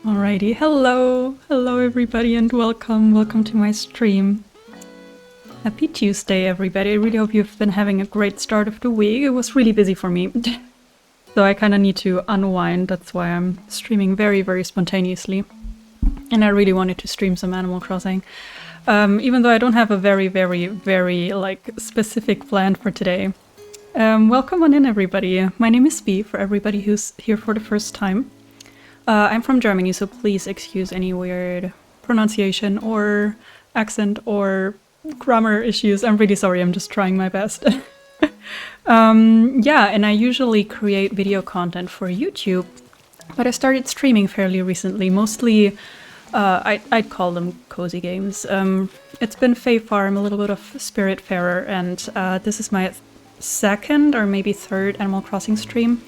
Alrighty, hello everybody and welcome to my stream. Happy Tuesday everybody, I really hope you've been having a great start of the week. It was really busy for me, so I kind of need to unwind, that's why I'm streaming very spontaneously. And I really wanted to stream some Animal Crossing, even though I don't have a very like specific plan for today. Welcome on in everybody, my name is Bee, for everybody who's here for the first time. I'm from Germany, so please excuse any weird pronunciation or accent or grammar issues. I'm really sorry, I'm just trying my best. Yeah, and I usually create video content for YouTube, but I started streaming fairly recently, mostly I'd call them cozy games. It's been Fae Farm, a little bit of Spiritfarer, and this is my second or maybe third Animal Crossing stream.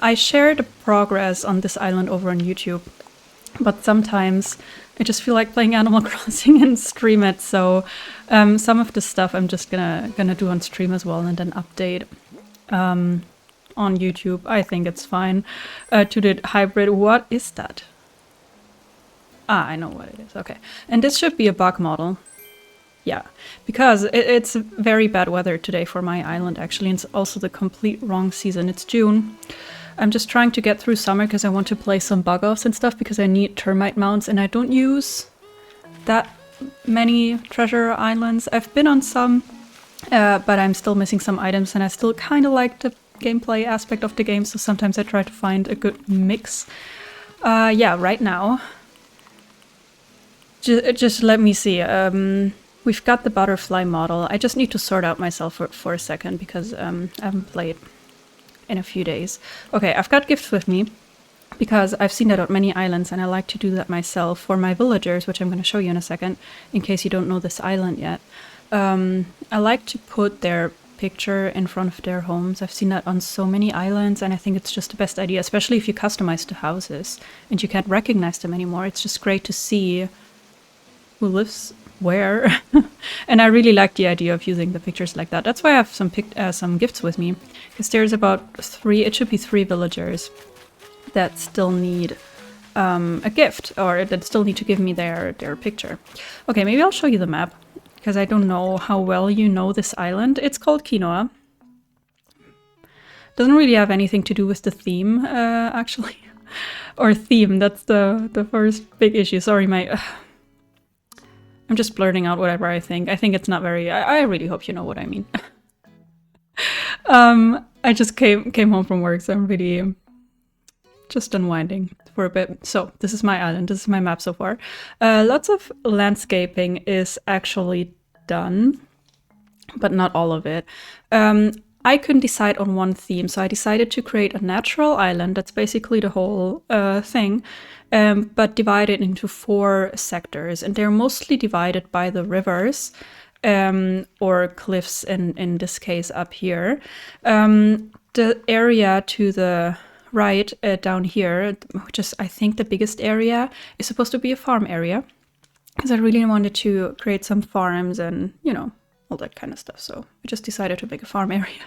I share the progress on this island over on YouTube, but sometimes I just feel like playing Animal Crossing and stream it, so some of the stuff I'm just gonna do on stream as well and then update on YouTube. I think it's fine. To the hybrid, what is that? Ah, I know what it is, okay. And this should be a bug model. Yeah, because it's very bad weather today for my island actually, and it's also the complete wrong season. It's June. I'm just trying to get through summer because I want to play some bug offs and stuff because I need termite mounts and I don't use that many treasure islands. I've been on some, but I'm still missing some items and I still kind of like the gameplay aspect of the game, so sometimes I try to find a good mix. Yeah, right now, just let me see. We've got the butterfly model. I just need to sort out myself for a second because I haven't played in a few days. Okay, I've got gifts with me because I've seen that on many islands and I like to do that myself for my villagers, which I'm going to show you in a second, in case you don't know this island yet. I like to put their picture in front of their homes. I've seen that on so many islands and I think it's just the best idea, especially if you customize the houses and you can't recognize them anymore. It's just great to see who lives where. And I really like the idea of using the pictures like that. That's why I have some gifts with me, because there's about it should be three villagers that still need a gift, or that still need to give me their picture. Okay, maybe I'll show you the map, because I don't know how well you know this island. It's called Quinoa. Doesn't really have anything to do with the theme, actually. Or theme, that's the first big issue. Sorry, I'm just blurting out whatever I think. I think it's not very... I really hope you know what I mean. I just came home from work, so I'm really just unwinding for a bit. So this is my island. This is my map so far. Lots of landscaping is actually done, but not all of it. I couldn't decide on one theme, so I decided to create a natural island. That's basically the whole thing, but divided into 4 sectors, and they're mostly divided by the rivers or cliffs in this case up here. The area to the right down here, which is I think the biggest area, is supposed to be a farm area, because I really wanted to create some farms and, you know, all that kind of stuff. So I just decided to make a farm area.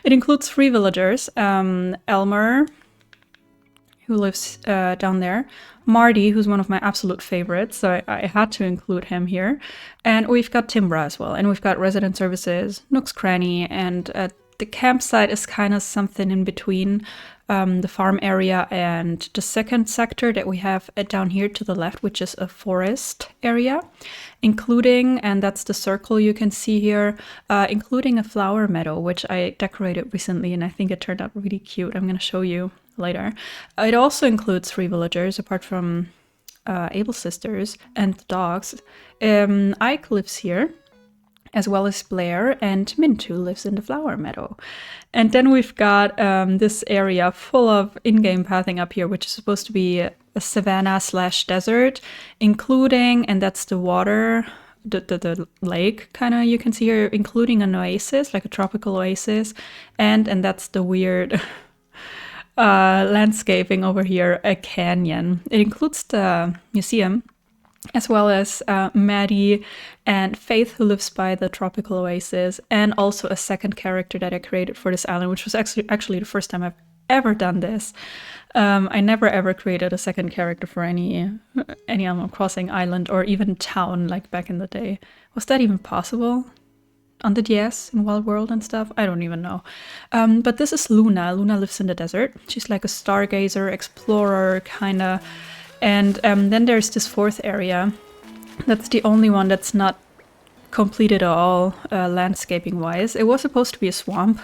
It includes 3 villagers. Elmer, who lives down there. Marty, who's one of my absolute favorites, so I had to include him here. And we've got Timbra as well. And we've got resident services, Nook's Cranny, and the campsite is kind of something in between the farm area and the second sector that we have down here to the left, which is a forest area, including, and that's the circle you can see here, including a flower meadow, which I decorated recently and I think it turned out really cute. I'm going to show you later. It also includes 3 villagers, apart from Able Sisters and the dogs. Ike lives here, as well as Blair, and Mint, who lives in the flower meadow. And then we've got this area full of in-game pathing up here, which is supposed to be a savanna/desert, including, and that's the water, the lake kind of you can see here, including an oasis, like a tropical oasis, and that's the weird landscaping over here, a canyon. It includes the museum, as well as Maddie and Faith, who lives by the tropical oasis, and also a second character that I created for this island, which was actually the first time I've ever done this. I never ever created a second character for any Animal Crossing island or even town like back in the day. Was that even possible? On the DS in Wild World and stuff? I don't even know. But this is Luna. Luna lives in the desert. She's like a stargazer, explorer, kinda. And then there's this fourth area. That's the only one that's not completed at all, landscaping-wise. It was supposed to be a swamp,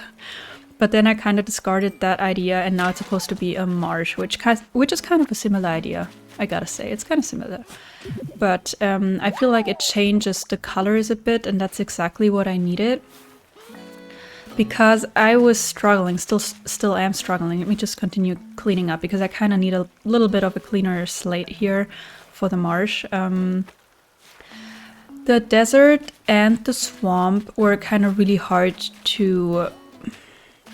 but then I kind of discarded that idea, and now it's supposed to be a marsh, which is kind of a similar idea, I gotta say. It's kind of similar. But I feel like it changes the colors a bit, and that's exactly what I needed. Because I was struggling, still am struggling. Let me just continue cleaning up, because I kind of need a little bit of a cleaner slate here for the marsh. The desert and the swamp were kind of really hard to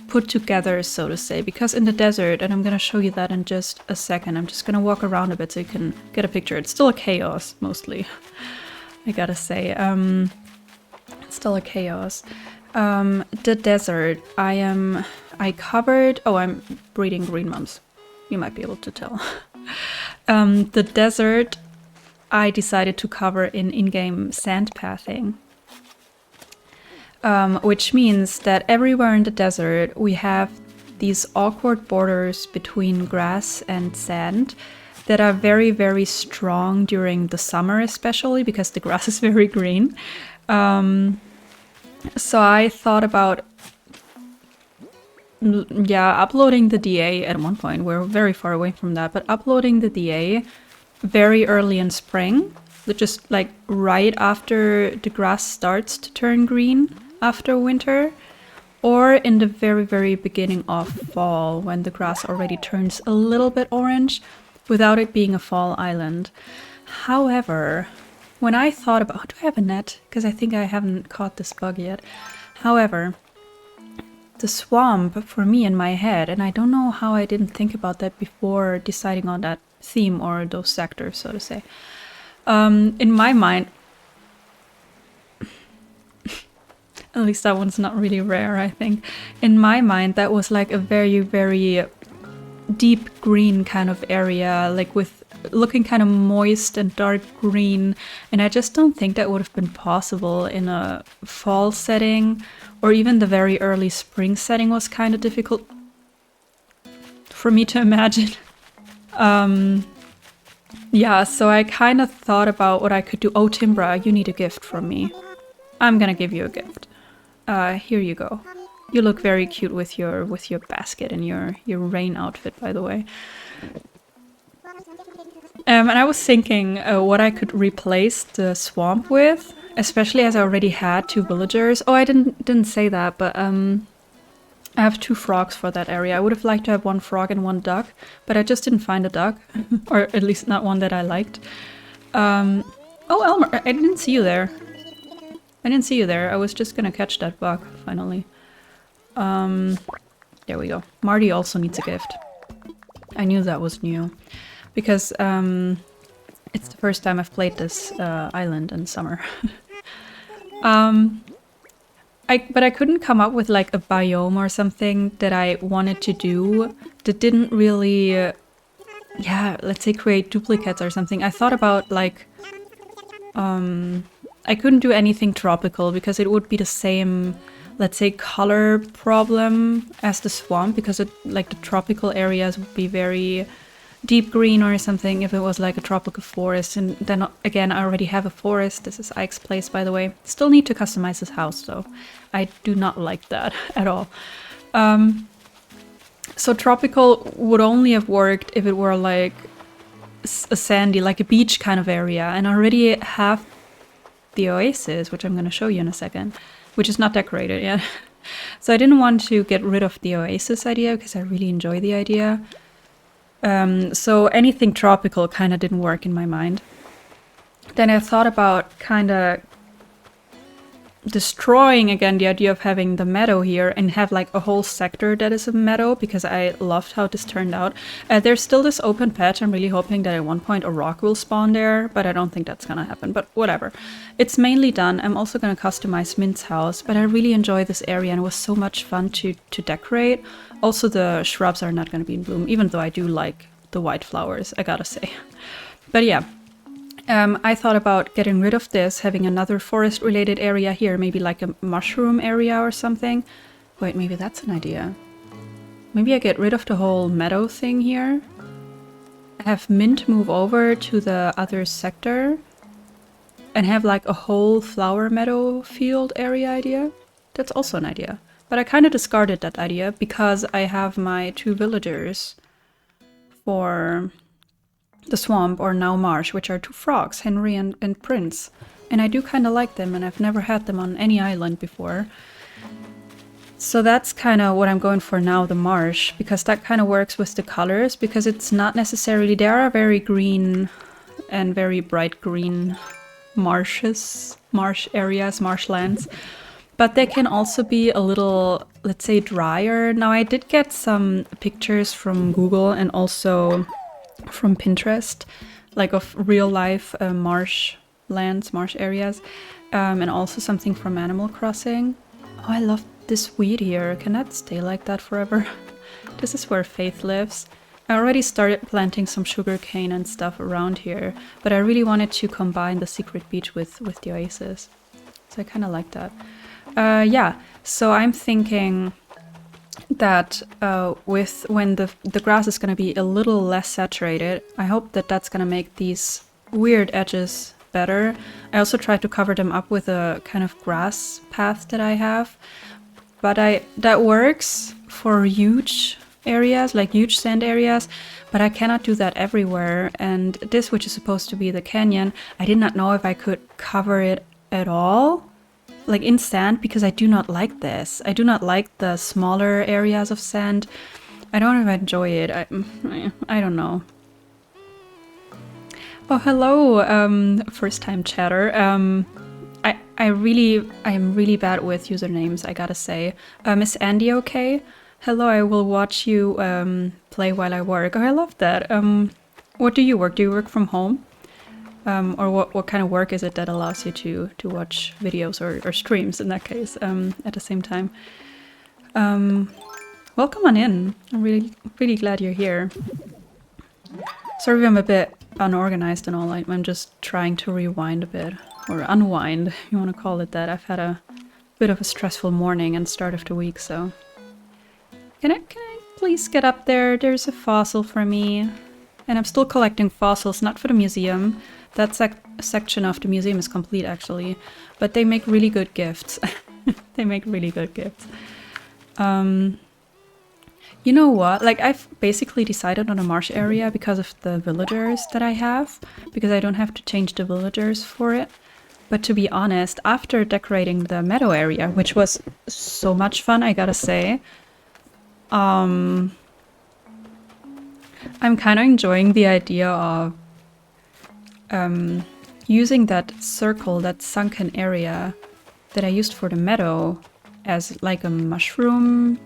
put together, so to say, because in the desert, and I'm gonna show you that in just a second, I'm just gonna walk around a bit so you can get a picture. It's still a chaos, mostly, I gotta say. It's still a chaos. The desert, I covered, oh, I'm breeding green mums. You might be able to tell. The desert, I decided to cover in-game sand pathing. Which means that everywhere in the desert we have these awkward borders between grass and sand that are very, very strong during the summer, especially because the grass is very green. So I thought about, uploading the DA at one point. We're very far away from that, but uploading the DA very early in spring, just like right after the grass starts to turn green after winter, or in the very, very beginning of fall when the grass already turns a little bit orange without it being a fall island. However, when I thought about, do I have a net? Because I think I haven't caught this bug yet. However, the swamp for me in my head, and I don't know how I didn't think about that before deciding on that theme or those sectors, so to say. In my mind, at least that one's not really rare, I think. In my mind, that was like a very, very deep green kind of area, like with looking kind of moist and dark green. And I just don't think that would have been possible in a fall setting, or even the very early spring setting was kind of difficult for me to imagine. Yeah, so I kind of thought about what I could do. Oh, Timbra, you need a gift from me. I'm gonna give you a gift. Here you go. You look very cute with your basket and your rain outfit, by the way. And I was thinking what I could replace the swamp with, especially as I already had 2 villagers. Oh, I didn't say that, but I have 2 frogs for that area. I would have liked to have 1 frog and 1 duck, but I just didn't find a duck, or at least not one that I liked. Oh, Elmer, I didn't see you there. I didn't see you there. I was just gonna catch that bug, finally. There we go. Marty also needs a gift. I knew that was new. Because it's the first time I've played this island in summer. But I couldn't come up with like a biome or something that I wanted to do that didn't really, let's say create duplicates or something. I thought about like, I couldn't do anything tropical because it would be the same, let's say, color problem as the swamp, because like the tropical areas would be very deep green or something if it was like a tropical forest. And then again, I already have a forest. This is Ike's place, by the way. Still need to customize his house though. I do not like that at all. So tropical would only have worked if it were like a sandy, like a beach kind of area. And I already have the oasis, which I'm going to show you in a second, which is not decorated yet. So I didn't want to get rid of the oasis idea because I really enjoy the idea. So anything tropical kind of didn't work in my mind. Then I thought about kind of destroying again the idea of having the meadow here and have like a whole sector that is a meadow, because I loved how this turned out. There's still this open patch. I'm really hoping that at one point a rock will spawn there, but I don't think that's gonna happen, but whatever. It's mainly done. I'm also gonna customize Mint's house, but I really enjoy this area and it was so much fun to decorate. Also, the shrubs are not gonna be in bloom, even though I do like the white flowers, I gotta say. But yeah. I thought about getting rid of this, having another forest-related area here, maybe like a mushroom area or something. Wait, maybe that's an idea. Maybe I get rid of the whole meadow thing here. Have Mint move over to the other sector. And have like a whole flower meadow field area idea. That's also an idea. But I kind of discarded that idea because I have my 2 villagers for the swamp, or now marsh, which are 2 frogs, Henry and Prince. And I do kind of like them, and I've never had them on any island before. So that's kind of what I'm going for now, the marsh, because that kind of works with the colors, because it's not necessarily, there are very green and very bright green marshes, marsh areas, marshlands, but they can also be a little, let's say, drier. Now I did get some pictures from Google and also from Pinterest, like of real life marsh lands, marsh areas, and also something from Animal Crossing. Oh, I love this weed here. Can that stay like that forever? This is where Faith lives. I already started planting some sugarcane and stuff around here, but I really wanted to combine the secret beach with the oasis. So I kind of like that. Yeah, so I'm thinking that when the grass is going to be a little less saturated, I hope that that's going to make these weird edges better. I also tried to cover them up with a kind of grass path that I have, but that works for huge areas, like huge sand areas, but I cannot do that everywhere. And this, which is supposed to be the canyon, I did not know if I could cover it at all, like in sand, because I do not like this. I do not like the smaller areas of sand. I don't even enjoy it. I don't know. Oh, hello, first time chatter. I'm really bad with usernames, I gotta say. Is Andy okay? Hello, I will watch you play while I work. Oh, I love that. What do you work? Do you work from home? Or what kind of work is it that allows you to watch videos or streams in that case at the same time? Welcome on in. I'm really glad you're here. Sorry if I'm a bit unorganized and all. I'm just trying to rewind a bit, or unwind, if you want to call it that. I've had a bit of a stressful morning and start of the week, so... Can I please get up there? There's a fossil for me. And I'm still collecting fossils, not for the museum. That section of the museum is complete, actually. But they make really good gifts. They make really good gifts. You know what? Like, I've basically decided on a marsh area because of the villagers that I have. Because I don't have to change the villagers for it. But to be honest, after decorating the meadow area, which was so much fun, I gotta say... I'm kind of enjoying the idea of using that circle, that sunken area that I used for the meadow as like a mushroom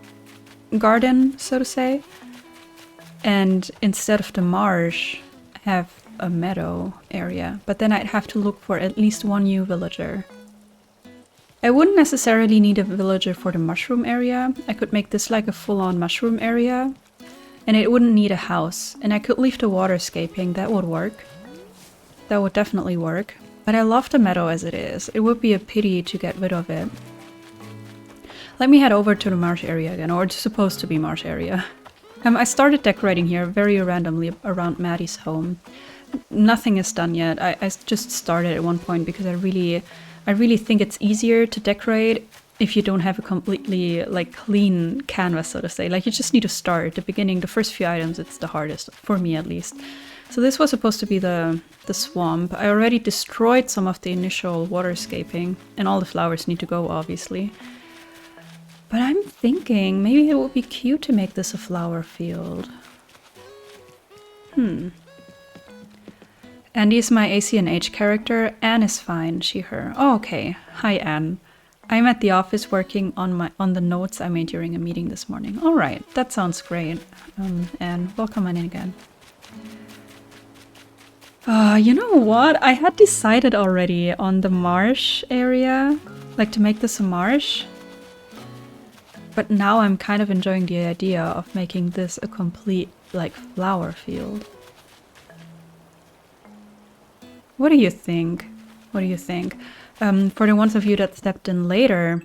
garden, so to say. And instead of the marsh, have a meadow area. But then I'd have to look for at least one new villager. I wouldn't necessarily need a villager for the mushroom area. I could make this like a full-on mushroom area. And it wouldn't need a house. And I could leave the waterscaping. That would work. That would definitely work. But I love the meadow as it is. It would be a pity to get rid of it. Let me head over to the marsh area again. Or it's supposed to be marsh area. I started decorating here very randomly around Maddie's home. Nothing is done yet. I just started at one point because I really think it's easier to decorate if you don't have a completely like clean canvas, so to say. Like, you just need to start at the beginning. The first few items, it's the hardest, for me at least. So this was supposed to be the swamp. I already destroyed some of the initial waterscaping, and all the flowers need to go, obviously. But I'm thinking maybe it would be cute to make this a flower field. Andy is my ACNH character. Anne is fine, she, her. Oh, okay. Hi, Anne. I'm at the office working on the notes I made during a meeting this morning. All right, that sounds great. And welcome on in again. You know what? I had decided already on the marsh area, like to make this a marsh. But now I'm kind of enjoying the idea of making this a complete, like, flower field. What do you think? What do you think? For the ones of you that stepped in later,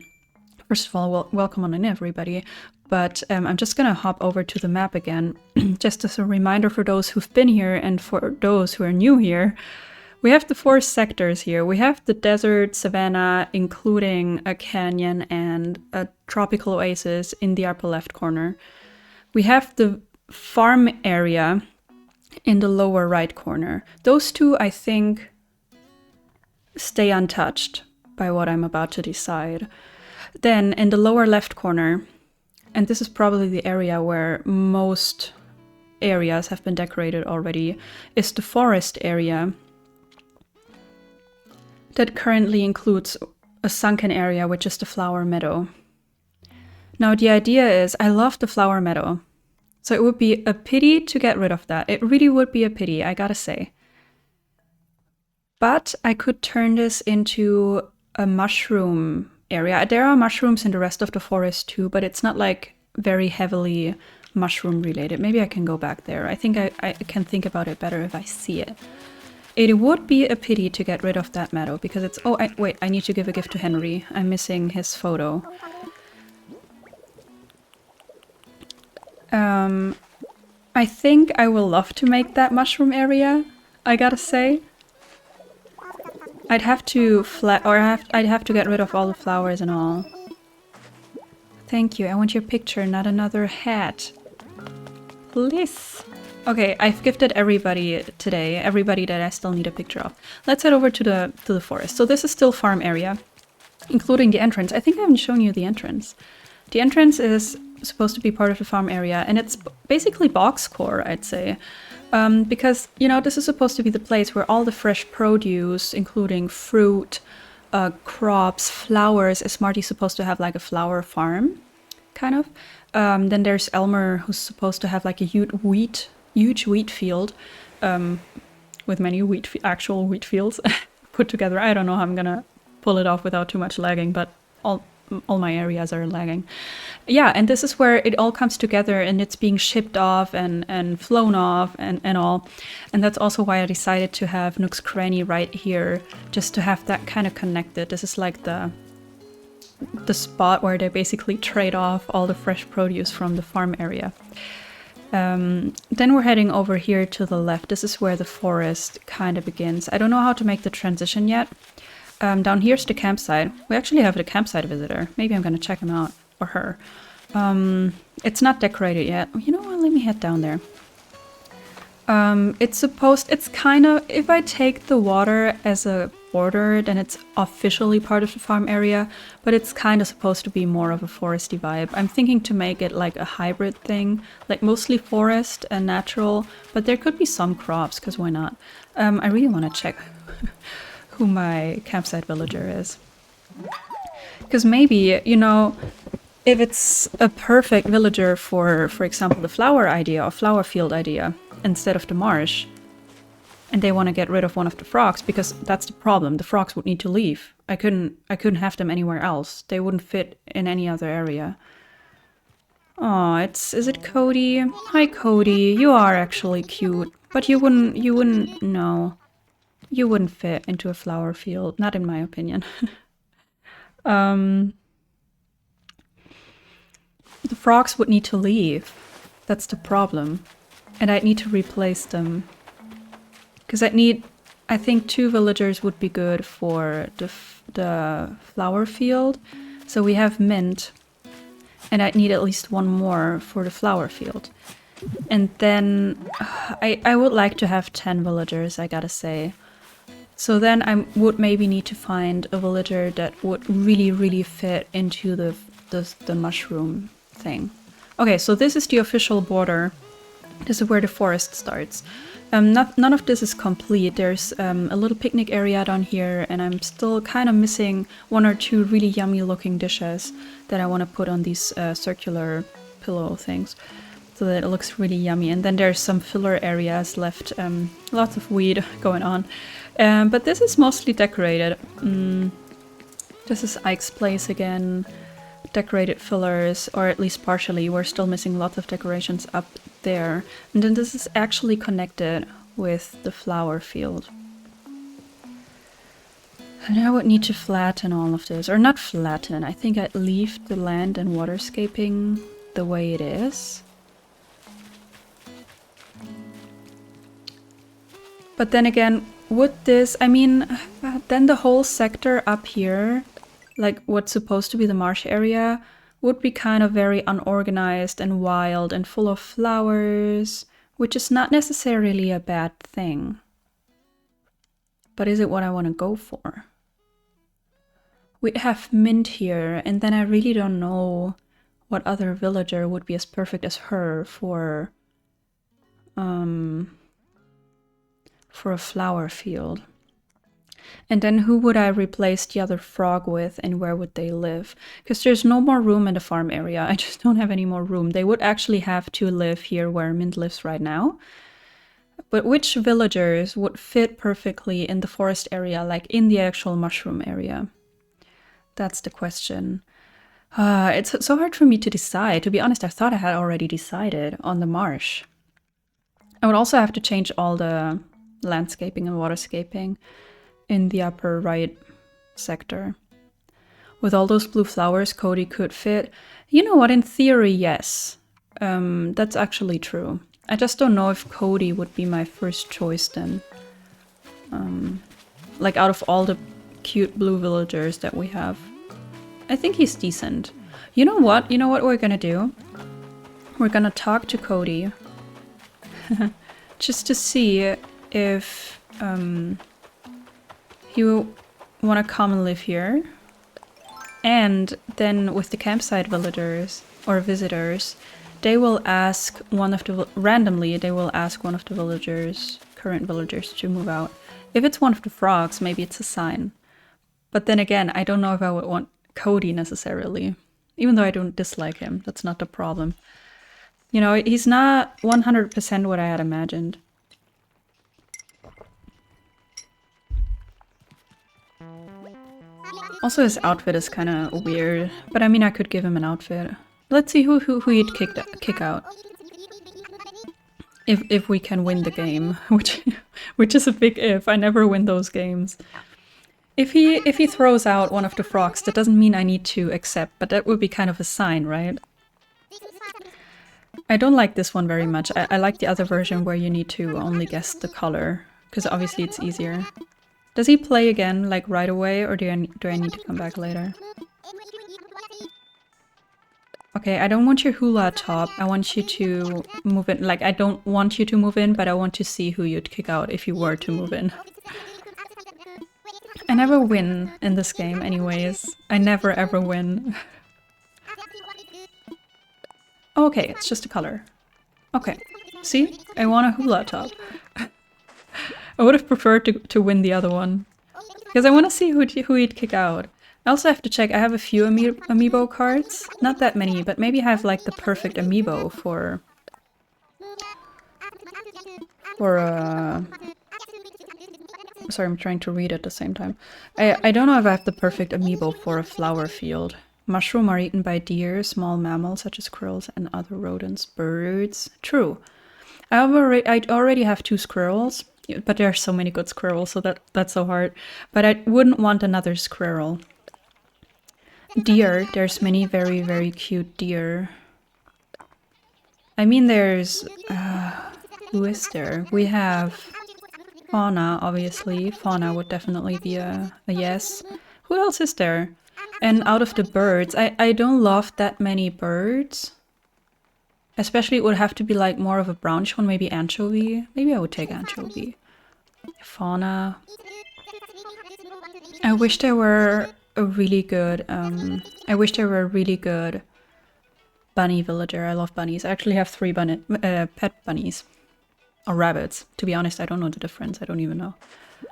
first of all, welcome on in, everybody. But I'm just gonna hop over to the map again, just as a reminder for those who've been here and for those who are new here. We have the 4 sectors here. We have the desert, savanna, including a canyon and a tropical oasis in the upper left corner. We have the farm area in the lower right corner. Those two, I think, stay untouched by what I'm about to decide. Then in the lower left corner, and this is probably the area where most areas have been decorated already, is the forest area that currently includes a sunken area, which is the flower meadow. Now the idea is, I love the flower meadow, so it would be a pity to get rid of that. It really would be a pity, I gotta say. But I could turn this into a mushroom area. There are mushrooms in the rest of the forest too, but it's not like very heavily mushroom related. Maybe I can go back there. I think I can think about it better if I see it. It would be a pity to get rid of that meadow because it's... Oh, wait, I need to give a gift to Henry. I'm missing his photo. I think I will love to make that mushroom area, I gotta say. I'd have to I'd have to get rid of all the flowers and all. Thank you. I want your picture, not another hat. Please. Okay, I've gifted everybody today, everybody that I still need a picture of. Let's head over to the forest. So this is still farm area, including the entrance. I think I haven't shown you the entrance. The entrance is supposed to be part of the farm area, and it's basically box core, I'd say. Because, you know, this is supposed to be the place where all the fresh produce, including fruit, crops, flowers, is Marty supposed to have like a flower farm, kind of. Then there's Elmer, who's supposed to have like a huge wheat field, with many actual wheat fields put together. I don't know how I'm gonna pull it off without too much lagging, but all my areas are lagging. Yeah, and this is where it all comes together and it's being shipped off and flown off and all. And that's also why I decided to have Nook's Cranny right here, just to have that kind of connected. This is like the spot where they basically trade off all the fresh produce from the farm area. Then we're heading over here to the left. This is where the forest kind of begins. I don't know how to make the transition yet. Down here's the campsite. We actually have the campsite visitor. Maybe I'm gonna check him out, or her. It's not decorated yet. You know what, let me head down there. It's kind of, if I take the water as a border, then it's officially part of the farm area, but it's kind of supposed to be more of a foresty vibe. I'm thinking to make it like a hybrid thing, like mostly forest and natural, but there could be some crops, because why not? I really want to check who my campsite villager is. Because maybe, you know, if it's a perfect villager for example, the flower idea or flower field idea instead of the marsh, and they want to get rid of one of the frogs, because that's the problem. The frogs would need to leave. I couldn't have them anywhere else. They wouldn't fit in any other area. Oh, is it Cody? Hi, Cody. You are actually cute, but you wouldn't, no. You wouldn't fit into a flower field, not in my opinion. The frogs would need to leave. That's the problem. And I'd need to replace them. Because I think 2 villagers would be good for the flower field. So we have mint. And I'd need at least 1 more for the flower field. And then I would like to have 10 villagers, I gotta say. So then I would maybe need to find a villager that would really, really fit into the mushroom thing. Okay, so this is the official border This is where the forest starts. None of this is complete. There's a little picnic area down here, and I'm still kind of missing 1 or 2 really yummy looking dishes that I want to put on these circular pillow things so that it looks really yummy. And then there's some filler areas left, lots of weed going on. But this is mostly decorated. This is Ike's place again. Decorated fillers, or at least partially. We're still missing lots of decorations up there. And then this is actually connected with the flower field. And I would need to flatten all of this. Or not flatten, I think I'd leave the land and waterscaping the way it is. But then again, would this, I mean, then the whole sector up here, like what's supposed to be the marsh area, would be kind of very unorganized and wild and full of flowers, which is not necessarily a bad thing. But is it what I want to go for? We'd have Mint here, and then I really don't know what other villager would be as perfect as her for a flower field. And then who would I replace the other frog with, and where would they live? Because there's no more room in the farm area. I just don't have any more room. They would actually have to live here where Mint lives right now. But which villagers would fit perfectly in the forest area, like in the actual mushroom area? That's the question. It's so hard for me to decide. To be honest, I thought I had already decided on the marsh. I would also have to change all the landscaping and waterscaping in the upper right sector. With all those blue flowers, Cody could fit. You know what, in theory, yes. That's actually true. I just don't know if Cody would be my first choice then. Like out of all the cute blue villagers that we have. I think he's decent. You know what? You know what we're gonna do? We're gonna talk to Cody. Just to see if he will want to come and live here. And then with the campsite villagers or visitors, they will ask one of the randomly they will ask one of the villagers, current villagers, to move out. If it's one of the frogs, maybe it's a sign. But then again, I don't know if I would want Cody necessarily. Even though I don't dislike him, that's not the problem. You know, he's not 100% what I had imagined. Also, his outfit is kind of weird, but I mean, I could give him an outfit. Let's see who he'd kick out. If we can win the game, which is a big if. I never win those games. If he throws out one of the frogs, that doesn't mean I need to accept, but that would be kind of a sign, right? I don't like this one very much. I like the other version where you need to only guess the color, because obviously it's easier. Does he play again, like right away, or do I need to come back later? Okay, I don't want your hula top. I want you to move in. Like, I don't want you to move in, but I want to see who you'd kick out if you were to move in. I never win in this game anyways. I never ever win. Okay, it's just a color. Okay, see? I want a hula top. I would have preferred to win the other one. Because I want to see who he'd kick out. I also have to check, I have a few amiibo cards. Not that many, but maybe I have like the perfect amiibo for sorry, I'm trying to read at the same time. I don't know if I have the perfect amiibo for a flower field. Mushroom are eaten by deer, small mammals such as squirrels and other rodents, birds. True. I already have 2 squirrels, but there are so many good squirrels, so that's so hard. But I wouldn't want another squirrel. Deer, there's many very, very cute deer. I mean, there's... who is there? We have Fauna, obviously. Fauna would definitely be a yes. Who else is there? And out of the birds, I don't love that many birds. Especially it would have to be like more of a brownish one, maybe anchovy. Maybe I would take anchovy. Fauna. I wish there were a really good bunny villager. I love bunnies. I actually have 3 pet bunnies. Or rabbits. To be honest, I don't know the difference. I don't even know.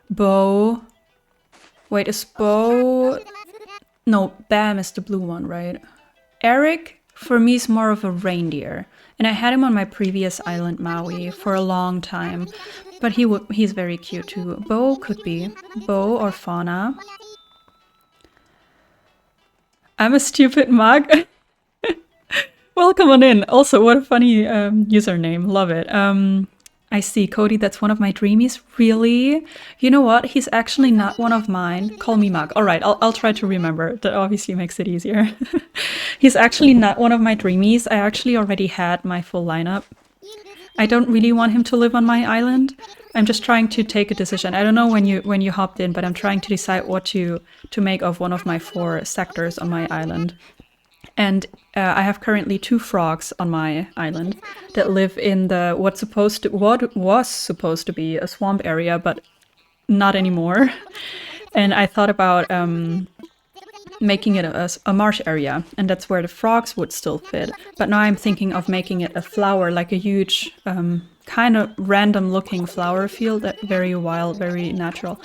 Bo. Wait, is Bo... No, Bam is the blue one, right? Eric, for me, is more of a reindeer. And I had him on my previous island, Maui, for a long time. But he's very cute too. Bo could be. Bo or Fauna. I'm a stupid mug. Welcome on in. Also, what a funny username. Love it. I see, Cody, that's one of my dreamies. Really? You know what? He's actually not one of mine. Call me Mug. All right, I'll try to remember. That obviously makes it easier. He's actually not one of my dreamies. I actually already had my full lineup. I don't really want him to live on my island. I'm just trying to take a decision. I don't know when you hopped in, but I'm trying to decide what to make of one of my 4 sectors on my island. And I have currently 2 frogs on my island that live in the what was supposed to be a swamp area, but not anymore. And I thought about making it a marsh area, and that's where the frogs would still fit. But now I'm thinking of making it a flower, like a huge, kind of random looking flower field, that very wild, very natural.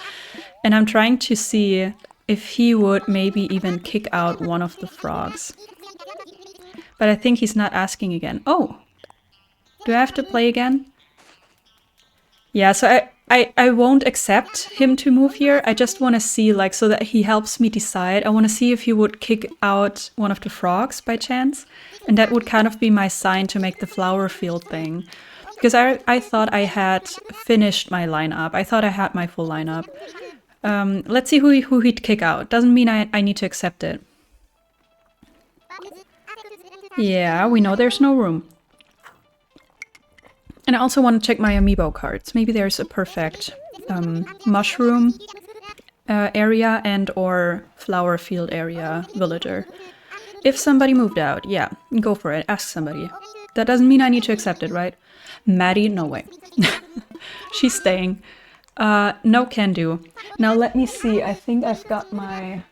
And I'm trying to see if he would maybe even kick out one of the frogs. But I think he's not asking again. Oh, do I have to play again? Yeah, so I won't accept him to move here. I just want to see, like, so that he helps me decide. I want to see if he would kick out one of the frogs by chance. And that would kind of be my sign to make the flower field thing. Because I thought I had finished my lineup. I thought I had my full lineup. Let's see who he'd kick out. Doesn't mean I need to accept it. Yeah, we know there's no room. And I also want to check my amiibo cards. Maybe there's a perfect mushroom area and or flower field area villager. If somebody moved out, yeah, go for it. Ask somebody. That doesn't mean I need to accept it, right? Maddie, no way. She's staying. No can do. Now let me see. I think I've got my...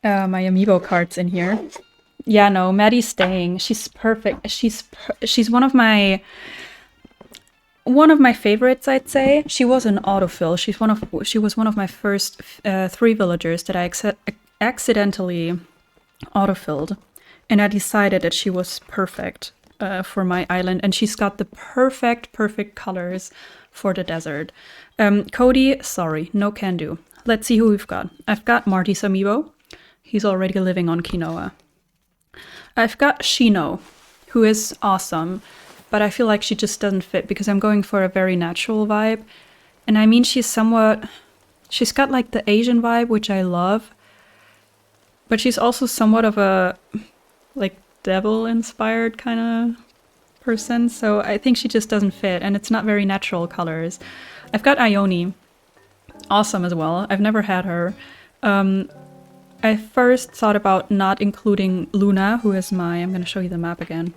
my amiibo cards in here. Yeah, no, Maddie's staying. She's perfect. She's one of my favorites, I'd say. She was an autofill. She was one of my first 3 villagers that I accidentally autofilled, and I decided that she was perfect for my island, and she's got the perfect colors for the desert. Cody, sorry, no can do. Let's see who we've got. I've got Marty's amiibo. He's already living on Quinoa. I've got Shino, who is awesome, but I feel like she just doesn't fit because I'm going for a very natural vibe. And I mean, she's got like the Asian vibe, which I love, but she's also somewhat of a like devil-inspired kind of person. So I think she just doesn't fit, and it's not very natural colors. I've got Ione, awesome as well. I've never had her. I first thought about not including Luna, who is I'm going to show you the map again,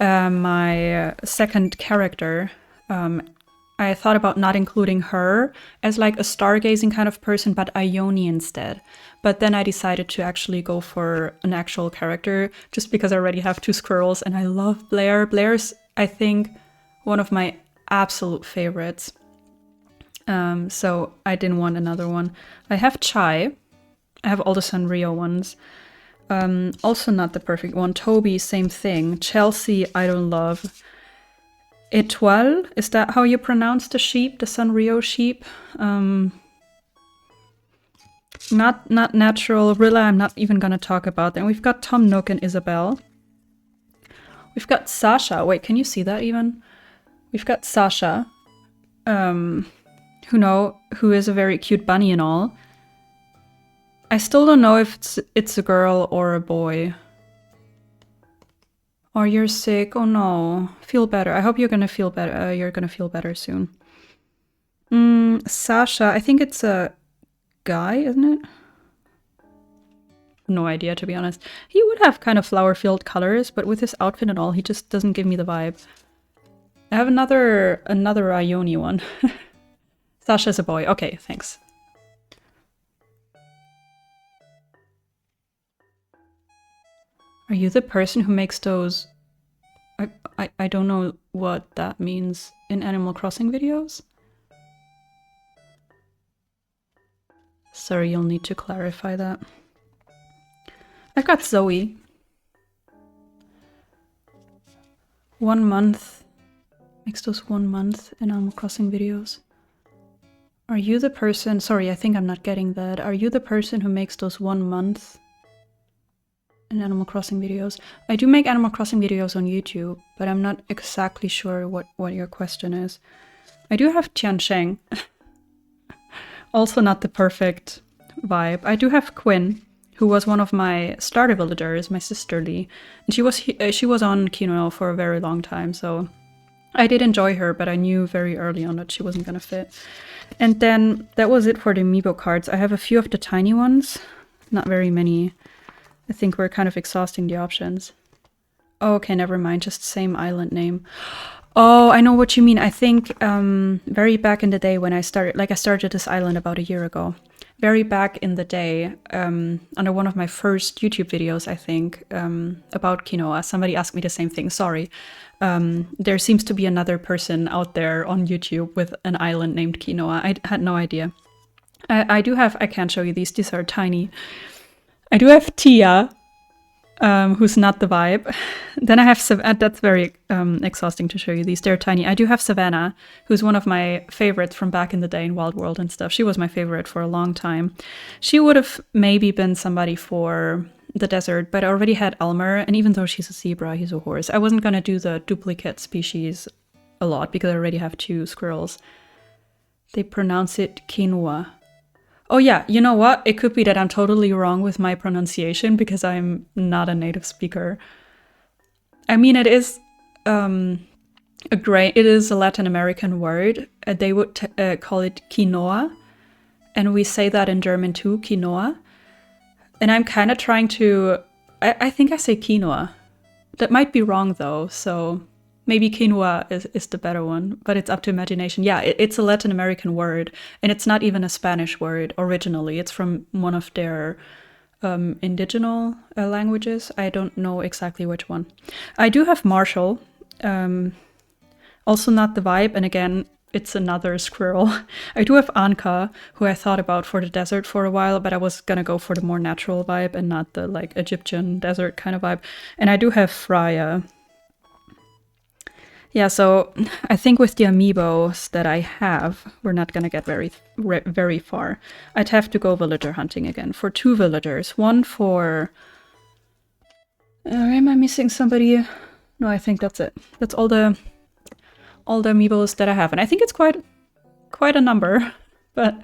my second character. I thought about not including her as like a stargazing kind of person, but Ione instead. But then I decided to actually go for an actual character, just because I already have 2 squirrels and I love Blair. Blair's, I think, one of my absolute favorites. So I didn't want another one. I have Chai. I have all the Sanrio ones. Also not the perfect one. Toby, same thing. Chelsea, I don't love. Etoile, is that how you pronounce the sheep? The Sanrio sheep? Not natural. Rilla, I'm not even gonna talk about them. We've got Tom Nook and Isabel. We've got Sasha. Wait, can you see that even? We've got Sasha, who is a very cute bunny and all. I still don't know if it's a girl or a boy. Or you're sick. Oh no. Feel better. I hope you're gonna feel better. You're gonna feel better soon. Sasha, I think it's a guy, isn't it? No idea, to be honest. He would have kind of flower-filled colors, but with his outfit and all, he just doesn't give me the vibe. I have another Ione one. Sasha's a boy. Okay, thanks. Are you the person who makes those... I don't know what that means in Animal Crossing videos. Sorry, you'll need to clarify that. I've got Zoe. 1 month. Makes those 1 month in Animal Crossing videos. Are you the person... Sorry, I think I'm not getting that. Are you the person who makes those 1 month in Animal Crossing videos? I do make Animal Crossing videos on YouTube, but I'm not exactly sure what your question is. I do have Tiansheng. Also not the perfect vibe. I do have Quinn, who was one of my starter villagers, my sister Lee. And she was on Quinoa for a very long time, so I did enjoy her, but I knew very early on that she wasn't gonna fit. And then that was it for the amiibo cards. I have a few of the tiny ones, not very many. I think we're kind of exhausting the options. Oh, okay, never mind, just same island name. Oh, I know what you mean. I think very back in the day when I started this island about a year ago. Very back in the day, under one of my first YouTube videos, I think, about Quinoa, somebody asked me the same thing, sorry. There seems to be another person out there on YouTube with an island named Quinoa. I had no idea. I can't show you these are tiny. I do have Tia, who's not the vibe. Then I have, that's very exhausting to show you these, they're tiny. I do have Savannah, who's one of my favorites from back in the day in Wild World and stuff. She was my favorite for a long time. She would have maybe been somebody for the desert, but I already had Elmer, and even though she's a zebra, he's a horse. I wasn't gonna do the duplicate species a lot because I already have 2 squirrels. They pronounce it quinoa. Oh yeah, you know what? It could be that I'm totally wrong with my pronunciation because I'm not a native speaker. I mean, it is it is a Latin American word. They would call it quinoa, and we say that in German too, quinoa. And I'm kind of trying to... I think I say quinoa. That might be wrong though, so maybe quinoa is the better one, but it's up to imagination. Yeah, it's a Latin American word, and it's not even a Spanish word originally. It's from one of their indigenous languages. I don't know exactly which one. I do have Marshall, also not the vibe, and again, it's another squirrel. I do have Anka, who I thought about for the desert for a while, but I was gonna go for the more natural vibe and not the like Egyptian desert kind of vibe. And I do have Freya. Yeah, so I think with the amiibos that I have, we're not gonna get very far. I'd have to go villager hunting again for 2 villagers. One for... am I missing somebody? No, I think that's it. That's all the amiibos that I have. And I think it's quite a number, but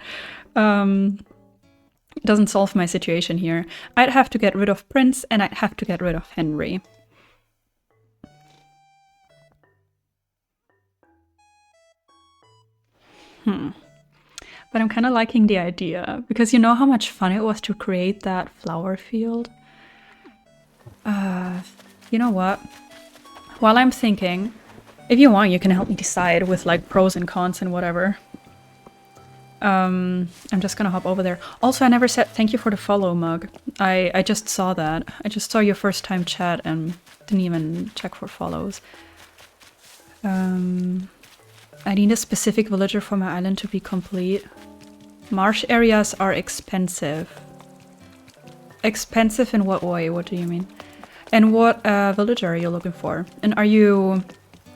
it doesn't solve my situation here. I'd have to get rid of Prince, and I'd have to get rid of Henry. But I'm kind of liking the idea, because you know how much fun it was to create that flower field? You know what? While I'm thinking, if you want, you can help me decide with like pros and cons and whatever. I'm just gonna hop over there. Also, I never said thank you for the follow, Mug. I just saw that. I just saw your first time chat and didn't even check for follows. I need a specific villager for my island to be complete. Marsh areas are expensive. Expensive in what way? What do you mean? And what villager are you looking for? And are you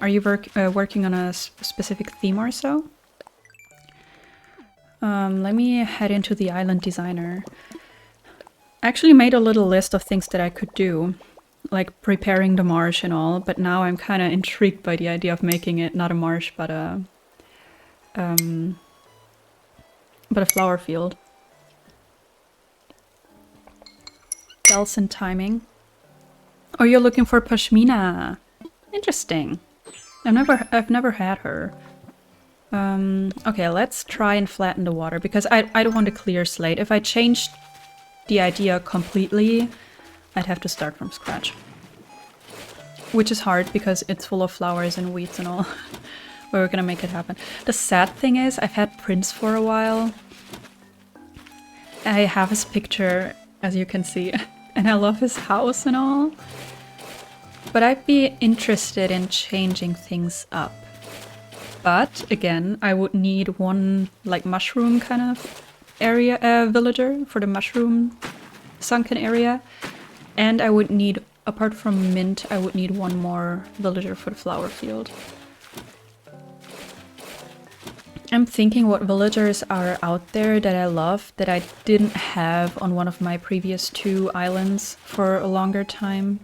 working on a specific theme or so? Let me head into the island designer. I actually made a little list of things that I could do, like preparing the marsh and all, but now I'm kind of intrigued by the idea of making it not a marsh, but a flower field. Bells and timing. Oh, you're looking for Pashmina. Interesting. I've never had her. Okay, let's try and flatten the water, because I don't want a clear slate. If I changed the idea completely, I'd have to start from scratch. Which is hard, because it's full of flowers and weeds and all. But we're gonna make it happen. The sad thing is, I've had Prince for a while. I have his picture, as you can see. and I love his house and all. But I'd be interested in changing things up. But again, I would need one like mushroom kind of area, villager for the mushroom sunken area. And I would need, apart from mint, I would need one more villager for the flower field. I'm thinking what villagers are out there that I love that I didn't have on one of my previous 2 islands for a longer time.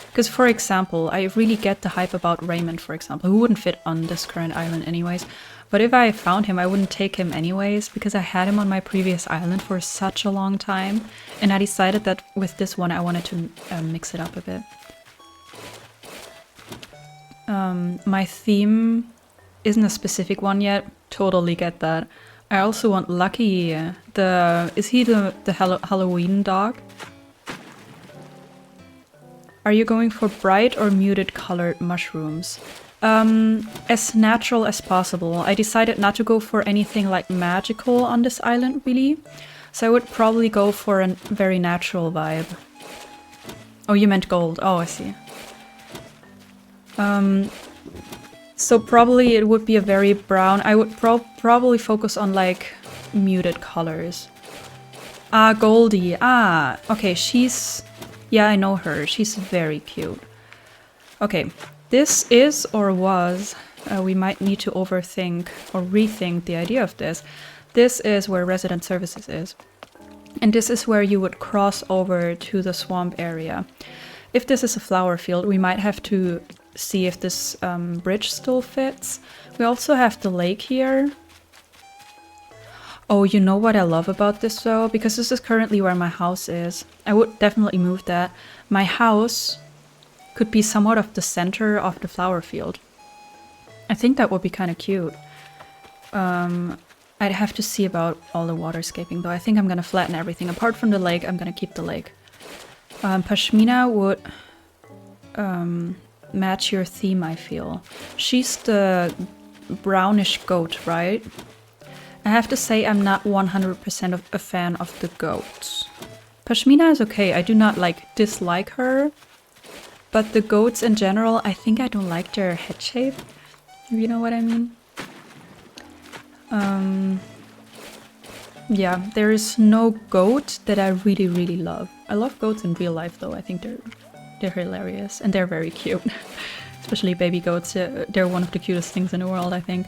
Because, for example, I really get the hype about Raymond, for example, who wouldn't fit on this current island anyways. But if I found him, I wouldn't take him anyways, because I had him on my previous island for such a long time. And I decided that with this one, I wanted to mix it up a bit. My theme isn't a specific one yet. Totally get that. I also want Lucky. Is he the Halloween dog? Are you going for bright or muted colored mushrooms? As natural as possible. I decided not to go for anything like magical on this island, really. So I would probably go for a very natural vibe. Oh, you meant gold. Oh, I see. So probably it would be a very brown. I would probably focus on like muted colors. Ah, Goldie. Ah, okay, she's... Yeah, I know her. She's very cute. Okay, this is or was... we might need to overthink or rethink the idea of this. This is where resident services is. And this is where you would cross over to the swamp area. If this is a flower field, we might have to see if this bridge still fits. We also have the lake here. Oh, you know what I love about this though? Because this is currently where my house is. I would definitely move that. My house could be somewhat of the center of the flower field. I think that would be kind of cute. I'd have to see about all the waterscaping though. I think I'm gonna flatten everything. Apart from the lake, I'm gonna keep the lake. Pashmina would match your theme, I feel. She's the brownish goat, right? I have to say I'm not 100% a fan of the goats. Pashmina is okay, I do not dislike her. But the goats in general, I think I don't like their head shape. If you know what I mean? Yeah, there is no goat that I really, really love. I love goats in real life though, I think they're hilarious and they're very cute. Especially baby goats, they're one of the cutest things in the world, I think.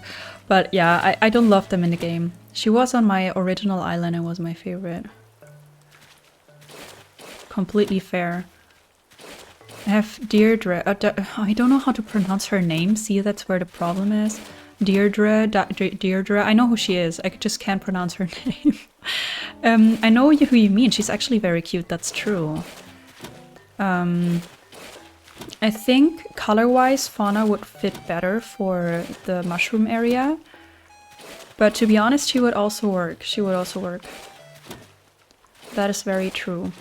But yeah, I don't love them in the game. She was on my original island and was my favorite. Completely fair. I have Deirdre. I don't know how to pronounce her name. See, that's where the problem is. Deirdre. I know who she is. I just can't pronounce her name. I know who you mean. She's actually very cute. That's true. I think color-wise, Fauna would fit better for the mushroom area. But to be honest, she would also work. She would also work. That is very true.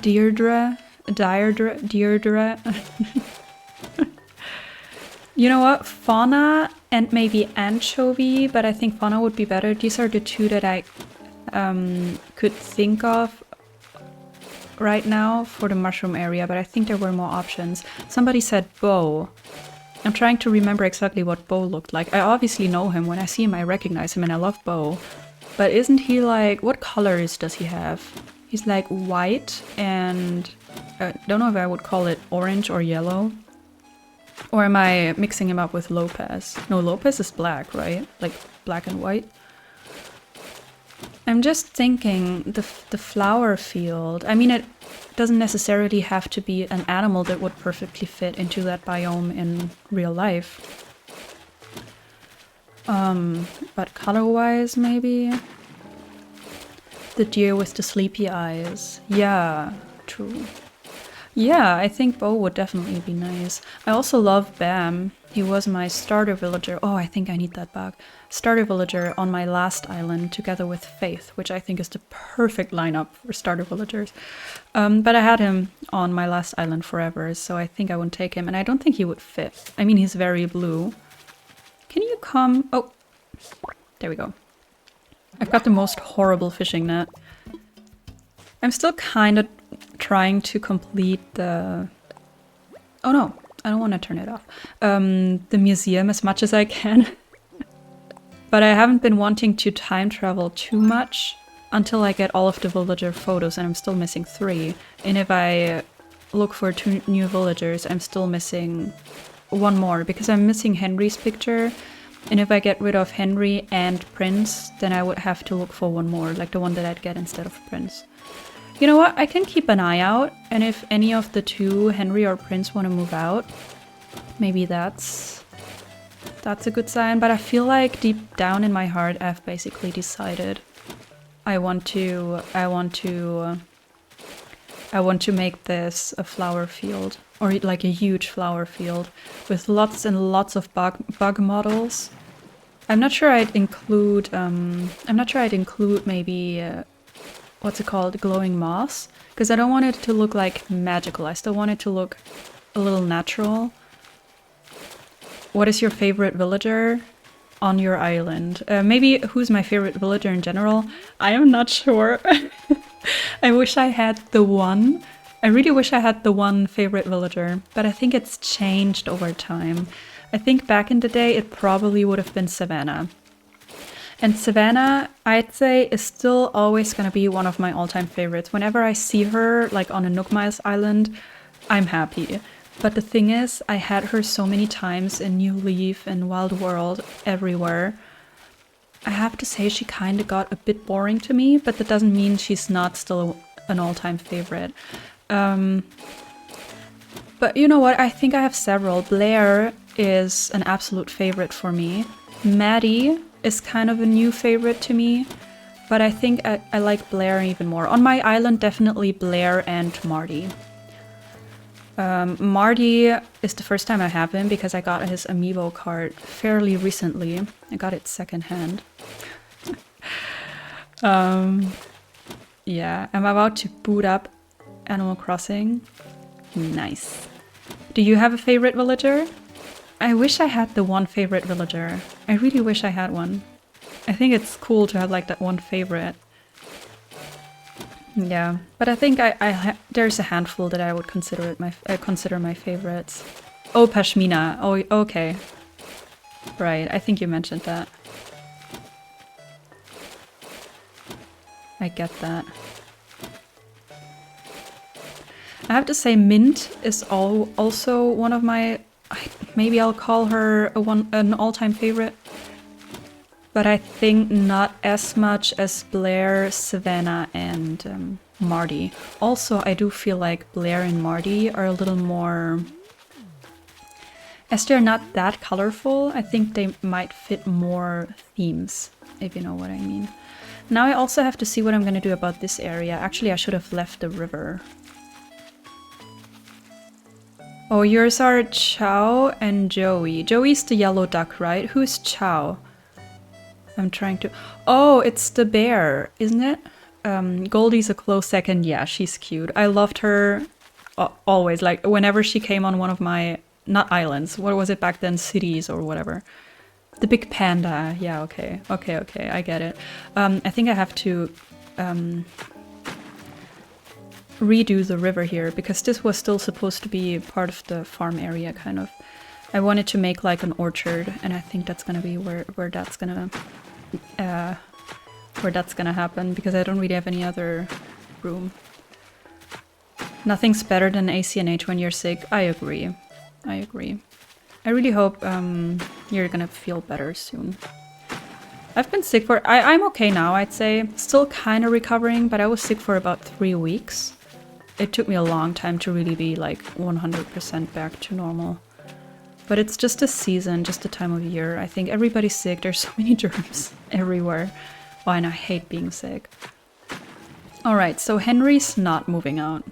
Deirdre. You know what? Fauna and maybe Anchovy, but I think Fauna would be better. These are the two that I could think of right now for the mushroom area, but I think there were more options. Somebody said Bo. I'm trying to remember exactly what Bo looked like. I obviously know him. When I see him, I recognize him and I love Bo. But isn't he like... What colors does he have? He's like white and... I don't know if I would call it orange or yellow. Or am I mixing him up with Lopez? No, Lopez is black, right? Like black and white. I'm just thinking the flower field. I mean, it doesn't necessarily have to be an animal that would perfectly fit into that biome in real life. But color-wise, maybe? The deer with the sleepy eyes. Yeah, true. Yeah, I think Bo would definitely be nice. I also love Bam. He was my starter villager. Oh, I think I need that back. Starter villager on my last island together with Faith, which I think is the perfect lineup for starter villagers. But I had him on my last island forever, so I think I wouldn't take him. And I don't think he would fit. I mean, he's very blue. Can you come? Oh, there we go. I've got the most horrible fishing net. I'm still kind of trying to complete the... Oh no, I don't want to turn it off. The museum as much as I can. But I haven't been wanting to time travel too much until I get all of the villager photos, and I'm still missing 3. And if I look for 2 new villagers, I'm still missing 1 more, because I'm missing Henry's picture. And if I get rid of Henry and Prince, then I would have to look for 1 more, like the one that I'd get instead of Prince. You know what? I can keep an eye out, and if any of the 2, Henry or Prince, want to move out, maybe that's a good sign. But I feel like deep down in my heart, I've basically decided I want to make this a flower field, or like a huge flower field with lots and lots of bug models. I'm not sure I'd include maybe what's it called, glowing moss, because I don't want it to look like magical. I still want it to look a little natural. What is your favorite villager on your island? Maybe who's my favorite villager in general? I am not sure. I wish I had the one. I really wish I had the one favorite villager, but I think it's changed over time. I think back in the day it probably would have been Savannah. And Savannah, I'd say, is still always gonna be one of my all-time favorites. Whenever I see her, like on a Nook Miles island, I'm happy. But the thing is, I had her so many times in New Leaf and Wild World, everywhere. I have to say she kind of got a bit boring to me, but that doesn't mean she's not still an all-time favorite. But you know what? I think I have several. Blair is an absolute favorite for me. Maddie is kind of a new favorite to me, but I think I like Blair even more. On my island, definitely Blair and Marty. Marty is the first time I have him because I got his amiibo card fairly recently. I got it secondhand. Yeah, I'm about to boot up Animal Crossing. Nice. Do you have a favorite villager? I wish I had the one favorite villager. I really wish I had one. I think it's cool to have like that one favorite. Yeah, but I think there's a handful that I would consider my favorites. Oh, Pashmina. Oh, okay. Right, I think you mentioned that. I get that. I have to say Mint is also one of my... Maybe I'll call her an all-time favorite. But I think not as much as Blair, Savannah, and Marty. Also, I do feel like Blair and Marty are a little more... As they're not that colorful, I think they might fit more themes, if you know what I mean. Now I also have to see what I'm gonna do about this area. Actually, I should have left the river. Oh, yours are Chow and Joey. Joey's the yellow duck, right? Who's Chow? I'm trying to... Oh, it's the bear, isn't it? Goldie's a close second. Yeah, she's cute. I loved her always. Like, whenever she came on one of my... Not islands. What was it back then? Cities or whatever. The big panda. Yeah, okay. Okay, I get it. I think I have to... redo the river here, because this was still supposed to be part of the farm area, kind of. I wanted to make like an orchard, and I think that's gonna be where that's gonna happen, because I don't really have any other room. Nothing's better than ACNH when you're sick. I agree. I really hope you're gonna feel better soon. I've been sick for... I'm okay now, I'd say. Still kind of recovering, but I was sick for about 3 weeks. It took me a long time to really be like 100% back to normal. But it's just a season, just a time of year. I think everybody's sick. There's so many germs everywhere. Oh, and I hate being sick. Alright, so Henry's not moving out.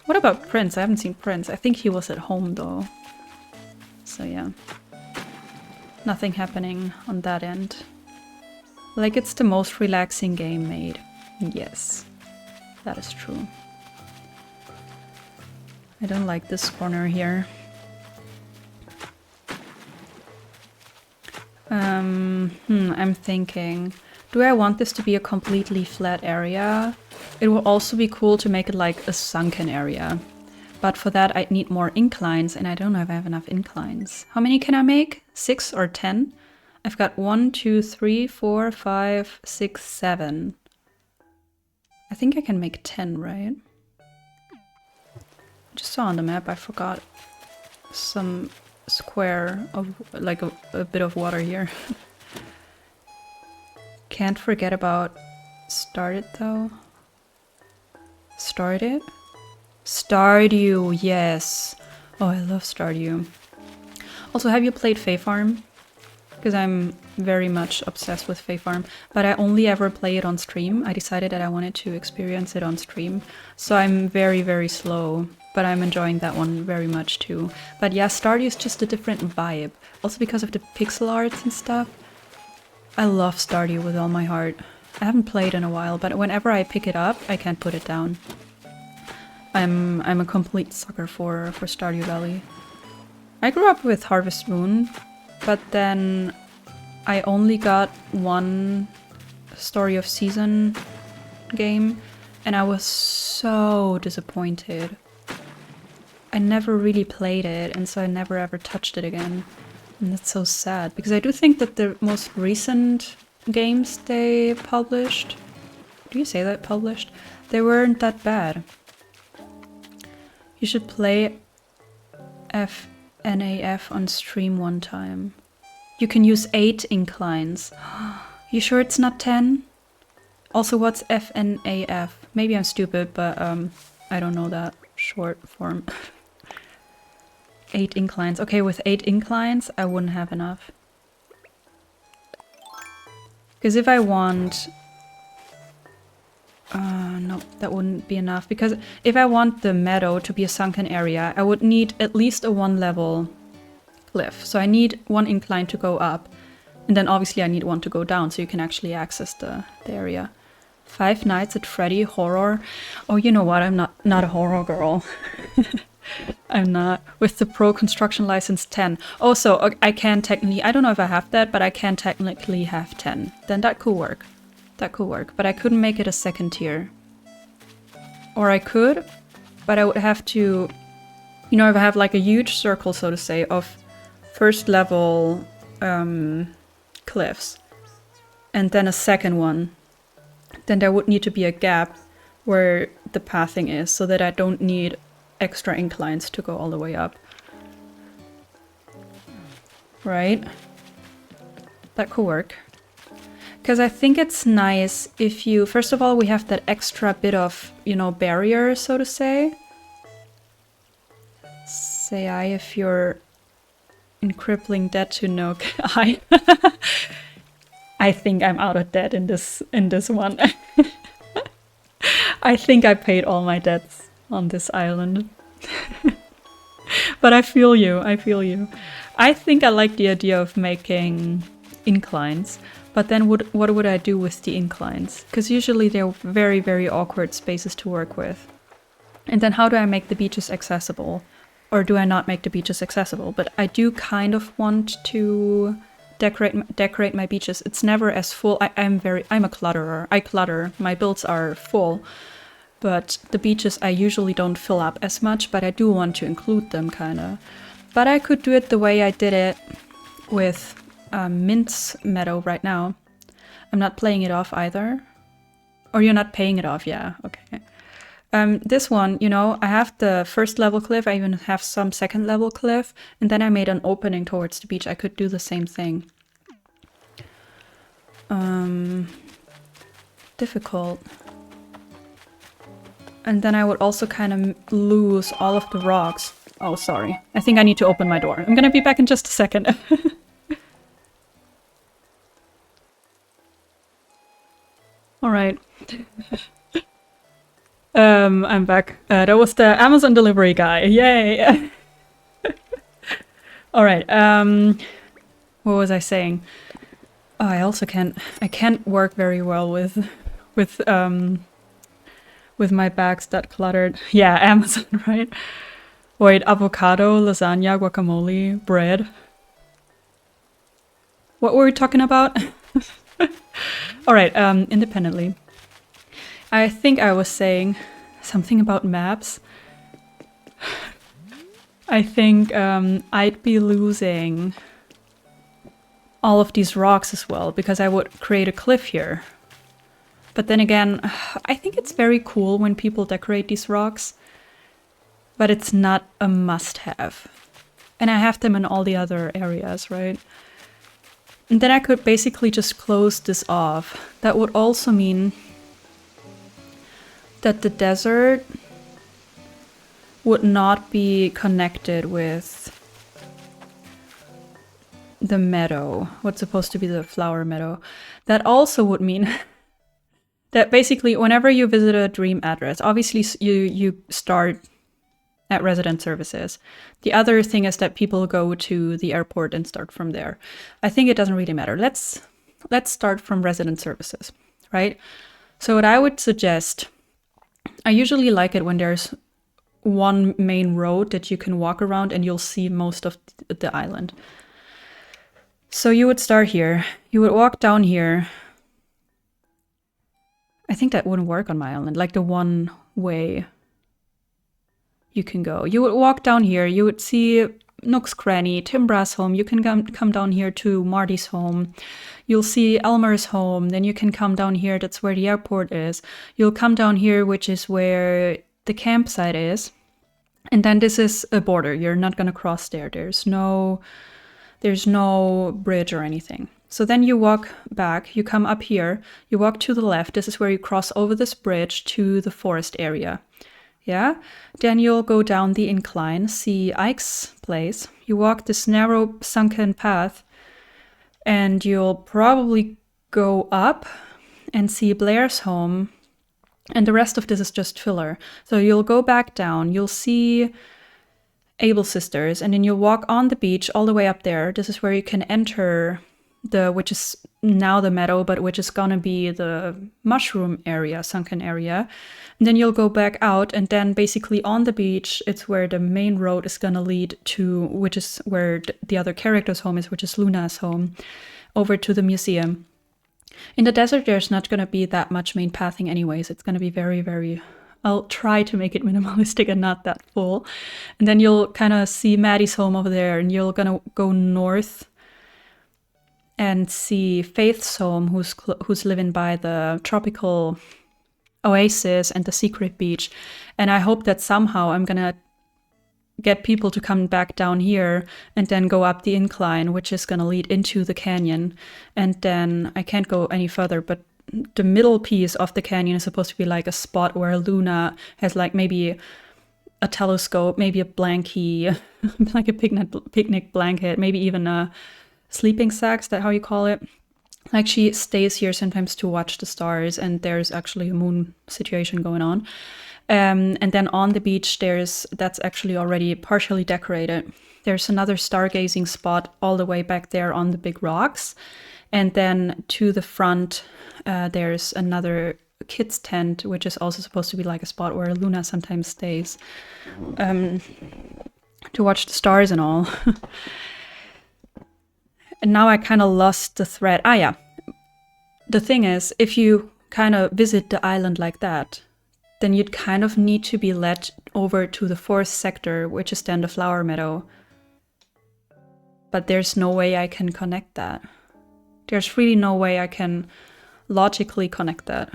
What about Prince? I haven't seen Prince. I think he was at home though. So yeah. Nothing happening on that end. Like, it's the most relaxing game made. Yes, that is true. I don't like this corner here. I'm thinking, do I want this to be a completely flat area? It will also be cool to make it like a sunken area. But for that I'd need more inclines, and I don't know if I have enough inclines. How many can I make? 6 or 10? I've got 1, 2, 3, 4, 5, 6, 7. I think I can make 10, right? Just saw on the map, I forgot some square of like a bit of water here. Can't forget about started though. Started? Stardew, yes. Oh, I love Stardew. Also, have you played Fae Farm? Because I'm very much obsessed with Fae Farm, but I only ever play it on stream. I decided that I wanted to experience it on stream, so I'm very, very slow, but I'm enjoying that one very much too. But yeah, Stardew is just a different vibe, also because of the pixel arts and stuff. I love Stardew with all my heart. I haven't played in a while, but whenever I pick it up, I can't put it down. I'm a complete sucker for Stardew Valley. I grew up with Harvest Moon, but then I only got one Story of Season game, and I was so disappointed. I never really played it, and so I never ever touched it again. And that's so sad, because I do think that the most recent games they published, do you say that published? They weren't that bad. You should play FNAF on stream one time. You can use 8 inclines. You sure it's not 10? Also, what's FNAF? Maybe I'm stupid, but I don't know that short form. 8 inclines. Okay, with 8 inclines, I wouldn't have enough. Because if I want... no, that wouldn't be enough. Because if I want the meadow to be a sunken area, I would need at least a 1-level cliff. So I need 1 incline to go up. And then obviously I need 1 to go down, so you can actually access the area. 5 Nights at Freddy horror. Oh, you know what? I'm not a horror girl. I'm not. With the Pro Construction License 10. Also, I can technically... I don't know if I have that, but I can technically have 10. Then that could work. That could work. But I couldn't make it a 2nd tier. Or I could, but I would have to... You know, if I have like a huge circle, so to say, of 1st level cliffs, and then a 2nd one, then there would need to be a gap where the pathing is, so that I don't need extra inclines to go all the way up. Right? That could work. Because I think it's nice if you... First of all, we have that extra bit of, you know, barrier, so to say. Say I if you're in crippling debt to Nook. I think I'm out of debt in this one. I think I paid all my debts on this island. But I feel you, I feel you. I think I like the idea of making inclines, but then what would I do with the inclines? Because usually they're very, very awkward spaces to work with. And then how do I make the beaches accessible? Or do I not make the beaches accessible? But I do kind of want to decorate my beaches. It's never as full. I'm a clutterer. I clutter. My builds are full. But the beaches I usually don't fill up as much, but I do want to include them, kind of. But I could do it the way I did it with Mint's Meadow right now. I'm not playing it off either. Or you're not paying it off, yeah, okay. This one, you know, I have the 1st level cliff, I even have some 2nd level cliff, and then I made an opening towards the beach. I could do the same thing. Difficult. And then I would also kind of lose all of the rocks. Oh, sorry. I think I need to open my door. I'm gonna be back in just a second. Alright. I'm back. That was the Amazon delivery guy. Yay! Alright, what was I saying? Oh, I can't work very well with my bags that cluttered. Yeah, Amazon, right? Wait, avocado, lasagna, guacamole, bread. What were we talking about? All right, independently. I think I was saying something about maps. I think I'd be losing all of these rocks as well, because I would create a cliff here. But then again, I think it's very cool when people decorate these rocks, but it's not a must-have. And I have them in all the other areas, right? And then I could basically just close this off. That would also mean that the desert would not be connected with the meadow, what's supposed to be the flower meadow. That also would mean that basically whenever you visit a dream address, obviously you start at resident services. The other thing is that people go to the airport and start from there. I think it doesn't really matter. Let's start from resident services, right? So what I would suggest, I usually like it when there's one main road that you can walk around and you'll see most of the island. So you would start here. You would walk down here. I think that wouldn't work on my island, like the one way you can go. You would walk down here. You would see Nook's Cranny, Timbra's home. You can come down here to Marty's home. You'll see Elmer's home. Then you can come down here. That's where the airport is. You'll come down here, which is where the campsite is. And then this is a border. You're not going to cross there. There's no bridge or anything. So then you walk back, you come up here, you walk to the left. This is where you cross over this bridge to the forest area. Yeah? Then you'll go down the incline, see Ike's place. You walk this narrow sunken path and you'll probably go up and see Blair's home. And the rest of this is just filler. So you'll go back down, you'll see Able Sisters, and then you'll walk on the beach all the way up there. This is where you can enter which is now the meadow, but which is gonna be the mushroom area, sunken area. And then you'll go back out, and then basically on the beach, it's where the main road is gonna lead to, which is where the other character's home is, which is Luna's home, over to the museum. In the desert, there's not gonna be that much main pathing anyways. It's gonna be very, very... I'll try to make it minimalistic and not that full. And then you'll kind of see Maddie's home over there, and you're gonna go north and see Faith's home, who's living by the tropical oasis and the secret beach. And I hope that somehow I'm gonna get people to come back down here and then go up the incline, which is gonna lead into the canyon. And then I can't go any further, but the middle piece of the canyon is supposed to be like a spot where Luna has like maybe a telescope, maybe a blankie, like a picnic blanket, maybe even a sleeping sack. Is that how you call it? Like she stays here sometimes to watch the stars, and there's actually a moon situation going on. And then on the beach, that's actually already partially decorated. There's another stargazing spot all the way back there on the big rocks. And then to the front, there's another kids' tent, which is also supposed to be like a spot where Luna sometimes stays to watch the stars and all. And now I kind of lost the thread. Ah, yeah. The thing is, if you kind of visit the island like that, then you'd kind of need to be led over to the fourth sector, which is then the flower meadow. But there's no way I can connect that. There's really no way I can logically connect that.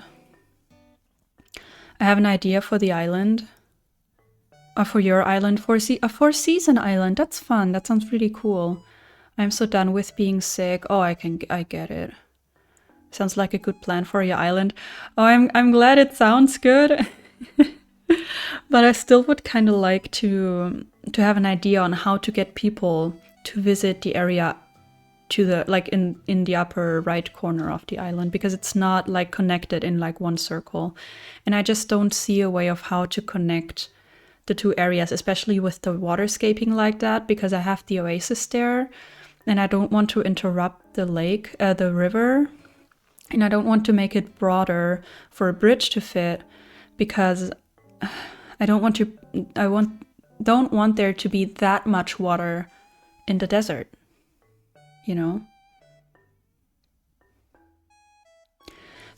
I have an idea for the island. For your island, a four-season island. That's fun. That sounds really cool. I'm so done with being sick. Oh, I get it. Sounds like a good plan for your island. Oh, I'm glad it sounds good. But I still would kind of like to have an idea on how to get people to visit the area to the, like in the upper right corner of the island, because it's not like connected in like one circle. And I just don't see a way of how to connect the two areas, especially with the waterscaping like that, because I have the oasis there. And I don't want to interrupt the lake, the river. And I don't want to make it broader for a bridge to fit, because I don't want there to be that much water in the desert, you know?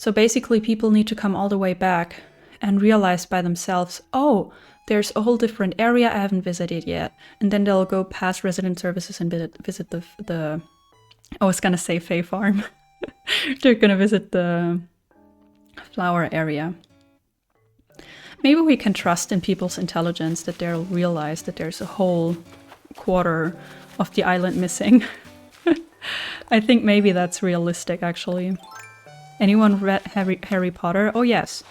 So basically people need to come all the way back and realize by themselves, oh, there's a whole different area I haven't visited yet. And then they'll go past resident services and visit the I was gonna say Fae Farm. They're gonna visit the flower area. Maybe we can trust in people's intelligence that they'll realize that there's a whole quarter of the island missing. I think maybe that's realistic, actually. Anyone read Harry Potter? Oh yes.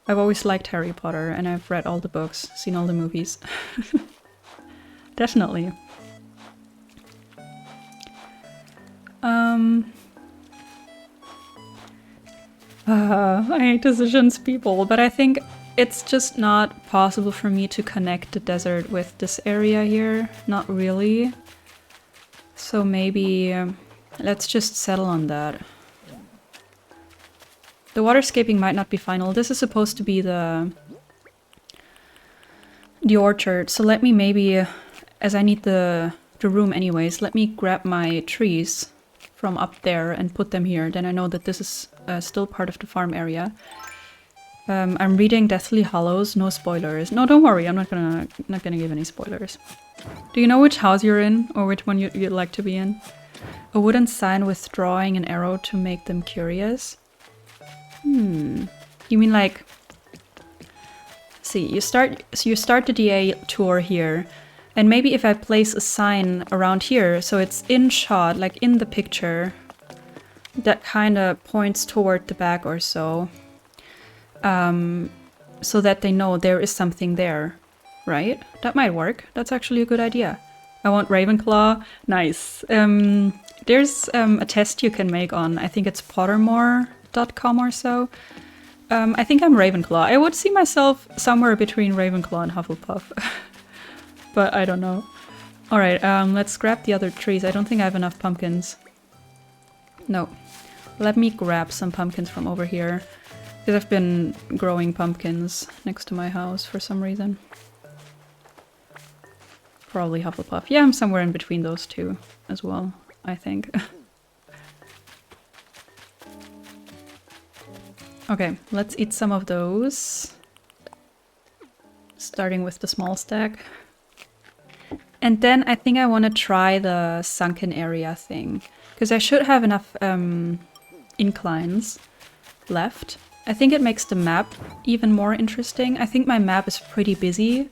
I've always liked Harry Potter, and I've read all the books, seen all the movies. Definitely. I hate decisions, people, but I think it's just not possible for me to connect the desert with this area here. Not really. So maybe let's just settle on that. The waterscaping might not be final. This is supposed to be the orchard. So let me maybe, as I need the room anyways, let me grab my trees from up there and put them here. Then I know that this is still part of the farm area. I'm reading Deathly Hallows. No spoilers. No, don't worry. I'm not gonna give any spoilers. Do you know which house you're in, or which one you'd like to be in? A wooden sign with drawing an arrow to make them curious. You mean like? See, you start the DA tour here, and maybe if I place a sign around here, so it's in shot, like in the picture, that kind of points toward the back or so, so that they know there is something there, right? That might work. That's actually a good idea. I want Ravenclaw. Nice. There's a test you can make on, I think it's Pottermore.com or so. I think I'm Ravenclaw. I would see myself somewhere between Ravenclaw and Hufflepuff. But I don't know. Alright, let's grab the other trees. I don't think I have enough pumpkins. No. Let me grab some pumpkins from over here. Because I've been growing pumpkins next to my house for some reason. Probably Hufflepuff. Yeah, I'm somewhere in between those two as well, I think. Okay, let's eat some of those. Starting with the small stack. And then I think I want to try the sunken area thing. Because I should have enough inclines left. I think it makes the map even more interesting. I think my map is pretty busy,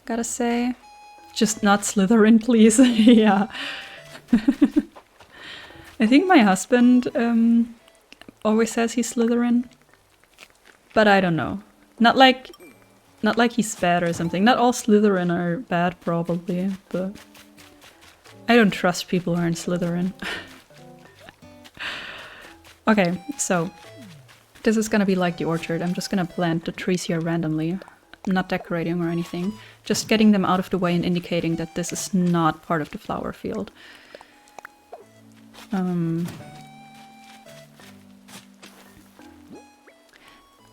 gotta say. Just not Slytherin, please. Yeah. I think my husband always says he's Slytherin. But I don't know. Not like he's bad or something. Not all Slytherin are bad, probably, but I don't trust people who aren't Slytherin. Okay, so this is gonna be like the orchard. I'm just gonna plant the trees here randomly. I'm not decorating or anything. Just getting them out of the way and indicating that this is not part of the flower field.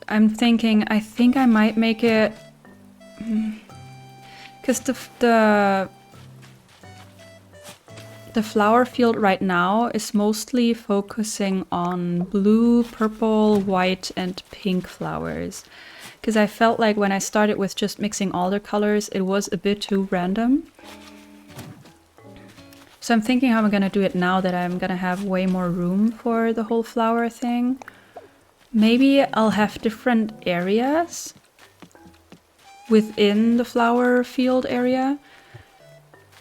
I'm thinking, I think I might make it... Because the flower field right now is mostly focusing on blue, purple, white, and pink flowers. Because I felt like when I started with just mixing all the colors, it was a bit too random. So I'm thinking how I'm gonna do it now that I'm gonna have way more room for the whole flower thing. Maybe I'll have different areas within the flower field area.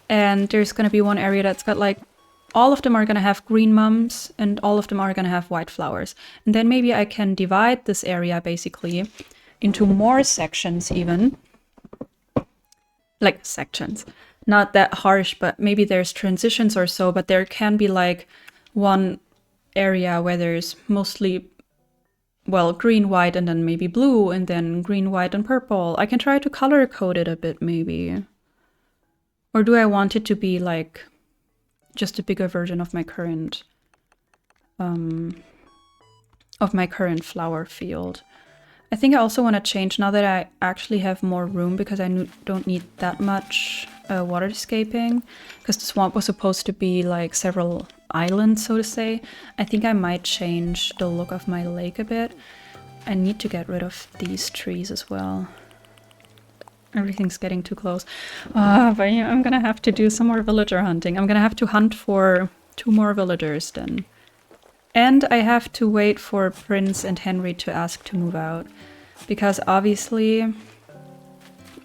And there's gonna be one area that's got like, all of them are gonna have green mums and all of them are gonna have white flowers. And then maybe I can divide this area basically into more sections even. Like sections. Not that harsh, but maybe there's transitions or so, but there can be like one area where there's mostly, well, green, white, and then maybe blue, and then green, white, and purple. I can try to color code it a bit, maybe. Or do I want it to be like just a bigger version of my current flower field? I think I also want to change now that I actually have more room because I don't need that much waterscaping. Because the swamp was supposed to be like several island, so to say. I think I might change the look of my lake a bit. I need to get rid of these trees as well. Everything's getting too close. But yeah, I'm gonna have to do some more villager hunting. I'm gonna have to hunt for 2 more villagers then. And I have to wait for Prince and Henry to ask to move out. Because obviously,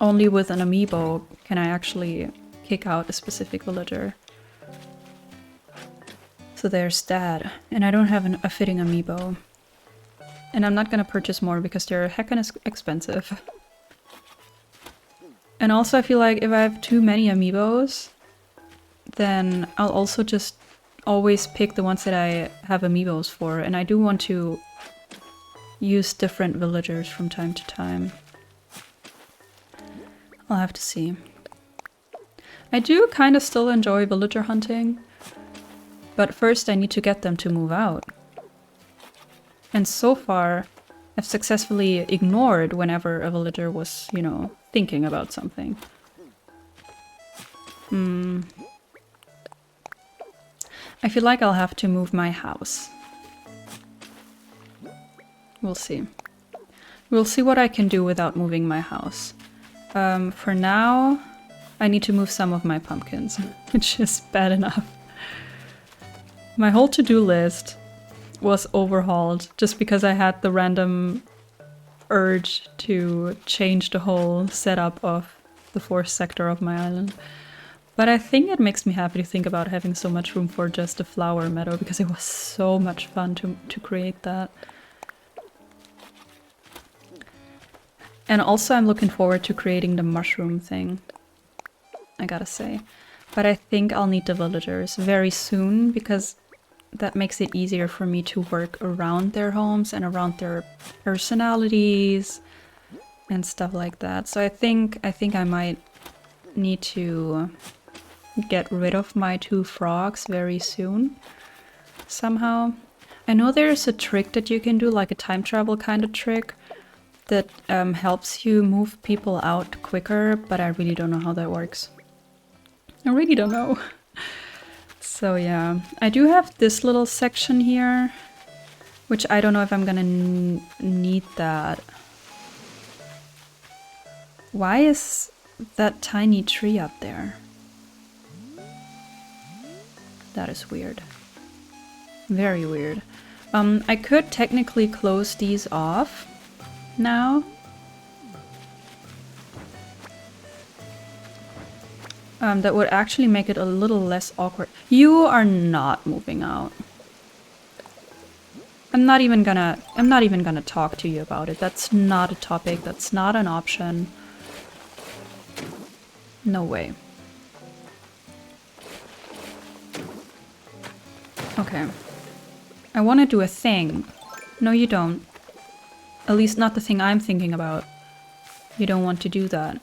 only with an amiibo can I actually kick out a specific villager. So there's that. And I don't have a fitting amiibo. And I'm not gonna purchase more because they're heckin' expensive. And also I feel like if I have too many amiibos, then I'll also just always pick the ones that I have amiibos for. And I do want to use different villagers from time to time. I'll have to see. I do kind of still enjoy villager hunting, but first I need to get them to move out. And so far, I've successfully ignored whenever a villager was, you know, thinking about something. I feel like I'll have to move my house. We'll see. We'll see what I can do without moving my house. For now, I need to move some of my pumpkins, which is bad enough. My whole to-do list was overhauled just because I had the random urge to change the whole setup of the 4th sector of my island. But I think it makes me happy to think about having so much room for just a flower meadow because it was so much fun to create that. And also I'm looking forward to creating the mushroom thing, I gotta say. But I think I'll need the villagers very soon because that makes it easier for me to work around their homes and around their personalities and stuff like that. So I think I might need to get rid of my 2 frogs very soon somehow. I know there's a trick that you can do, like a time travel kind of trick that helps you move people out quicker, but I really don't know how that works. I really don't know. So yeah, I do have this little section here, which I don't know if I'm gonna need that. Why is that tiny tree up there? That is weird. Very weird. I could technically close these off now. That would actually make it a little less awkward. You are not moving out. I'm not even gonna talk to you about it. That's not a topic. That's not an option. No way. Okay. I want to do a thing. No, you don't. At least not the thing I'm thinking about. You don't want to do that.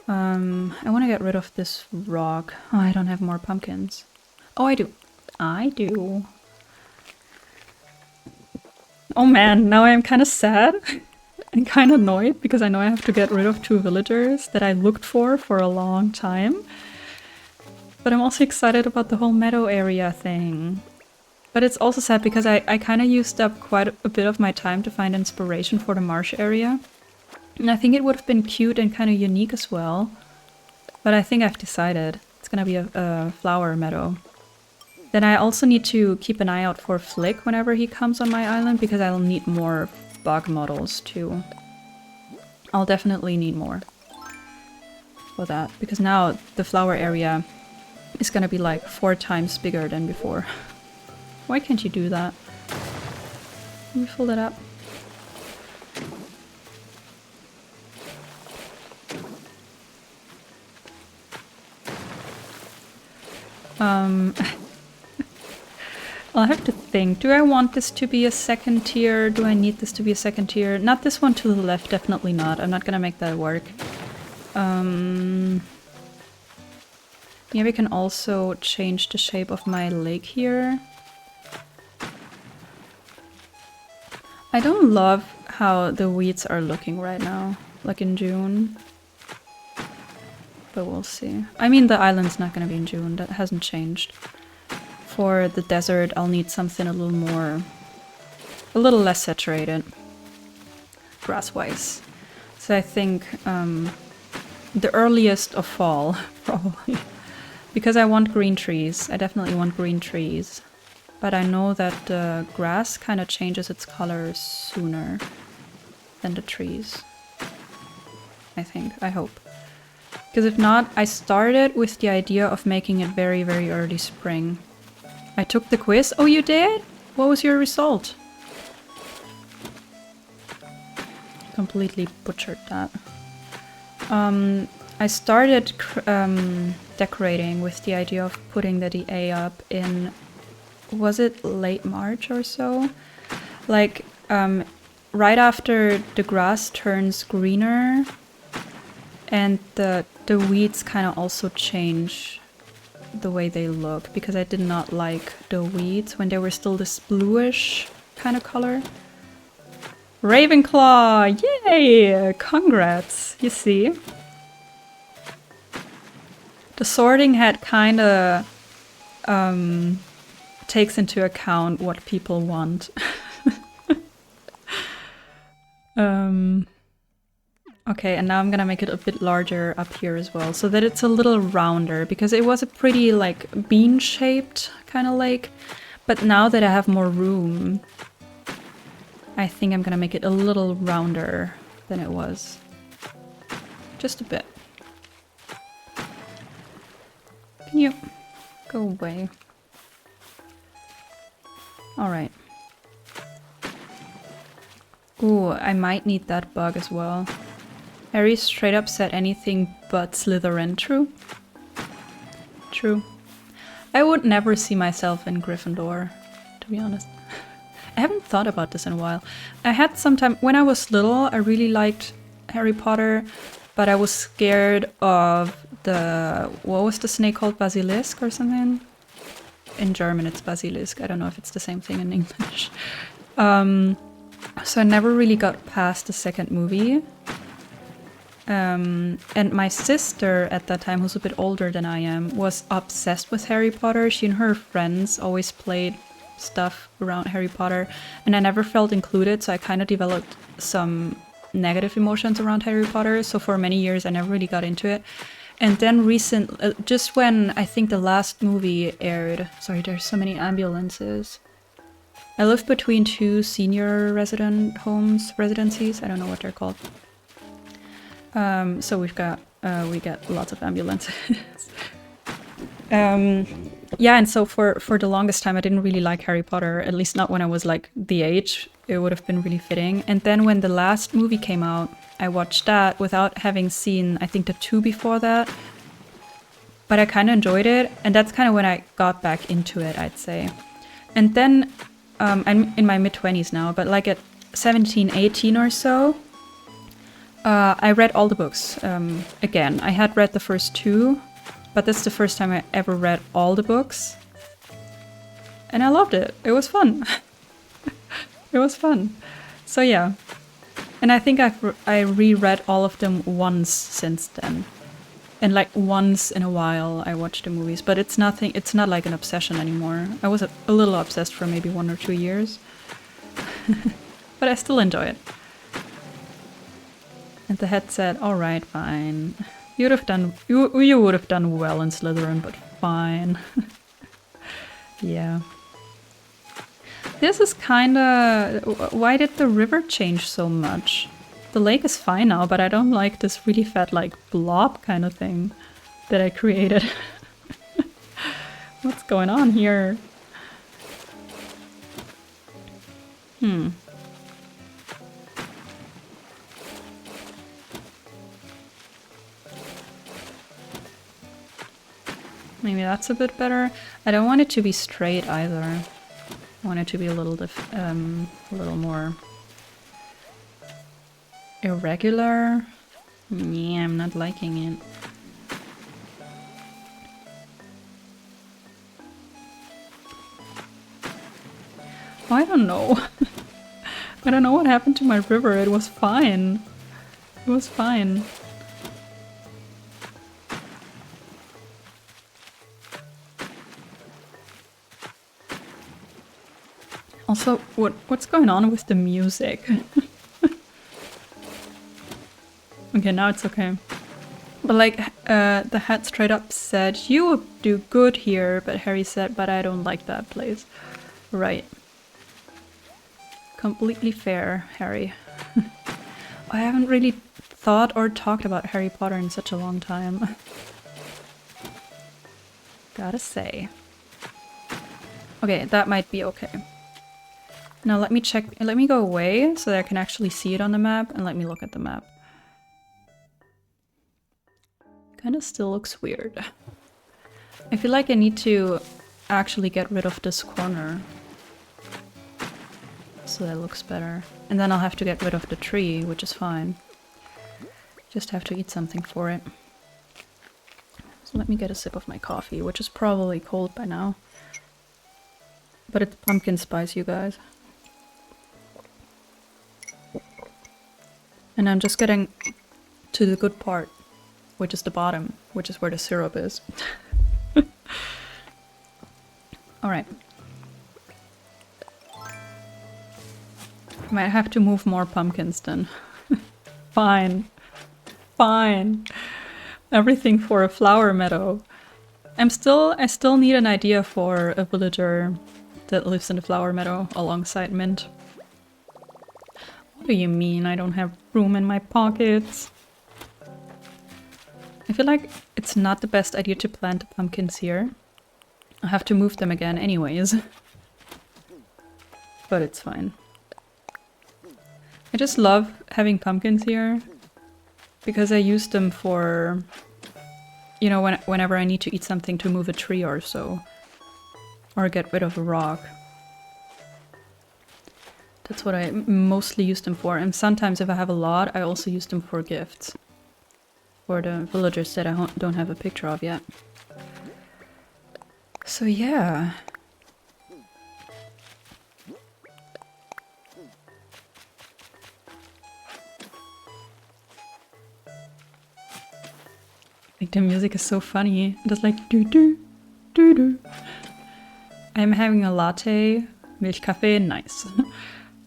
I want to get rid of this rock. Oh, I don't have more pumpkins. Oh, I do. I do. Oh man, now I'm kind of sad and kind of annoyed because I know I have to get rid of 2 villagers that I looked for a long time. But I'm also excited about the whole meadow area thing. But it's also sad because I kind of used up quite a bit of my time to find inspiration for the marsh area. And I think it would have been cute and kind of unique as well. But I think I've decided it's gonna be a flower meadow. Then I also need to keep an eye out for Flick whenever he comes on my island because I'll need more bug models too. I'll definitely need more for that because now the flower area is gonna be like 4 times bigger than before. Why can't you do that? Let me fold it up. I'll have to think. Do I want this to be a 2nd tier? Do I need this to be a 2nd tier? Not this one to the left, definitely not. I'm not gonna make that work. Yeah, we can also change the shape of my lake here. I don't love how the weeds are looking right now, like in June. But we'll see. I mean, the island's not gonna be in June, that hasn't changed. for the desert, I'll need something a little less saturated, grass-wise. So I think the earliest of fall, probably. Because I want green trees. I definitely want green trees. But I know that the grass kind of changes its color sooner than the trees. I think. I hope. Because if not, I started with the idea of making it very, very early spring. I took the quiz. Oh, you did? What was your result? Completely butchered that. I started decorating with the idea of putting the DA up in, was it late March or so? Like, right after the grass turns greener and the weeds kind of also change the way they look, because I did not like the weeds when they were still this bluish kind of color. Ravenclaw! Yay! Congrats! You see? The sorting hat kind of takes into account what people want. Okay, and now I'm gonna make it a bit larger up here as well, so that it's a little rounder, because it was a pretty, like, bean-shaped kind of lake. But now that I have more room, I think I'm gonna make it a little rounder than it was. Just a bit. Can you go away? Alright. Ooh, I might need that bug as well. Harry straight up said anything but Slytherin. True. True. I would never see myself in Gryffindor, to be honest. I haven't thought about this in a while. I had some time, when I was little, I really liked Harry Potter, but I was scared of the, what was the snake called? Basilisk or something? In German it's basilisk. I don't know if it's the same thing in English. So I never really got past the second movie. And my sister at that time, who's a bit older than I am, was obsessed with Harry Potter. She and her friends always played stuff around Harry Potter, and I never felt included, so I kind of developed some negative emotions around Harry Potter. So for many years I never really got into it. And then just when I think the last movie aired, sorry, there's so many ambulances. I live between two senior residencies, I don't know what they're called. So we get lots of ambulances. Yeah, and so for the longest time I didn't really like Harry Potter, at least not when I was like the age. It would have been really fitting. And then when the last movie came out, I watched that without having seen, I think, the two before that. But I kind of enjoyed it, and that's kind of when I got back into it, I'd say. And then, I'm in my mid-20s now, but like at 17, 18 or so, I read all the books again. I had read the first two, but that's the first time I ever read all the books. And I loved it. It was fun. It was fun. So yeah. And I think I reread all of them once since then. And like once in a while I watch the movies, but it's not like an obsession anymore. I was a little obsessed for maybe 1 or 2 years. But I still enjoy it. And the head said, alright, fine. You would have done well in Slytherin, but fine. Yeah. This is kinda... Why did the river change so much? The lake is fine now, but I don't like this really fat, like, blob kind of thing that I created. What's going on here? Maybe that's a bit better. I don't want it to be straight either. I want it to be a little more irregular. Yeah, I'm not liking it. Oh, I don't know. I don't know what happened to my river. It was fine. It was fine. Also, what's going on with the music? Okay, now it's okay. But like, the hat straight up said, you would do good here, but Harry said, but I don't like that place. Right. Completely fair, Harry. I haven't really thought or talked about Harry Potter in such a long time. Gotta say. Okay, that might be okay. Now let me check, let me go away so that I can actually see it on the map, and let me look at the map. Kinda still looks weird. I feel like I need to actually get rid of this corner. So that looks better. And then I'll have to get rid of the tree, which is fine. Just have to eat something for it. So let me get a sip of my coffee, which is probably cold by now. But it's pumpkin spice, you guys. And I'm just getting to the good part, which is the bottom, which is where the syrup is. Alright. Might have to move more pumpkins then. Fine. Fine. Everything for a flower meadow. I still need an idea for a villager that lives in the flower meadow alongside Mint. What do you mean I don't have room in my pockets? I feel like it's not the best idea to plant the pumpkins here. I have to move them again anyways. But it's fine. I just love having pumpkins here because I use them for, you know, whenever I need to eat something to move a tree or so. Or get rid of a rock. That's what I mostly use them for. And sometimes if I have a lot, I also use them for gifts. For the villagers that I don't have a picture of yet. So yeah. Like the music is so funny. It's like doo doo doo doo. I'm having a latte, Milchkaffee, nice.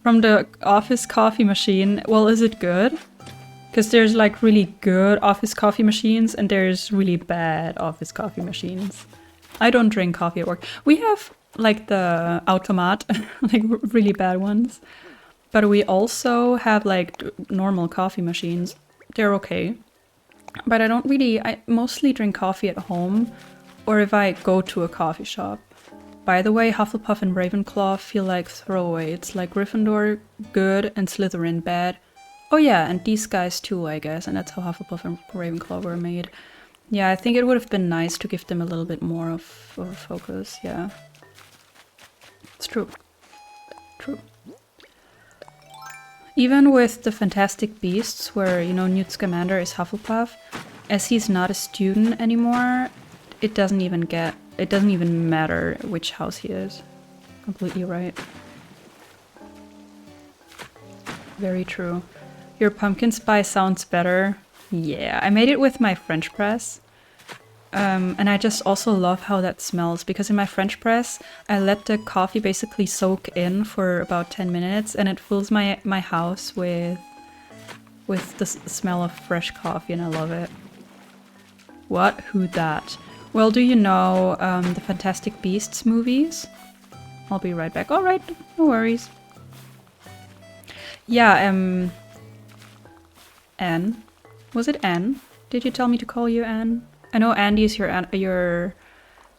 From the office coffee machine. Well, is it good? Because there's like really good office coffee machines and there's really bad office coffee machines. I don't drink coffee at work. We have like the automat, like really bad ones. But we also have like normal coffee machines. They're okay. But I mostly drink coffee at home or if I go to a coffee shop. By the way, Hufflepuff and Ravenclaw feel like throwaway. It's like Gryffindor, good, and Slytherin, bad. Oh yeah, and these guys too, I guess, and that's how Hufflepuff and Ravenclaw were made. Yeah, I think it would have been nice to give them a little bit more of a focus, yeah. It's true. True. Even with the Fantastic Beasts, where, you know, Newt Scamander is Hufflepuff, as he's not a student anymore, it doesn't even matter which house he is. Completely right. Very true. Your pumpkin spice sounds better. Yeah, I made it with my French press. And I just also love how that smells, because in my French press, I let the coffee basically soak in for about 10 minutes, and it fills my house with the smell of fresh coffee, and I love it. What? Who that? Well, do you know the Fantastic Beasts movies? I'll be right back. Alright, no worries. Yeah, Anne. Was it Anne? Did you tell me to call you Anne? I know Andy is your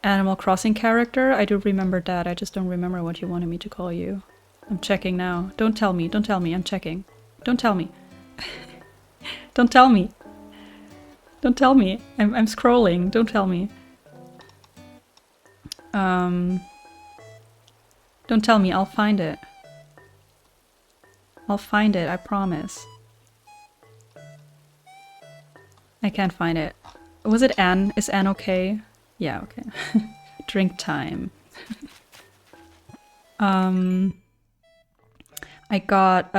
Animal Crossing character. I do remember that. I just don't remember what you wanted me to call you. I'm checking now. Don't tell me. Don't tell me. I'm checking. Don't tell me. Don't tell me. Don't tell me. I'm scrolling. Don't tell me. Don't tell me. I'll find it. I'll find it. I promise. I can't find it. Was it Anne? Is Anne okay? Yeah, okay. Drink time. I got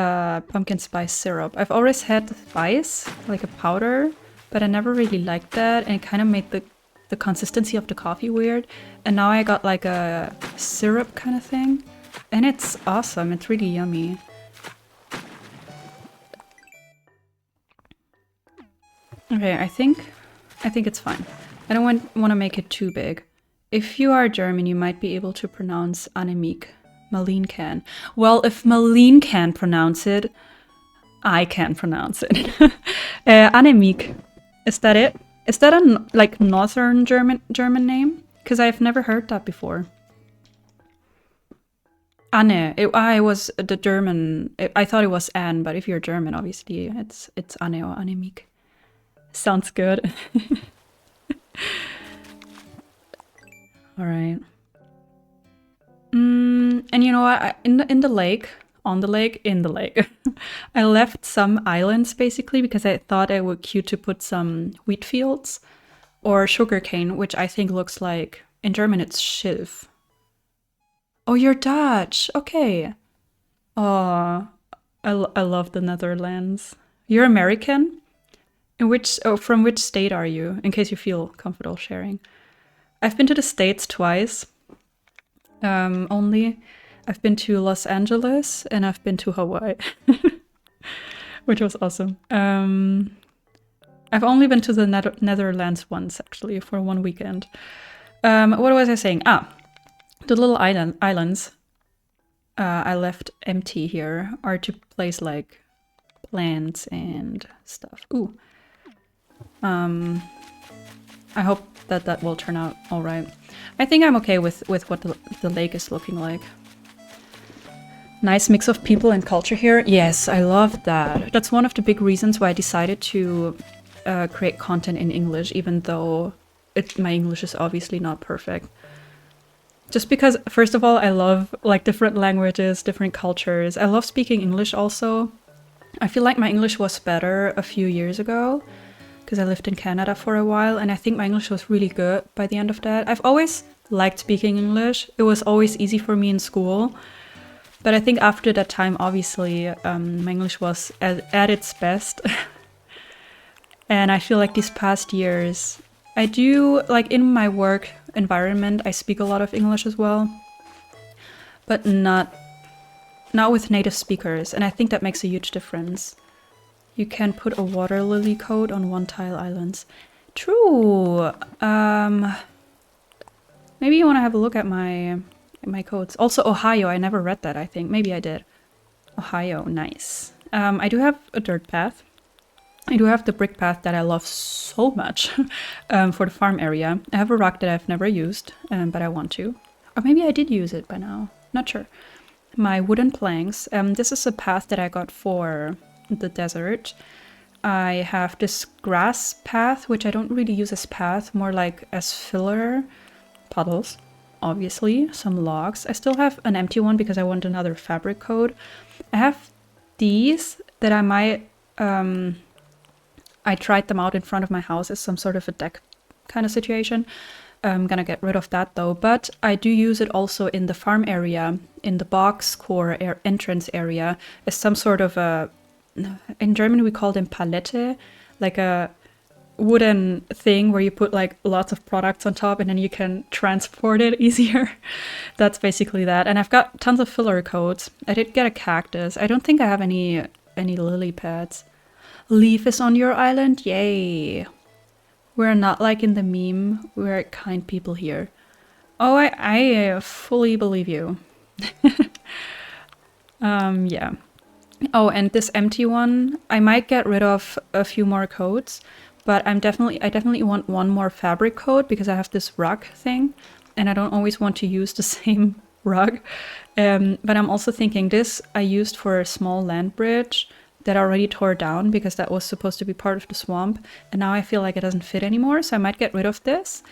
pumpkin spice syrup. I've always had the spice, like a powder, but I never really liked that, and it kind of made the consistency of the coffee weird. And now I got like a syrup kind of thing, And it's awesome. It's really yummy. Okay, I think it's fine. I don't want to make it too big. If you are German, you might be able to pronounce Annemiek. Marlene can. Well, if Marlene can pronounce it, I can pronounce it. Annemiek. Is that it? Is that a like northern German name? Because I've never heard that before. Anne. I was the German. I thought it was Anne, but if you're German, obviously it's Anne or Annemiek. Sounds good. All right. And you know what? In the lake, on the lake, in the lake, I left some islands basically because I thought it would be cute to put some wheat fields or sugarcane, which I think looks like in German it's Schilf. Oh, you're Dutch. Okay. Oh, I love the Netherlands. You're American? From which state are you? In case you feel comfortable sharing. I've been to the States twice. Only. I've been to Los Angeles and I've been to Hawaii, which was awesome. I've only been to the Netherlands once, actually, for one weekend. What was I saying? The little islands I left empty here are to place like plants and stuff. Ooh. I hope that will turn out all right. I think I'm okay with what the lake is looking like. Nice mix of people and culture here. Yes, I love that. That's one of the big reasons why I decided to create content in English, even though my English is obviously not perfect. Just because, first of all, I love like different languages, different cultures. I love speaking English also. I feel like my English was better a few years ago because I lived in Canada for a while, and I think my English was really good by the end of that. I've always liked speaking English. It was always easy for me in school. But I think after that time, obviously, my English was at its best. And I feel like these past years, I do, like in my work environment, I speak a lot of English as well. But not with native speakers. And I think that makes a huge difference. You can put a water lily coat on one-tile islands. True. Maybe you want to have a look at my codes. Also Ohio, I never read that, I think. Maybe I did. Ohio, nice. I do have a dirt path. I do have the brick path that I love so much for the farm area. I have a rock that I've never used, but I want to. Or maybe I did use it by now. Not sure. My wooden planks. This is a path that I got for the desert. I have this grass path, which I don't really use as path, more like as filler. Puddles, obviously. Some logs. I still have an empty one because I want another fabric coat. I have these that I might... I tried them out in front of my house as some sort of a deck kind of situation. I'm gonna get rid of that though, but I do use it also in the farm area, in the box core entrance area, as some sort of a... In German we call them Palette, like a wooden thing where you put like lots of products on top and then you can transport it easier. That's basically that. And I've got tons of filler coats. I did get a cactus. I don't think I have any lily pads. Leaf is on your island? Yay. We're not like in the meme. We're kind people here. Oh, I fully believe you. Yeah. Oh, and this empty one, I might get rid of a few more coats, but I definitely want one more fabric coat because I have this rug thing and I don't always want to use the same rug. But I'm also thinking this I used for a small land bridge that I already tore down because that was supposed to be part of the swamp. And now I feel like it doesn't fit anymore, so I might get rid of this.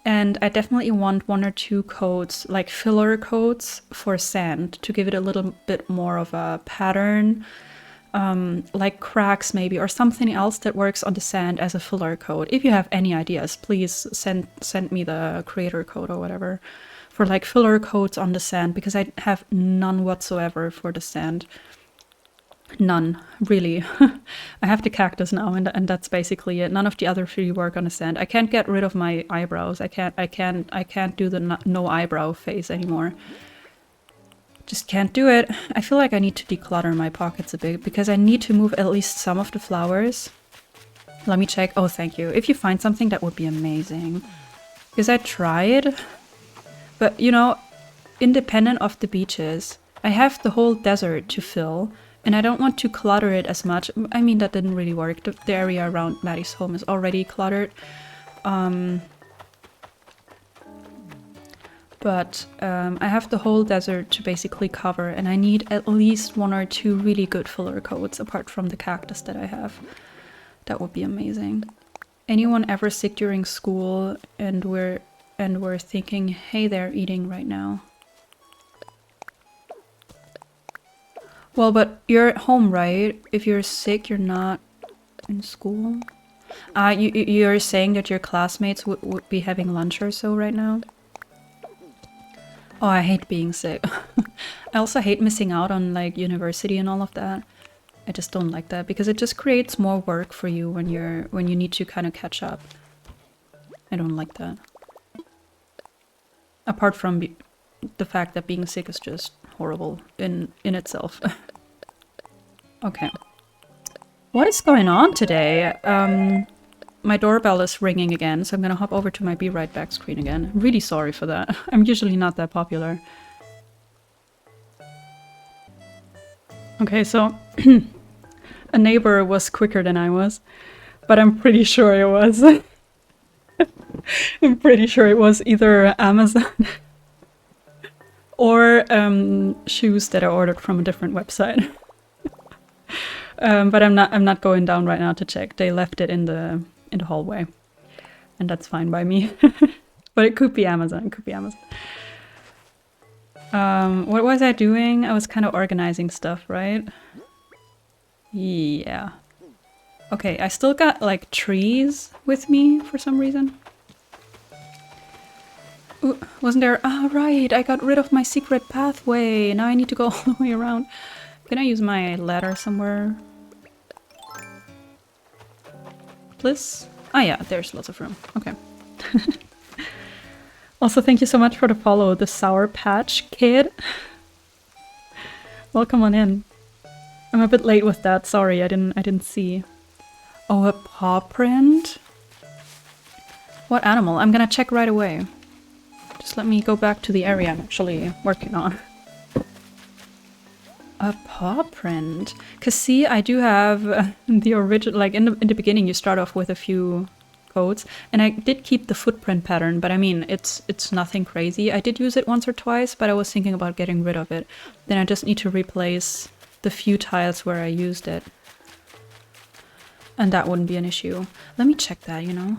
And I definitely want one or two coats, like filler coats for sand to give it a little bit more of a pattern, like cracks maybe, or something else that works on the sand as a filler coat. If you have any ideas, please send me the creator code or whatever for like filler coats on the sand, because I have none whatsoever for the sand. None, really. I have the cactus now, and that's basically it. None of the other three work on the sand. I can't get rid of my eyebrows. I can't do the no eyebrow face anymore. Just can't do it. I feel like I need to declutter my pockets a bit because I need to move at least some of the flowers. Let me check. Oh, thank you. If you find something, that would be amazing. Because I tried, but you know, independent of the beaches, I have the whole desert to fill, and I don't want to clutter it as much. I mean, that didn't really work. The area around Maddie's home is already cluttered. But I have the whole desert to basically cover, and I need at least 1 or 2 really good filler coats apart from the cactus that I have. That would be amazing. Anyone ever sick during school and we're thinking, hey, they're eating right now? Well, but you're at home, right? If you're sick, you're not in school. You're saying that your classmates would be having lunch or so right now? Oh, I hate being sick. I also hate missing out on like university and all of that. I just don't like that because it just creates more work for you when you need to kind of catch up. I don't like that. Apart from the fact that being sick is just horrible in itself. Okay. What is going on today? My doorbell is ringing again, so I'm gonna hop over to my be right back screen again. I'm really sorry for that. I'm usually not that popular. Okay, so a neighbor was quicker than I was, but I'm pretty sure it was. I'm pretty sure it was either Amazon or shoes that I ordered from a different website. But I'm not going down right now to check. They left it in the hallway, and that's fine by me. But it could be Amazon. It could be Amazon. What was I doing? I was kind of organizing stuff, right? Yeah. Okay, I still got like trees with me for some reason. Ooh, wasn't there? Ah, right. I got rid of my secret pathway. Now I need to go all the way around. Can I use my ladder somewhere? Please? Ah, yeah, there's lots of room. Okay. Also, thank you so much for the follow, the Sour Patch Kid. Welcome on in. I'm a bit late with that. Sorry, I didn't see. Oh, a paw print? What animal? I'm gonna check right away. Just let me go back to the area I'm actually working on. A paw print. Cause see, I do have the original. Like in the beginning, you start off with a few coats, and I did keep the footprint pattern. But I mean, it's nothing crazy. I did use it once or twice, but I was thinking about getting rid of it. Then I just need to replace the few tiles where I used it, and that wouldn't be an issue. Let me check that. You know,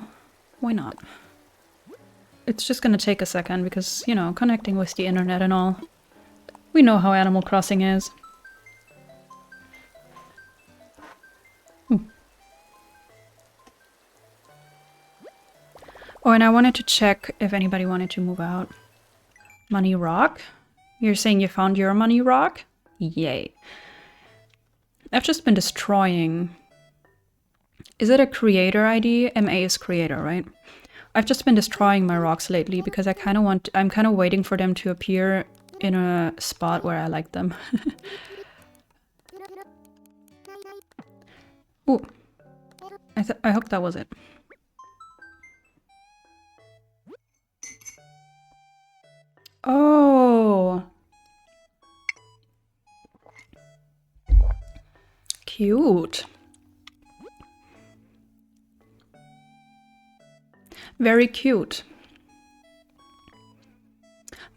why not? It's just gonna take a second because, you know, connecting with the internet and all. We know how Animal Crossing is. Ooh. Oh, and I wanted to check if anybody wanted to move out. Money Rock? You're saying you found your Money Rock? Yay. I've just been destroying... Is it a creator ID? MA is creator, right? I've just been destroying my rocks lately because I'm kind of waiting for them to appear in a spot where I like them. Ooh. I hope that was it. Oh. Cute. Very cute.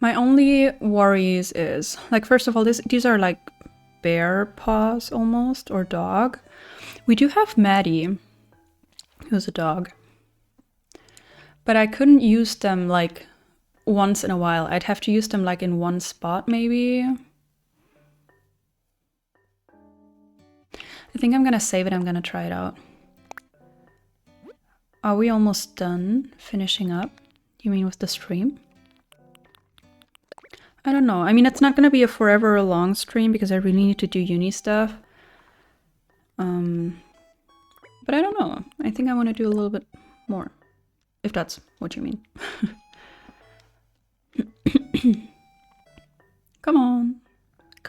My only worries is, like, first of all, these are like bear paws almost, or dog. We do have Maddie, who's a dog. But I couldn't use them like once in a while. I'd have to use them like in one spot maybe. I think I'm gonna save it. I'm gonna try it out. Are we almost done finishing up? You mean with the stream? I don't know. I mean, it's not gonna be a forever long stream because I really need to do uni stuff. But I don't know. I think I want to do a little bit more, if that's what you mean. Come on.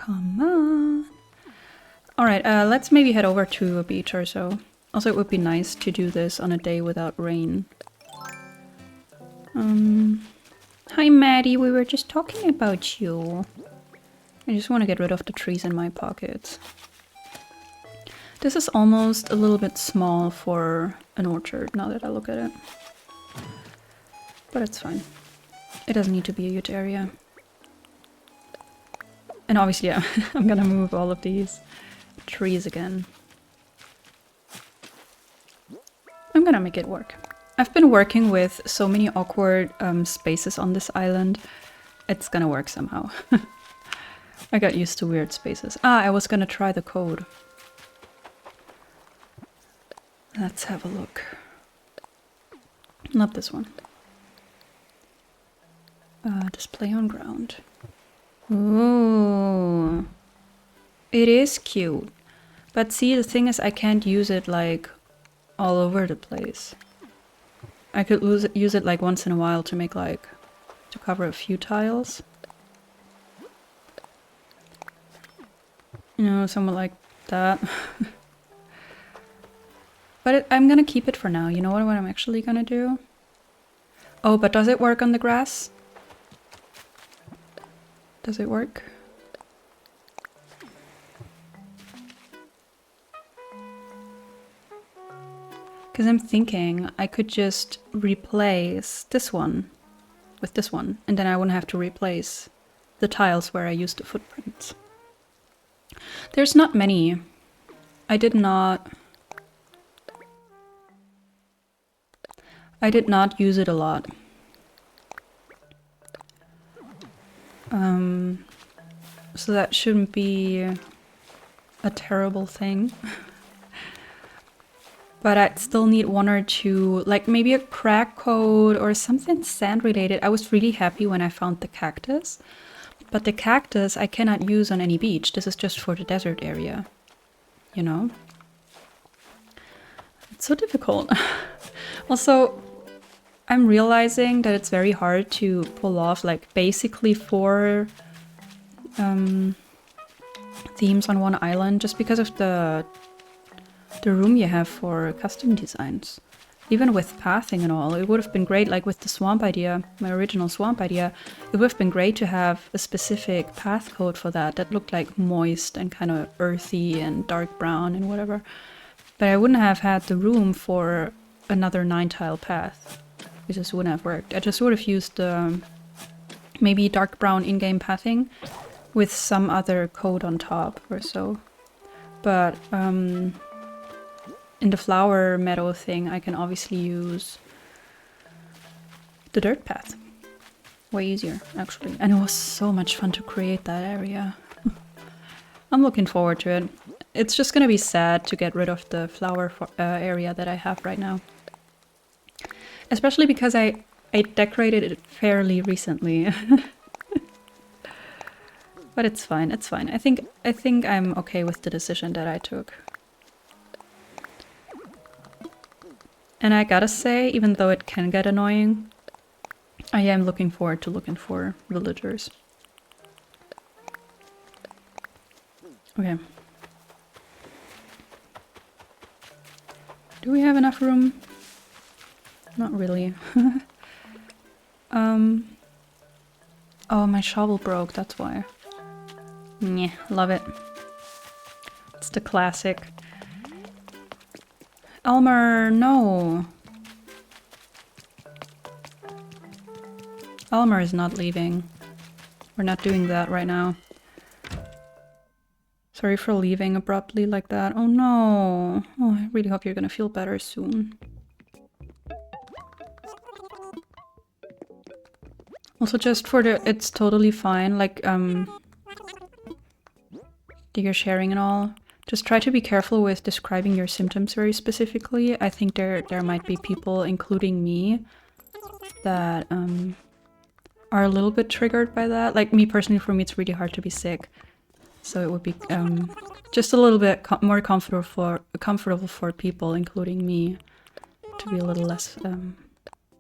Come on. Alright, let's maybe head over to a beach or so. Also, it would be nice to do this on a day without rain. Hi Maddie, we were just talking about you. I just want to get rid of the trees in my pockets. This is almost a little bit small for an orchard, now that I look at it. But it's fine. It doesn't need to be a huge area. And obviously, yeah, I'm gonna move all of these trees again. I'm gonna make it work. I've been working with so many awkward spaces on this island. It's gonna work somehow. I got used to weird spaces. Ah, I was gonna try the code. Let's have a look. Not this one. Display on ground. Ooh. It is cute. But see, the thing is I can't use it like all over the place. I could use it like once in a while to make like, to cover a few tiles. You know, somewhat like that. But I'm gonna keep it for now. You know what I'm actually gonna do? Oh, but does it work on the grass? Does it work? Because I'm thinking I could just replace this one with this one, and then I wouldn't have to replace the tiles where I used the footprints. There's not many. I did not use it a lot. So that shouldn't be a terrible thing. But I'd still need one or two, like maybe a crack coat or something sand related. I was really happy when I found the cactus. But the cactus I cannot use on any beach. This is just for the desert area. You know? It's so difficult. Also, I'm realizing that it's very hard to pull off like basically 4 themes on one island just because of the room you have for custom designs. Even with pathing and all, it would have been great, like with the swamp idea, my original swamp idea, it would have been great to have a specific path code for that looked like moist and kind of earthy and dark brown and whatever. But I wouldn't have had the room for another 9-tile path. It just wouldn't have worked. I just would have used maybe dark brown in-game pathing with some other code on top or so. But in the flower meadow thing, I can obviously use the dirt path. Way easier, actually. And it was so much fun to create that area. I'm looking forward to it. It's just gonna be sad to get rid of the flower area that I have right now. Especially because I decorated it fairly recently. But it's fine, it's fine. I think I'm okay with the decision that I took. And I gotta say, even though it can get annoying, I am looking forward to looking for villagers. Okay. Do we have enough room? Not really. Oh, my shovel broke, that's why. Yeah, love it. It's the classic. Elmer, no. Elmer is not leaving. We're not doing that right now. Sorry for leaving abruptly like that. Oh no. Oh, I really hope you're gonna feel better soon. Also, just for the, it's totally fine, like, that you're sharing and all. Just try to be careful with describing your symptoms very specifically. I think there might be people, including me, that are a little bit triggered by that. Like me personally, for me, it's really hard to be sick. So it would be just a little bit more comfortable for people, including me, to be a little less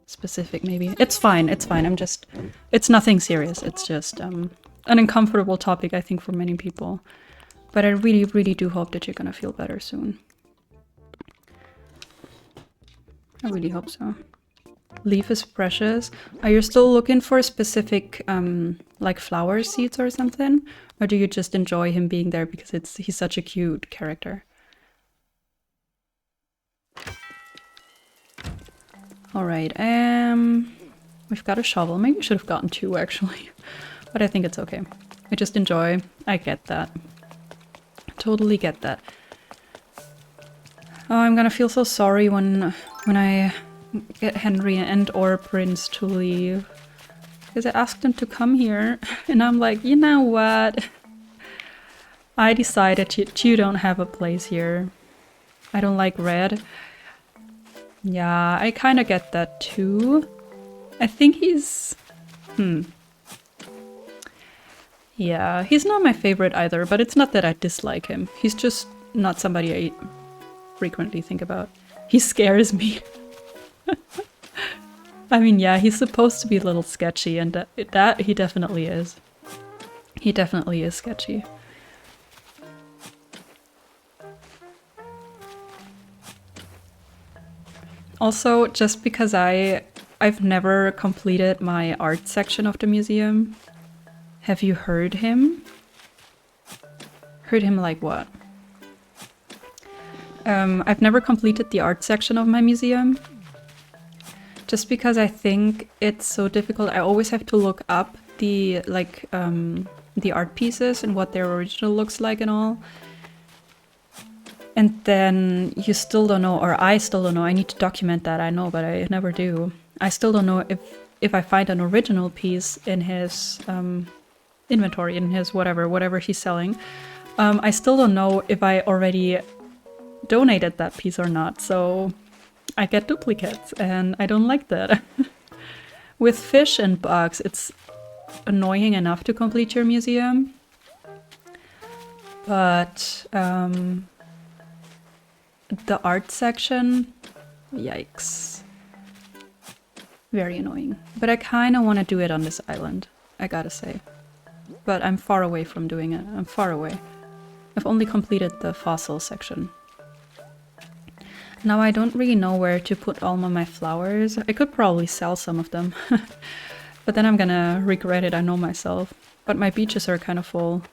specific maybe. It's fine, it's fine. I'm just, it's nothing serious. It's just an uncomfortable topic, I think, for many people. But I really, really do hope that you're gonna feel better soon. I really hope so. Leaf is precious. Are you still looking for specific, like flower seeds or something? Or do you just enjoy him being there because he's such a cute character? Alright, we've got a shovel. Maybe we should have gotten 2, actually. But I think it's okay. I just enjoy. I get that. Totally get that. Oh, I'm gonna feel so sorry when I get Henry and or Prince to leave. Because I asked them to come here, and I'm like, you know what? I decided you don't have a place here. I don't like red. Yeah, I kind of get that too. I think he's... Yeah, he's not my favorite either, but it's not that I dislike him. He's just not somebody I frequently think about. He scares me. I mean, yeah, he's supposed to be a little sketchy, and that he definitely is. He definitely is sketchy. Also, just because I've never completed my art section of the museum. Have you heard him? Heard him like what? I've never completed the art section of my museum. Just because I think it's so difficult. I always have to look up the the art pieces and what their original looks like and all. And then you still don't know, or I still don't know. I need to document that, I know, but I never do. I still don't know if I find an original piece in his inventory, in his whatever he's selling. I still don't know if I already donated that piece or not, so I get duplicates, and I don't like that. With fish and bugs, it's annoying enough to complete your museum, but the art section, yikes. Very annoying. But I kind of want to do it on this island, I gotta say. But I'm far away from doing it. I'm far away. I've only completed the fossil section. Now I don't really know where to put all of my flowers. I could probably sell some of them. But then I'm gonna regret it, I know myself. But my beaches are kind of full.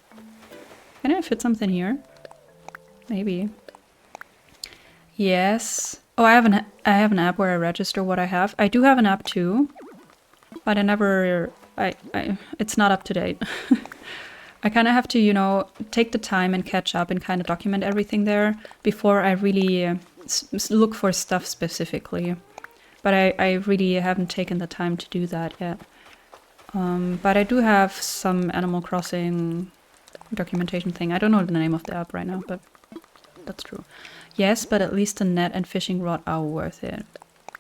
Can I fit something here? Maybe. Yes. Oh, I have an app where I register what I have. I do have an app too. But I never... it's not up to date. I kind of have to, you know, take the time and catch up and kind of document everything there before I really look for stuff specifically. But I really haven't taken the time to do that yet. But I do have some Animal Crossing documentation thing. I don't know the name of the app right now, but that's true. Yes, but at least the net and fishing rod are worth it.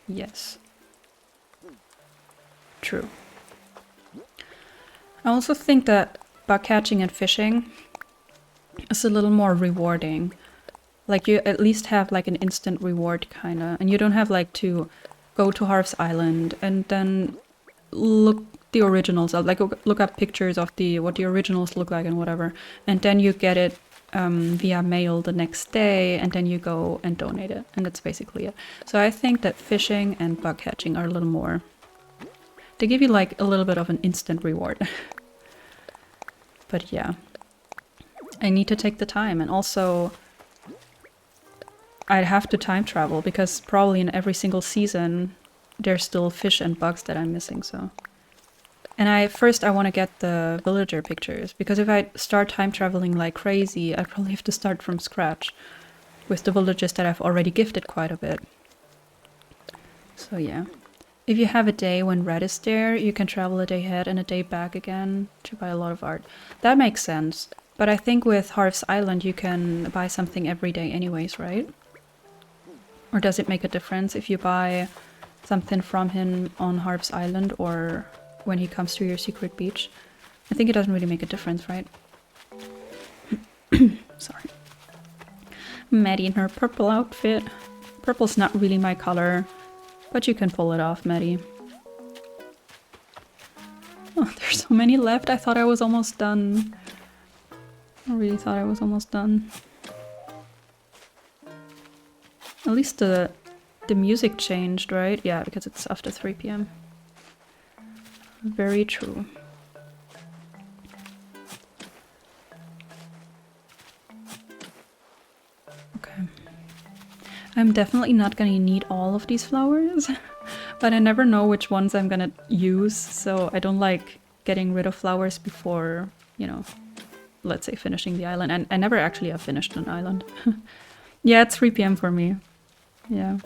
Yes. True. I also think that bug catching and fishing is a little more rewarding. Like you at least have like an instant reward kinda, and you don't have like to go to Harv's Island and then look the originals up, like look up pictures of what the originals look like and whatever, and then you get it via mail the next day, and then you go and donate it, and that's basically it. So I think that fishing and bug catching are a little more... They give you like a little bit of an instant reward. But yeah, I need to take the time, and also I'd have to time travel because probably in every single season there's still fish and bugs that I'm missing, so... And first I want to get the villager pictures, because if I start time traveling like crazy, I probably have to start from scratch with the villagers that I've already gifted quite a bit. So yeah. If you have a day when red is there, you can travel a day ahead and a day back again to buy a lot of art. That makes sense. But I think with Harv's Island you can buy something every day anyways, right? Or does it make a difference if you buy something from him on Harv's Island or when he comes to your secret beach? I think it doesn't really make a difference, right? Sorry. Maddie in her purple outfit. Purple's not really my color, but you can pull it off, Maddie. Oh, there's so many left. I thought I was almost done. I really thought I was almost done. At least the music changed, right? Yeah, because it's after 3 p.m. Very true. Okay. I'm definitely not gonna need all of these flowers, but I never know which ones I'm gonna use, so I don't like getting rid of flowers before, you know, let's say finishing the island. And I never actually have finished an island. Yeah, it's 3 p.m. for me. Yeah.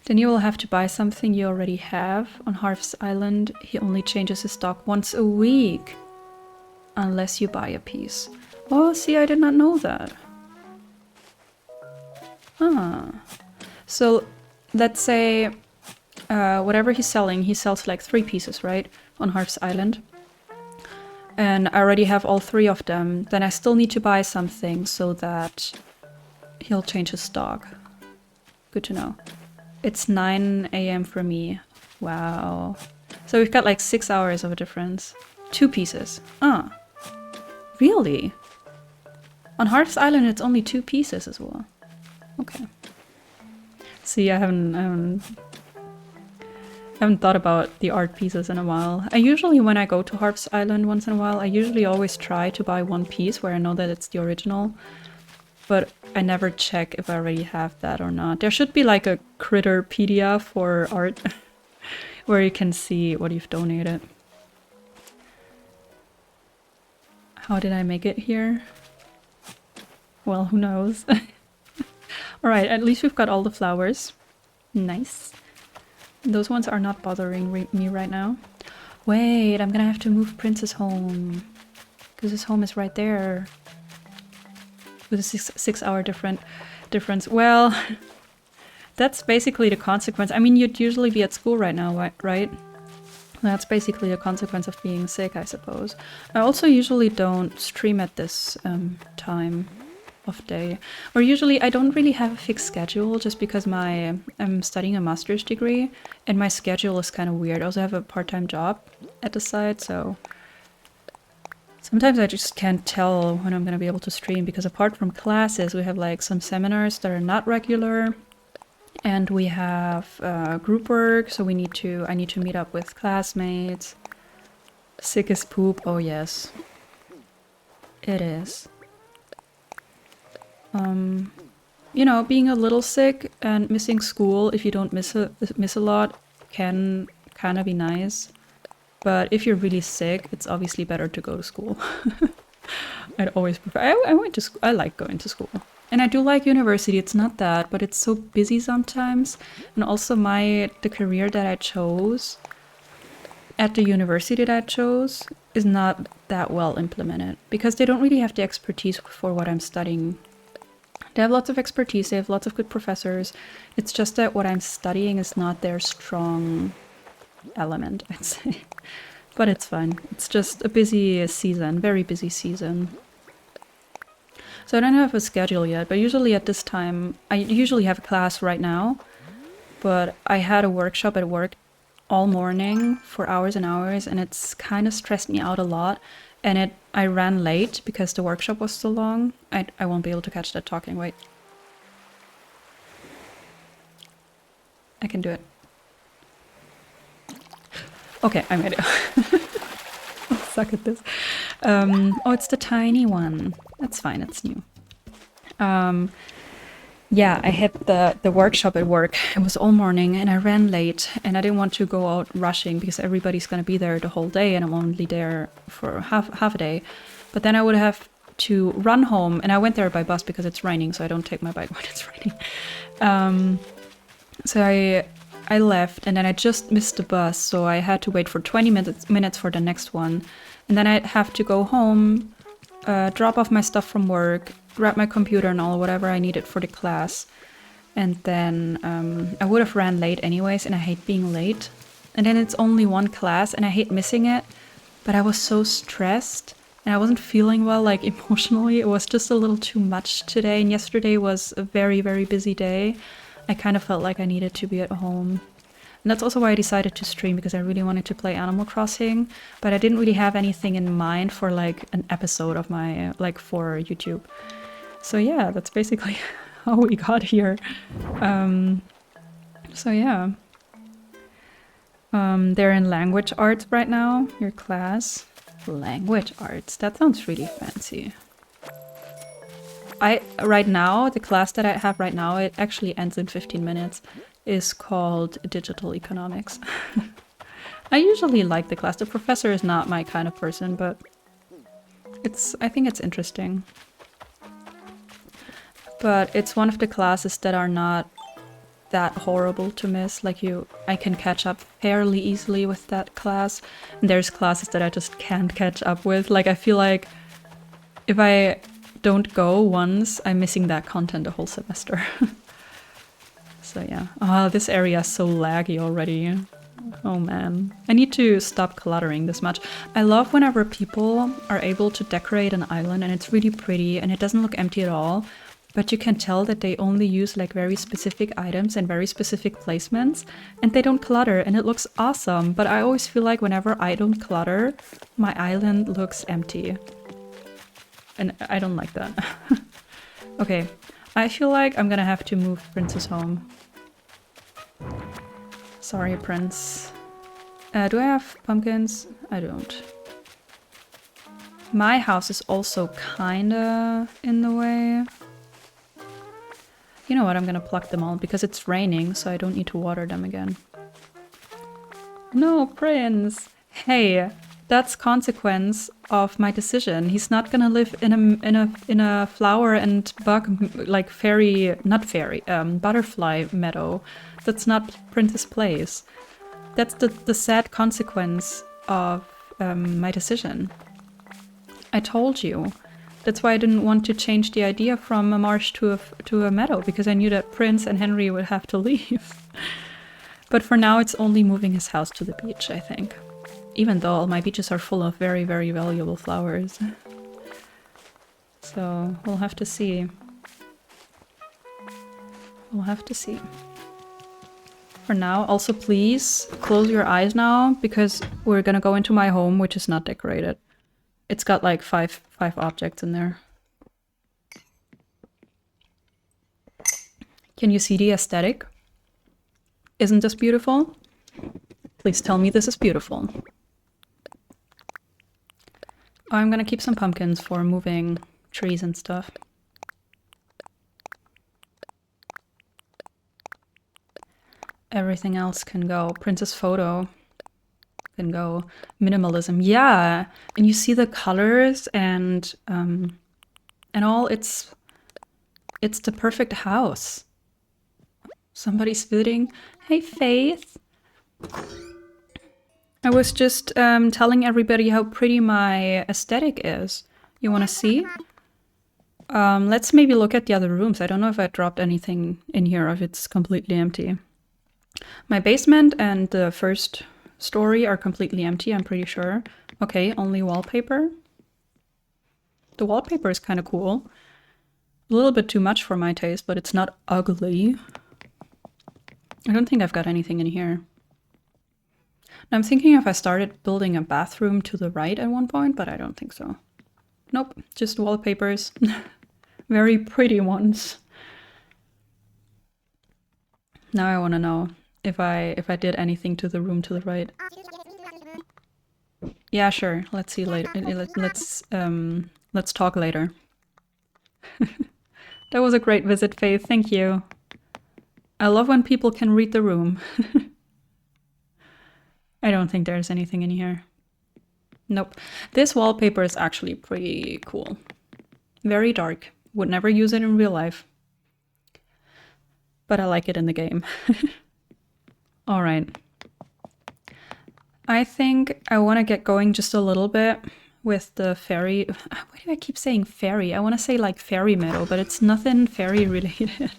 Then you will have to buy something you already have. On Harv's Island, he only changes his stock once a week. Unless you buy a piece. Oh, see, I did not know that. Ah. So, let's say whatever he's selling, he sells like 3 pieces, right? On Harv's Island. And I already have all 3 of them. Then I still need to buy something so that he'll change his stock. Good to know. It's 9 a.m. for me. Wow. So we've got like 6 hours of a difference. 2 pieces. Ah. Really? On Harv's Island it's only 2 pieces as well. Okay. See, I haven't thought about the art pieces in a while. I usually, when I go to Harv's Island once in a while, I usually always try to buy 1 piece where I know that it's the original. But I never check if I already have that or not. There should be like a Critterpedia for art where you can see what you've donated. How did I make it here? Well, who knows? Alright, at least we've got all the flowers. Nice. Those ones are not bothering me right now. Wait, I'm gonna have to move Prince's home. Because his home is right there. With a 6 hour difference. Well, that's basically the consequence. I mean, you'd usually be at school right now, right? That's basically the consequence of being sick, I suppose. I also usually don't stream at this time of day. Or usually I don't really have a fixed schedule just because I'm studying a master's degree and my schedule is kind of weird. I also have a part-time job at the side, so sometimes I just can't tell when I'm going to be able to stream because apart from classes, we have like some seminars that are not regular and we have group work, so I need to meet up with classmates. Sick as poop. Oh yes. It is. You know, being a little sick and missing school if you don't miss a lot can kind of be nice. But if you're really sick, it's obviously better to go to school. I'd always prefer. I went to school. I like going to school. And I do like university. It's not that, but it's so busy sometimes. And also the career that I chose at the university that I chose is not that well implemented because they don't really have the expertise for what I'm studying. They have lots of expertise. They have lots of good professors. It's just that what I'm studying is not their strong element, I'd say. But it's fine. It's just a busy season, very busy season. So I don't have a schedule yet, but usually at this time, I usually have a class right now, but I had a workshop at work all morning for hours and hours, and it's kind of stressed me out a lot. And I ran late because the workshop was so long. I won't be able to catch that talking, wait. I can do it. Okay, I made it. I suck at this. Oh, it's the tiny one. That's fine, it's new. Yeah, I had the workshop at work. It was all morning and I ran late and I didn't want to go out rushing because everybody's going to be there the whole day and I'm only there for half a day. But then I would have to run home and I went there by bus because it's raining, so I don't take my bike when it's raining. So I left and then I just missed the bus, so I had to wait for 20 minutes for the next one. And then I'd have to go home, drop off my stuff from work, grab my computer and all whatever I needed for the class. And then I would have ran late anyways, and I hate being late. And then it's only one class and I hate missing it. But I was so stressed and I wasn't feeling well, like emotionally. It was just a little too much today. And yesterday was a very, very busy day. I kind of felt like I needed to be at home. And that's also why I decided to stream, because I really wanted to play Animal Crossing, but I didn't really have anything in mind for like an episode of my, like for YouTube. So yeah, that's basically how we got here. So yeah. They're in language arts right now, your class. Language arts, that sounds really fancy. Right now, the class that I have right now, it actually ends in 15 minutes, is called Digital Economics. I usually like the class. The professor is not my kind of person, but I think it's interesting. But it's one of the classes that are not that horrible to miss. Like I can catch up fairly easily with that class. And there's classes that I just can't catch up with. Like I feel like if I don't go once, I'm missing that content the whole semester. So yeah. Oh, this area is so laggy already. Oh man. I need to stop cluttering this much. I love whenever people are able to decorate an island and it's really pretty and it doesn't look empty at all. But you can tell that they only use like very specific items and very specific placements and they don't clutter and it looks awesome. But I always feel like whenever I don't clutter, my island looks empty. And I don't like that. Okay, I feel like I'm gonna have to move Princess home. Sorry, Prince. Do I have pumpkins? I don't. My house is also kinda in the way. You know what, I'm gonna pluck them all because it's raining, so I don't need to water them again. No, Prince! Hey, that's consequence of my decision. He's not gonna live in a flower and bug like butterfly meadow. That's not Prince's place. That's the sad consequence of my decision. I told you. That's why I didn't want to change the idea from a marsh to a meadow, because I knew that Prince and Henry would have to leave. But for now, it's only moving his house to the beach, I think. Even though all my beaches are full of very, very valuable flowers. So we'll have to see. We'll have to see. For now, also please close your eyes now, because we're gonna go into my home, which is not decorated. It's got like five objects in there. Can you see the aesthetic? Isn't this beautiful? Please tell me this is beautiful. I'm gonna keep some pumpkins for moving trees and stuff. Everything else can go. Princess photo can go. Minimalism, yeah. And you see the colors and all. It's the perfect house. Somebody's visiting. Hey, Faith. I was just telling everybody how pretty my aesthetic is. You want to see? Let's maybe look at the other rooms. I don't know if I dropped anything in here, or if it's completely empty. My basement and the first story are completely empty, I'm pretty sure. Okay, only wallpaper. The wallpaper is kind of cool. A little bit too much for my taste, but it's not ugly. I don't think I've got anything in here. I'm thinking if I started building a bathroom to the right at one point, but I don't think so. Nope, just wallpapers. Very pretty ones. Now I want to know if I did anything to the room to the right. Yeah, sure. Let's see later. Let's talk later. That was a great visit, Faith. Thank you. I love when people can read the room. I don't think there's anything in here. Nope. This wallpaper is actually pretty cool. Very dark. Would never use it in real life. But I like it in the game. All right. I think I want to get going just a little bit with the fairy. Why do I keep saying fairy? I want to say like fairy meadow, but it's nothing fairy related.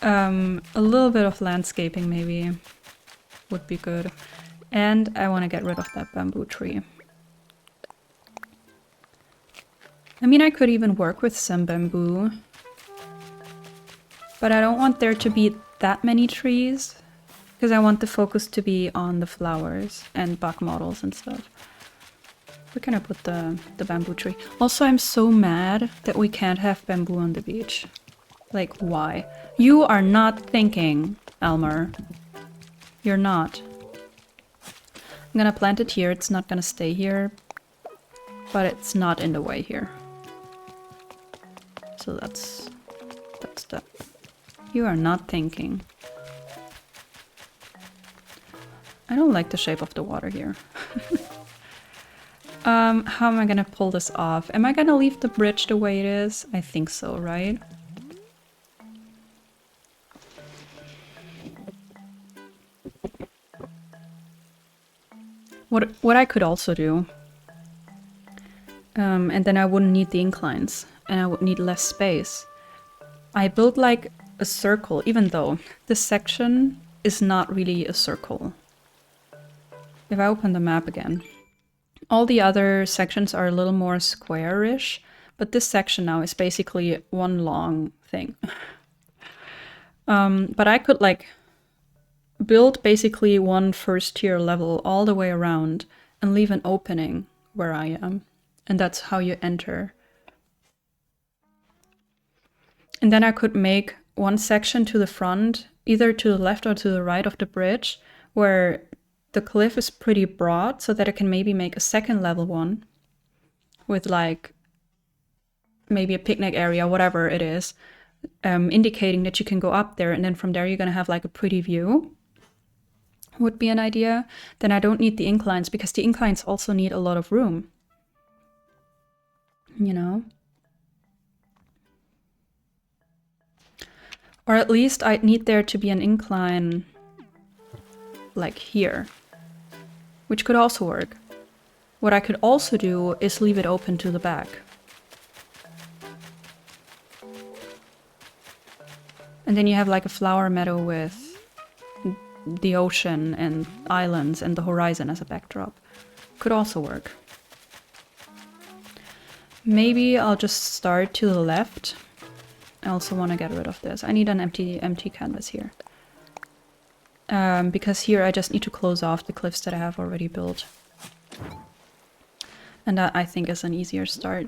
A little bit of landscaping maybe would be good. And I want to get rid of that bamboo tree. I mean, I could even work with some bamboo. But I don't want there to be that many trees because I want the focus to be on the flowers and bug models and stuff. Where can I put the bamboo tree? Also, I'm so mad that we can't have bamboo on the beach. Like, why? You are not thinking, Elmer. You're not. I'm gonna plant it here. It's not gonna stay here. But it's not in the way here. So that's that. You are not thinking. I don't like the shape of the water here. How am I gonna pull this off? Am I gonna leave the bridge the way it is? I think so, right? What I could also do, and then I wouldn't need the inclines, and I would need less space. I built like a circle, even though this section is not really a circle. If I open the map again, all the other sections are a little more square-ish, but this section now is basically one long thing. But I could like build basically one first tier level all the way around and leave an opening where I am. And that's how you enter. And then I could make one section to the front, either to the left or to the right of the bridge, where the cliff is pretty broad so that I can maybe make a second level one with like maybe a picnic area, whatever it is, indicating that you can go up there, and then from there you're gonna have like a pretty view. Would be an idea. Then I don't need the inclines because the inclines also need a lot of room. You know? Or at least I'd need there to be an incline like here, which could also work. What I could also do is leave it open to the back. And then you have like a flower meadow with the ocean and islands and the horizon as a backdrop. Could also work. Maybe I'll just start to the left. I also want to get rid of this. I need an empty canvas here. Because here I just need to close off the cliffs that I have already built. And that I think is an easier start.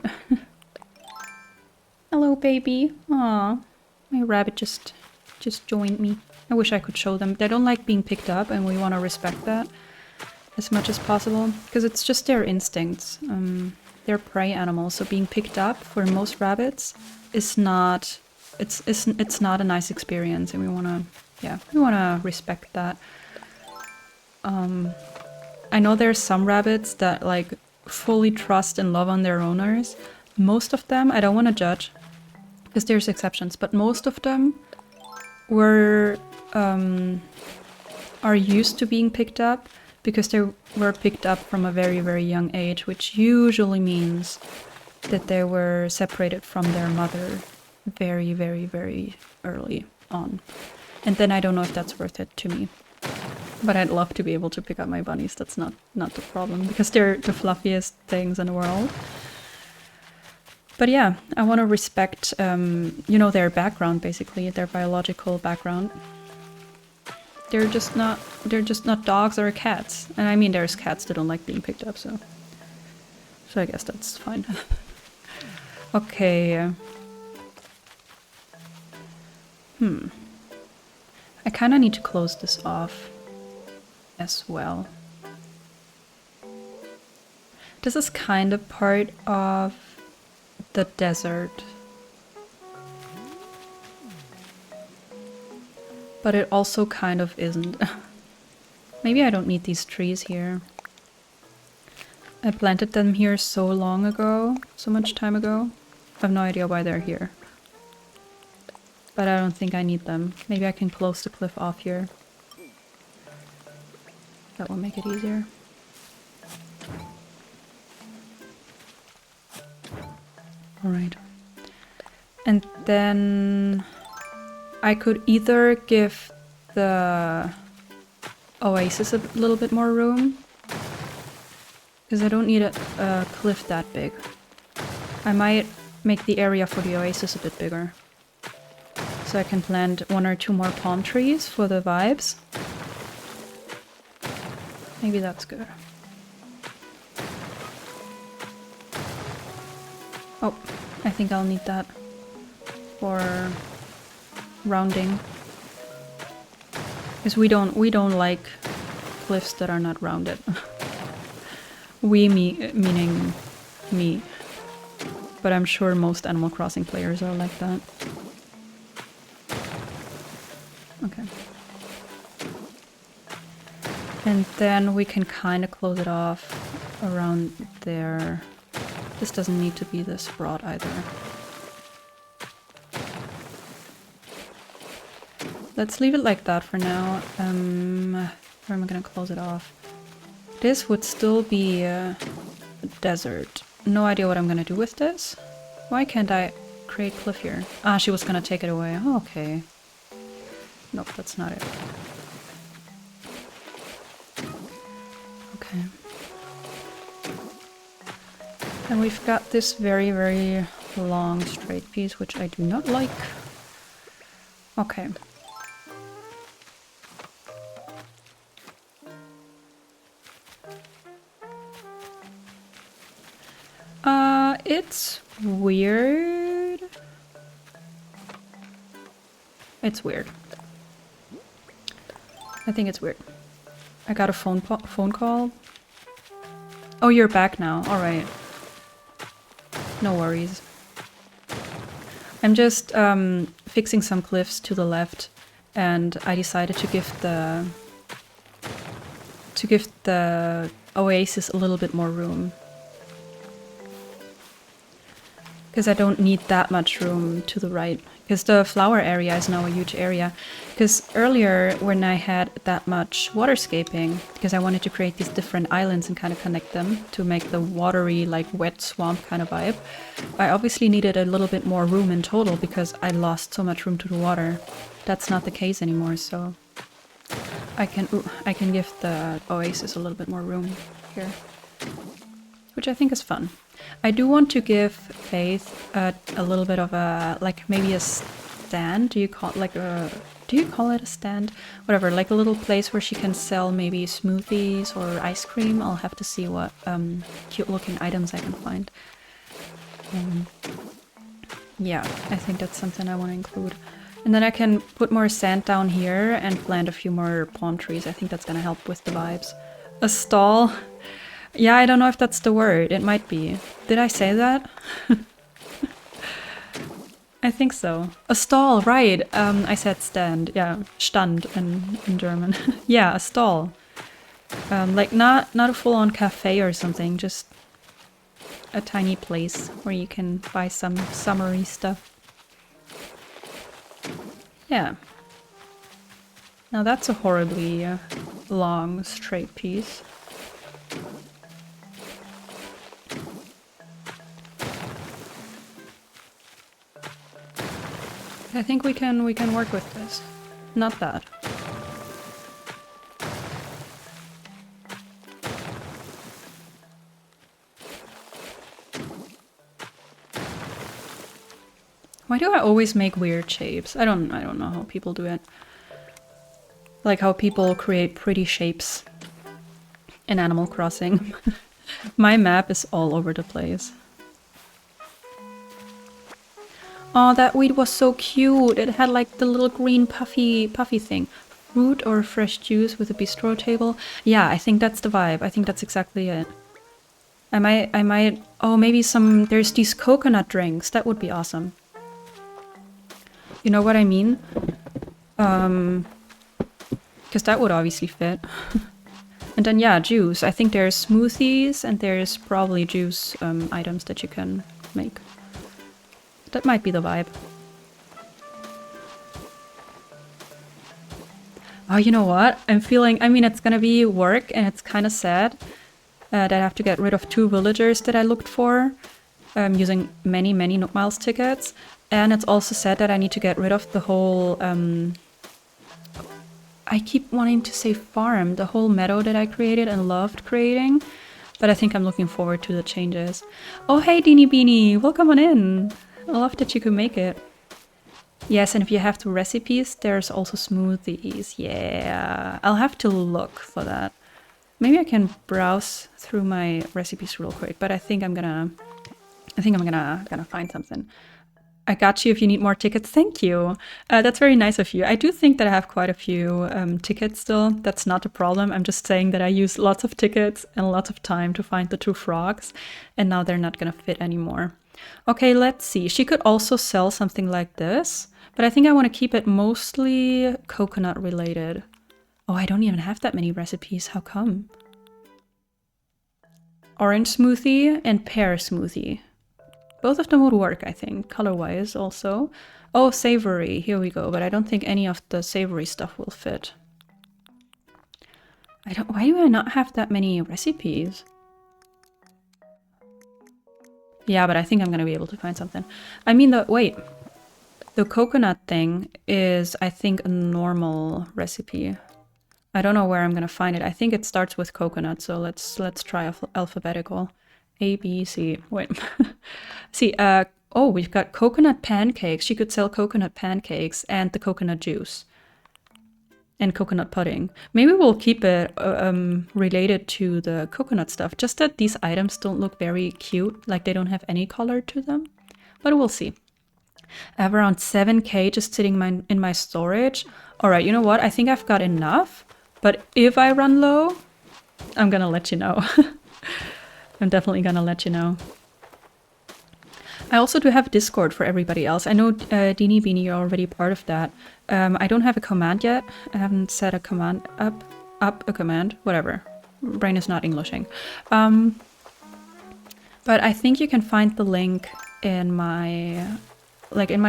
Hello, baby. Aw, my rabbit just joined me. I wish I could show them. They don't like being picked up, and we want to respect that as much as possible, because it's just their instincts. They're prey animals, so being picked up for most rabbits is not. It's not a nice experience, and we want to respect that. I know there's some rabbits that like fully trust and love on their owners. Most of them, I don't want to judge, because there's exceptions, but most of them are used to being picked up because they were picked up from a very, very young age, which usually means that they were separated from their mother very, very, very early on. And then I don't know if that's worth it to me. But I'd love to be able to pick up my bunnies. That's not the problem, because they're the fluffiest things in the world. But yeah, I want to respect, their background, basically, their biological background. They're just not dogs or cats. And I mean, there's cats that don't like being picked up, so I guess that's fine. Okay. I kind of need to close this off as well. This is kind of part of the desert. But it also kind of isn't. Maybe I don't need these trees here. I planted them here so long ago, so much time ago. I have no idea why they're here. But I don't think I need them. Maybe I can close the cliff off here. That will make it easier. Alright. And then I could either give the oasis a little bit more room, because I don't need a cliff that big. I might make the area for the oasis a bit bigger, so so I can plant 1 or 2 more palm trees for the vibes. Maybe that's good. Oh, I think I'll need that for rounding. Because we don't like cliffs that are not rounded. Meaning me. But I'm sure most Animal Crossing players are like that. Okay. And then we can kind of close it off around there. This doesn't need to be this broad either. Let's leave it like that for now. Where am I gonna close it off? This would still be a desert. No idea what I'm gonna do with this. Why can't I create cliff here? Ah, she was gonna take it away. Oh, okay. Nope, that's not it. Okay. And we've got this very, very long straight piece, which I do not like. Okay. It's weird. It's weird. I think it's weird. I got a phone call. Oh, you're back now. All right. No worries. I'm just fixing some cliffs to the left, and I decided to give the oasis a little bit more room. Because I don't need that much room to the right. Because the flower area is now a huge area. Because earlier, when I had that much waterscaping, because I wanted to create these different islands and kind of connect them to make the watery, like wet swamp kind of vibe, I obviously needed a little bit more room in total because I lost so much room to the water. That's not the case anymore, so I can give the oasis a little bit more room here, which I think is fun. I do want to give Faith a little bit of a, like maybe a stand. Do you call it a stand? Whatever, like a little place where she can sell maybe smoothies or ice cream. I'll have to see what cute looking items I can find. Yeah, I think that's something I want to include. And then I can put more sand down here and plant a few more palm trees. I think that's gonna help with the vibes. A stall? Yeah, I don't know if that's the word. It might be. Did I say that? I think so. A stall, right. I said stand. Yeah, Stand in German. Yeah, a stall. Like not a full-on cafe or something, just a tiny place where you can buy some summery stuff. Yeah. Now that's a horribly long, straight piece. I think we can work with this. Not that. Why do I always make weird shapes? I don't know how people do it. Like how people create pretty shapes in Animal Crossing. My map is all over the place. Oh, that weed was so cute. It had like the little green puffy thing. Fruit or fresh juice with a bistro table. Yeah, I think that's the vibe. I think that's exactly it. I might, oh, maybe there's these coconut drinks. That would be awesome. You know what I mean? Because that would obviously fit. And then, yeah, juice. I think there's smoothies and there's probably juice items that you can make. That might be the vibe. Oh, you know what? I'm feeling, I mean, it's gonna be work and it's kind of sad that I have to get rid of 2 villagers that I looked for using many Nook Miles tickets. And it's also sad that I need to get rid of the whole, I keep wanting to say farm, the whole meadow that I created and loved creating. But I think I'm looking forward to the changes. Oh, hey, Deanie Beanie, welcome on in. I love that you could make it. Yes, and if you have the recipes, there's also smoothies. Yeah, I'll have to look for that. Maybe I can browse through my recipes real quick, but I think I'm gonna find something. I got you if you need more tickets. Thank you. That's very nice of you. I do think that I have quite a few tickets still. That's not a problem. I'm just saying that I use lots of tickets and lots of time to find the 2 frogs, and now they're not gonna fit anymore. Okay, let's see. She could also sell something like this, but I think I want to keep it mostly coconut related. Oh, I don't even have that many recipes. How come? Orange smoothie and pear smoothie. Both of them would work, I think, color-wise also. Oh, savory. Here we go. But I don't think any of the savory stuff will fit. Why do I not have that many recipes? Yeah, but I think I'm gonna be able to find something. I mean, wait. The coconut thing is, I think, a normal recipe. I don't know where I'm gonna find it. I think it starts with coconut, so let's try alphabetical. A, B, C. Wait. See, oh, we've got coconut pancakes. She could sell coconut pancakes and the coconut juice. And coconut pudding. Maybe we'll keep it related to the coconut stuff. Just that these items don't look very cute. Like they don't have any color to them. But we'll see. I have around 7K just sitting in my storage. All right, you know what? I think I've got enough. But if I run low, I'm gonna let you know. I'm definitely gonna let you know. I also do have Discord for everybody else. I know, Deanie Beanie, you're already part of that. I don't have a command yet. I haven't set a command up a command, whatever. Brain is not Englishing. But I think you can find the link in my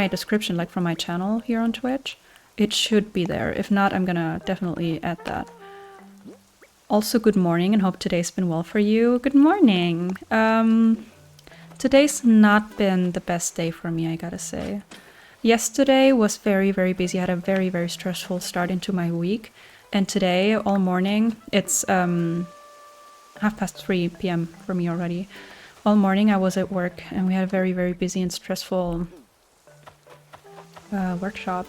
description, like from my channel here on Twitch. It should be there. If not, I'm gonna definitely add that. Also, good morning and hope today's been well for you. Good morning. Today's not been the best day for me, I gotta say. Yesterday was very, very busy. I had a very, very stressful start into my week. And today, all morning, it's 3:30 p.m. for me already. All morning I was at work and we had a very, very busy and stressful workshop.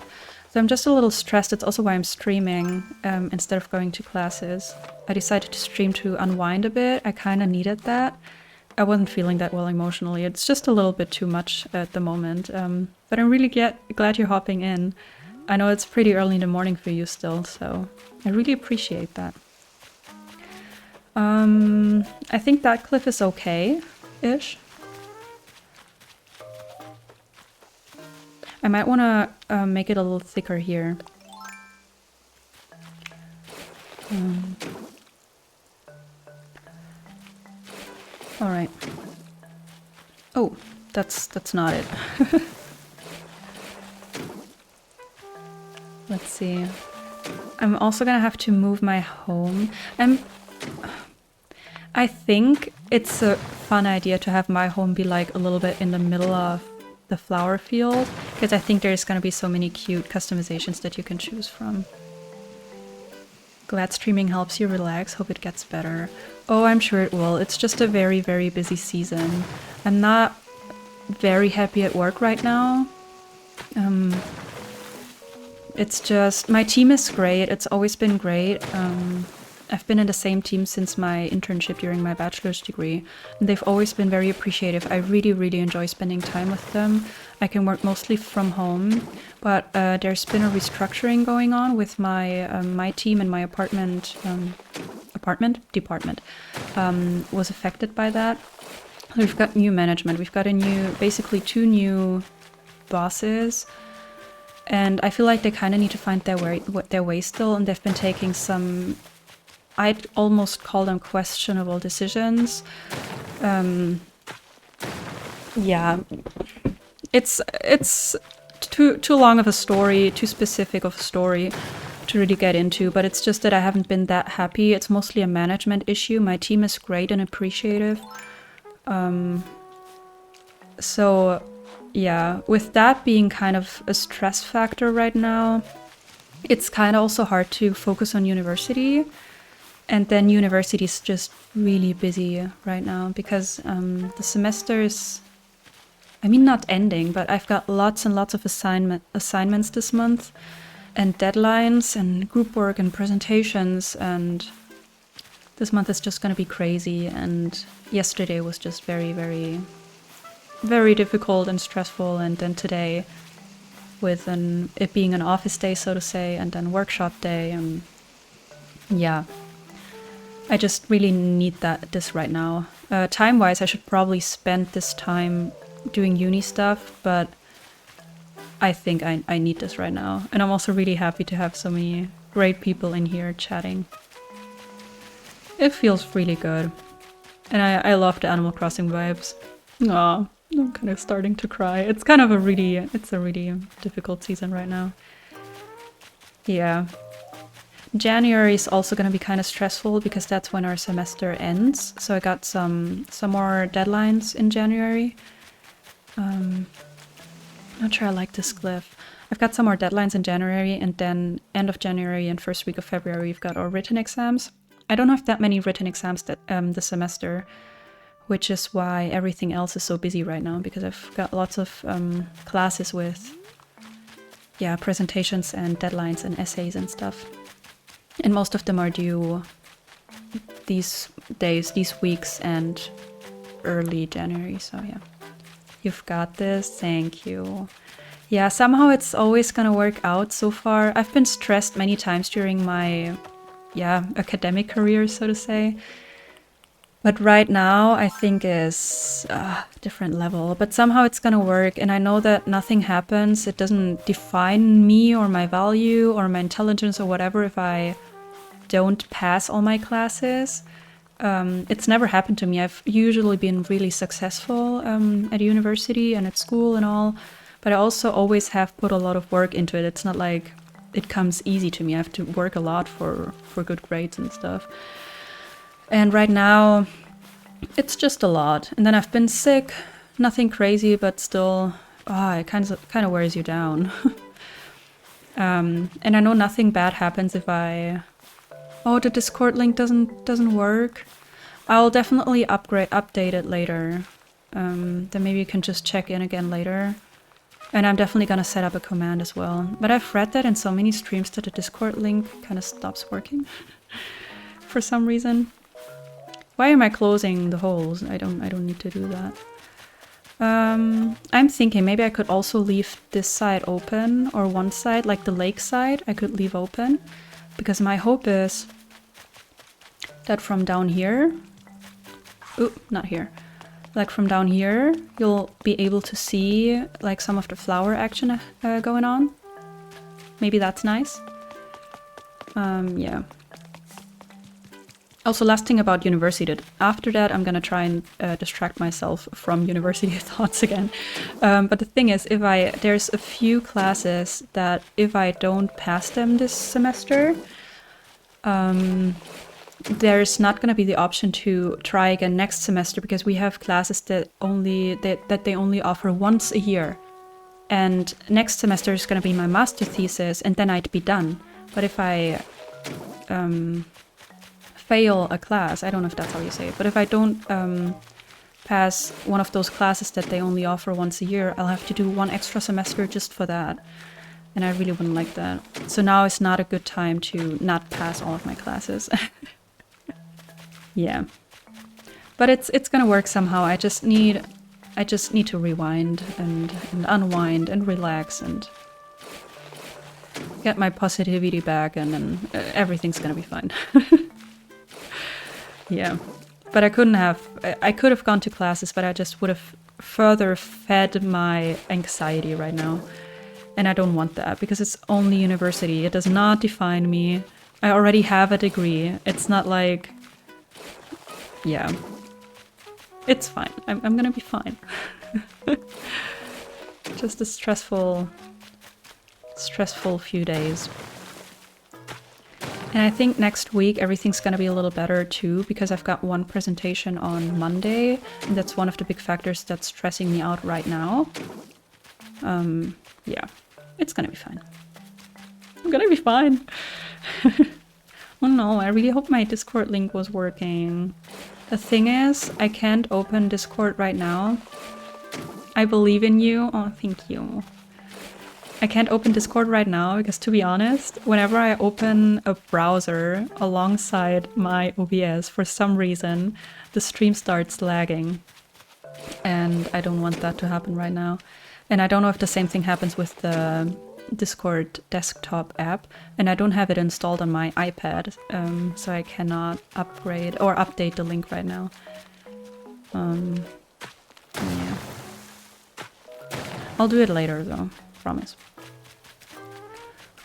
So I'm just a little stressed. It's also why I'm streaming instead of going to classes. I decided to stream to unwind a bit. I kind of needed that. I wasn't feeling that well emotionally. It's just a little bit too much at the moment. But I'm really glad you're hopping in. I know it's pretty early in the morning for you still, so I really appreciate that. I think that cliff is okay-ish. I might want to make it a little thicker here. All right. Oh, that's not it. Let's see. I'm also gonna have to move my home. I think it's a fun idea to have my home be like a little bit in the middle of the flower field, because I think there's gonna be so many cute customizations that you can choose from. Glad streaming helps you relax. Hope it gets better. Oh, I'm sure it will. It's just a very, very busy season. I'm not very happy at work right now. It's just, my team is great. It's always been great. I've been in the same team since my internship during my bachelor's degree, and they've always been very appreciative. I really, really enjoy spending time with them. I can work mostly from home, but there's been a restructuring going on with my team, and my department was affected by that. We've got new management. We've got basically 2 new bosses. And I feel like they kind of need to find their way still, and they've been taking some, I'd almost call them questionable decisions. Yeah, it's too long of a story, too specific of a story to really get into, but it's just that I haven't been that happy. It's mostly a management issue. My team is great and appreciative. So yeah, with that being kind of a stress factor right now, it's kind of also hard to focus on university. And then university is just really busy right now because the semesters, I mean, not ending, but I've got lots and lots of assignments this month, and deadlines, and group work, and presentations, and this month is just gonna be crazy, and yesterday was just very, very, very difficult and stressful, and then today, with it being an office day, so to say, and then workshop day, and yeah. I just really need this right now. Time-wise, I should probably spend this time doing uni stuff, but I think I need this right now. And I'm also really happy to have so many great people in here chatting. It feels really good. And I love the Animal Crossing vibes. Aw, I'm kind of starting to cry. It's kind of a really difficult season right now. Yeah. January is also going to be kind of stressful because that's when our semester ends. So I got some more deadlines in January. Not sure I like this glyph. I've got some more deadlines in January, and then end of January and first week of February we've got our written exams. I don't have that many written exams this semester, which is why everything else is so busy right now, because I've got lots of classes with presentations and deadlines and essays and stuff. And most of them are due these days, these weeks, and early January, so yeah. You've got this, thank you. Yeah, somehow it's always gonna work out so far. I've been stressed many times during my, academic career, so to say. But right now, I think is a different level. But somehow it's gonna work, and I know that nothing happens. It doesn't define me or my value or my intelligence or whatever if I don't pass all my classes. It's never happened to me. I've usually been really successful at university and at school and all, but I also always have put a lot of work into it. It's not like it comes easy to me. I have to work a lot for good grades and stuff. And right now, it's just a lot. And then I've been sick, nothing crazy, but still, it kind of wears you down. And I know nothing bad happens if I... Oh, the Discord link doesn't work. I'll definitely update it later. Then maybe you can just check in again later. And I'm definitely gonna set up a command as well. But I've read that in so many streams that the Discord link kind of stops working for some reason. Why am I closing the holes? I don't need to do that. I'm thinking maybe I could also leave this side open, or one side, like the lake side, I could leave open. Because my hope is that from down here, not here, like from down here, you'll be able to see like some of the flower action going on. Maybe that's nice. Yeah. Also, last thing about university, after that I'm gonna try and distract myself from university thoughts again. But the thing is, there's a few classes that if I don't pass them this semester, there's not gonna be the option to try again next semester, because we have classes that they only offer once a year. And next semester is gonna be my master thesis, and then I'd be done. But if I fail a class, I don't know if that's how you say it, but if I don't pass one of those classes that they only offer once a year, I'll have to do one extra semester just for that. And I really wouldn't like that. So now is not a good time to not pass all of my classes. Yeah. But it's gonna work somehow. I just need to rewind and unwind and relax and get my positivity back, and then everything's gonna be fine. Yeah, but I could have gone to classes, but I just would have further fed my anxiety right now. And I don't want that, because it's only university. It does not define me. I already have a degree. It's not like, yeah, it's fine. I'm gonna be fine. Just a stressful few days. And I think next week everything's gonna be a little better too, because I've got one presentation on Monday, and that's one of the big factors that's stressing me out right now. Yeah, it's gonna be fine. I'm gonna be fine. Oh no, I really hope my Discord link was working. The thing is, I can't open Discord right now. I believe in you. Oh, thank you. I can't open Discord right now because, to be honest, whenever I open a browser alongside my OBS, for some reason, the stream starts lagging. And I don't want that to happen right now. And I don't know if the same thing happens with the Discord desktop app, and I don't have it installed on my iPad, so I cannot upgrade or update the link right now. Yeah. I'll do it later though, promise.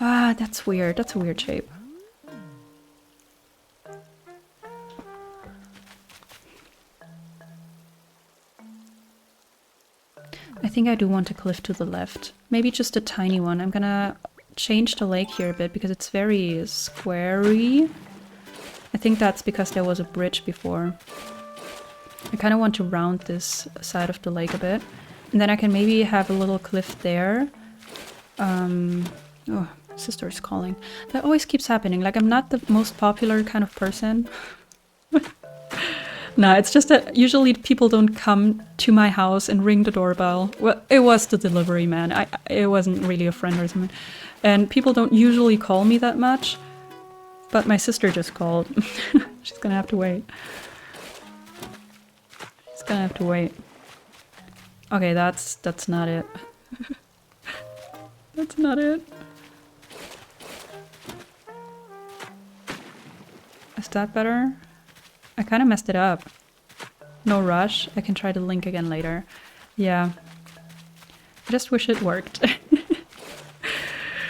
Ah, that's weird. That's a weird shape. I think I do want a cliff to the left. Maybe just a tiny one. I'm gonna change the lake here a bit because it's very squarey. I think that's because there was a bridge before. I kind of want to round this side of the lake a bit. And then I can maybe have a little cliff there. Oh, sister is calling. That always keeps happening. Like, I'm not the most popular kind of person. No, it's just that usually people don't come to my house and ring the doorbell. Well, it was the delivery man. It wasn't really a friend or something. And people don't usually call me that much. But my sister just called. She's gonna have to wait. She's gonna have to wait. Okay, that's not it. That's not it. Is that better? I kind of messed it up. No rush. I can try to link again later. Yeah. I just wish it worked.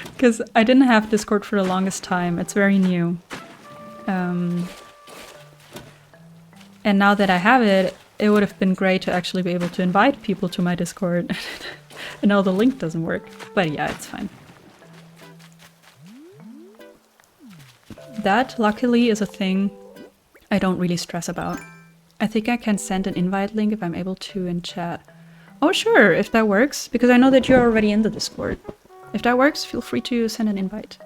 Because I didn't have Discord for the longest time. It's very new. And now that I have it, it would have been great to actually be able to invite people to my Discord. And now the link doesn't work. But yeah, it's fine. That, luckily, is a thing I don't really stress about. I think I can send an invite link if I'm able to in chat. Oh sure, if that works, because I know that you're already in the Discord. If that works, feel free to send an invite.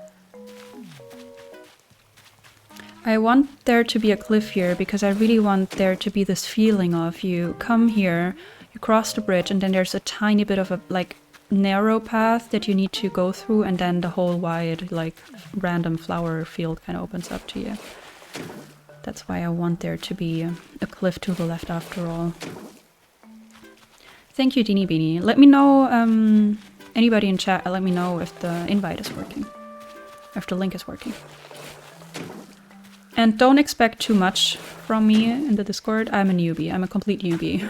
I want there to be a cliff here because I really want there to be this feeling of you come here, you cross the bridge, and then there's a tiny bit of a like narrow path that you need to go through, and then the whole wide like random flower field kind of opens up to you. That's why I want there to be a cliff to the left after all. Thank you, Deanie Beanie. Let me know, anybody in chat, let me know if the invite is working. If the link is working. And don't expect too much from me in the Discord. I'm a newbie. I'm a complete newbie.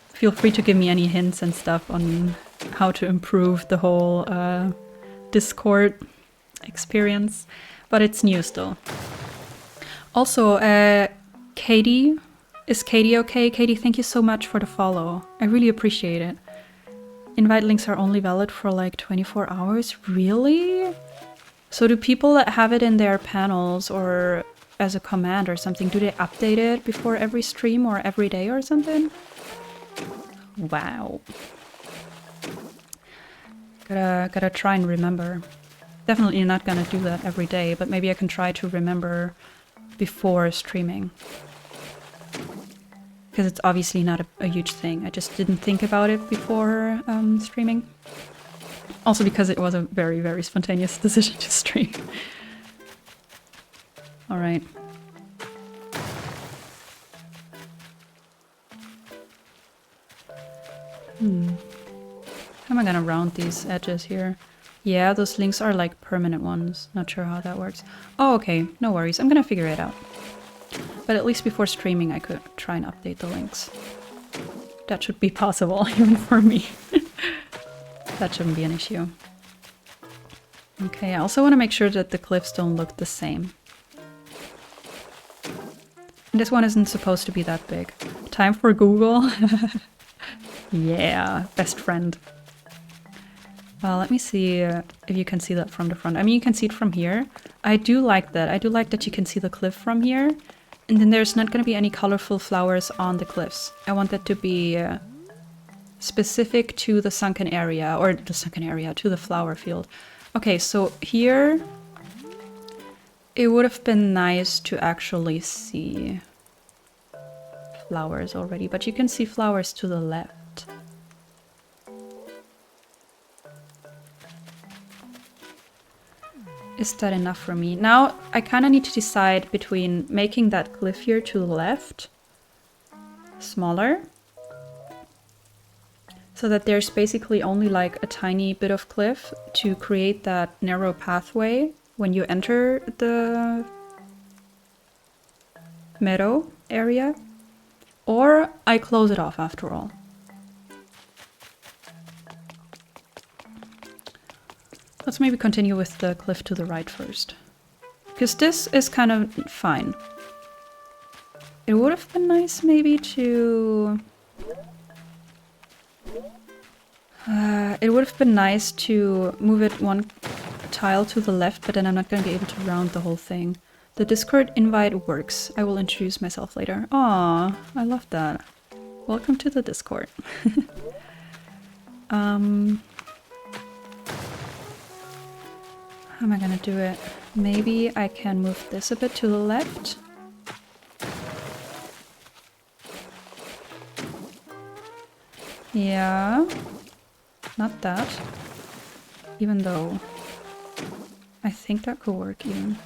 Feel free to give me any hints and stuff on how to improve the whole Discord experience. But it's new still. Also, Katie. Is Katie okay? Katie, thank you so much for the follow. I really appreciate it. Invite links are only valid for like 24 hours? Really? So do people that have it in their panels or as a command or something, do they update it before every stream or every day or something? Wow. Gotta try and remember. Definitely not gonna do that every day, but maybe I can try to remember before streaming. Because it's obviously not a huge thing. I just didn't think about it before streaming. Also because it was a very, very spontaneous decision to stream. Alright. How am I gonna round these edges here? Yeah, those links are like permanent ones. Not sure how that works. Oh, okay. No worries. I'm gonna figure it out. But at least before streaming I could try and update the links. That should be possible, even for me. That shouldn't be an issue. Okay, I also want to make sure that the cliffs don't look the same. And this one isn't supposed to be that big. Time for Google. Yeah, best friend. Well, let me see if you can see that from the front. I mean, you can see it from here. I do like that. I do like that you can see the cliff from here. And then there's not going to be any colorful flowers on the cliffs. I want that to be specific to the sunken area, or the sunken area, to the flower field. Okay, so here it would have been nice to actually see flowers already, but you can see flowers to the left. Is that enough for me? Now I kind of need to decide between making that cliff here to the left smaller, so that there's basically only like a tiny bit of cliff to create that narrow pathway when you enter the meadow area, or I close it off after all. Let's maybe continue with the cliff to the right first, because this is kind of fine. It would have been nice maybe to... it would have been nice to move it one tile to the left, but then I'm not going to be able to round the whole thing. The Discord invite works. I will introduce myself later. Aw, I love that. Welcome to the Discord. How am I gonna do it? Maybe I can move this a bit to the left. Yeah, not that. Even though I think that could work even.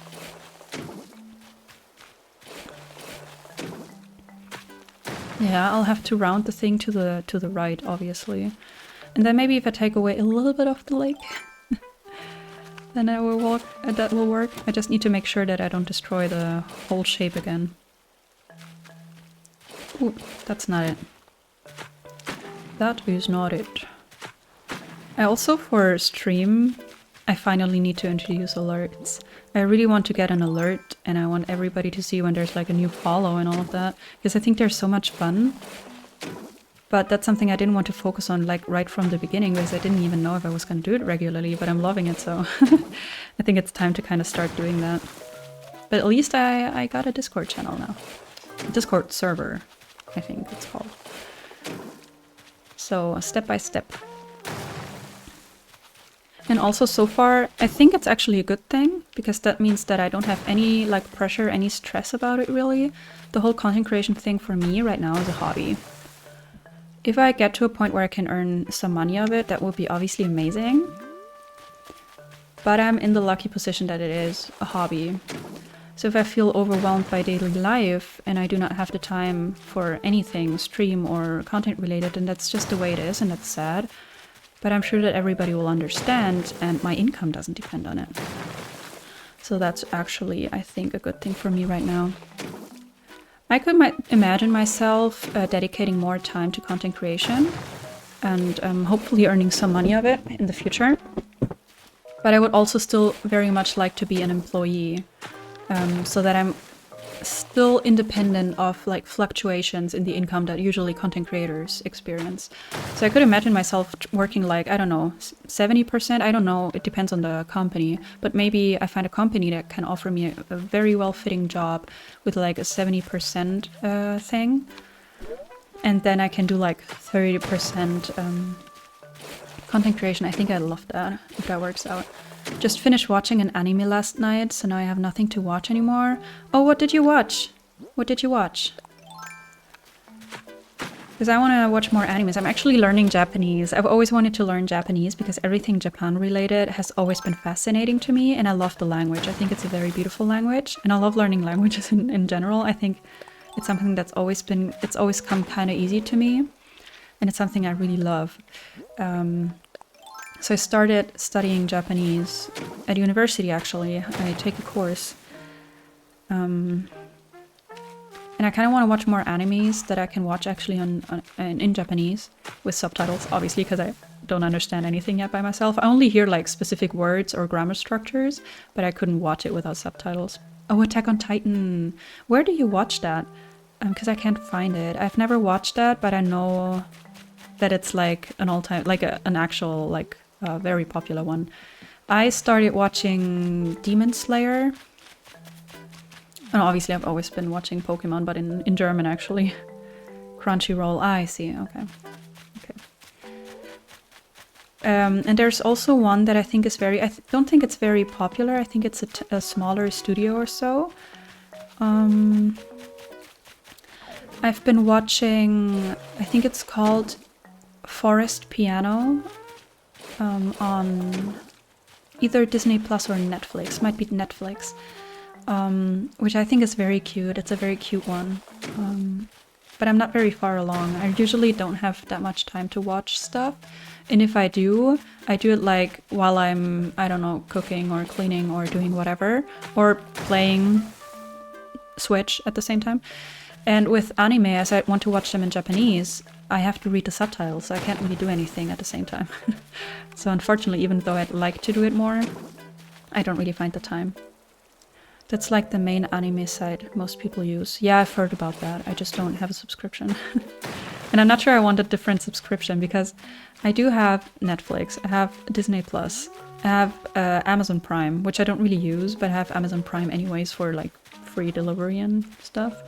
Yeah, I'll have to round the thing to the right, obviously. And then maybe if I take away a little bit of the lake, then that will work. I just need to make sure that I don't destroy the whole shape again. Ooh, that's not it. That is not it. I also, for stream, I finally need to introduce alerts. I really want to get an alert, and I want everybody to see when there's like a new follow and all of that, because I think they're so much fun. But that's something I didn't want to focus on like right from the beginning, because I didn't even know if I was going to do it regularly, but I'm loving it, so I think it's time to kind of start doing that. But at least I got a Discord channel now. A Discord server, I think it's called. So step by step. And also so far, I think it's actually a good thing, because that means that I don't have any like pressure, any stress about it really. The whole content creation thing for me right now is a hobby. If I get to a point where I can earn some money of it, that would be obviously amazing. But I'm in the lucky position that it is a hobby. So if I feel overwhelmed by daily life and I do not have the time for anything stream or content related, then that's just the way it is, and that's sad. But I'm sure that everybody will understand, and my income doesn't depend on it. So that's actually, I think, a good thing for me right now. I could imagine myself dedicating more time to content creation and hopefully earning some money of it in the future. But I would also still very much like to be an employee, so that I'm still independent of like fluctuations in the income that usually content creators experience. So I could imagine myself working like, I don't know, 70%, I don't know, it depends on the company, but maybe I find a company that can offer me a very well-fitting job with like a 70% thing, and then I can do like 30% content creation. I think I'd love that if that works out. Just finished watching an anime last night, so now I have nothing to watch anymore. Oh, what did you watch? What did you watch? Because I want to watch more animes. I'm actually learning Japanese. I've always wanted to learn Japanese because everything Japan related has always been fascinating to me, and I love the language. I think it's a very beautiful language, and I love learning languages in general. I think it's something that's always come kind of easy to me, and it's something I really love. So I started studying Japanese at university, actually. I take a course. And I kind of want to watch more animes that I can watch actually in Japanese with subtitles, obviously, because I don't understand anything yet by myself. I only hear like specific words or grammar structures, but I couldn't watch it without subtitles. Oh, Attack on Titan. Where do you watch that? Because I can't find it. I've never watched that, but I know that it's like an all-time, like an actual, like, very popular one. I started watching Demon Slayer. And obviously I've always been watching Pokemon, but in German actually. Crunchyroll. Ah, I see. Okay. And there's also one that I think is very... I don't think it's very popular. I think it's a smaller studio or so. I've been watching, I think it's called Forest Piano on either Disney Plus or Netflix. Might be Netflix, which I think is very cute. It's a very cute one. But I'm not very far along. I usually don't have that much time to watch stuff. And if I do it like while I'm, I don't know, cooking or cleaning or doing whatever, or playing Switch at the same time. And with anime, as I want to watch them in Japanese, I have to read the subtitles, so I can't really do anything at the same time. So unfortunately, even though I'd like to do it more, I don't really find the time. That's like the main anime site most people use. Yeah, I've heard about that. I just don't have a subscription. And I'm not sure I want a different subscription because I do have Netflix, I have Disney Plus, I have Amazon Prime, which I don't really use, but I have Amazon Prime anyways for like free delivery and stuff.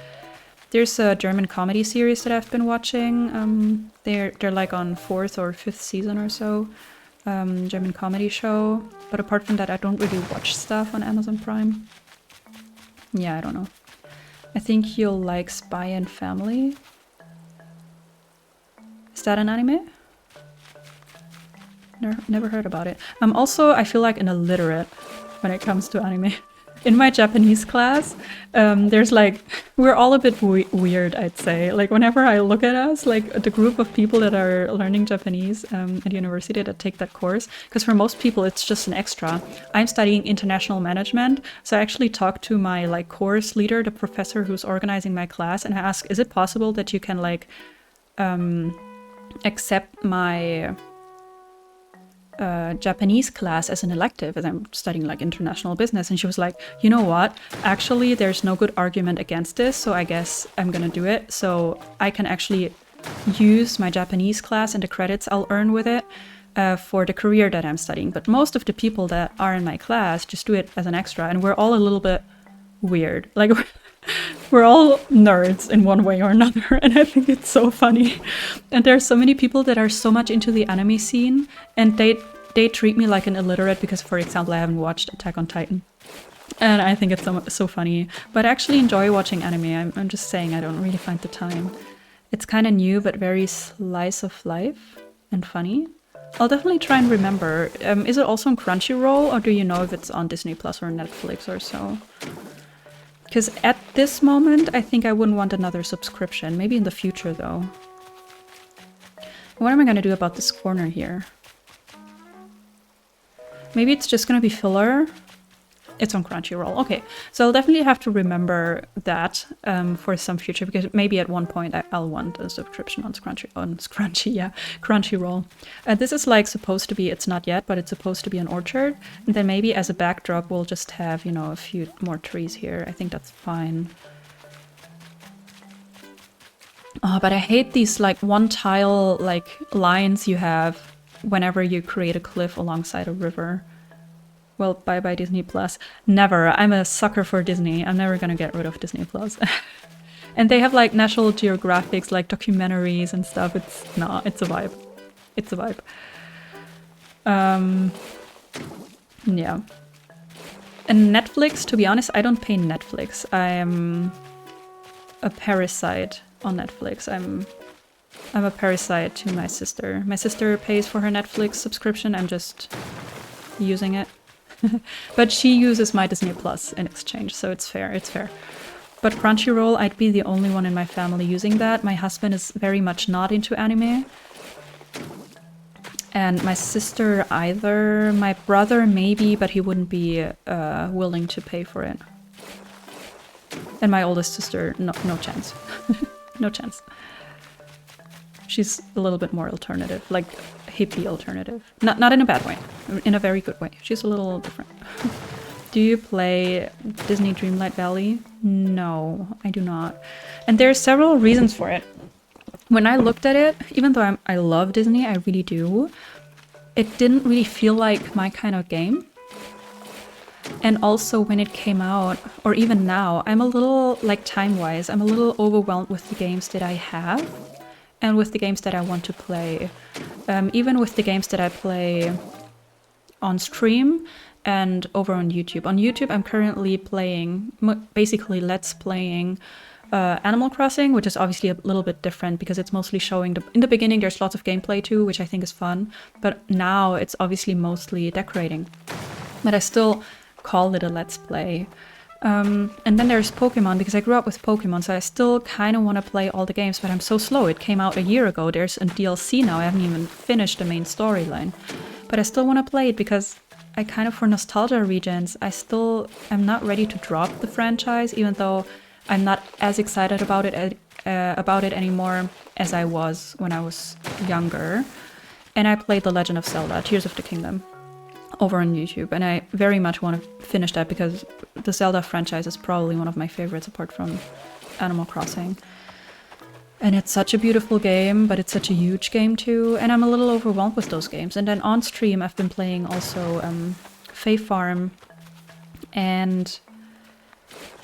There's a German comedy series that I've been watching. They're like on 4th or 5th season or so. German comedy show. But apart from that, I don't really watch stuff on Amazon Prime. Yeah, I don't know. I think you'll like Spy and Family. Is that an anime? Never heard about it. I'm also, I feel like an illiterate when it comes to anime. In my Japanese class, there's like, we're all a bit weird, I'd say. Like whenever I look at us, like the group of people that are learning Japanese at university that take that course, because for most people it's just an extra. I'm studying international management, so I actually talked to my like course leader, the professor who's organizing my class, and I asked, is it possible that you can like accept my Japanese class as an elective, as I'm studying like international business? And she was like, you know what, actually there's no good argument against this, so I guess I'm gonna do it, so I can actually use my Japanese class and the credits I'll earn with it for the career that I'm studying. But most of the people that are in my class just do it as an extra, and we're all a little bit weird. Like we're all nerds in one way or another, and I think it's so funny. And there are so many people that are so much into the anime scene, and they treat me like an illiterate because, for example, I haven't watched Attack on Titan. And I think it's so funny. But I actually enjoy watching anime. I'm just saying I don't really find the time. It's kind of new, but very slice of life and funny. I'll definitely try and remember. Is it also on Crunchyroll, or do you know if it's on Disney Plus or Netflix or so? Because at this moment, I think I wouldn't want another subscription. Maybe in the future, though. What am I going to do about this corner here? Maybe it's just going to be filler. It's on Crunchyroll. Okay, so I'll definitely have to remember that for some future, because maybe at one point I'll want a subscription on Crunchyroll. This is like supposed to be, it's not yet, but it's supposed to be an orchard. And then maybe as a backdrop, we'll just have, you know, a few more trees here. I think that's fine. Oh, but I hate these like one tile like lines you have whenever you create a cliff alongside a river. Well, bye-bye Disney Plus. Never. I'm a sucker for Disney. I'm never gonna get rid of Disney Plus. And they have like National Geographics, like documentaries and stuff. It's a vibe. It's a vibe. Yeah. And Netflix, to be honest, I don't pay Netflix. I'm a parasite on Netflix. I'm a parasite to my sister. My sister pays for her Netflix subscription. I'm just using it. But she uses my Disney Plus in exchange, so it's fair, it's fair. But Crunchyroll, I'd be the only one in my family using that. My husband is very much not into anime. And my sister either. My brother maybe, but he wouldn't be willing to pay for it. And my oldest sister, no chance. No chance. She's a little bit more alternative, like hippie alternative. Not in a bad way, in a very good way. She's a little different. Do you play Disney Dreamlight Valley? No, I do not. And there are several reasons for it. When I looked at it, even though I love Disney, I really do, it didn't really feel like my kind of game. And also when it came out, or even now, I'm a little, like time-wise, I'm a little overwhelmed with the games that I have and with the games that I want to play. Even with the games that I play on stream and over on YouTube. On YouTube, I'm currently playing, basically let's playing Animal Crossing, which is obviously a little bit different because it's mostly showing in the beginning there's lots of gameplay too, which I think is fun, but now it's obviously mostly decorating. But I still call it a Let's Play. And then there's Pokemon, because I grew up with Pokemon, so I still kind of want to play all the games, but I'm so slow. It came out a year ago. There's a DLC now. I haven't even finished the main storyline. But I still want to play it because I kind of, for nostalgia regions, I'm not ready to drop the franchise, even though I'm not as excited about it anymore as I was when I was younger. And I played The Legend of Zelda, Tears of the Kingdom, over on YouTube, and I very much want to finish that because the Zelda franchise is probably one of my favorites apart from Animal Crossing. And it's such a beautiful game, but it's such a huge game too, and I'm a little overwhelmed with those games. And then on stream I've been playing also Fae Farm and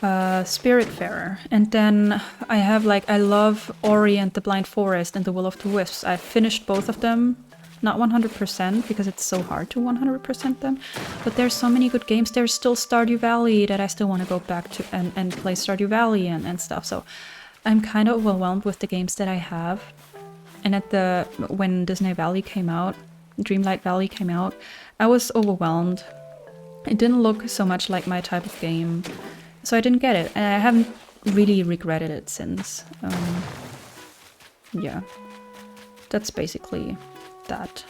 Spiritfarer. And then I have I love Ori and the Blind Forest and the Will of the Wisps. I finished both of them. Not 100% because it's so hard to 100% them, but there's so many good games. There's still Stardew Valley that I still want to go back to and play Stardew Valley and stuff. So I'm kind of overwhelmed with the games that I have. And when Disney Valley came out, Dreamlight Valley came out, I was overwhelmed. It didn't look so much like my type of game, so I didn't get it, and I haven't really regretted it since. Yeah, that's basically that.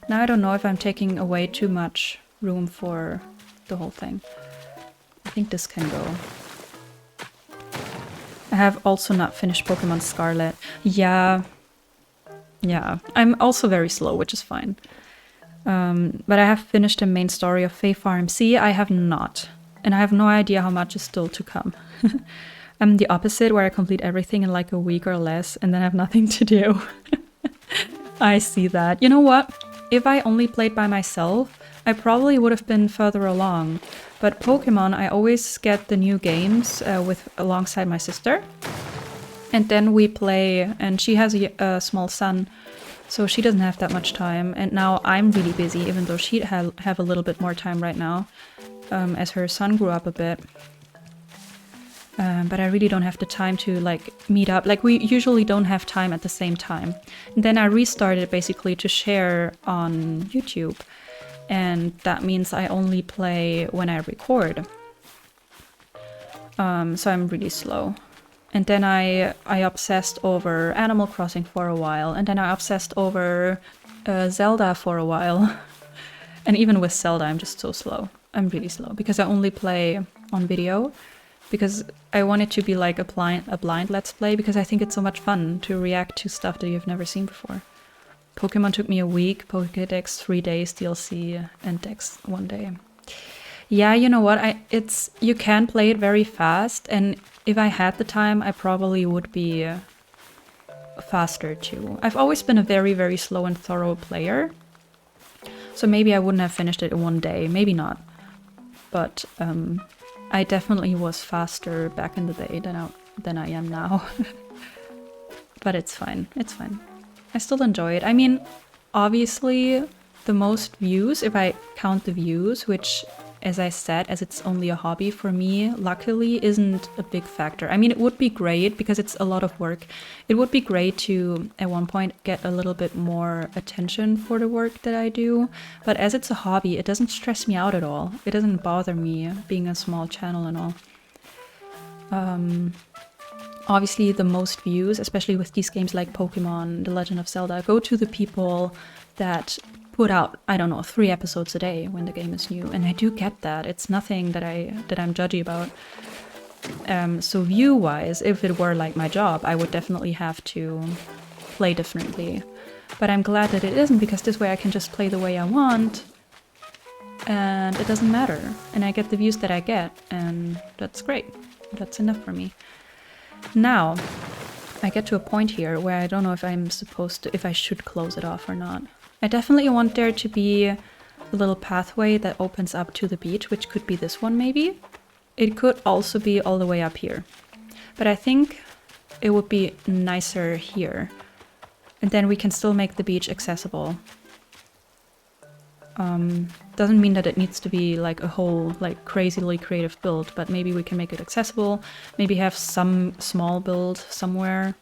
Now I don't know if I'm taking away too much room for the whole thing. I think this can go. I have also not finished Pokemon Scarlet. Yeah, I'm also very slow, which is fine. But I have finished the main story of Fae Farm. See, I have not. And I have no idea how much is still to come. I'm the opposite, where I complete everything in like a week or less, and then I have nothing to do. I see that. You know what? If I only played by myself, I probably would have been further along. But Pokemon, I always get the new games alongside my sister. And then we play, and she has a small son, so she doesn't have that much time. And now I'm really busy, even though she'd have a little bit more time right now, as her son grew up a bit. But I really don't have the time to meet up. We usually don't have time at the same time. And then I restarted basically to share on YouTube. And that means I only play when I record. So I'm really slow. And then I obsessed over Animal Crossing for a while. And then I obsessed over Zelda for a while. And even with Zelda, I'm just so slow. I'm really slow because I only play on video. Because I want it to be like a blind Let's Play, because I think it's so much fun to react to stuff that you've never seen before. Pokemon took me a week, Pokédex 3 days, DLC, and Dex 1 day. Yeah, you know what? You can play it very fast, and if I had the time, I probably would be faster too. I've always been a very, very slow and thorough player, so maybe I wouldn't have finished it in 1 day, maybe not. But I definitely was faster back in the day than I am now. But it's fine. It's fine. I still enjoy it. I mean, obviously, the most views, if I count the views, which, as I said, as it's only a hobby for me, luckily isn't a big factor. I mean, it would be great because it's a lot of work. It would be great to, at one point, get a little bit more attention for the work that I do. But as it's a hobby, it doesn't stress me out at all. It doesn't bother me being a small channel and all. Obviously, the most views, especially with these games like Pokemon, The Legend of Zelda, go to the people that put out, I don't know, 3 episodes a day when the game is new. And I do get that. It's nothing that I'm judgy about. So view-wise, if it were like my job, I would definitely have to play differently. But I'm glad that it isn't, because this way I can just play the way I want. And it doesn't matter. And I get the views that I get. And that's great. That's enough for me. Now, I get to a point here where I don't know if if I should close it off or not. I definitely want there to be a little pathway that opens up to the beach, which could be this one maybe. It could also be all the way up here. But I think it would be nicer here. And then we can still make the beach accessible. Doesn't mean that it needs to be like a whole like crazily creative build, but maybe we can make it accessible, maybe have some small build somewhere.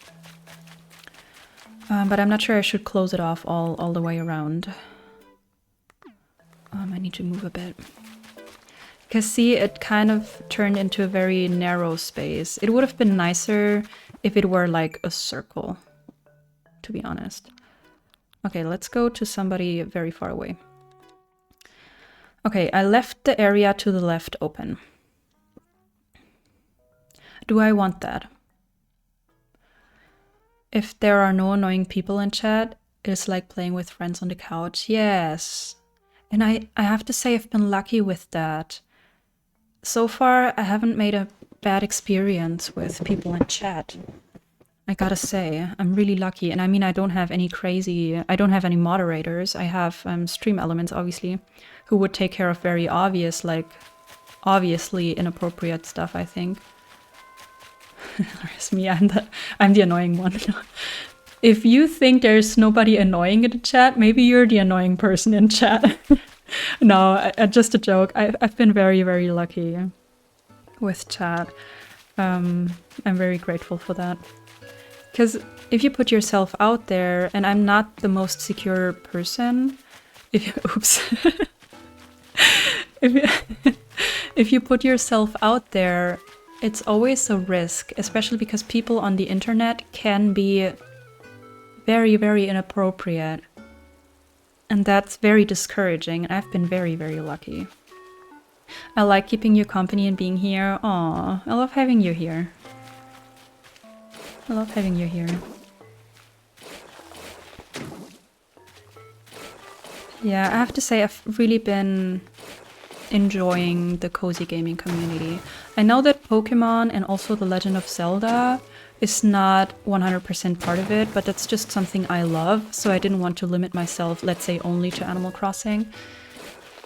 But I'm not sure I should close it off all the way around. I need to move a bit. Because see, it kind of turned into a very narrow space. It would have been nicer if it were like a circle, to be honest. Okay, let's go to somebody very far away. Okay, I left the area to the left open. Do I want that? If there are no annoying people in chat, it's like playing with friends on the couch. Yes. And I have to say I've been lucky with that. So far, I haven't made a bad experience with people in chat. I gotta say, I'm really lucky. And I mean, I don't have any moderators. I have stream elements, obviously, who would take care of very obvious, like, obviously inappropriate stuff, I think. There's me, I'm the annoying one. If you think there's nobody annoying in the chat, maybe you're the annoying person in chat. No, just a joke. I've been very, very lucky with chat. I'm very grateful for that. Because if you put yourself out there, and I'm not the most secure person, oops. If you put yourself out there, it's always a risk, especially because people on the internet can be very, very inappropriate. And that's very discouraging, and I've been very, very lucky. I like keeping you company and being here. Aw, I love having you here. I love having you here. Yeah, I have to say I've really been enjoying the cozy gaming community. I know that Pokemon and also The Legend of Zelda is not 100% part of it, but that's just something I love, so I didn't want to limit myself, let's say, only to Animal Crossing.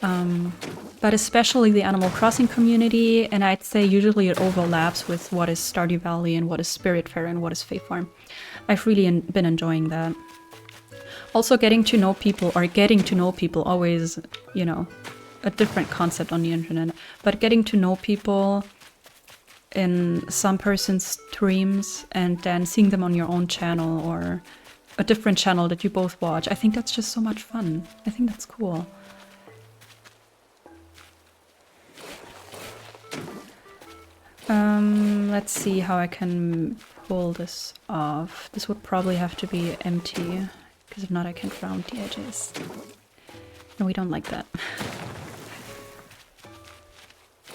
But especially the Animal Crossing community, and I'd say usually it overlaps with what is Stardew Valley and what is Spiritfarer and what is Fae Farm. I've really been enjoying that. Also getting to know people, always, you know, a different concept on the internet, but getting to know people in some person's streams and then seeing them on your own channel or a different channel that you both watch, I think that's just so much fun. I think that's cool. Let's see how I can pull this off. This would probably have to be empty, because if not I can't round the edges. No, we don't like that.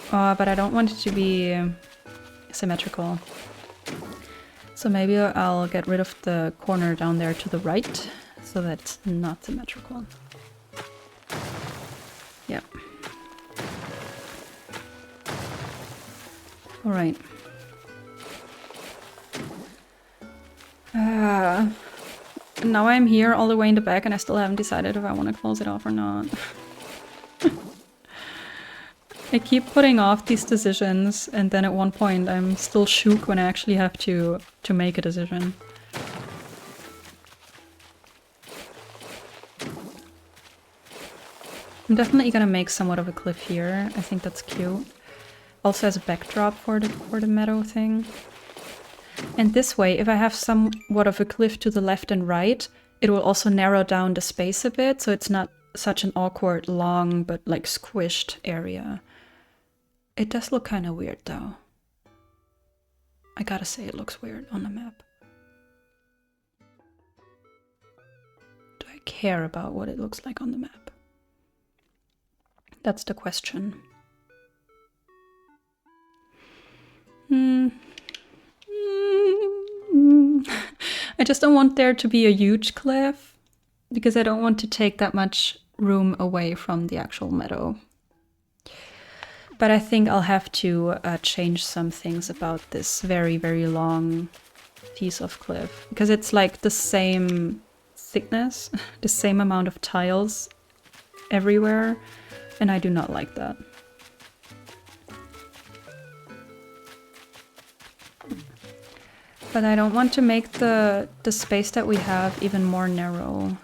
But I don't want it to be symmetrical. So maybe I'll get rid of the corner down there to the right, so that it's not symmetrical. Yep. Alright. Now I'm here all the way in the back and I still haven't decided if I want to close it off or not. I keep putting off these decisions, and then at one point I'm still shook when I actually have to make a decision. I'm definitely gonna make somewhat of a cliff here. I think that's cute. Also as a backdrop for the meadow thing. And this way, if I have somewhat of a cliff to the left and right, it will also narrow down the space a bit, so it's not such an awkward, long, but like squished area. It does look kind of weird though. I gotta say it looks weird on the map. Do I care about what it looks like on the map? That's the question. I just don't want there to be a huge cliff, because I don't want to take that much room away from the actual meadow. But I think I'll have to change some things about this very, very long piece of cliff, because it's like the same thickness, the same amount of tiles everywhere, and I do not like that. But I don't want to make the space that we have even more narrow.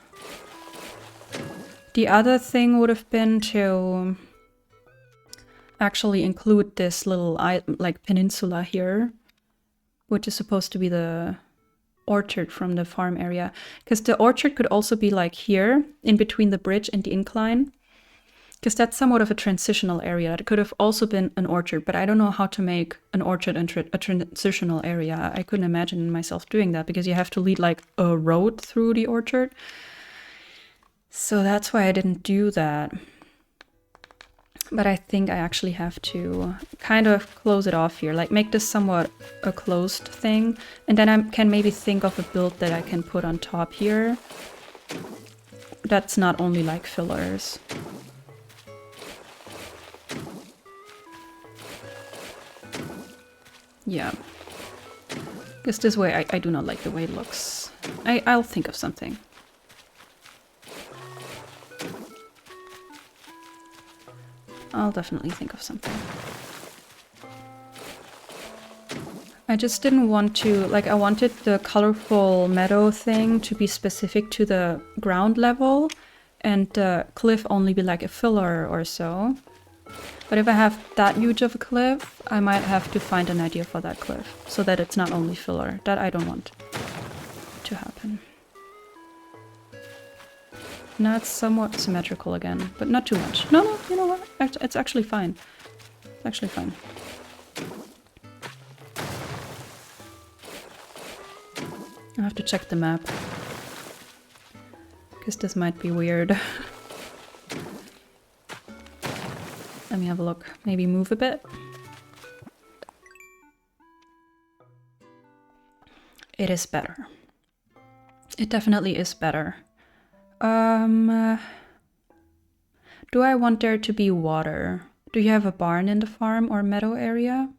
The other thing would have been to actually include this little like peninsula here, which is supposed to be the orchard from the farm area. Because the orchard could also be like here, in between the bridge and the incline. Because that's somewhat of a transitional area. It could have also been an orchard, but I don't know how to make an orchard a transitional area. I couldn't imagine myself doing that because you have to lead like a road through the orchard. So that's why I didn't do that. But I think I actually have to kind of close it off here, like make this somewhat a closed thing. And then I can maybe think of a build that I can put on top here. That's not only like fillers. Yeah. Because this way I do not like the way it looks. I'll think of something. I'll definitely think of something. I just didn't want to, like, I wanted the colorful meadow thing to be specific to the ground level and the cliff only be like a filler or so. But if I have that huge of a cliff, I might have to find an idea for that cliff so that it's not only filler. That I don't want to happen. Now it's somewhat symmetrical again, but not too much. No, you know what? It's actually fine. It's actually fine. I have to check the map. Because this might be weird. Let me have a look. Maybe move a bit. It is better. It definitely is better. Do I want there to be water? Do you have a barn in the farm or meadow area?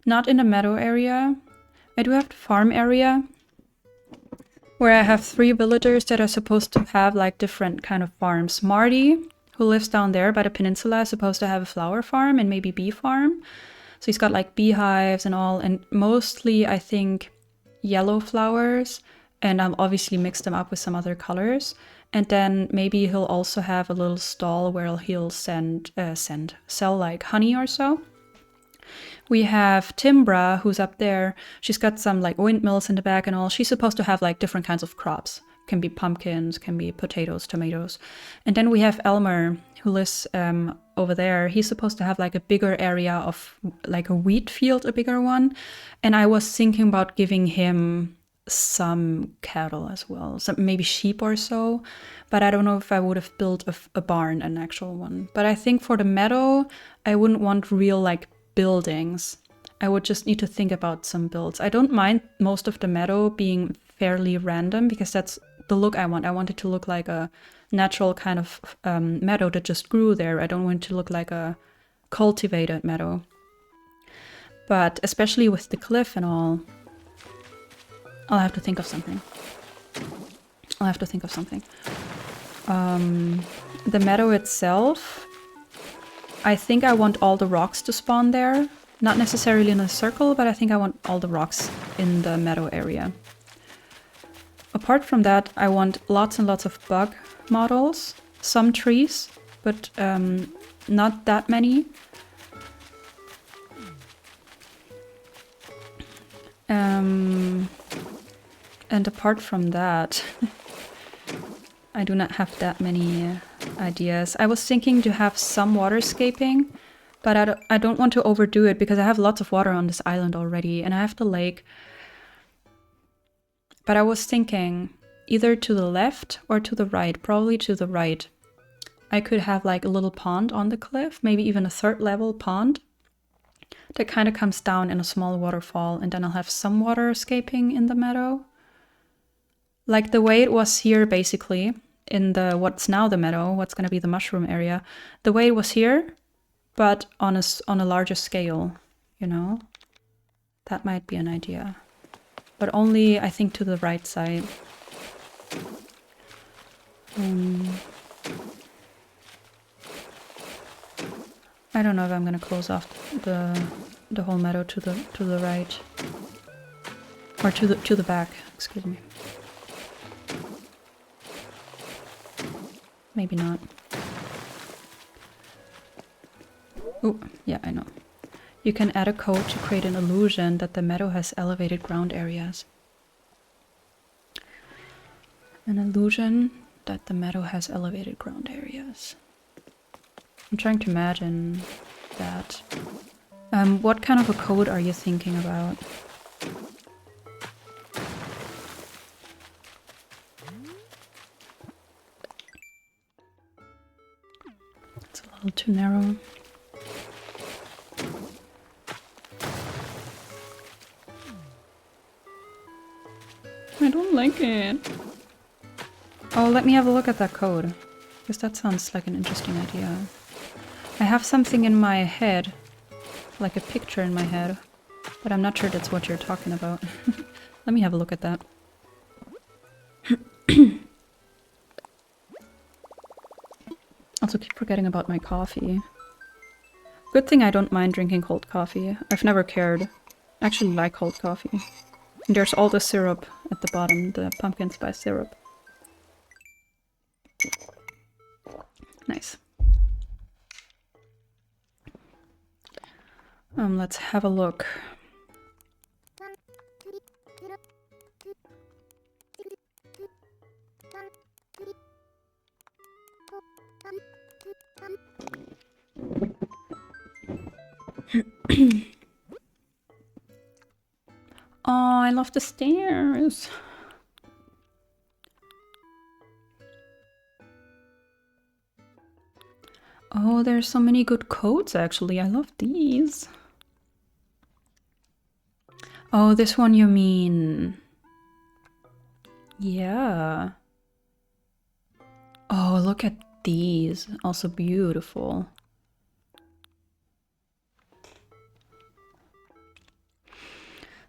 Not in the meadow area. I do have the farm area where I have 3 villagers that are supposed to have like different kind of farms. Marty, who lives down there by the peninsula, is supposed to have a flower farm and maybe bee farm. So he's got like beehives and all, and mostly I think yellow flowers, and I'll obviously mix them up with some other colors. And then maybe he'll also have a little stall where he'll sell like honey or so. We have Timbra, who's up there. She's got some like windmills in the back and all. She's supposed to have like different kinds of crops. Can be pumpkins, can be potatoes, tomatoes. And then we have Elmer, who lives over there. He's supposed to have like a bigger area of like a wheat field, a bigger one. And I was thinking about giving him some cattle as well, some maybe sheep or so, but I don't know if I would have built a barn, an actual one. But I think for the meadow, I wouldn't want real like buildings. I would just need to think about some builds. I don't mind most of the meadow being fairly random because that's the look I want. I want it to look like a natural kind of meadow that just grew there. I don't want it to look like a cultivated meadow. But especially with the cliff and all, I'll have to think of something. The meadow itself, I think I want all the rocks to spawn there. Not necessarily in a circle, but I think I want all the rocks in the meadow area. Apart from that, I want lots and lots of bug models. Some trees, but not that many. And apart from that, I do not have that many ideas. I was thinking to have some waterscaping, but I don't want to overdo it because I have lots of water on this island already and I have the lake. But I was thinking either to the left or to the right, probably to the right. I could have like a little pond on the cliff, maybe even a 3rd level pond that kind of comes down in a small waterfall, and then I'll have some waterscaping in the meadow. Like the way it was here, basically, in the what's now the meadow, what's going to be the mushroom area. The way it was here, but on a larger scale, you know? That might be an idea. But only, I think, to the right side. I don't know if I'm going to close off the whole meadow to the right. Or to the back, excuse me. maybe not. Oh, yeah, I know. You can add a code to create an illusion that the meadow has elevated ground areas. An illusion that the meadow has elevated ground areas. I'm trying to imagine that. What kind of a code are you thinking about? It's a little too narrow. I don't like it. Oh, let me have a look at that code. Because that sounds like an interesting idea. I have something in my head. Like a picture in my head. But I'm not sure that's what you're talking about. Let me have a look at that. Also keep forgetting about my coffee. Good thing I don't mind drinking cold coffee. I've never cared. I actually like cold coffee. And there's all the syrup at the bottom, the pumpkin spice syrup. Nice. Let's have a look. Oh, I love the stairs. Oh, there's so many good codes actually. I love these. Oh, this one you mean. Yeah. Oh, look at these. Also beautiful.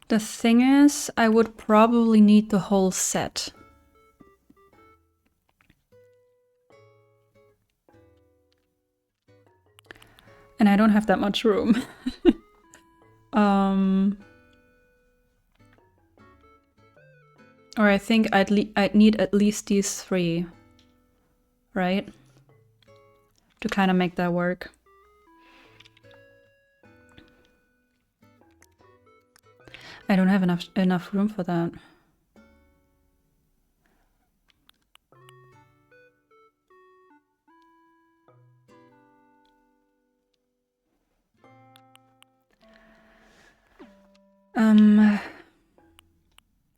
The thing is, I would probably need the whole set. And I don't have that much room. Or I think I'd need at least these 3. Right? To kind of make that work. I don't have enough room for that.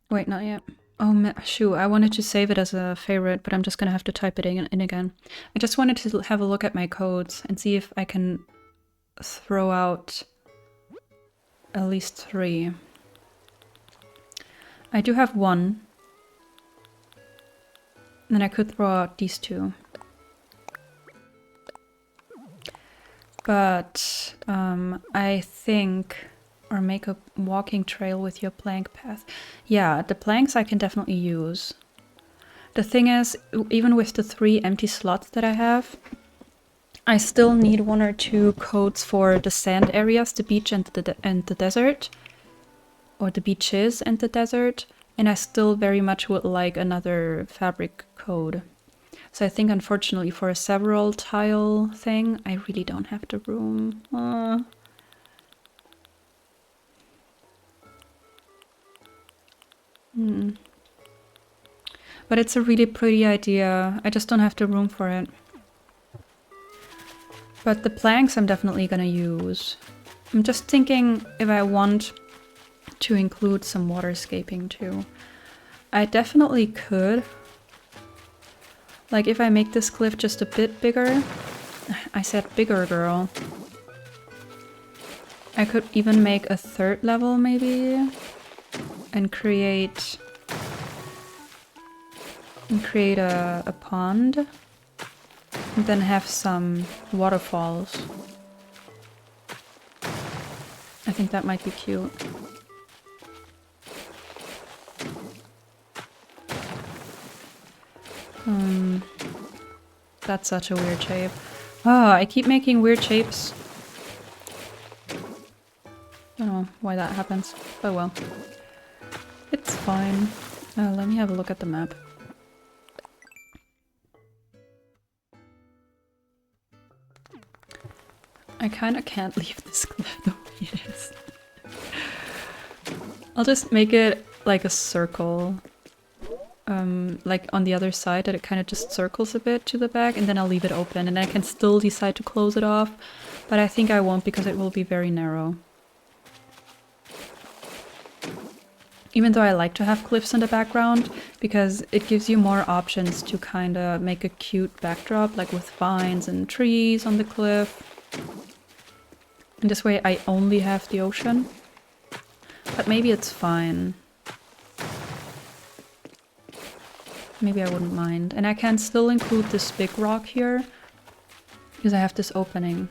Wait, not yet. Oh, shoot, I wanted to save it as a favorite, but I'm just gonna have to type it in again. I just wanted to have a look at my codes and see if I can throw out at least 3. I do have 1. Then I could throw out these 2. But I think... Or make a walking trail with your plank path. Yeah, the planks I can definitely use. The thing is, even with the 3 empty slots that I have, I still need 1 or 2 codes for the sand areas, the beach and the desert. Or the beaches and the desert. And I still very much would like another fabric code. So I think unfortunately for a several tile thing, I really don't have the room. But it's a really pretty idea. I just don't have the room for it. But the planks I'm definitely gonna use. I'm just thinking if I want to include some waterscaping too. I definitely could. Like if I make this cliff just a bit bigger. I said bigger, girl. I could even make a 3rd level maybe. And create a pond. And then have some waterfalls. I think that might be cute. That's such a weird shape. Oh, I keep making weird shapes. Don't know why that happens, but well. It's fine. Let me have a look at the map. I kind of can't leave this cliff the way it is. I'll just make it like a circle. Like on the other side, that it kind of just circles a bit to the back, and then I'll leave it open, and I can still decide to close it off, but I think I won't because it will be very narrow. Even though I like to have cliffs in the background, because it gives you more options to kind of make a cute backdrop, like with vines and trees on the cliff. And this way I only have the ocean. But maybe it's fine. Maybe I wouldn't mind. And I can still include this big rock here, because I have this opening.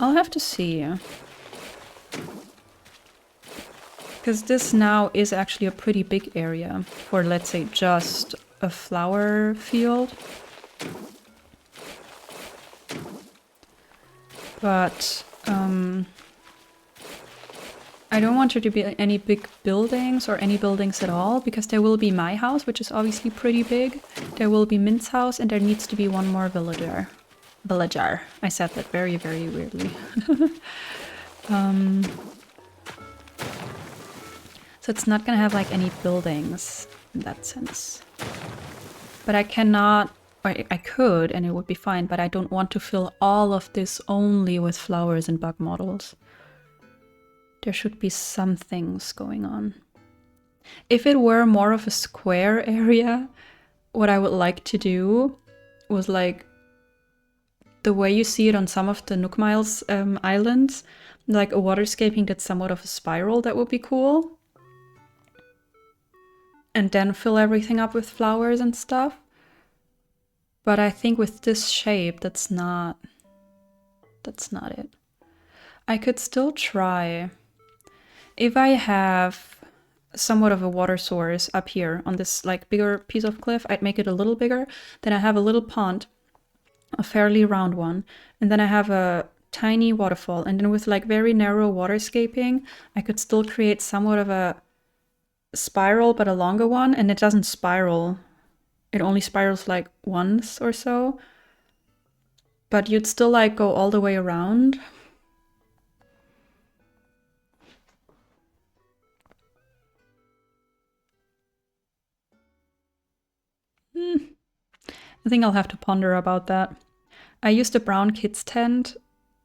I'll have to see. Because this now is actually a pretty big area for, let's say, just a flower field. But I don't want there to be any big buildings or any buildings at all, because there will be my house, which is obviously pretty big. There will be Mint's house, and there needs to be one more villager. I said that very, very weirdly. So it's not gonna have like any buildings in that sense. But I cannot, or I could and it would be fine, but I don't want to fill all of this only with flowers and bug models. There should be some things going on. If it were more of a square area, what I would like to do was like the way you see it on some of the Nook Miles islands, like a waterscaping that's somewhat of a spiral. That would be cool. And then fill everything up with flowers and stuff. But I think with this shape, that's not it. I could still try. If I have somewhat of a water source up here on this like bigger piece of cliff, I'd make it a little bigger. Then I have a little pond, a fairly round one. And then I have a tiny waterfall. And then with like very narrow waterscaping, I could still create somewhat of a spiral, but a longer one, and it doesn't spiral. It only spirals like once or so. But you'd still like go all the way around. I think I'll have to ponder about that. I used a brown kid's tent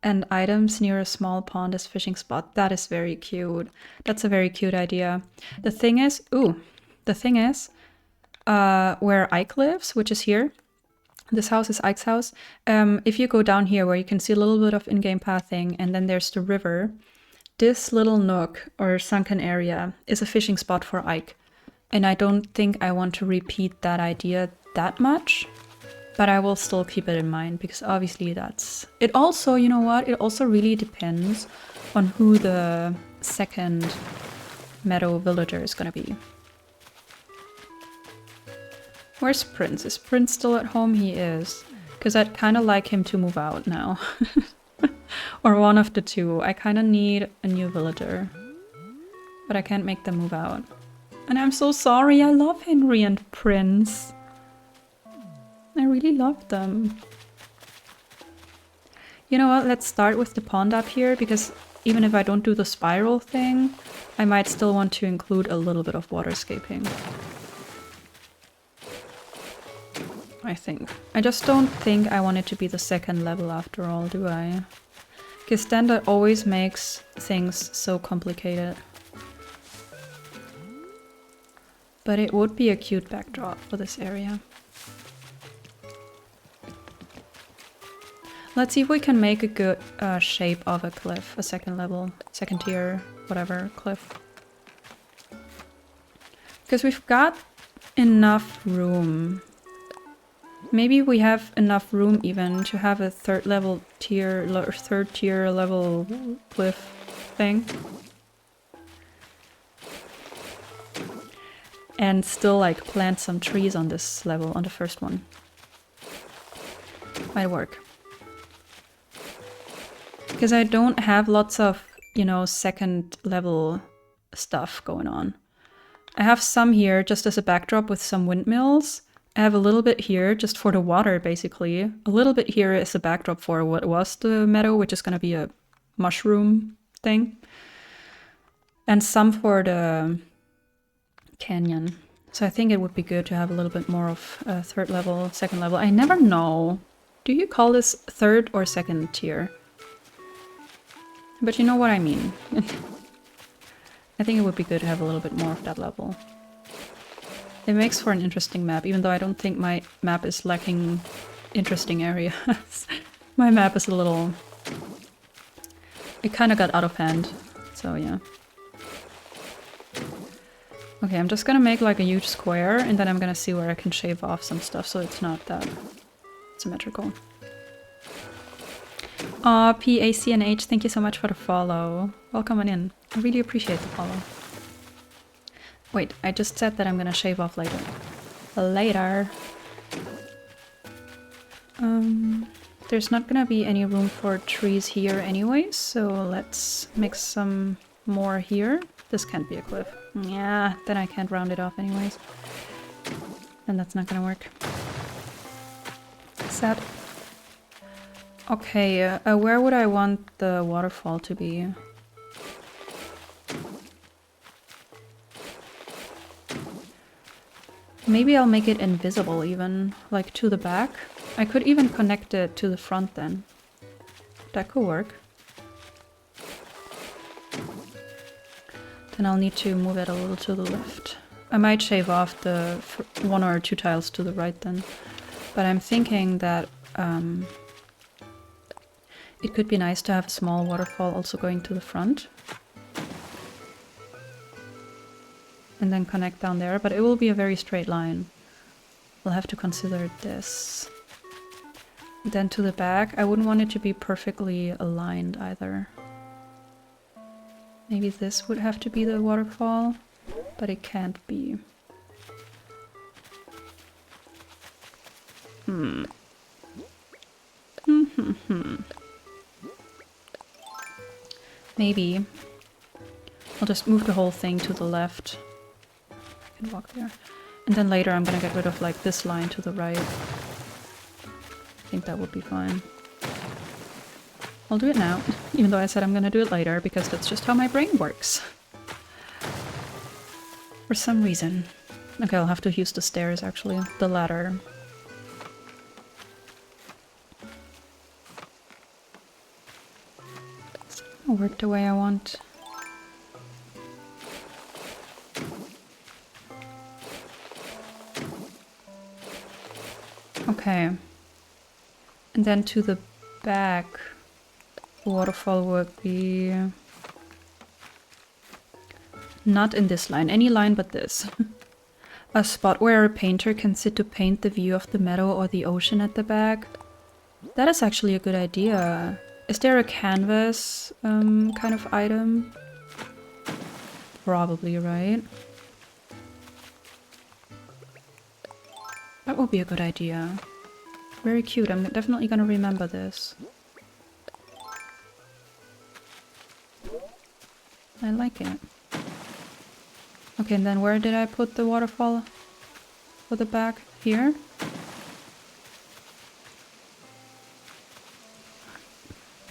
and items near a small pond as fishing spot. That is very cute. That's a very cute idea. The thing is, where Ike lives, which is here, this house is Ike's house. If you go down here where you can see a little bit of in-game pathing, and then there's the river, this little nook or sunken area is a fishing spot for Ike. And I don't think I want to repeat that idea that much. But I will still keep it in mind, because obviously that's... It also, you know what? It also really depends on who the second meadow villager is gonna be. Where's Prince? Is Prince still at home? He is. Because I'd kind of like him to move out now. Or one of the two. I kind of need a new villager. But I can't make them move out. And I'm so sorry. I love Henry and Prince. I really love them. You know what, let's start with the pond up here, because even if I don't do the spiral thing, I might still want to include a little bit of waterscaping. I think. I just don't think I want it to be the second level after all, do I? Because then that always makes things so complicated. But it would be a cute backdrop for this area. Let's see if we can make a good shape of a cliff, a second level, second tier, whatever, cliff. Because we've got enough room. Maybe we have enough room even to have a third tier level cliff thing. And still like plant some trees on this level, on the first one. Might work. Because I don't have lots of, you know, second level stuff going on. I have some here just as a backdrop with some windmills I have a little bit here just for the water, basically. A little bit here is a backdrop for what was the meadow, which is going to be a mushroom thing. And some for the canyon. So I think it would be good to have a little bit more of third level, second level. I never know. Do you call this third or second tier? But you know what I mean. I think it would be good to have a little bit more of that level. It makes for an interesting map, even though I don't think my map is lacking interesting areas. My map is a little... It kind of got out of hand, so yeah. Okay, I'm just gonna make like a huge square, and then I'm gonna see where I can shave off some stuff so it's not that symmetrical. Aw, PACNH, thank you so much for the follow. Welcome on in. I really appreciate the follow. Wait, I just said that I'm gonna shave off later. Later. There's not gonna be any room for trees here anyways, so let's make some more here. This can't be a cliff. Yeah, then I can't round it off anyways. And that's not gonna work. Sad. Okay, where would I want the waterfall to be? Maybe I'll make it invisible even, like to the back. I could even connect it to the front then. That could work. Then I'll need to move it a little to the left. I might shave off the one or two tiles to the right then. But I'm thinking that it could be nice to have a small waterfall also going to the front. And then connect down there, but it will be a very straight line. We'll have to consider this. Then to the back, I wouldn't want it to be perfectly aligned either. Maybe this would have to be the waterfall, but it can't be. Maybe. I'll just move the whole thing to the left. I can walk there. And then later I'm gonna get rid of like this line to the right. I think that would be fine. I'll do it now, even though I said I'm gonna do it later, because that's just how my brain works. For some reason. Okay, I'll have to use the stairs actually, the ladder. It'll work the way I want. Okay. And then to the back, the waterfall would be... not in this line, any line but this. A spot where a painter can sit to paint the view of the meadow or the ocean at the back. That is actually a good idea. Is there a canvas kind of item? Probably, right? That would be a good idea. Very cute. I'm definitely gonna remember this. I like it. Okay, and then where did I put the waterfall for the back? Here?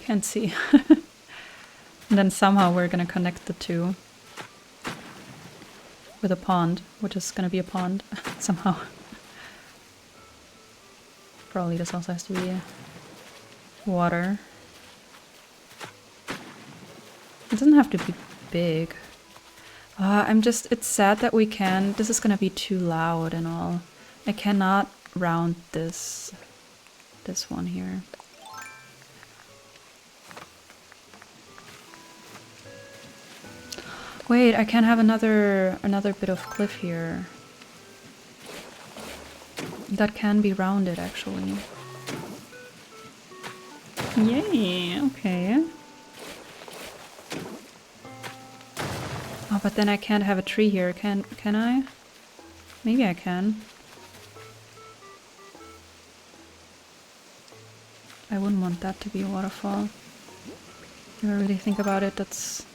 Can't see. And then somehow we're gonna connect the two with a pond, which is gonna be a pond somehow. Probably this also has to be water. It doesn't have to be big. It's sad that we can, this is gonna be too loud and all. I cannot round this one here. Wait, I can have another bit of cliff here. That can be rounded, actually. Yay, okay. Oh, but then I can't have a tree here, can I? Maybe I can. I wouldn't want that to be a waterfall. If I really think about it, that's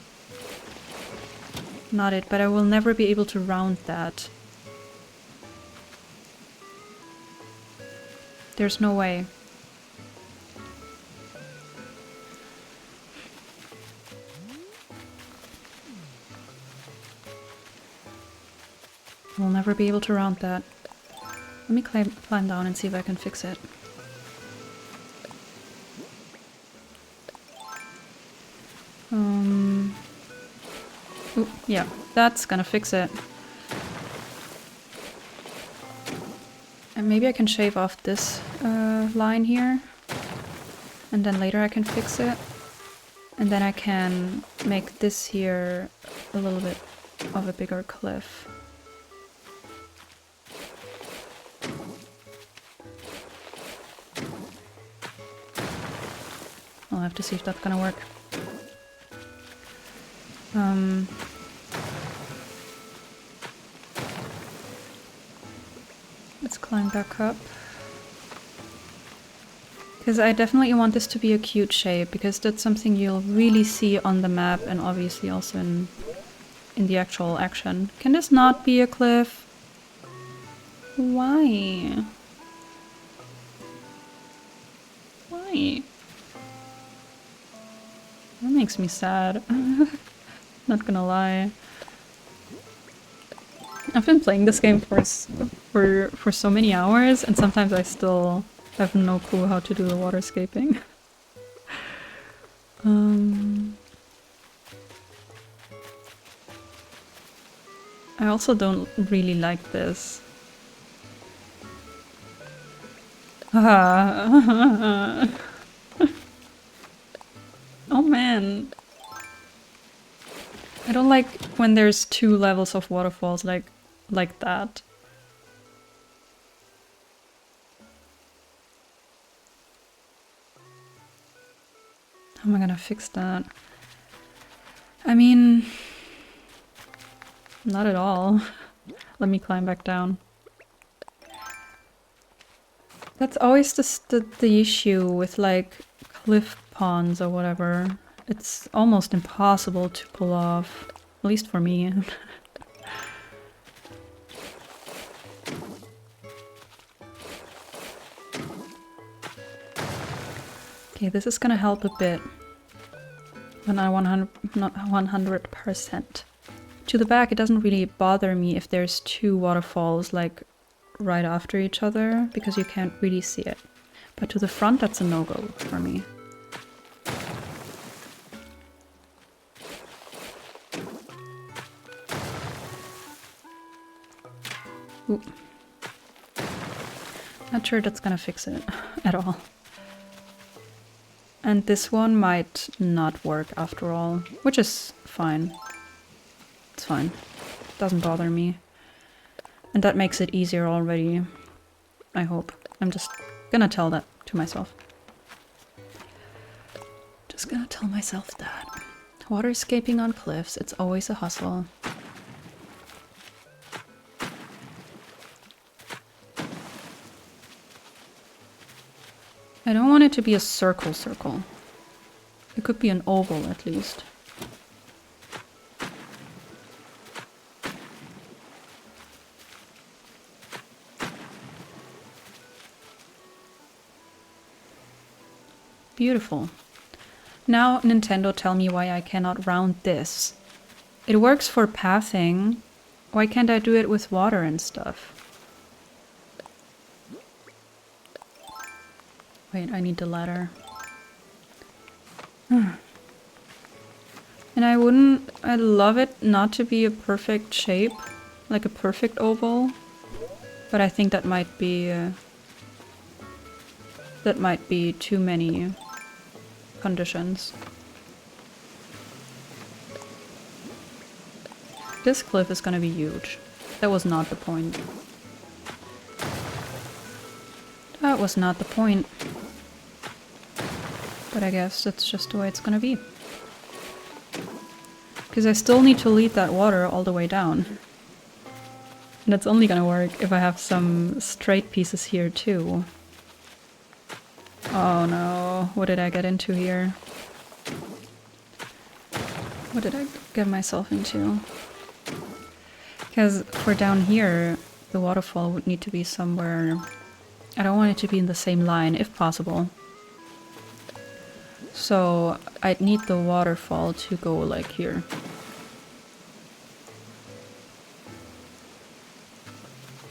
not it, but I will never be able to round that. There's no way. We'll never be able to round that. Let me climb down and see if I can fix it. Ooh, yeah, that's gonna fix it. And maybe I can shave off this line here. And then later I can fix it. And then I can make this here a little bit of a bigger cliff. I'll have to see if that's gonna work. Let's climb back up. Because I definitely want this to be a cute shape, because that's something you'll really see on the map and obviously also in the actual action. Can this not be a cliff? Why? Why? That makes me sad. Not gonna lie. I've been playing this game for so many hours, and sometimes I still have no clue how to do the waterscaping. I also don't really like this. Oh man. I don't like when there's two levels of waterfalls like that. How am I gonna fix that? I mean, not at all. Let me climb back down. That's always the issue with like cliff ponds or whatever. It's almost impossible to pull off, at least for me. Okay, this is gonna help a bit. When I not 100%. To the back, it doesn't really bother me if there's two waterfalls like right after each other, because you can't really see it. But to the front, that's a no-go for me. Ooh. Not sure that's gonna fix it at all. And this one might not work after all, which is fine. It's fine. Doesn't bother me. And that makes it easier already, I hope. I'm just gonna tell that to myself. Just gonna tell myself that. Waterscaping on cliffs, it's always a hustle. I don't want it to be a circle. It could be an oval at least. Beautiful. Now, Nintendo, tell me why I cannot round this. It works for pathing. Why can't I do it with water and stuff? Wait, I need the ladder. And I'd love it not to be a perfect shape, like a perfect oval, but I think that might be too many conditions. This cliff is gonna be huge. That was not the point. That was not the point. But I guess that's just the way it's gonna be. Because I still need to lead that water all the way down. And it's only gonna work if I have some straight pieces here too. Oh no, what did I get into here? What did I get myself into? Because for down here, the waterfall would need to be somewhere I don't want it to be in the same line, if possible. So I'd need the waterfall to go like here.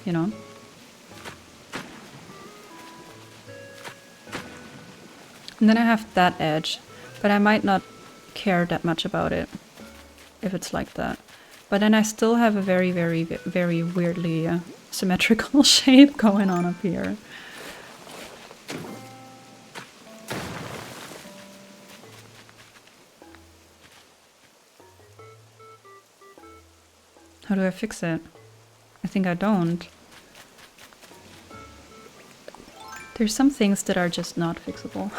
You know? And then I have that edge, but I might not care that much about it if it's like that. But then I still have a very, very, very weirdly symmetrical shape going on up here. How do I fix it? I think I don't. There's some things that are just not fixable.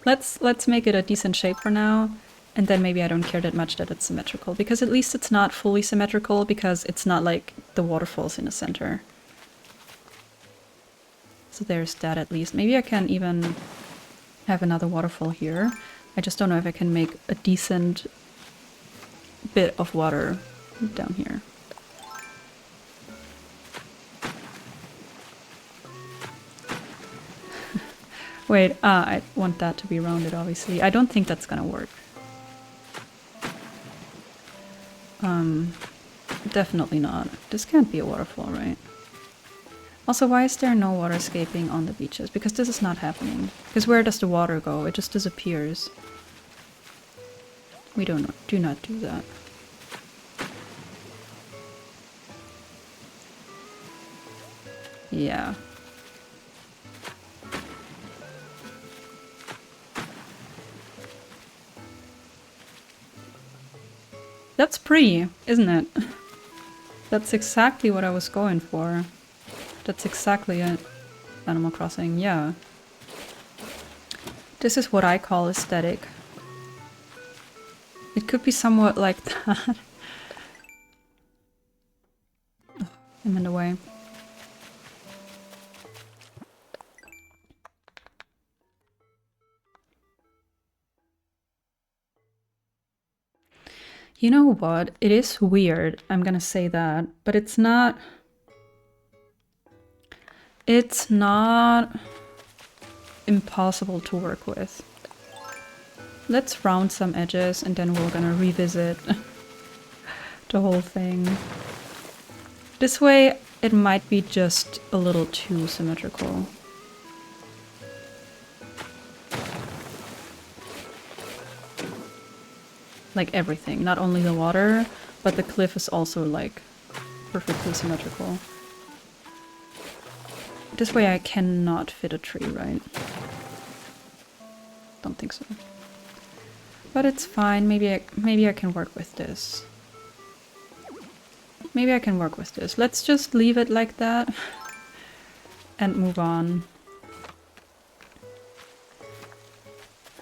Let's make it a decent shape for now, and then maybe I don't care that much that it's symmetrical, because at least it's not fully symmetrical, because it's not like the waterfall's in the center. So there's that at least. Maybe I can even have another waterfall here. I just don't know if I can make a decent bit of water down here. Wait, I want that to be rounded, obviously. I don't think that's gonna work. Definitely not. This can't be a waterfall, right? Also, why is there no waterscaping on the beaches? Because this is not happening. Because where does the water go? It just disappears. We do not do that. Yeah. That's pretty, isn't it? That's exactly what I was going for. That's exactly it. Animal Crossing, yeah. This is what I call aesthetic. It could be somewhat like that. Ugh, I'm in the way. You know what? It is weird, I'm gonna say that, but it's not... It's not impossible to work with. Let's round some edges and then we're gonna revisit the whole thing. This way it might be just a little too symmetrical. Like everything, not only the water, but the cliff is also like perfectly symmetrical. This way I cannot fit a tree, right? Don't think so. But it's fine, maybe I can work with this. Maybe I can work with this. Let's just leave it like that and move on.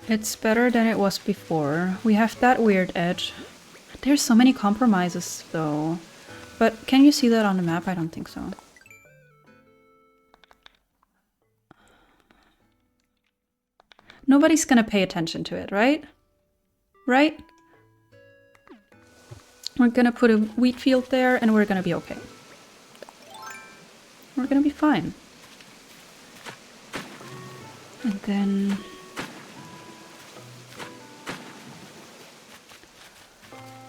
It's better than it was before. We have that weird edge. There's so many compromises though. But can you see that on the map? I don't think so. Nobody's gonna pay attention to it, right? Right? We're gonna put a wheat field there and we're gonna be okay. We're gonna be fine. And then...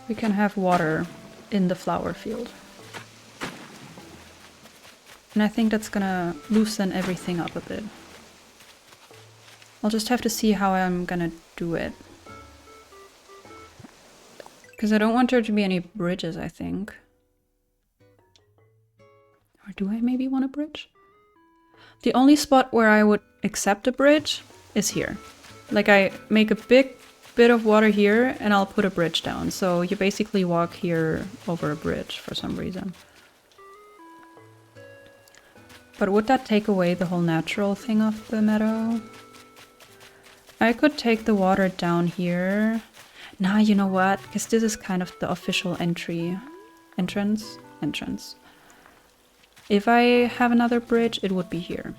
we can have water in the flower field. And I think that's gonna loosen everything up a bit. I'll just have to see how I'm gonna do it. Because I don't want there to be any bridges, I think. Or do I maybe want a bridge? The only spot where I would accept a bridge is here. Like I make a big bit of water here and I'll put a bridge down. So you basically walk here over a bridge for some reason. But would that take away the whole natural thing of the meadow? I could take the water down here. Nah, you know what? Because this is kind of the official entrance. If I have another bridge, it would be here.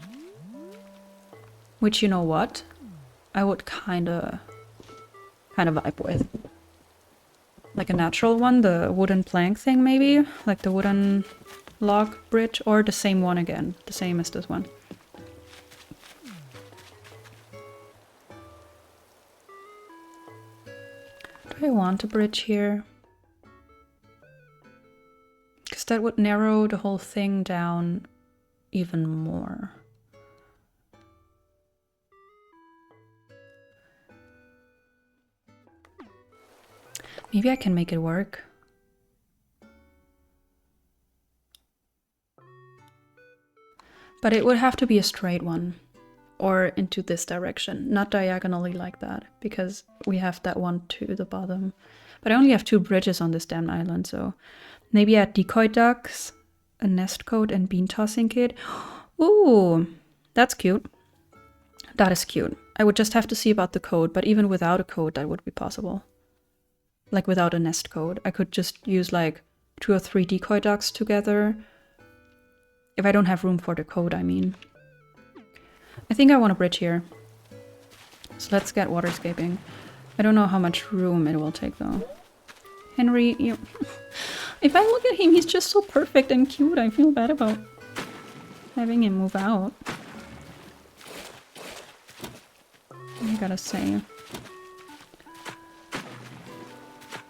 Which, you know what? I would kind of vibe with. Like a natural one, the wooden plank thing maybe? Like the wooden log bridge or the same one again, the same as this one. Do I want a bridge here? Because that would narrow the whole thing down even more. Maybe I can make it work. But it would have to be a straight one. Or into this direction, not diagonally like that, because we have that one to the bottom. But I only have 2 bridges on this damn island, so maybe add decoy ducks, a nest coat, and bean tossing kit. Ooh, that's cute. That is cute. I would just have to see about the code, but even without a code, that would be possible. Like without a nest code, I could just use like 2 or 3 decoy ducks together. If I don't have room for the code, I mean. I think I want a bridge here. So let's get waterscaping. I don't know how much room it will take though. Henry, you... if I look at him, he's just so perfect and cute. I feel bad about having him move out. I gotta say.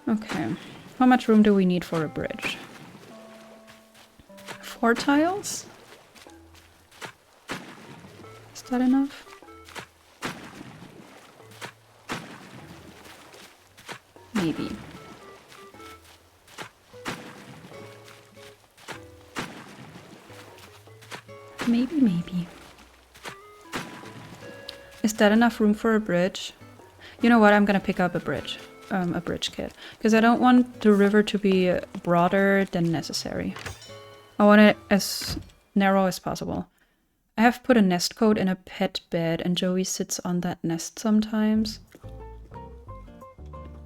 Okay. How much room do we need for a bridge? 4 tiles? Is that enough? Maybe. Maybe. Is that enough room for a bridge? You know what? I'm gonna pick up a bridge kit. Because I don't want the river to be broader than necessary. I want it as narrow as possible. I have put a nest coat in a pet bed and Joey sits on that nest sometimes.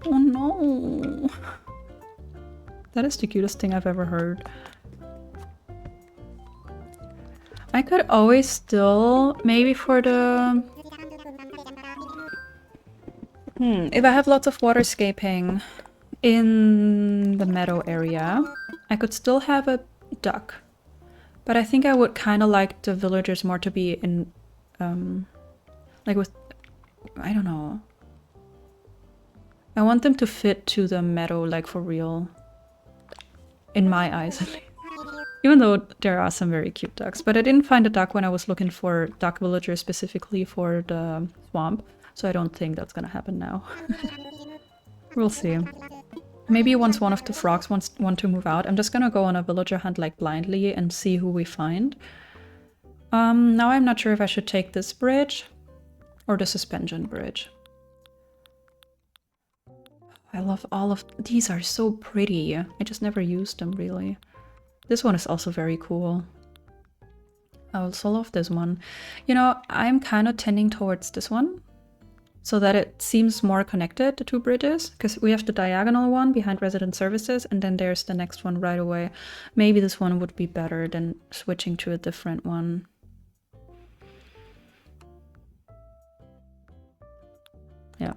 Oh no! That is the cutest thing I've ever heard. I could always still, maybe for the... if I have lots of waterscaping in the meadow area, I could still have a duck. But I think I would kind of like the villagers more to be in, like with, I don't know. I want them to fit to the meadow, like for real. In my eyes, at least. Even though there are some very cute ducks. But I didn't find a duck when I was looking for duck villagers specifically for the swamp. So I don't think that's gonna happen now. We'll see. Maybe once one of the frogs want to move out, I'm just gonna go on a villager hunt like blindly and see who we find. Now I'm not sure if I should take this bridge or the suspension bridge. I love all of these, are so pretty. I just never used them really. This one is also very cool. I also love this one. You know, I'm kind of tending towards this one, so that it seems more connected, the 2 bridges, because we have the diagonal one behind resident services, and then there's the next one right away. Maybe this one would be better than switching to a different one. Yeah.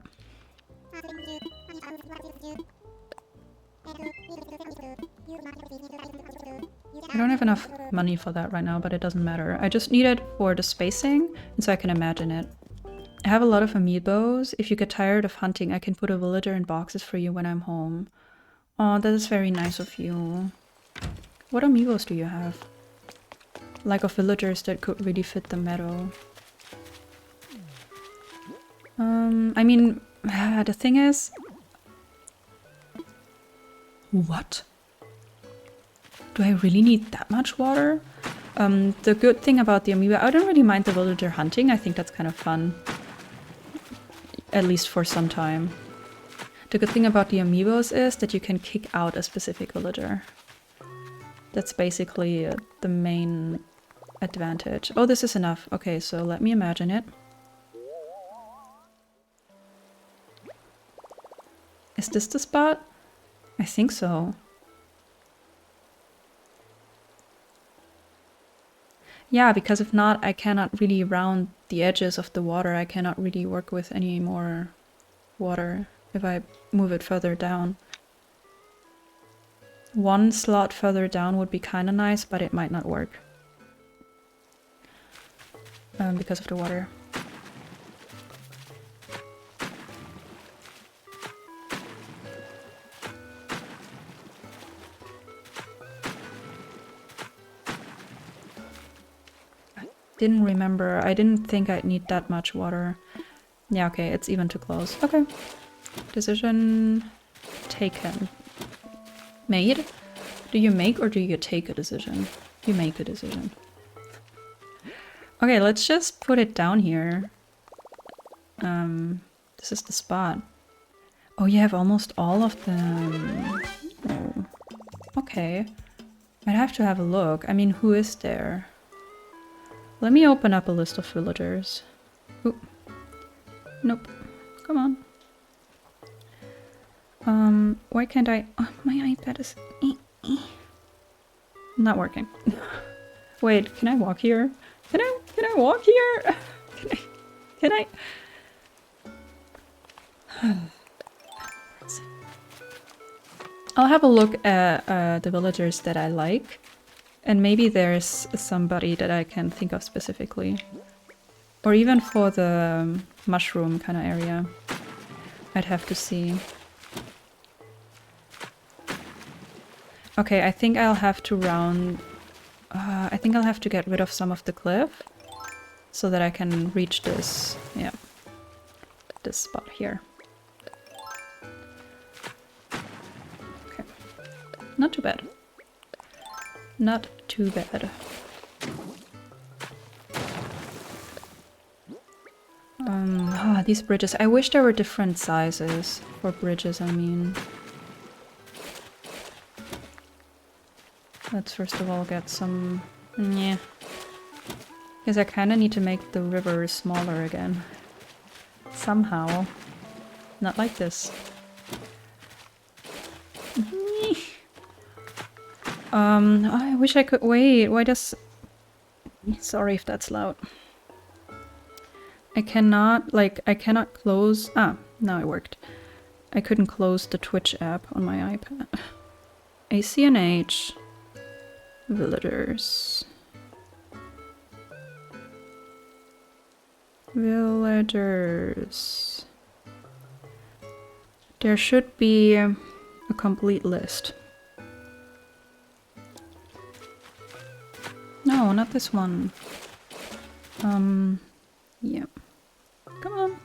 I don't have enough money for that right now, but it doesn't matter. I just need it for the spacing, and so I can imagine it. I have a lot of amiibos. If you get tired of hunting, I can put a villager in boxes for you when I'm home. Oh, that is very nice of you. What amiibos do you have? Like of villagers that could really fit the meadow. I mean, the thing is... What? Do I really need that much water? The good thing about the amiibo, I don't really mind the villager hunting. I think that's kind of fun. At least for some time. The good thing about the amiibos is that you can kick out a specific villager. That's basically the main advantage. Oh, this is enough. Okay, so let me imagine it. Is this the spot? I think so. Yeah, because if not, I cannot really round the edges of the water. I cannot really work with any more water if I move it further down. One slot further down would be kind of nice, but it might not work. Because of the water. I didn't remember. I didn't think I'd need that much water. Yeah, okay, it's even too close. Okay. Decision taken. Made? Do you make or do you take a decision? You make a decision. Okay, let's just put it down here. This is the spot. Oh, you have almost all of them. Oh. Okay. I'd have to have a look. I mean, who is there? Let me open up a list of villagers. Ooh. Nope. Come on. Why can't I? Oh, my iPad is not working. Wait, can I walk here? Can I walk here? Can I? I'll have a look at the villagers that I like, and maybe there's somebody that I can think of specifically, or even for the mushroom kind of area. I'd have to see. Okay, I think I'll have to round... I think I'll have to get rid of some of the cliff so that I can reach this, yeah, this spot here. Okay, not too bad. Not too bad. These bridges. I wish there were different sizes for bridges, I mean. Let's first of all get some... yeah. Because I kind of need to make the river smaller again. Somehow. Not like this. I wish I could... wait, why does... Sorry if that's loud. I cannot, like, I cannot close... Ah, now it worked. I couldn't close the Twitch app on my iPad. ACNH... Villagers. Villagers. There should be a complete list. No, not this one. Yeah. Come on.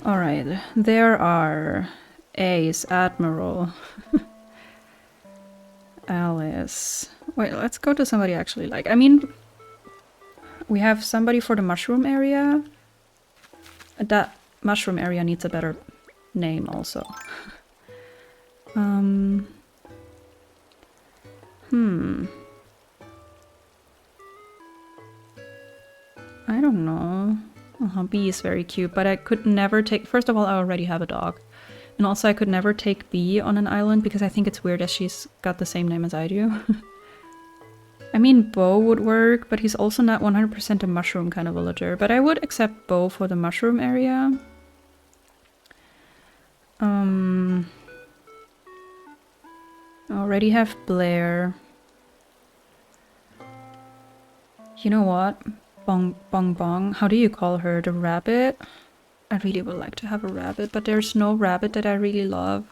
Alright, there are Ace, Admiral, Alice. Wait, let's go to somebody I actually like. I mean, we have somebody for the mushroom area. That mushroom area needs a better name also. I don't know. Bee is very cute, but I could never take... First of all, I already have a dog. And also I could never take Bee on an island because I think it's weird that she's got the same name as I do. I mean, Bo would work, but he's also not 100% a mushroom kind of villager. But I would accept Bo for the mushroom area. I already have Blair. You know what? Bong Bong Bong. How do you call her? The rabbit? I really would like to have a rabbit, but there's no rabbit that I really love.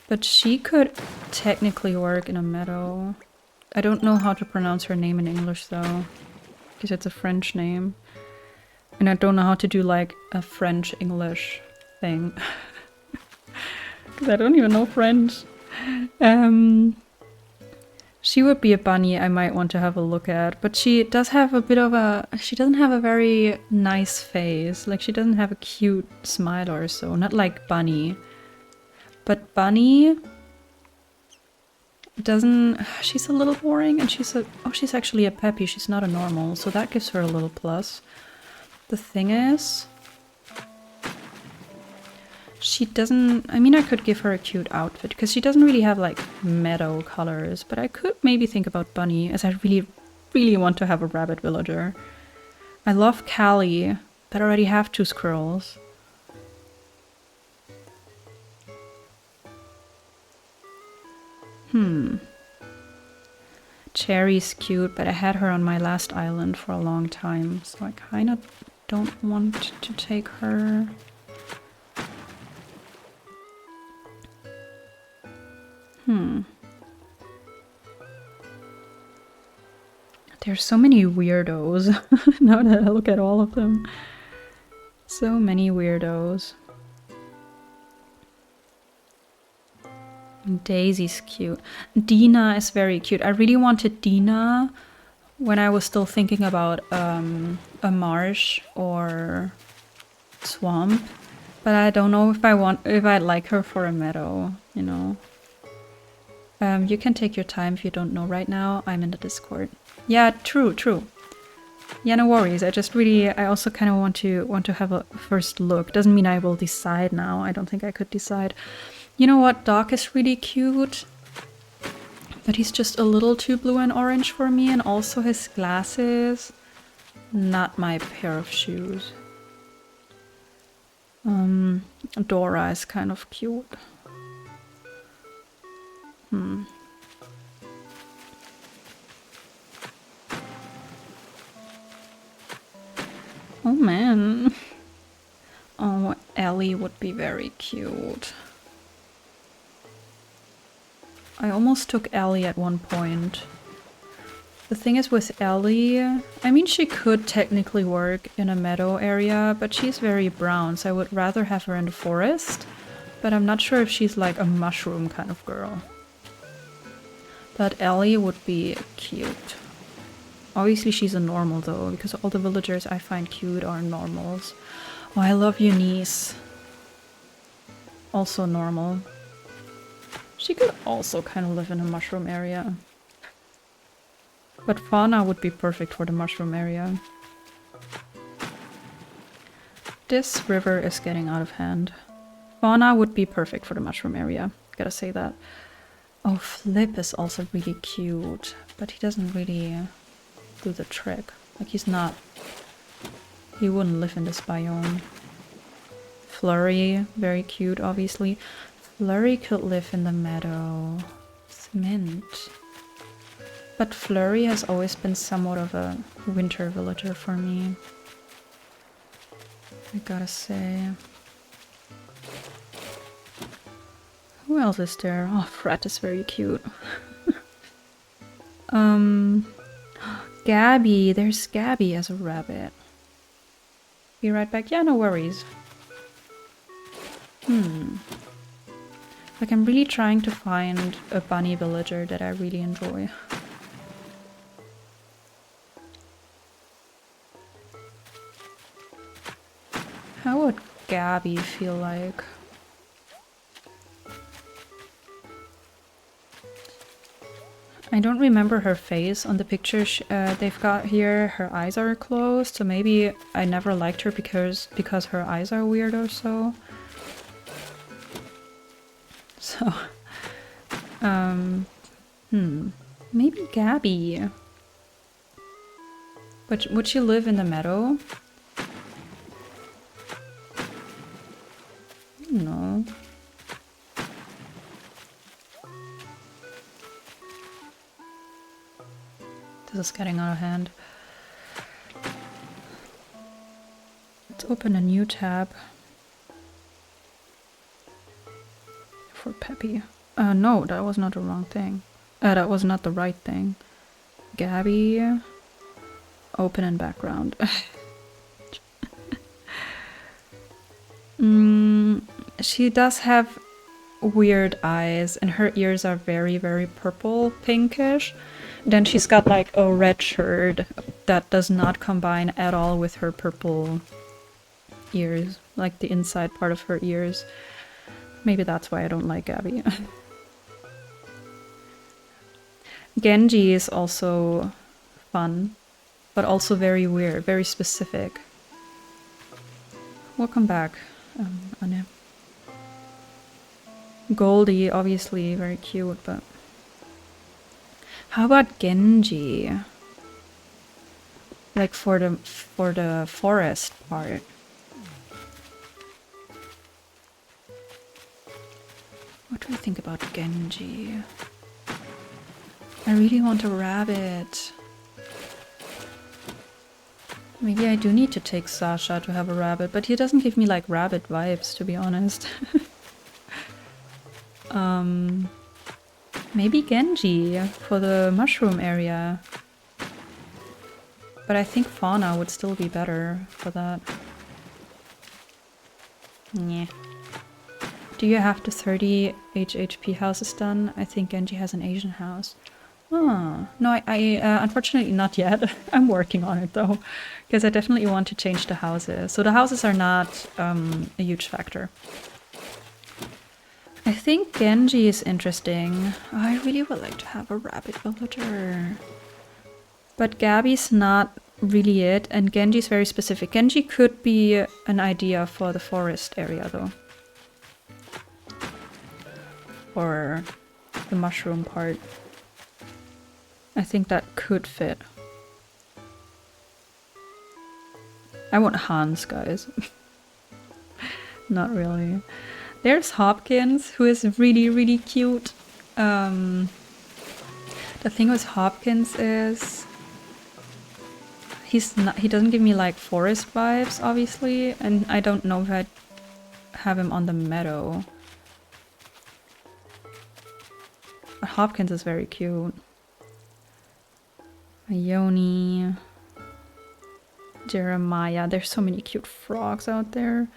But she could technically work in a meadow. I don't know how to pronounce her name in English though, because it's a French name. And I don't know how to do like a French-English thing. Because I don't even know French. She would be a bunny I might want to have a look at, but she does have a bit of a... She doesn't have a very nice face. Like, she doesn't have a cute smile or so. Not like Bunny. But Bunny doesn't... She's a little boring, and she's a... Oh, she's actually a peppy. She's not a normal, so that gives her a little plus. The thing is... She doesn't... I mean, I could give her a cute outfit, because she doesn't really have, like, meadow colors. But I could maybe think about Bunny, as I really, really want to have a rabbit villager. I love Callie, but I already have 2 squirrels. Cherry's cute, but I had her on my last island for a long time, so I kind of don't want to take her. There's so many weirdos. Now that I look at all of them. So many weirdos. Daisy's cute. Dina is very cute. I really wanted Dina when I was still thinking about a marsh or swamp, but I don't know if I'd like her for a meadow, you know. You can take your time if you don't know right now. I'm in the Discord. Yeah, true. Yeah, no worries. I also kind of want to have a first look. Doesn't mean I will decide now. I don't think I could decide. You know what? Doc is really cute, but he's just a little too blue and orange for me, and also his glasses. Not my pair of shoes. Dora is kind of cute. Oh man. Oh, Ellie would be very cute. I almost took Ellie at one point. The thing is with Ellie, I mean, she could technically work in a meadow area, but she's very brown, so I would rather have her in the forest. But I'm not sure if she's like a mushroom kind of girl. But Ellie would be cute. Obviously she's a normal though, because all the villagers I find cute are normals. Oh, I love Eunice. Also normal. She could also kind of live in a mushroom area. But Fauna would be perfect for the mushroom area. This river is getting out of hand. Fauna would be perfect for the mushroom area. Gotta say that. Oh, Flip is also really cute, but he doesn't really do the trick. Like, he's not... He wouldn't live in this biome. Flurry, very cute, obviously. Flurry could live in the meadow. Mint. But Flurry has always been somewhat of a winter villager for me. I gotta say. Who else is there? Oh, Fred is very cute. Gabby. There's Gabby as a rabbit. Be right back. Yeah, no worries. Like, I'm really trying to find a bunny villager that I really enjoy. How would Gabby feel like? I don't remember her face on the picture they've got here. Her eyes are closed, so maybe I never liked her because her eyes are weird or so. So, maybe Gabby. But would she live in the meadow? No. This is getting out of hand. Let's open a new tab. For Peppy. No, that was not the wrong thing. That was not the right thing. Gabby. Open in background. She does have weird eyes and her ears are very, very purple, pinkish. Then she's got like a red shirt that does not combine at all with her purple ears, like the inside part of her ears. Maybe that's why I don't like Gabby. Genji is also fun, but also very weird, very specific. Welcome back, Anya. Goldie, obviously very cute, but... How about Genji? Like for the forest part. What do I think about Genji? I really want a rabbit. Maybe I do need to take Sasha to have a rabbit, but he doesn't give me like rabbit vibes, to be honest. Maybe Genji for the mushroom area. But I think Fauna would still be better for that. Yeah. Do you have the 30 HHP houses done? I think Genji has an Asian house. Oh, no, I unfortunately not yet. I'm working on it though, because I definitely want to change the houses. So the houses are not a huge factor. I think Genji is interesting. I really would like to have a rabbit villager. But Gabby's not really it, and Genji's very specific. Genji could be an idea for the forest area though. Or the mushroom part. I think that could fit. I want Hans, guys. Not really. There's Hopkins, who is really, really cute. The thing with Hopkins is he doesn't give me like forest vibes, obviously, and I don't know if I'd have him on the meadow. But Hopkins is very cute. Ione, Jeremiah. There's so many cute frogs out there.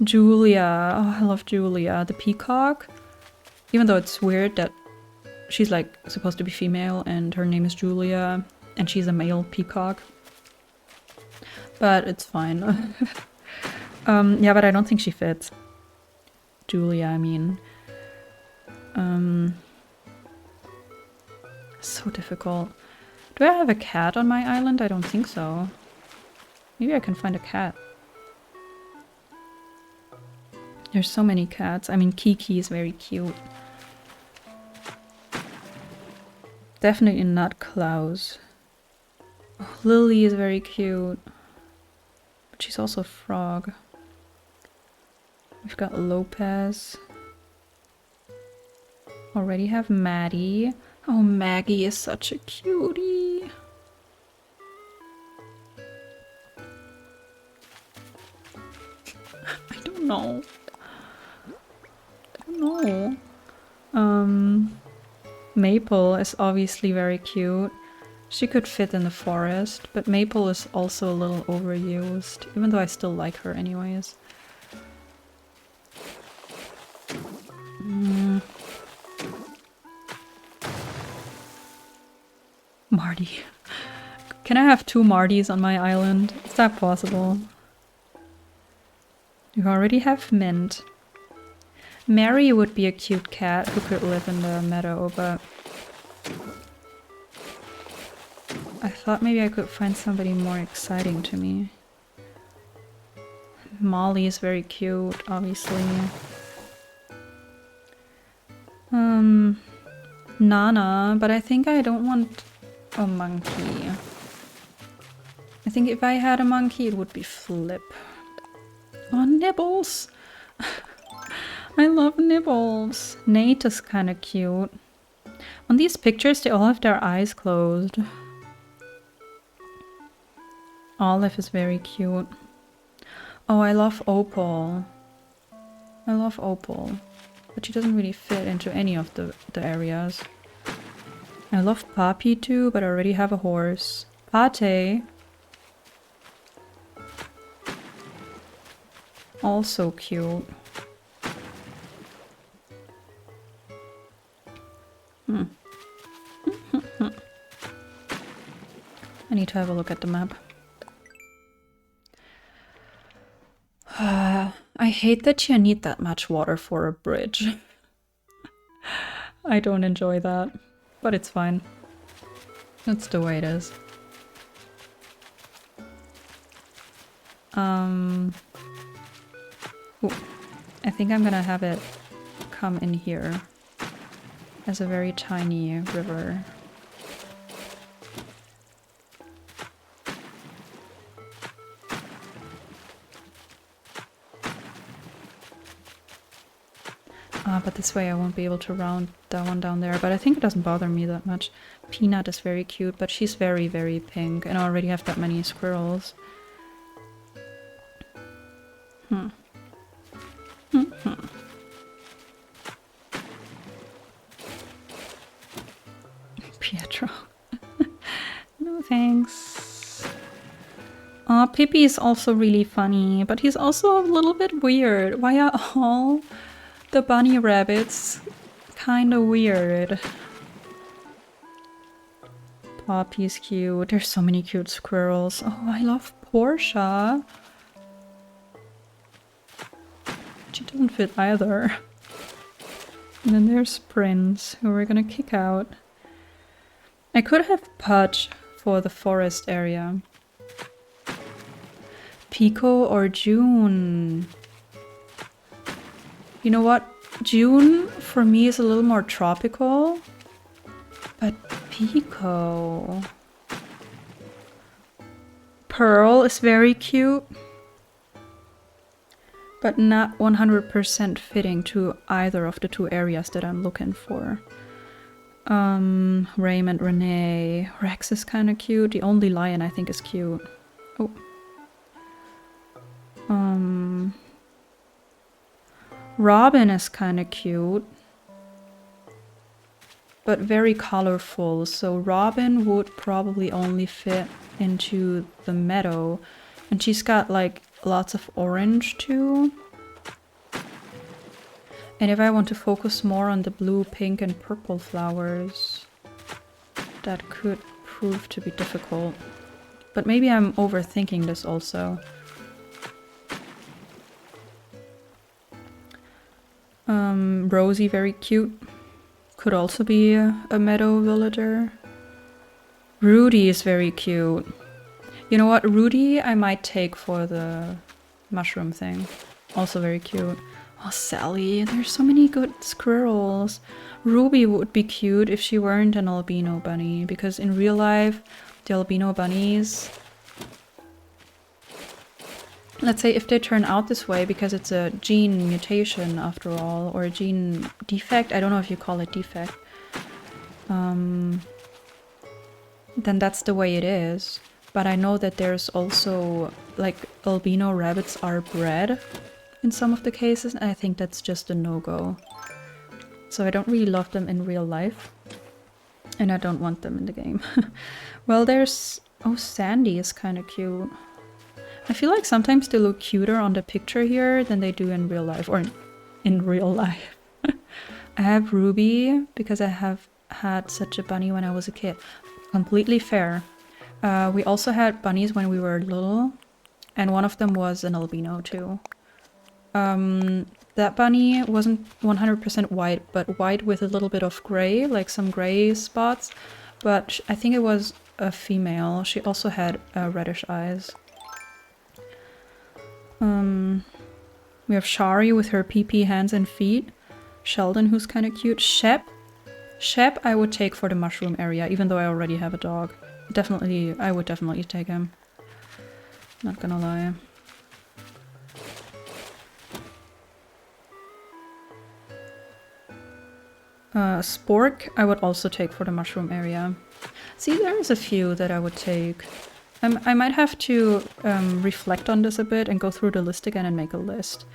Julia. Oh, I love Julia. The peacock. Even though it's weird that she's like supposed to be female and her name is Julia and she's a male peacock. But it's fine. Yeah, but I don't think she fits. Julia, I mean. So difficult. Do I have a cat on my island? I don't think so. Maybe I can find a cat. There's so many cats. I mean, Kiki is very cute. Definitely not Klaus. Oh, Lily is very cute. But she's also a frog. We've got Lopez. Already have Maddie. Oh, Maggie is such a cutie. I don't know. I don't know. Maple is obviously very cute. She could fit in the forest, but Maple is also a little overused, even though I still like her anyways. Marty. Can I have 2 Martys on my island? Is that possible? You already have Mint. Mary would be a cute cat who could live in the meadow, but I thought maybe I could find somebody more exciting to me. Molly is very cute, obviously. Nana, but I think I don't want a monkey. I think if I had a monkey, it would be Flip. Oh, Nibbles! I love Nibbles. Nate is kind of cute. On these pictures, they all have their eyes closed. Olive is very cute. Oh, I love Opal. I love Opal. But she doesn't really fit into any of the areas. I love Poppy too, but I already have a horse. Pate. Also cute. I need to have a look at the map. I hate that you need that much water for a bridge. I don't enjoy that, but it's fine. That's the way it is. Ooh, I think I'm gonna have it come in here as a very tiny river. But this way I won't be able to round that one down there. But I think it doesn't bother me that much. Peanut is very cute, but she's very, very pink. And I already have that many squirrels. Pietro. No thanks. Pippi is also really funny, but he's also a little bit weird. Why are all the bunny rabbits kind of weird? Poppy's cute. There's so many cute squirrels. Oh, I love Portia. She doesn't fit either. And then there's Prince, who we're gonna kick out. I could have Pudge for the forest area. Pico or June? You know what? June for me is a little more tropical. But Pico... Pearl is very cute. But not 100% fitting to either of the two areas that I'm looking for. Raymond, Renee. Rex is kind of cute. The only lion I think is cute. Oh. Robin is kind of cute. But very colorful. So Robin would probably only fit into the meadow. And she's got like lots of orange too. And if I want to focus more on the blue, pink and purple flowers, that could prove to be difficult. But maybe I'm overthinking this also. Rosie, very cute. Could also be a meadow villager. Rudy is very cute. You know what? Rudy I might take for the mushroom thing. Also very cute. Oh, Sally, there's so many good squirrels. Ruby would be cute if she weren't an albino bunny, because in real life, the albino bunnies... Let's say if they turn out this way, because it's a gene mutation after all, or a gene defect, I don't know if you call it defect, then that's the way it is. But I know that there's also, like, albino rabbits are bred in some of the cases, and I think that's just a no-go. So I don't really love them in real life. And I don't want them in the game. Well, there's... Oh, Sandy is kind of cute. I feel like sometimes they look cuter on the picture here than they do in real life. Or in real life. I have Ruby because I have had such a bunny when I was a kid. Completely fair. We also had bunnies when we were little. And one of them was an albino too. That bunny wasn't 100% white, but white with a little bit of gray, like some gray spots. But I think it was a female. She also had reddish eyes. We have Shari with her pee-pee hands and feet. Sheldon, who's kind of cute. Shep. Shep I would take for the mushroom area, even though I already have a dog. Definitely, I would definitely take him. Not gonna lie. Spork I would also take for the mushroom area. See, there's a few that I would take. I might have to reflect on this a bit and go through the list again and make a list.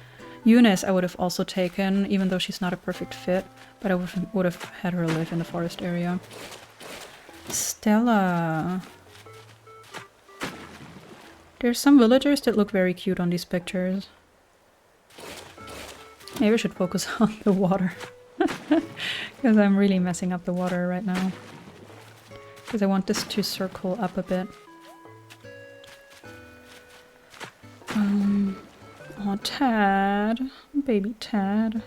Eunice I would have also taken, even though she's not a perfect fit, but I would have had her live in the forest area. Stella. There's some villagers that look very cute on these pictures. Maybe I should focus on the water. Because I'm really messing up the water right now. Because I want this to circle up a bit. Oh, Tad. Baby Tad.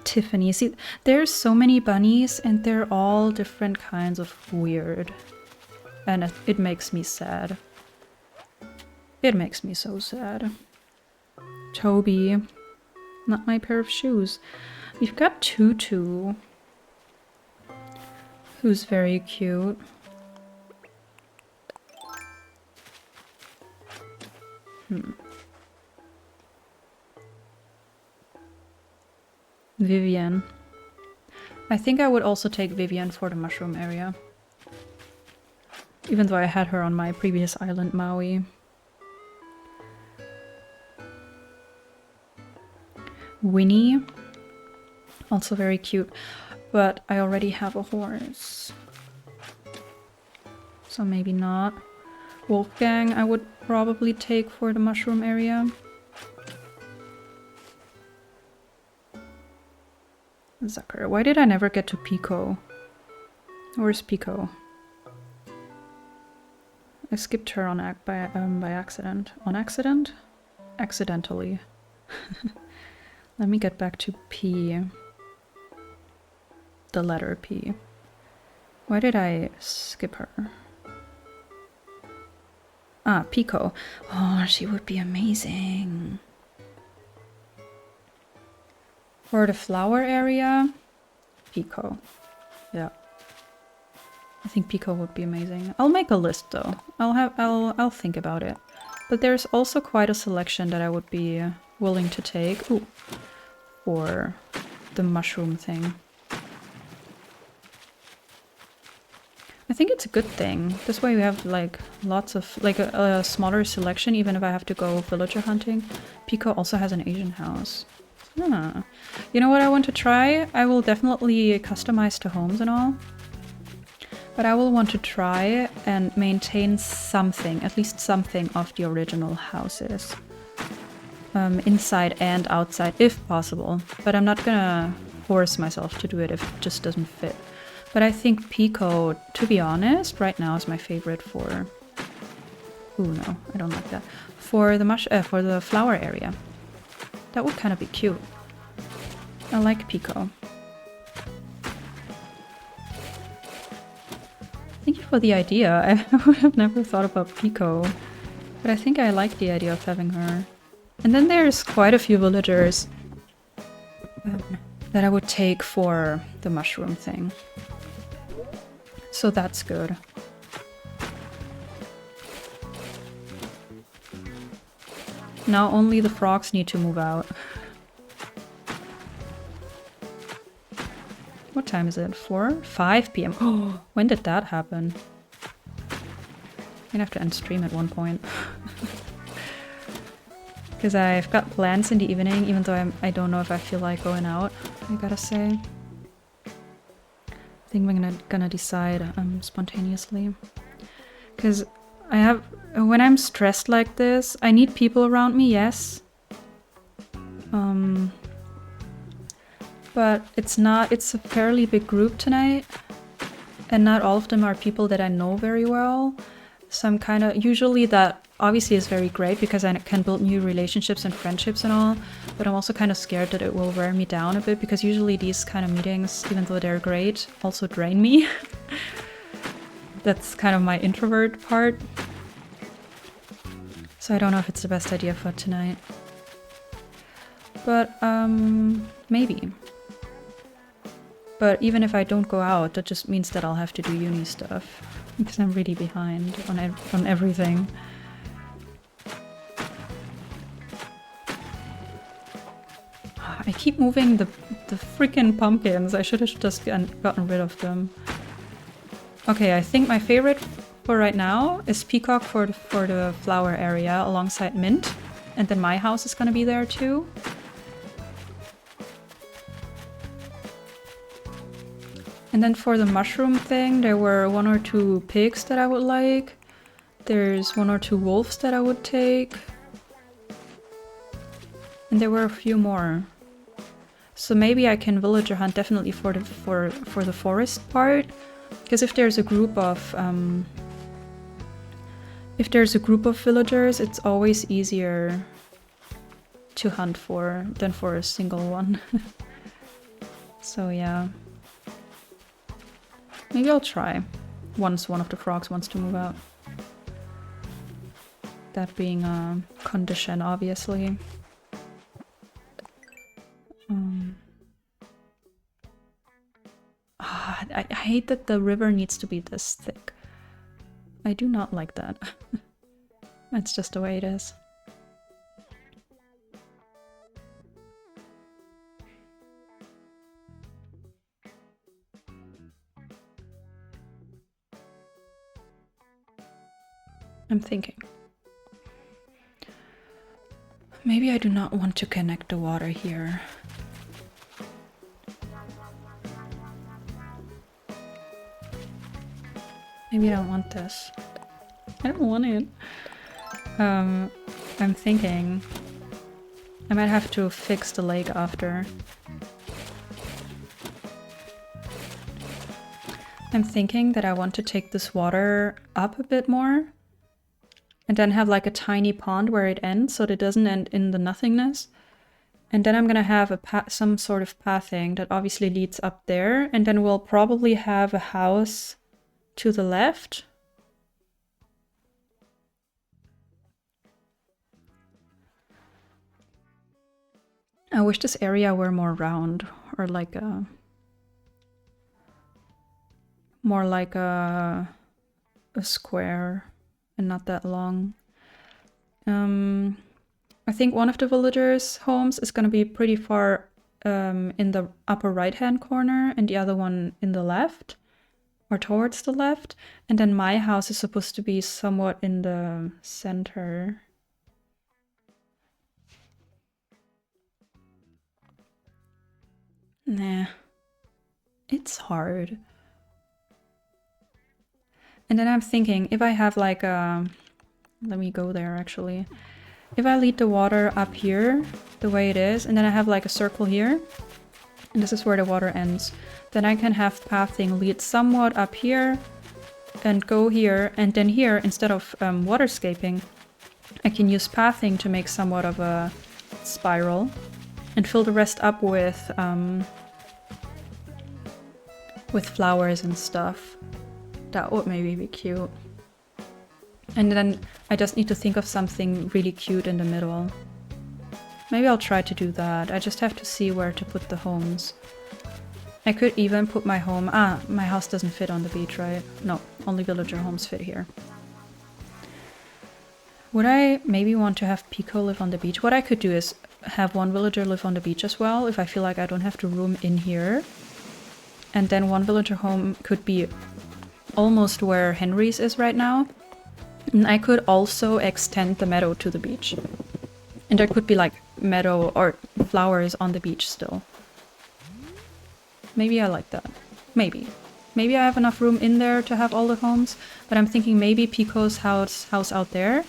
Tiffany. See, there's so many bunnies and they're all different kinds of weird. And it makes me sad. It makes me so sad. Toby. Not my pair of shoes. We've got Tutu. Who's very cute. Vivian. I think I would also take Vivian for the mushroom area. Even though I had her on my previous island, Maui. Winnie. Also very cute. But I already have a horse. So maybe not. Wolfgang I would probably take for the mushroom area. Zucker. Why did I never get to Pico? Where's Pico? I skipped her on by accident. On accident? Accidentally. Let me get back to P. The letter P. Why did I skip her? Ah, Pico. Oh, she would be amazing. For the flower area, Pico. Yeah. I think Pico would be amazing. I'll make a list though. I'll think about it. But there's also quite a selection that I would be willing to take. Ooh. For the mushroom thing. I think it's a good thing. This way we have like lots of, like a smaller selection even if I have to go villager hunting. Pico also has an Asian house. Huh. You know what I want to try? I will definitely customize the homes and all. But I will want to try and maintain something, at least something of the original houses. Inside and outside, if possible. But I'm not gonna force myself to do it if it just doesn't fit. But I think Pico, to be honest, right now is my favorite for... Ooh, no, I don't like that. For the flower area. That would kind of be cute. I like Pico. Thank you for the idea. I would have never thought about Pico. But I think I like the idea of having her. And then there's quite a few villagers that I would take for the mushroom thing. So that's good. Now only the frogs need to move out. What time is it? 4? 5 p.m. Oh, when did that happen? I'm gonna have to end stream at one point. Because I've got plans in the evening, even though I don't know if I feel like going out, I gotta say. I think I'm gonna decide spontaneously. Because when I'm stressed like this, I need people around me, yes. But it's a fairly big group tonight. And not all of them are people that I know very well. So I'm kind of, usually that obviously is very great because I can build new relationships and friendships and all, but I'm also kind of scared that it will wear me down a bit because usually these kind of meetings, even though they're great, also drain me. That's kind of my introvert part. So I don't know if it's the best idea for tonight. But, maybe. But even if I don't go out, that just means that I'll have to do uni stuff. Because I'm really behind on everything. I keep moving the freaking pumpkins. I should have just gotten rid of them. Okay, I think my favorite for right now is Peacock for the flower area alongside Mint. And then my house is gonna be there too. And then for the mushroom thing, there were 1 or 2 pigs that I would like. There's 1 or 2 wolves that I would take. And there were a few more. So maybe I can villager hunt definitely for the forest part. Because if there's a group of villagers, it's always easier to hunt for than for a single one. So yeah. Maybe I'll try, once one of the frogs wants to move out. That being a condition, obviously. I hate that the river needs to be this thick. I do not like that. That's just the way it is. I'm thinking. Maybe I do not want to connect the water here. Maybe I don't want this. I don't want it. I'm thinking I might have to fix the lake after. I'm thinking that I want to take this water up a bit more and then have like a tiny pond where it ends so that it doesn't end in the nothingness. And then I'm gonna have some sort of pathing that obviously leads up there, and then we'll probably have a house to the left. I wish this area were more round, or like a... more like a square and not that long. I think one of the villagers' homes is going to be pretty far in the upper right-hand corner and the other one in the left, or towards the left. And then my house is supposed to be somewhat in the center. Nah, it's hard. And then I'm thinking, if I have like a... let me go there actually. If I lead the water up here, the way it is, and then I have like a circle here, and this is where the water ends, then I can have pathing lead somewhat up here, and go here, and then here, instead of waterscaping, I can use pathing to make somewhat of a spiral, and fill the rest up with flowers and stuff. That would maybe be cute. And then I just need to think of something really cute in the middle. Maybe I'll try to do that. I just have to see where to put the homes. I could even put my home... my house doesn't fit on the beach, right? No, only villager homes fit here. Would I maybe want to have Pico live on the beach? What I could do is have one villager live on the beach as well, if I feel like I don't have the room in here. And then one villager home could be almost where Henry's is right now. And I could also extend the meadow to the beach. And there could be like meadow or flowers on the beach still. Maybe I like that. Maybe. Maybe I have enough room in there to have all the homes. But I'm thinking maybe Pico's house out there.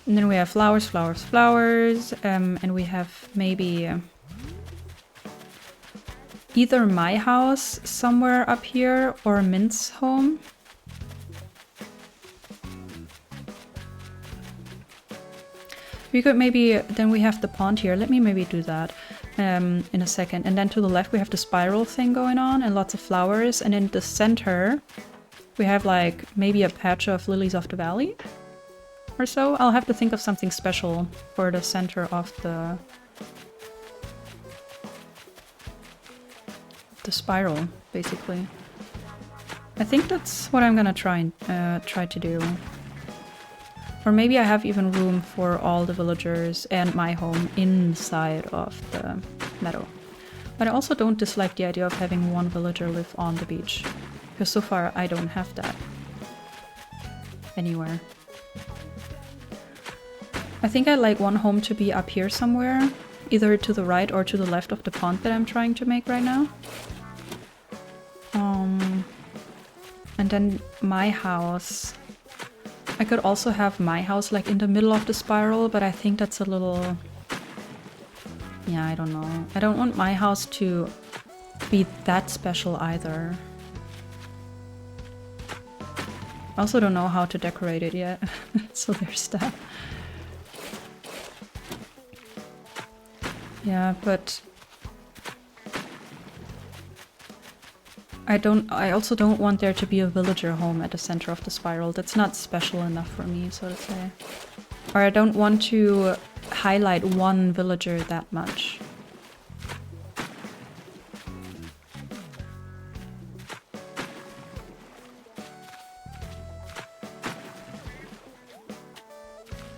And then we have flowers, flowers, flowers. And we have maybe... either my house somewhere up here or Mint's home. We could maybe, then we have the pond here. Let me maybe do that in a second. And then to the left we have the spiral thing going on and lots of flowers. And in the center we have like maybe a patch of lilies of the valley or so. I'll have to think of something special for the center of the spiral, basically. I think that's what I'm gonna try to do. Or maybe I have even room for all the villagers and my home inside of the meadow. But I also don't dislike the idea of having one villager live on the beach. Because so far I don't have that anywhere. I think I'd like one home to be up here somewhere. Either to the right or to the left of the pond that I'm trying to make right now. And then my house. I could also have my house like in the middle of the spiral, but I think that's a little... yeah, I don't know. I don't want my house to be that special either. I also don't know how to decorate it yet, so there's that. Yeah, but... I also don't want there to be a villager home at the center of the spiral. That's not special enough for me, so to say. Or I don't want to highlight one villager that much.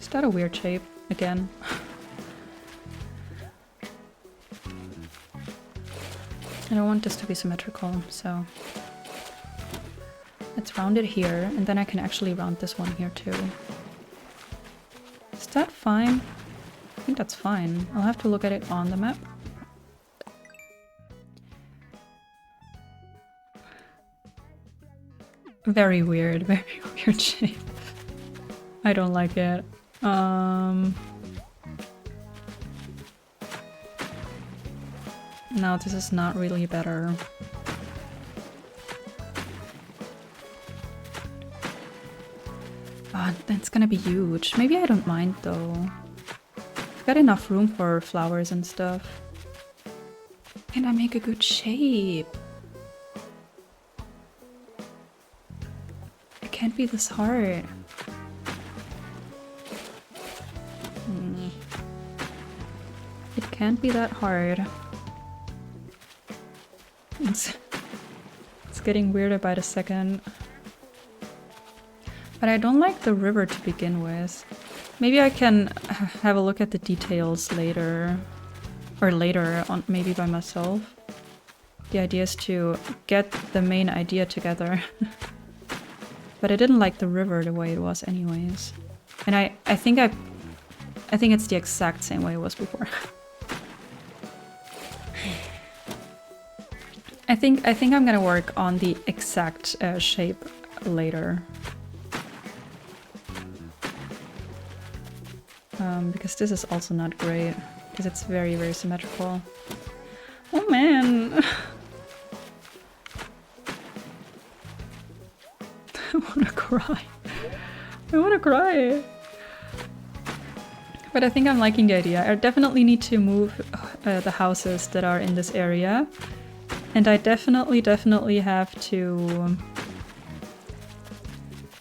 Is that a weird shape again? I don't want this to be symmetrical, so let's round it here, and then I can actually round this one here too. Is that fine? I think that's fine. I'll have to look at it on the map. Very weird shape. I don't like it. No, this is not really better. Oh, that's gonna be huge. Maybe I don't mind though. I've got enough room for flowers and stuff. And I make a good shape. It can't be this hard. It can't be that hard. It's getting weirder by the second. But I don't like the river to begin with. Maybe I can have a look at the details later. Or later, on maybe by myself. The idea is to get the main idea together. But I didn't like the river the way it was anyways. And I think it's the exact same way it was before. I think I'm gonna work on the exact shape later. Because this is also not great. Because it's very, very symmetrical. Oh man! I wanna cry. I wanna cry! But I think I'm liking the idea. I definitely need to move the houses that are in this area. And I definitely have to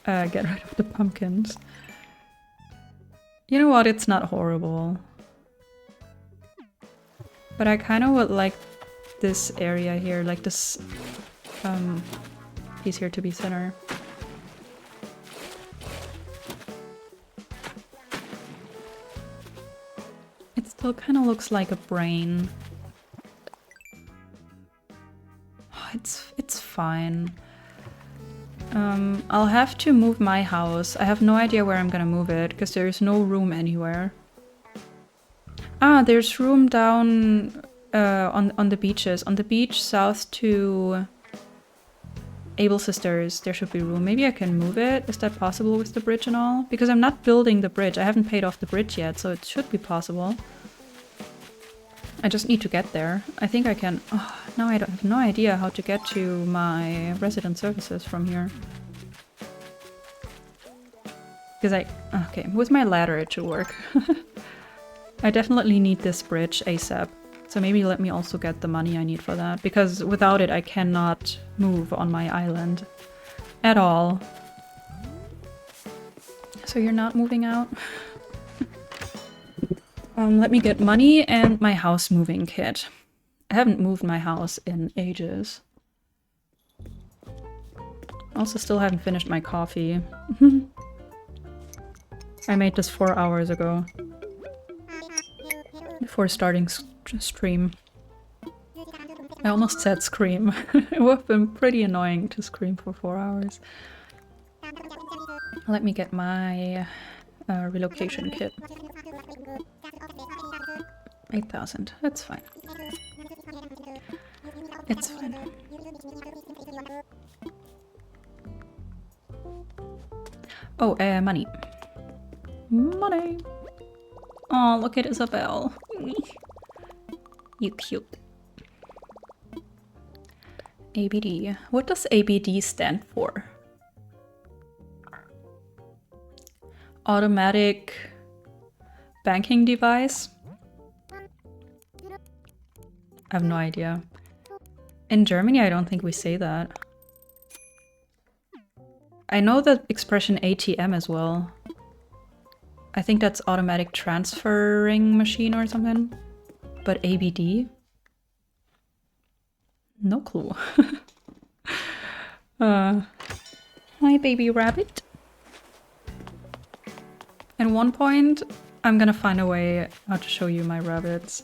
get rid of the pumpkins. You know what? It's not horrible. But I kind of would like this area here, like this piece here to be center. It still kind of looks like a brain. It's fine. I'll have to move my house. I have no idea where I'm gonna move it, because there's no room anywhere. Ah, there's room down on the beaches. On the beach south to Able Sisters, there should be room. Maybe I can move it. Is that possible with the bridge and all? Because I'm not building the bridge. I haven't paid off the bridge yet, so it should be possible. I just need to get there. I think I can... Oh, now I have no idea how to get to my resident services from here. Because okay, with my ladder it should work. I definitely need this bridge ASAP. So maybe let me also get the money I need for that. Because without it I cannot move on my island. At all. So you're not moving out? Let me get money and my house moving kit. I haven't moved my house in ages. Also still haven't finished my coffee. I made this 4 hours ago. Before starting stream. I almost said scream. It would have been pretty annoying to scream for 4 hours. Let me get my relocation kit. 8,000. That's fine. It's fine. Oh, money. Money! Oh, look at Isabel. You cute. ABD. What does ABD stand for? Automatic banking device? I have no idea. In Germany, I don't think we say that. I know the expression ATM as well. I think that's automatic transferring machine or something. But ABD? No clue. Hi, baby rabbit. At one point, I'm gonna find a way how to show you my rabbits.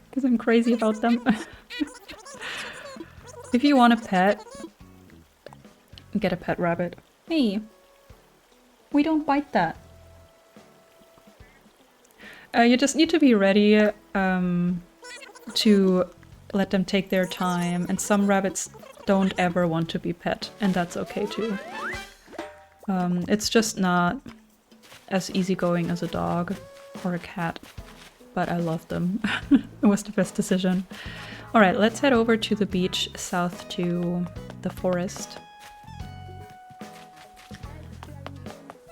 Because I'm crazy about them. If you want a pet, get a pet rabbit. Hey, we don't bite that. You just need to be ready to let them take their time, and some rabbits don't ever want to be pet, and that's okay too. It's just not as easygoing as a dog or a cat, but I love them. It was the best decision. Alright, let's head over to the beach south to the forest.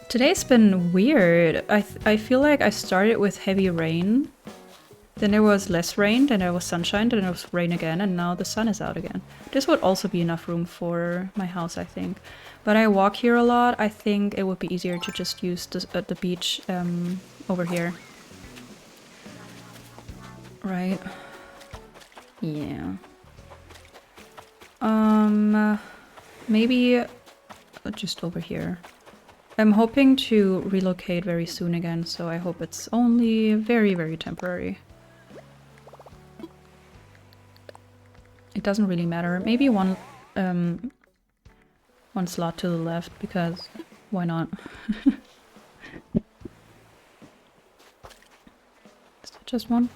Today's been weird. I feel like I started with heavy rain, then there was less rain, then there was sunshine, then there was rain again, and now the sun is out again. This would also be enough room for my house, I think. But I walk here a lot. I think it would be easier to just use the beach over here. Right. Yeah. Maybe just over here. I'm hoping to relocate very soon again, so I hope it's only very, very temporary. It doesn't really matter. Maybe one slot to the left, because why not? Is that just one?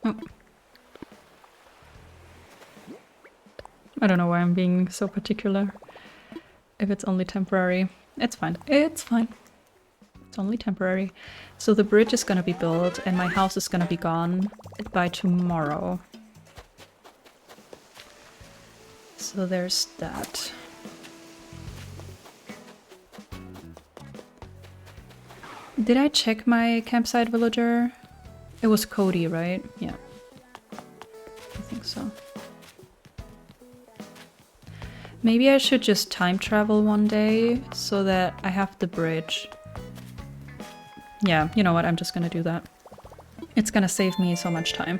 Oh. I don't know why I'm being so particular. If it's only temporary. It's fine. It's fine. It's only temporary. So the bridge is gonna be built and my house is gonna be gone by tomorrow. So there's that. Did I check my campsite villager? It was Cody, right? Yeah. I think so. Maybe I should just time travel one day so that I have the bridge. Yeah, you know what? I'm just gonna do that. It's gonna save me so much time.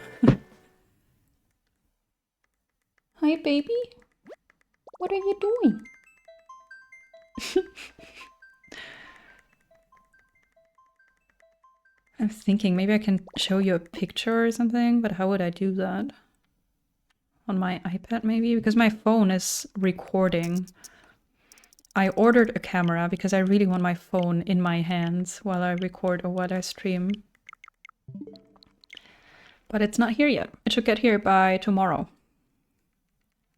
Hi, baby. What are you doing? I'm thinking maybe I can show you a picture or something, but how would I do that? On my iPad maybe? Because my phone is recording. I ordered a camera because I really want my phone in my hands while I record or while I stream. But it's not here yet. It should get here by tomorrow.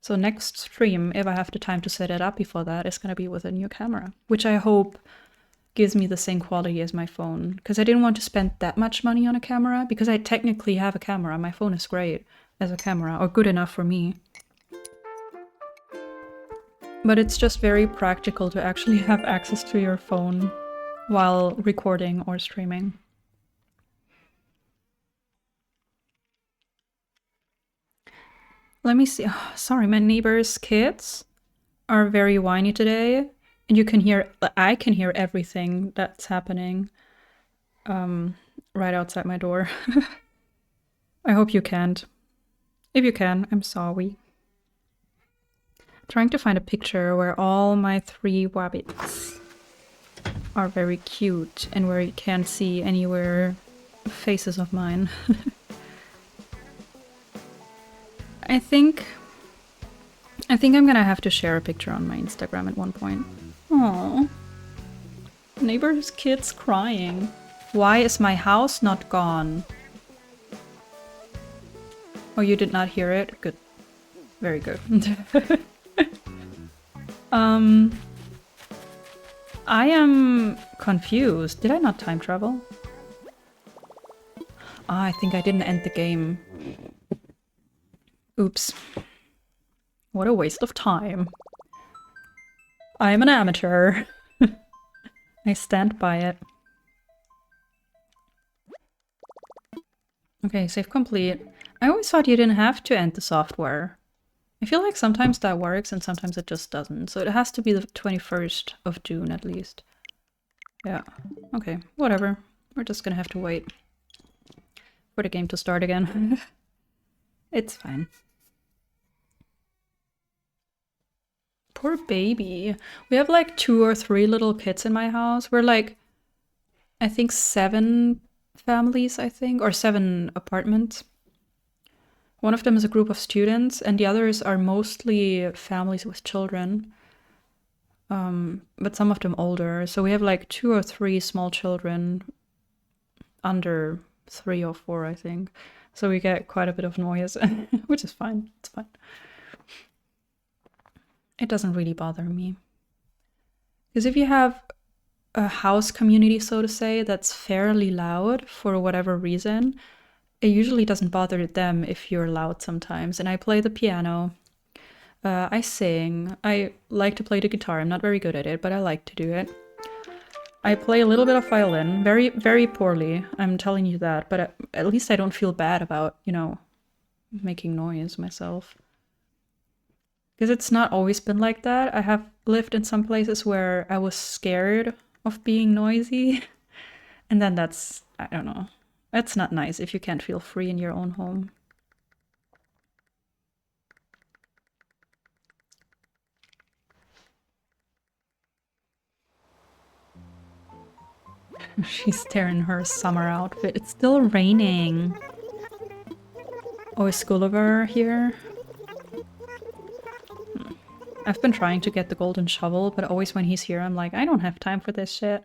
So next stream, if I have the time to set it up before that, is gonna be with a new camera, which I hope gives me the same quality as my phone. Because I didn't want to spend that much money on a camera, because I technically have a camera. My phone is great as a camera, or good enough for me. But it's just very practical to actually have access to your phone while recording or streaming. Let me see. Oh, sorry, my neighbor's kids are very whiny today. And you can hear, I can hear everything that's happening right outside my door. I hope you can't. If you can, I'm sorry. Trying to find a picture where all my 3 wabbits are very cute and where you can't see anywhere faces of mine. I think I'm gonna have to share a picture on my Instagram at one point. Aww. Neighbor's kids crying. Why is my house not gone? Oh, you did not hear it? Good. Very good. I am confused. Did I not time travel? Ah, I think I didn't end the game. Oops. What a waste of time. I am an amateur. I stand by it. Okay, save complete. I always thought you didn't have to end the software. I feel like sometimes that works and sometimes it just doesn't. So it has to be the 21st of June at least. Yeah. Okay, whatever. We're just gonna have to wait for the game to start again. It's fine. Poor baby. We have like 2 or 3 little kids in my house. We're like, I think 7 families, I think, or 7 apartments. One of them is a group of students, and the others are mostly families with children. but some of them older. So we have like 2 or 3 small children under 3 or 4, I think. So we get quite a bit of noise, which is fine. It's fine. It doesn't really bother me. Because if you have a house community, so to say, that's fairly loud for whatever reason, it usually doesn't bother them if you're loud sometimes. And I play the piano. I sing. I like to play the guitar. I'm not very good at it, but I like to do it. I play a little bit of violin. Very, very poorly. I'm telling you that. But at least I don't feel bad about, you know, making noise myself. Because it's not always been like that. I have lived in some places where I was scared of being noisy. And then that's, I don't know. That's not nice if you can't feel free in your own home. She's tearing her summer outfit. It's still raining. Oh, is Gulliver here? I've been trying to get the golden shovel, but always when he's here, I'm like, I don't have time for this shit.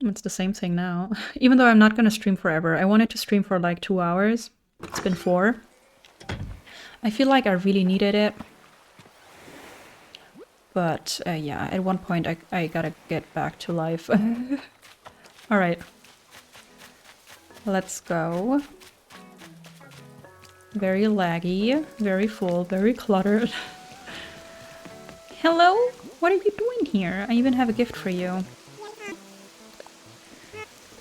It's the same thing now. Even though I'm not gonna stream forever. I wanted to stream for like 2 hours. It's been 4. I feel like I really needed it. But yeah, at one point I gotta get back to life. Alright. Let's go. Very laggy, very full, very cluttered. Hello? What are you doing here? I even have a gift for you.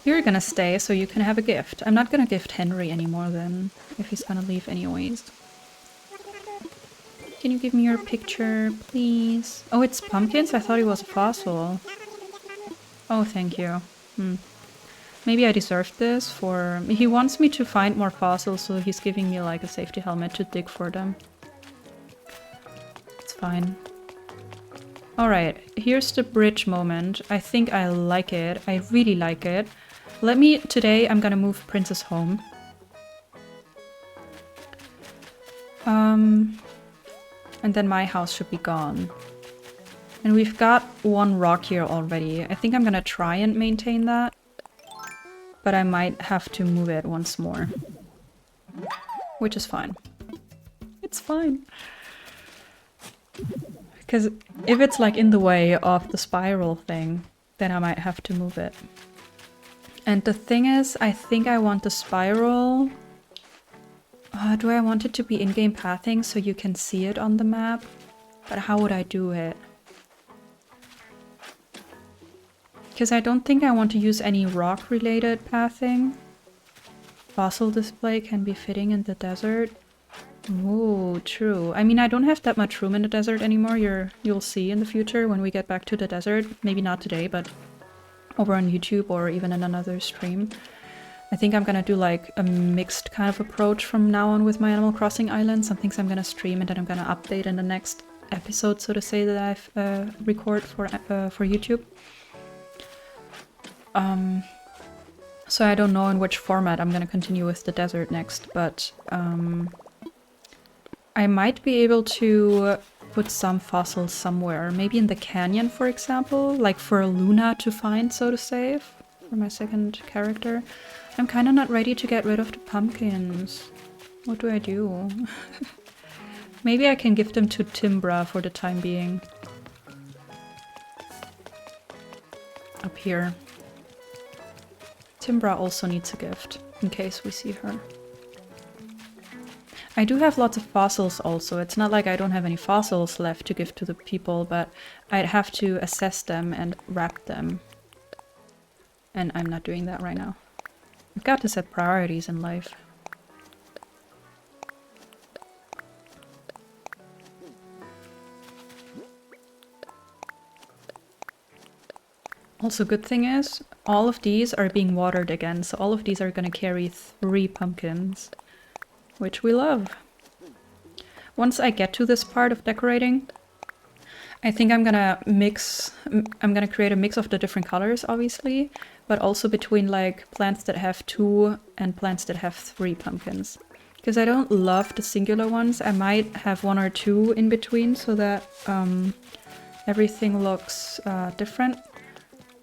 You're gonna stay so you can have a gift. I'm not gonna gift Henry anymore then, if he's gonna leave anyways. Can you give me your picture, please? Oh, it's pumpkins? I thought it was a fossil. Oh, thank you. Maybe I deserved this for... He wants me to find more fossils, so he's giving me like a safety helmet to dig for them. It's fine. Alright, here's the bridge moment. I think I like it. I really like it. Today I'm gonna move Princess home. And then my house should be gone. And we've got 1 rock here already. I think I'm gonna try and maintain that. But I might have to move it once more. Which is fine. It's fine. Because if it's like in the way of the spiral thing, then I might have to move it. And the thing is, I think I want the spiral... do I want it to be in-game pathing so you can see it on the map? But how would I do it? Because I don't think I want to use any rock-related pathing. Fossil display can be fitting in the desert. Ooh, true. I mean, I don't have that much room in the desert anymore. You'll see in the future when we get back to the desert. Maybe not today, but over on YouTube or even in another stream. I think I'm gonna do like a mixed kind of approach from now on with my Animal Crossing Island. Some things I'm gonna stream and then I'm gonna update in the next episode, so to say, that I've record for YouTube. So I don't know in which format I'm gonna continue with the desert next, but I might be able to put some fossils somewhere. Maybe in the canyon, for example, like for Luna to find, so to say, for my second character. I'm kind of not ready to get rid of the pumpkins. What do I do? Maybe I can give them to Timbra for the time being. Up here. Timbra also needs a gift, in case we see her. I do have lots of fossils also. It's not like I don't have any fossils left to give to the people, but I'd have to assess them and wrap them. And I'm not doing that right now. I've got to set priorities in life. Also, good thing is, all of these are being watered again, so all of these are gonna carry 3 pumpkins. Which we love. Once I get to this part of decorating, I think I'm gonna create a mix of the different colors, obviously, but also between like plants that have 2 and plants that have 3 pumpkins. Because I don't love the singular ones, I might have 1 or 2 in between so that everything looks different,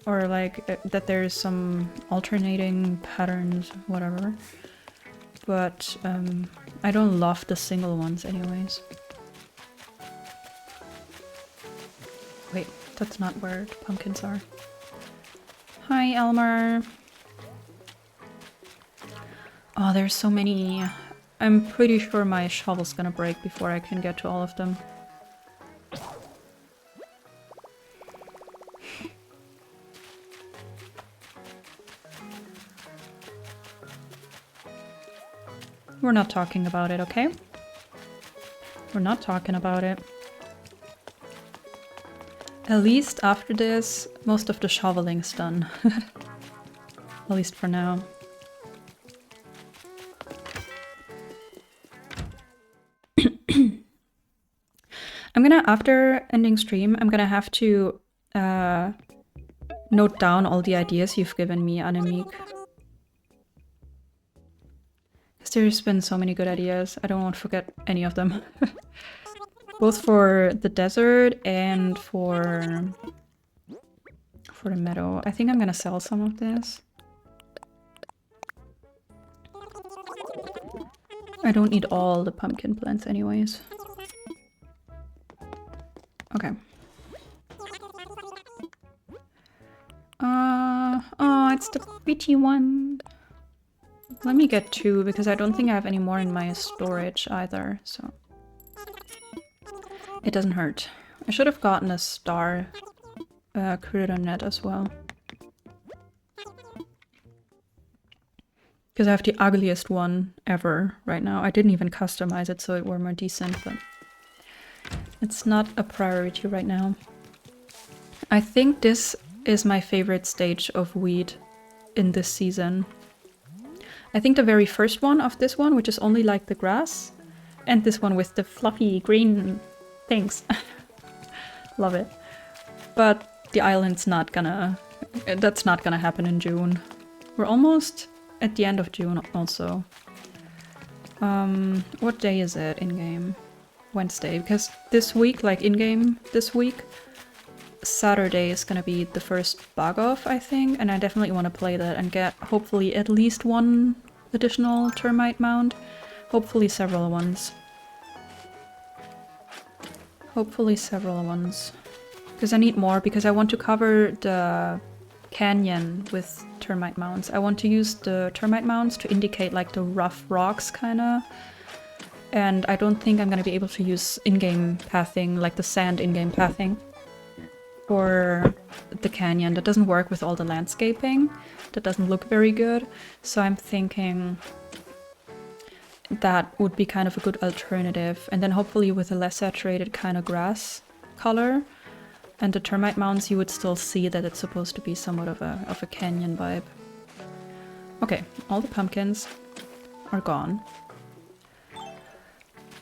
or like that there's some alternating patterns, whatever. But I don't love the single ones anyways. Wait, that's not where the pumpkins are. Hi, Elmer. Oh, there's so many. I'm pretty sure my shovel's gonna break before I can get to all of them. We're not talking about it, okay? We're not talking about it. At least after this, most of the shoveling's done. At least for now. I'm gonna, after ending stream, I'm gonna have to note down all the ideas you've given me, Annemiek. Because there's been so many good ideas, I don't want to forget any of them. Both for the desert and for the meadow. I think I'm gonna sell some of this. I don't need all the pumpkin plants anyways. Okay. Oh, it's the pretty one. Let me get 2 because I don't think I have any more in my storage either, so it doesn't hurt. I should have gotten a star critter net as well. Because I have the ugliest one ever right now. I didn't even customize it so it were more decent, but it's not a priority right now. I think this is my favorite stage of wheat in this season. I think the very first one of this one, which is only like the grass, and this one with the fluffy green things. Love it. But the island's not gonna... that's not gonna happen in June. We're almost at the end of June also. What day is it in-game? Wednesday. Because this week, like in-game this week, Saturday is gonna be the first bug off, I think, and I definitely want to play that and get hopefully at least 1 additional termite mound. Hopefully several ones. Hopefully several ones. Because I need more, because I want to cover the canyon with termite mounds. I want to use the termite mounds to indicate like the rough rocks kinda. And I don't think I'm gonna be able to use in-game pathing, like the sand in-game pathing, for the canyon. That doesn't work with all the landscaping. That doesn't look very good. So I'm thinking that would be kind of a good alternative. And then hopefully with a less saturated kind of grass color and the termite mounds, you would still see that it's supposed to be somewhat of a canyon vibe. Okay, all the pumpkins are gone.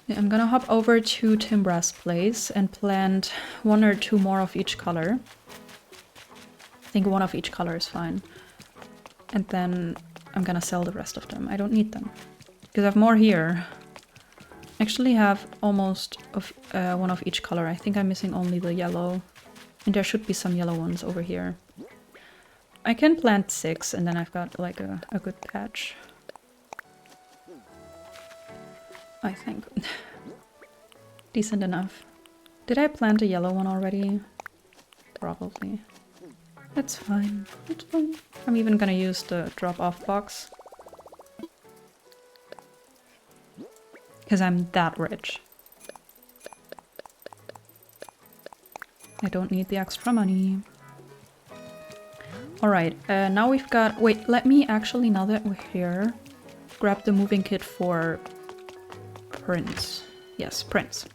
Yeah, I'm gonna hop over to Timbra's place and plant 1 or 2 more of each color. I think 1 of each color is fine. And then I'm gonna sell the rest of them. I don't need them. Because I have more here. I actually have almost 1 of each color. I think I'm missing only the yellow. And there should be some yellow ones over here. I can plant 6 and then I've got like a good patch. I think. Decent enough. Did I plant a yellow one already? Probably. That's fine. It's fine. I'm even gonna use the drop-off box. Because I'm that rich. I don't need the extra money. Alright, now we've got... Wait, let me actually, now that we're here, grab the moving kit for Prince. Yes, Prince.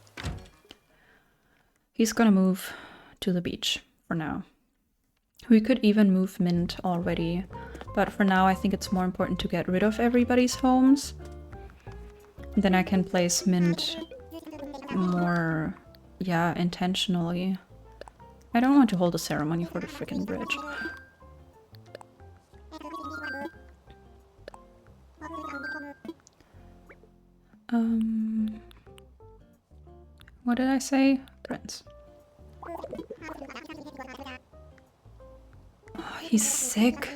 He's gonna move to the beach for now. We could even move Mint already, but for now I think it's more important to get rid of everybody's homes. Then I can place Mint more, yeah, intentionally. I don't want to hold a ceremony for the freaking bridge. What did I say? Prince. Oh, he's sick.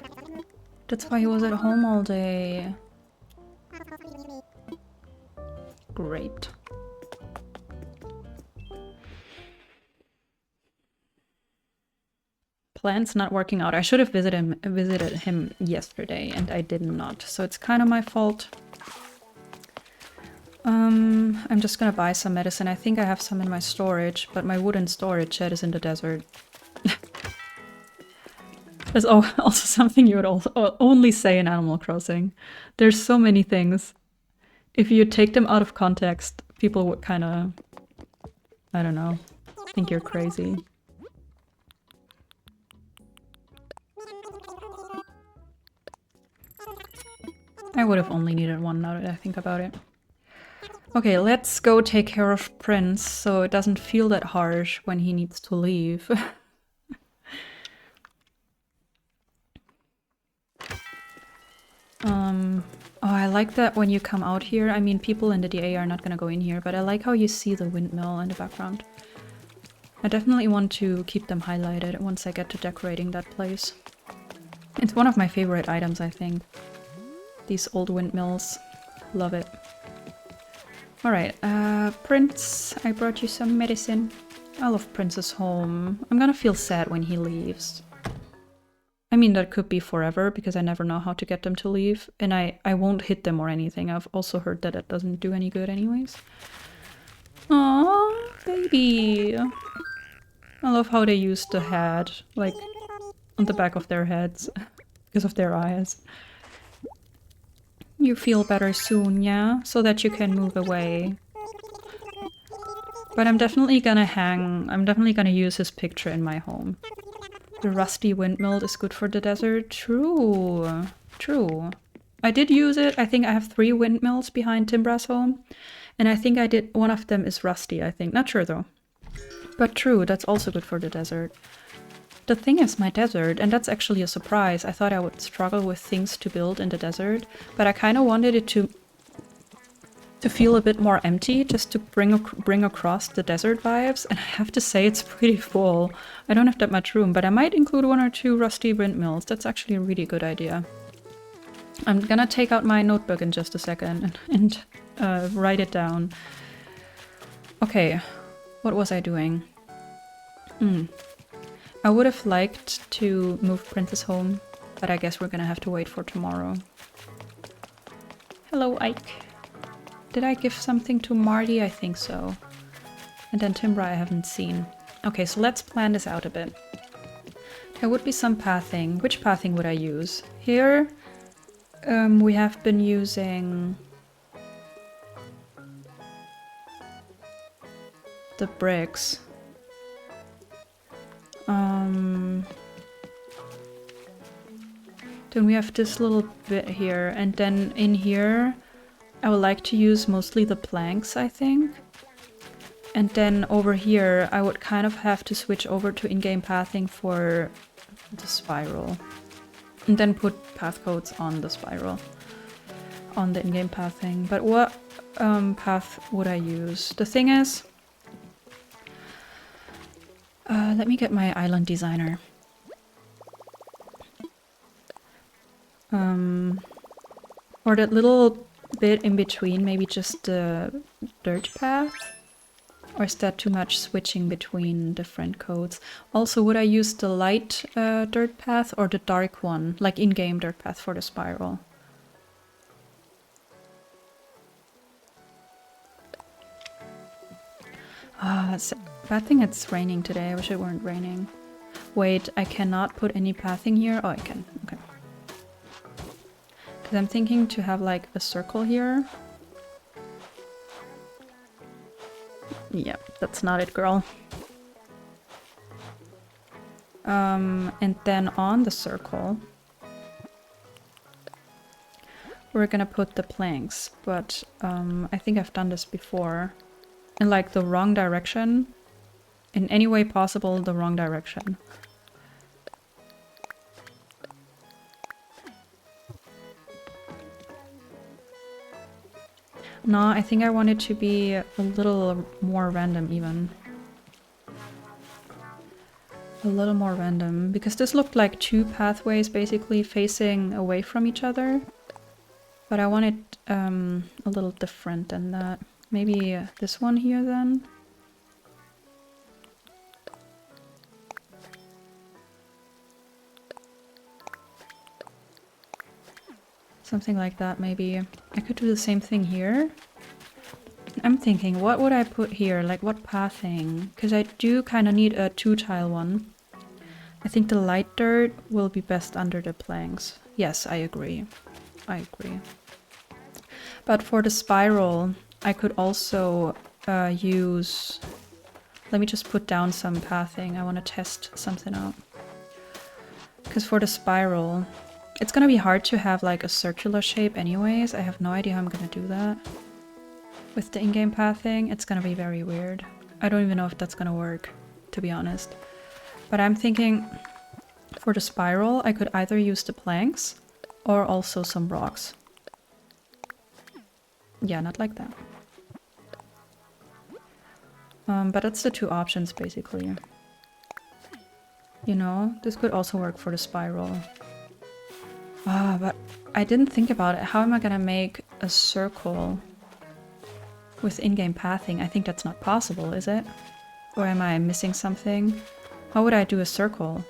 That's why he was at home all day. Great. Plan's not working out. I should have visited him yesterday, and I did not. So it's kind of my fault. I'm just gonna buy some medicine. I think I have some in my storage, but my wooden storage shed is in the desert. There's also something you would only say in Animal Crossing. There's so many things. If you take them out of context, people would kind of, I don't know, think you're crazy. I would have only needed one now that I think about it. Okay, let's go take care of Prince so it doesn't feel that harsh when he needs to leave. Oh, I like that when you come out here. I mean, people in the DA are not gonna go in here, but I like how you see the windmill in the background. I definitely want to keep them highlighted once I get to decorating that place. It's one of my favorite items, I think. These old windmills. Love it. Alright, Prince, I brought you some medicine. I love Prince's home. I'm gonna feel sad when he leaves. I mean, that could be forever, because I never know how to get them to leave. And I won't hit them or anything. I've also heard that it doesn't do any good anyways. Aww, baby. I love how they use the head, like, on the back of their heads, because of their eyes. You feel better soon, yeah? So that you can move away. But I'm definitely gonna use his picture in my home. The rusty windmill is good for the desert. True. True. I did use it. I think I have 3 windmills behind Timbra's home. And I think one of them is rusty, I think. Not sure though. But true, that's also good for the desert. The thing is, my desert, and that's actually a surprise. I thought I would struggle with things to build in the desert, but I kind of wanted it to feel a bit more empty, just to bring across the desert vibes. And I have to say, it's pretty full. I don't have that much room, but I might include 1 or 2 rusty windmills. That's actually a really good idea. I'm gonna take out my notebook in just a second and write it down. Okay, what was I doing? I would have liked to move Princess home, but I guess we're gonna have to wait for tomorrow. Hello, Ike. Did I give something to Marty? I think so. And then Timbra I haven't seen. Okay, so let's plan this out a bit. There would be some pathing. Which pathing would I use? Here, we have been using the bricks. Then we have this little bit here, and then in here I would like to use mostly the planks, I think. And then over here I would kind of have to switch over to in-game pathing for the spiral. And then put path codes on the spiral, on the in-game pathing. But what path would I use? The thing is, let me get my island designer. Or that little bit in between, maybe just the dirt path? Or is that too much switching between different codes? Also, would I use the light dirt path or the dark one, like in-game dirt path for the spiral? Bad thing it's raining today. I wish it weren't raining. Wait, I cannot put any pathing here? Oh, I can. Okay. Because I'm thinking to have like a circle here. Yep, that's not it, girl. And then on the circle, we're gonna put the planks. But I think I've done this before. In like the wrong direction. In any way possible, the wrong direction. No, I think I want it to be a little more random even. a little more random, because this looked like two pathways basically facing away from each other. But I want it a little different than that. Maybe this one here then? Something like that, maybe. I could do the same thing here. I'm thinking, what would I put here? Like, what pathing? Because I do kind of need a 2-tile one. I think the light dirt will be best under the planks. Yes, I agree. I agree. But for the spiral, I could also use... Let me just put down some pathing. I want to test something out. Because for the spiral, it's going to be hard to have like a circular shape anyways. I have no idea how I'm going to do that. With the in-game pathing, it's going to be very weird. I don't even know if that's going to work, to be honest. But I'm thinking for the spiral, I could either use the planks or also some rocks. Yeah, not like that. But that's the two options, basically. You know, this could also work for the spiral. Ah, but I didn't think about it. How am I gonna make a circle with in-game pathing? I think that's not possible, is it? Or am I missing something? How would I do a circle?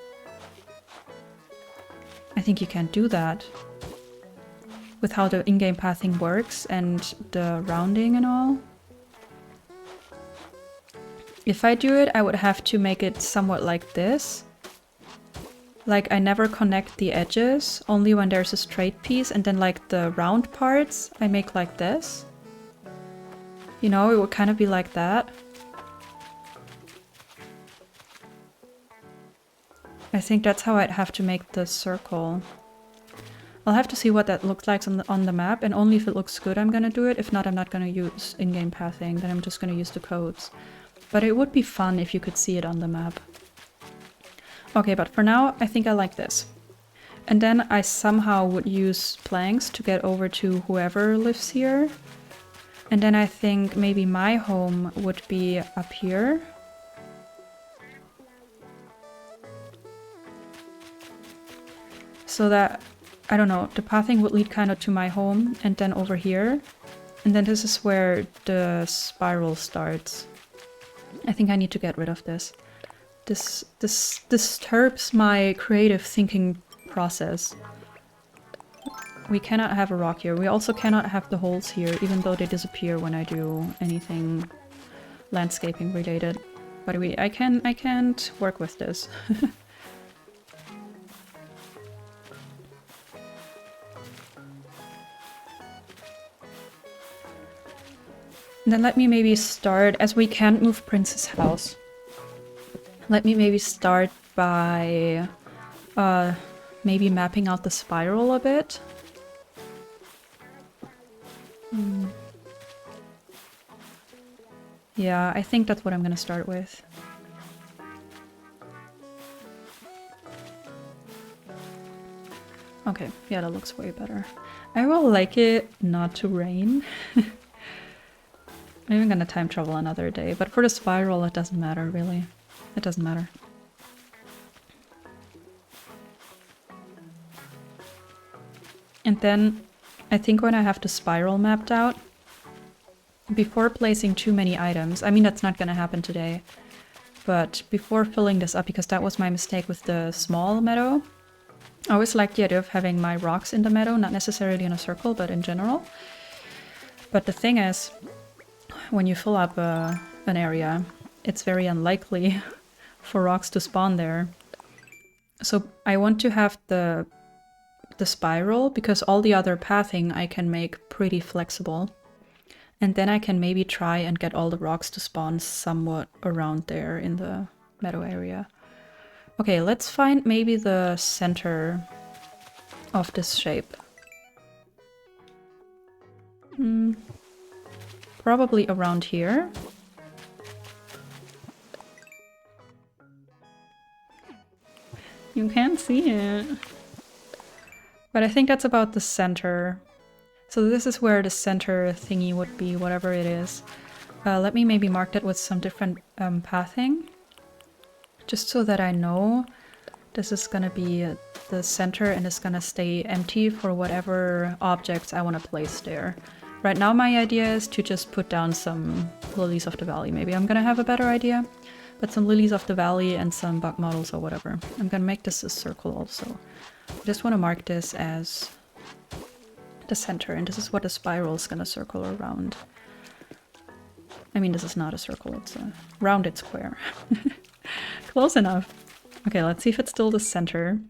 I think you can't do that. With how the in-game pathing works and the rounding and all. If I do it, I would have to make it somewhat like this. Like, I never connect the edges, only when there's a straight piece, and then like the round parts, I make like this. You know, it would kind of be like that. I think that's how I'd have to make the circle. I'll have to see what that looks like on the map, and only if it looks good I'm gonna do it. If not, I'm not gonna use in-game pathing, then I'm just gonna use the codes. But it would be fun if you could see it on the map. Okay, but for now, I think I like this. And then I somehow would use planks to get over to whoever lives here. And then I think maybe my home would be up here. So that, I don't know, the pathing would lead kind of to my home and then over here. And then this is where the spiral starts. I think I need to get rid of this. This disturbs my creative thinking process. We cannot have a rock here. We also cannot have the holes here, even though they disappear when I do anything landscaping related. But I can't work with this. Then let me maybe start, as we can't move Prince's house. Let me maybe start by maybe mapping out the spiral a bit. Yeah, I think that's what I'm gonna start with. Okay, yeah, that looks way better. I will like it not to rain. I'm even gonna time travel another day, but for the spiral it doesn't matter, really. It doesn't matter. And then I think when I have the spiral mapped out, before placing too many items, I mean that's not gonna happen today, but before filling this up, because that was my mistake with the small meadow, I always liked the idea of having my rocks in the meadow, not necessarily in a circle, but in general. But the thing is, when you fill up an area, it's very unlikely for rocks to spawn there. So I want to have the spiral, because all the other pathing I can make pretty flexible. And then I can maybe try and get all the rocks to spawn somewhat around there in the meadow area. Okay, let's find maybe the center of this shape. Probably around here. You can't see it. But I think that's about the center. So this is where the center thingy would be, whatever it is. Let me maybe mark that with some different pathing. Just so that I know this is gonna be the center and it's gonna stay empty for whatever objects I want to place there. Right now my idea is to just put down some lilies of the valley. Maybe I'm gonna have a better idea. But some lilies of the valley and some bug models or whatever. I'm gonna make this a circle also. I just want to mark this as the center, and this is what the spiral is gonna circle around. I mean, this is not a circle, it's a rounded square. Close enough. Okay, let's see if it's still the center.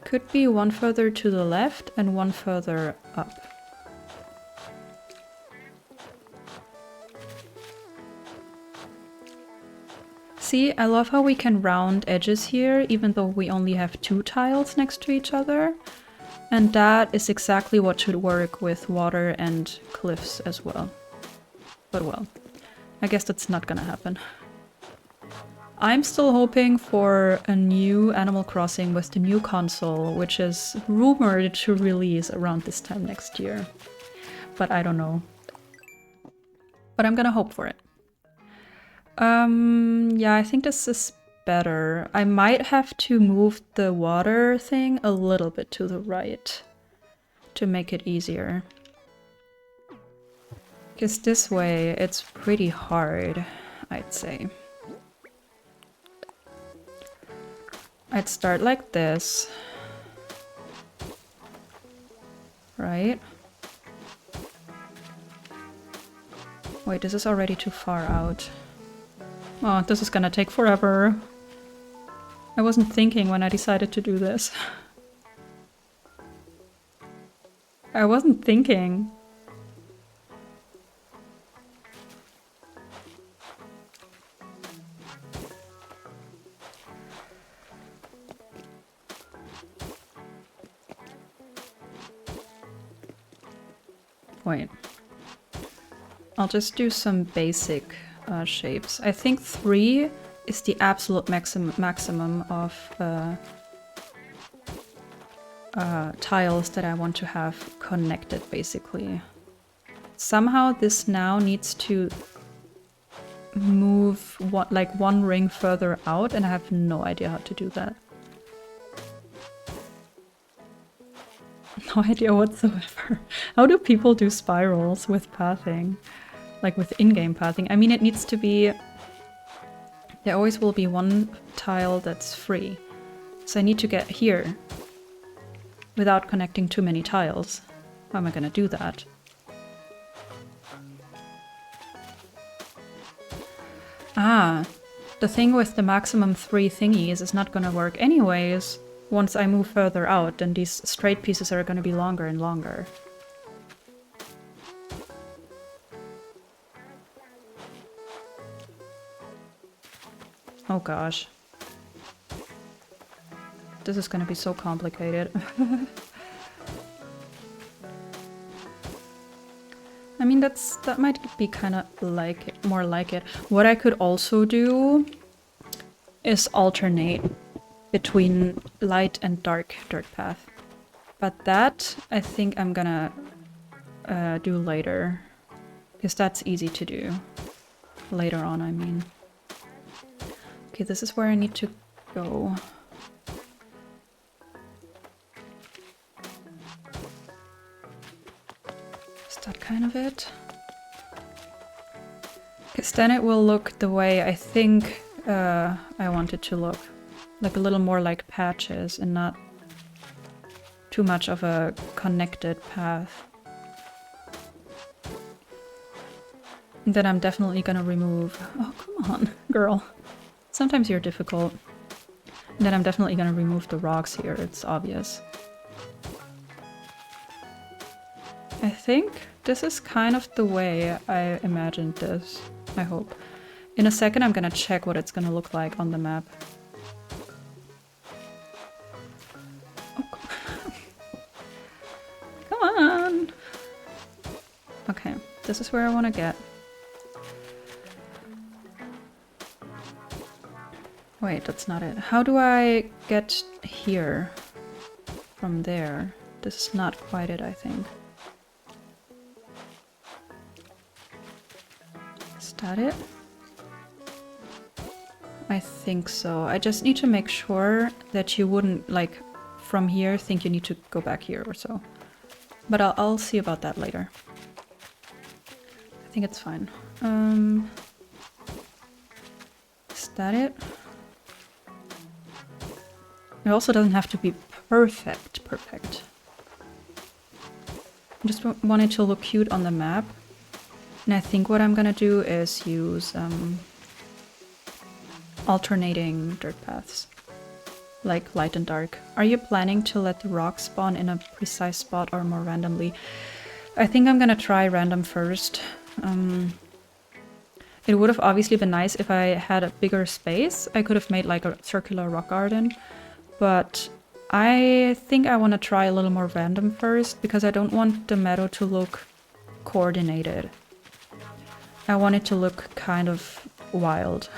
Could be one further to the left and one further up. See, I love how we can round edges here, even though we only have 2 tiles next to each other. And that is exactly what should work with water and cliffs as well. But well, I guess that's not gonna happen. I'm still hoping for a new Animal Crossing with the new console, which is rumored to release around this time next year. But I don't know. But I'm gonna hope for it. Yeah, I think this is better. I might have to move the water thing a little bit to the right to make it easier. Because this way it's pretty hard, I'd say. I'd start like this. Right? Wait, this is already too far out. Oh, this is gonna take forever. I wasn't thinking when I decided to do this. I wasn't thinking. Wait. I'll just do some basic shapes. I think 3 is the absolute maximum of tiles that I want to have connected, basically. Somehow this now needs to move one ring further out, and I have no idea how to do that. No idea whatsoever. How do people do spirals with pathing? Like with in-game pathing? I mean, it needs to be... There always will be one tile that's free. So I need to get here without connecting too many tiles. How am I gonna do that? Ah, the thing with the maximum 3 thingies is not gonna work anyways. Once I move further out, then these straight pieces are gonna be longer and longer. Oh gosh. This is gonna be so complicated. I mean, that might be kind of like it, more like it. What I could also do is alternate between light and dark dirt path. But that, I think I'm gonna do later. Because that's easy to do. Later on, I mean. Okay, this is where I need to go. Is that kind of it? Because then it will look the way I think I want it to look. Like a little more like patches and not too much of a connected path. And then I'm definitely gonna remove... Oh, come on, girl. Sometimes you're difficult. And then I'm definitely gonna remove the rocks here, it's obvious. I think this is kind of the way I imagined this, I hope. In a second I'm gonna check what it's gonna look like on the map. Come on! Okay, this is where I want to get. Wait, that's not it. How do I get here from there? This is not quite it, I think. that it? I think so. I just need to make sure that you wouldn't, like, from here think you need to go back here or so. But I'll see about that later. I think it's fine. Is that it? It also doesn't have to be perfect. I just want it to look cute on the map. And I think what I'm gonna do is use alternating dirt paths, like light and dark. Are you planning to let the rocks spawn in a precise spot or more randomly? I think I'm gonna try random first. It would have obviously been nice if I had a bigger space. I could have made like a circular rock garden, but I think I want to try a little more random first because I don't want the meadow to look coordinated. I want it to look kind of wild.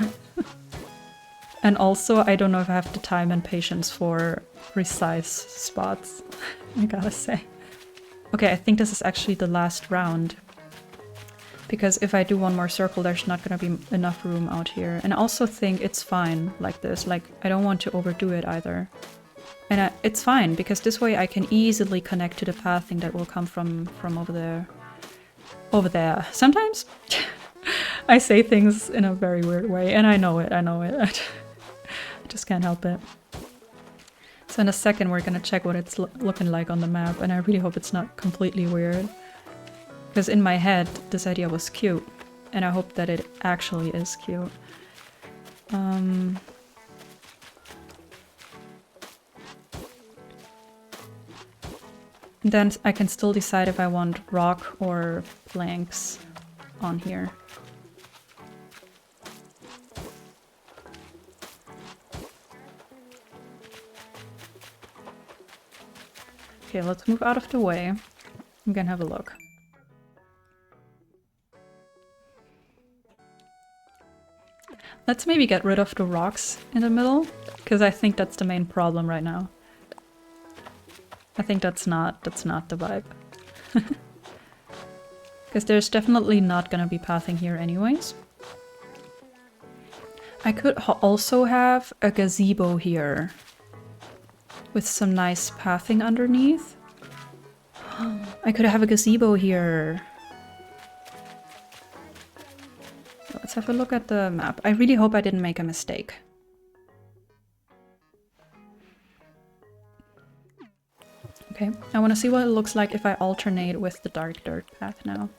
And also, I don't know if I have the time and patience for precise spots, I gotta say. Okay, I think this is actually the last round. Because if I do one more circle, there's not gonna be enough room out here. And I also think it's fine like this. Like, I don't want to overdo it either. And it's fine, because this way I can easily connect to the pathing that will come from over there. Over there. Sometimes I say things in a very weird way, and I know it. I just can't help it. So in a second we're gonna check what it's looking like on the map, and I really hope it's not completely weird. Because in my head this idea was cute, and I hope that it actually is cute. Then I can still decide if I want rock or planks on here. Okay, let's move out of the way. I'm gonna have a look. Let's maybe get rid of the rocks in the middle, because I think that's the main problem right now. I think that's not the vibe. Because there's definitely not gonna be pathing here anyways. I could also have a gazebo here with some nice pathing underneath. I could have a gazebo here. Let's have a look at the map. I really hope I didn't make a mistake. Okay, I want to see what it looks like if I alternate with the dark dirt path now.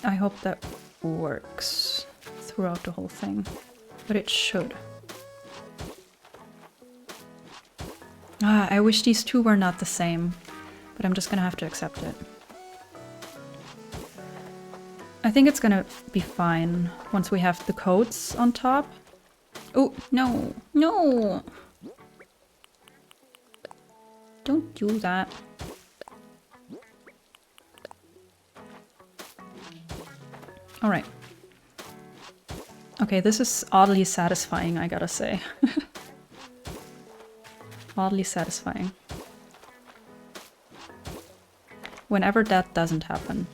I hope that works throughout the whole thing, but it should. Ah, I wish these two were not the same, but I'm just gonna have to accept it. I think it's gonna be fine once we have the coats on top. Oh, no, no! Don't do that. Alright. Okay, this is oddly satisfying, I gotta say. Oddly satisfying. Whenever that doesn't happen.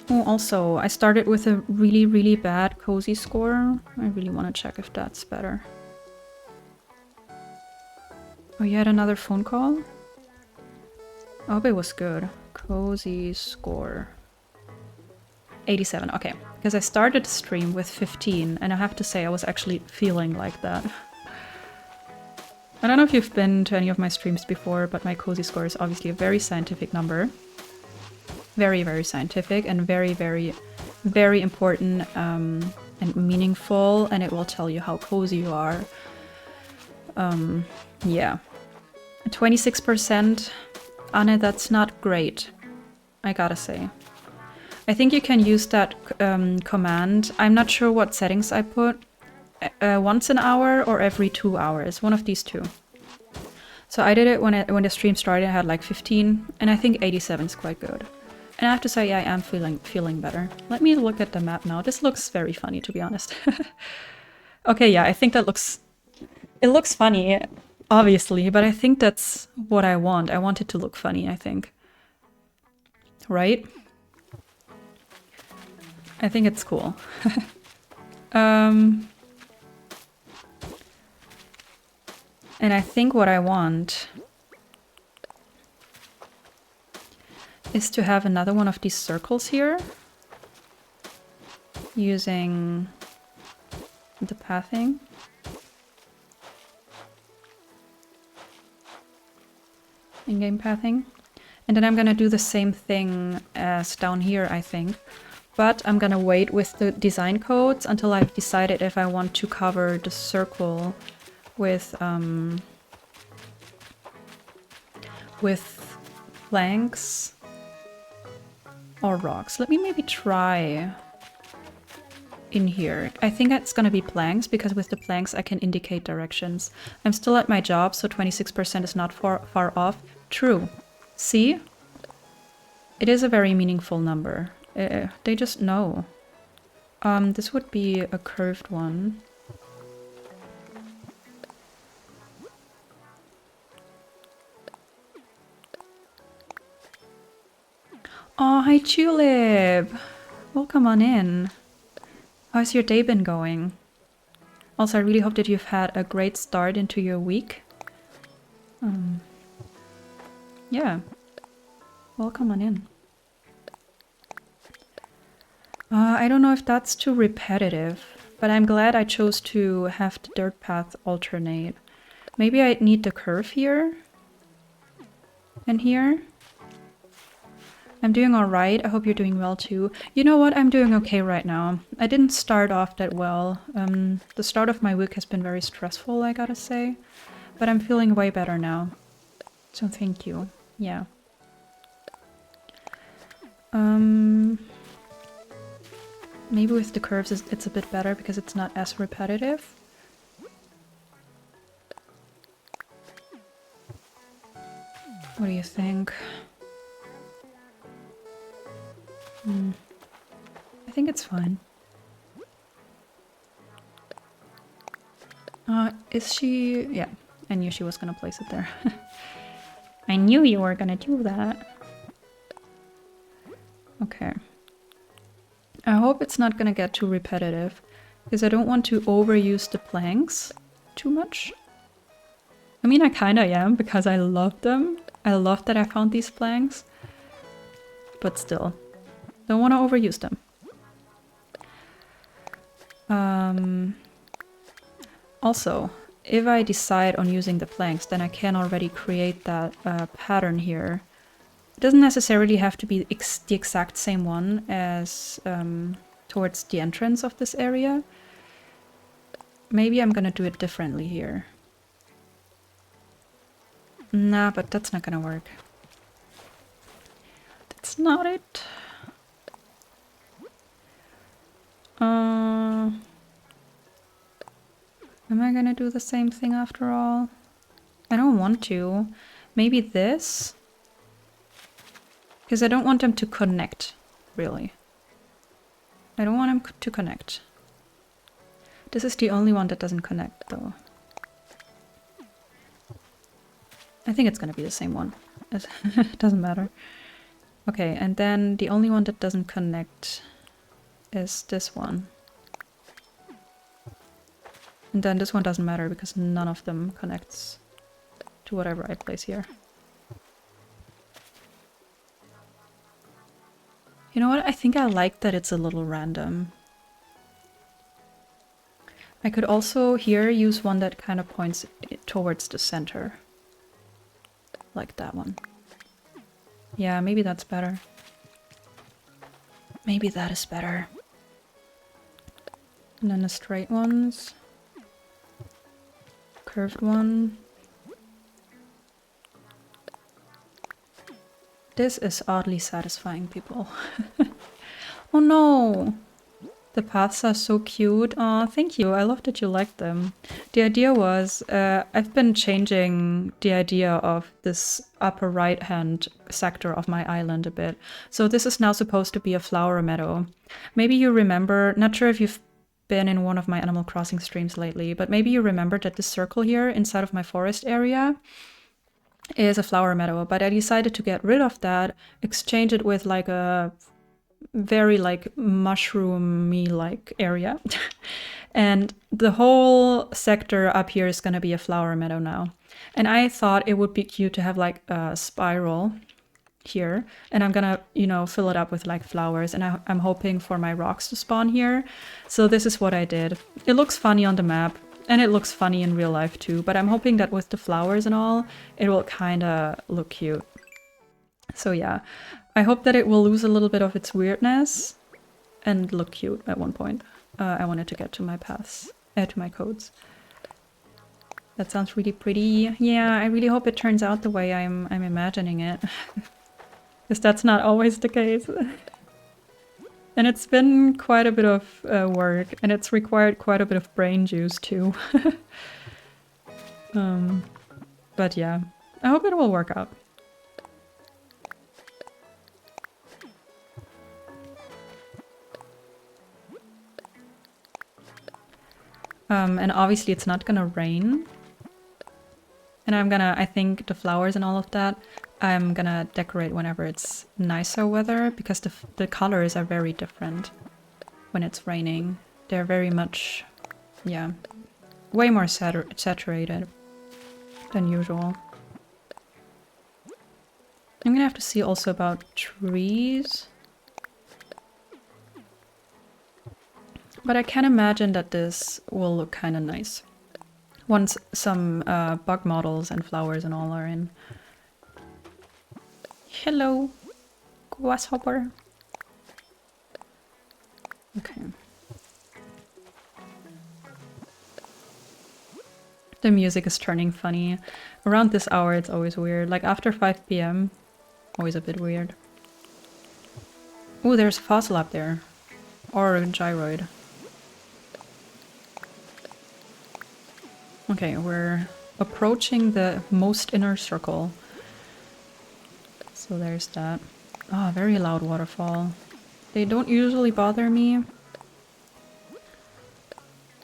Oh, also, I started with a really, really bad cozy score. I really want to check if that's better. Oh, you had another phone call? I hope it was good. Cozy score. 87, okay. Because I started the stream with 15, and I have to say I was actually feeling like that. I don't know if you've been to any of my streams before, but my cozy score is obviously a very scientific number. Very, very scientific and very, very, very important and meaningful, and it will tell you how cozy you are. Yeah. 26%, Anne, that's not great, I gotta say. I think you can use that command. I'm not sure what settings I put. Once an hour or every 2 hours, one of these two. So I did it when the stream started. I had like 15, and I think 87 is quite good. And I have to say, I am feeling better. Let me look at the map now. This looks very funny, to be honest. Okay, yeah, I think that looks... It looks funny, obviously, but I think that's what I want. I want it to look funny, I think. Right? I think it's cool. And I think what I want is to have another one of these circles here using the pathing. In-game pathing. And then I'm gonna do the same thing as down here, I think. But I'm gonna wait with the design codes until I've decided if I want to cover the circle with planks or rocks. Let me maybe try in here. I think it's gonna be planks because with the planks I can indicate directions. I'm still at my job, so 26% is not far off. True. See? It is a very meaningful number. They just know. This would be a curved one. Oh, hi Tulip! Welcome on in. How's your day been going? Also, I really hope that you've had a great start into your week. Yeah. Welcome on in. I don't know if that's too repetitive, but I'm glad I chose to have the dirt path alternate. Maybe I need the curve here and here. I'm doing alright. I hope you're doing well too. You know what? I'm doing okay right now. I didn't start off that well. The start of my week has been very stressful, I gotta say. But I'm feeling way better now. So thank you. Yeah. Maybe with the curves it's a bit better because it's not as repetitive. What do you think? I think it's fine. Is she... Yeah, I knew she was gonna place it there. I knew you were gonna do that. Okay. I hope it's not gonna get too repetitive, because I don't want to overuse the planks too much. I mean, I kinda am, because I love them. I love that I found these planks. But still. Don't want to overuse them. Also, if I decide on using the planks, then I can already create that pattern here. It doesn't necessarily have to be the exact same one as towards the entrance of this area. Maybe I'm gonna do it differently here. Nah, but that's not gonna work. That's not it. Am I gonna do the same thing after all? I don't want to. Maybe this? Because I don't want them to connect, really. I don't want them to connect. This is the only one that doesn't connect, though. I think it's gonna be the same one. It doesn't matter. Okay, and then the only one that doesn't connect is this one. And then this one doesn't matter because none of them connects to whatever I place here. You know what? I think I like that it's a little random. I could also here use one that kind of points towards the center. Like that one. Yeah, maybe that's better. Maybe that is better. And then the straight ones. Curved one. This is oddly satisfying, people. Oh no! The paths are so cute. Aw, thank you. I love that you like them. The idea was, I've been changing the idea of this upper right-hand sector of my island a bit. So this is now supposed to be a flower meadow. Maybe you remember, not sure if you've been in one of my Animal Crossing streams lately, but maybe you remember that this circle here inside of my forest area is a flower meadow, but I decided to get rid of that, exchange it with like a very like mushroomy like area. And the whole sector up here is going to be a flower meadow now. And I thought it would be cute to have like a spiral here. And I'm going to, you know, fill it up with like flowers. And I'm hoping for my rocks to spawn here. So this is what I did. It looks funny on the map. And it looks funny in real life too. But I'm hoping that with the flowers and all, it will kind of look cute. So yeah, I hope that it will lose a little bit of its weirdness and look cute at one point. I wanted to get to my paths, to my codes. That sounds really pretty. Yeah, I really hope it turns out the way I'm imagining it. Because that's not always the case. And it's been quite a bit of work, and it's required quite a bit of brain juice too. But yeah, I hope it will work out. And obviously it's not gonna rain. And I think the flowers and all of that, I'm gonna decorate whenever it's nicer weather, because the colors are very different when it's raining. They're very much, yeah, way more saturated than usual. I'm gonna have to see also about trees. But I can imagine that this will look kind of nice once some bug models and flowers and all are in. Hello, grasshopper. Okay. The music is turning funny. Around this hour it's always weird. Like after 5 PM, always a bit weird. Ooh, there's a fossil up there. Or a gyroid. Okay, we're approaching the most inner circle. So there's that. Ah, very loud waterfall. They don't usually bother me,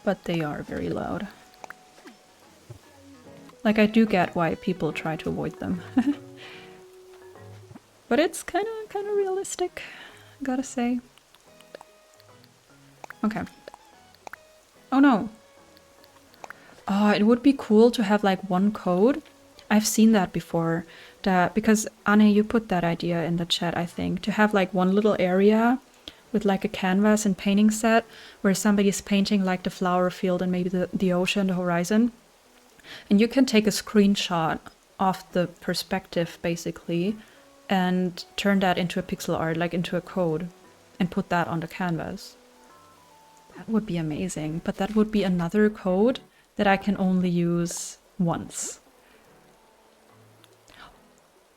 but they are very loud. Like, I do get why people try to avoid them. But it's kind of realistic, gotta say. Okay. Oh no! Oh, it would be cool to have like one code. I've seen that before. Because Anne, you put that idea in the chat, I think. To have like one little area with like a canvas and painting set where somebody's painting like the flower field and maybe the ocean, the horizon. And you can take a screenshot of the perspective basically and turn that into a pixel art, like into a code, and put that on the canvas. That would be amazing. But that would be another code that I can only use once.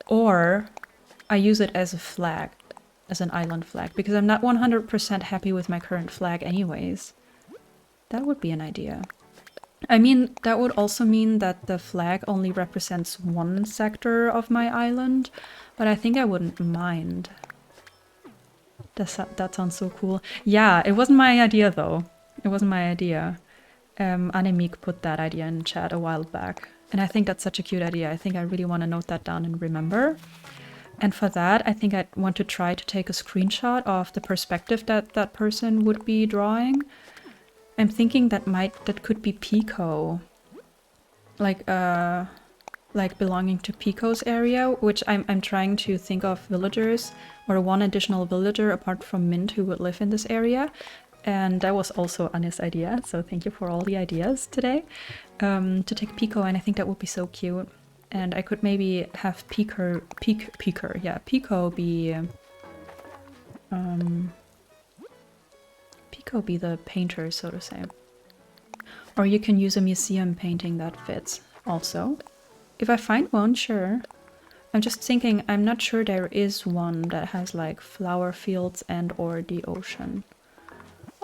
Or I use it as a flag, as an island flag, because I'm not 100% happy with my current flag anyways. That would be an idea. I mean, that would also mean that the flag only represents one sector of my island, but I think I wouldn't mind. That sounds so cool. Yeah, it wasn't my idea though. It wasn't my idea. Anemik put that idea in chat a while back. And I think that's such a cute idea. I think I really want to note that down and remember. And for that, I think I want to try to take a screenshot of the perspective that that person would be drawing. I'm thinking that could be Pico. Like belonging to Pico's area, which I'm trying to think of villagers or one additional villager apart from Mint who would live in this area. And that was also Anne's idea, so thank you for all the ideas today. To take Pico, and I think that would be so cute. And I could maybe have Pico be... Pico be the painter, so to say. Or you can use a museum painting that fits, also. If I find one, sure. I'm just thinking, I'm not sure there is one that has like flower fields and or the ocean.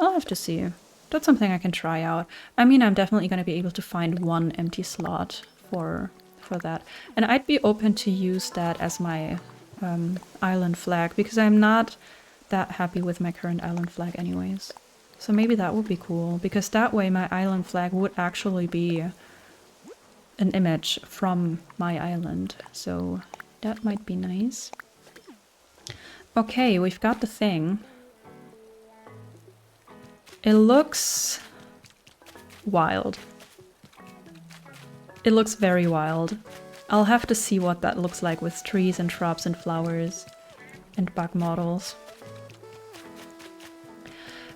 I'll have to see. That's something I can try out. I mean, I'm definitely going to be able to find one empty slot for that. And I'd be open to use that as my island flag, because I'm not that happy with my current island flag anyways. So maybe that would be cool, because that way my island flag would actually be an image from my island. So that might be nice. Okay, we've got the thing. It looks wild. It looks very wild. I'll have to see what that looks like with trees and shrubs and flowers and bug models.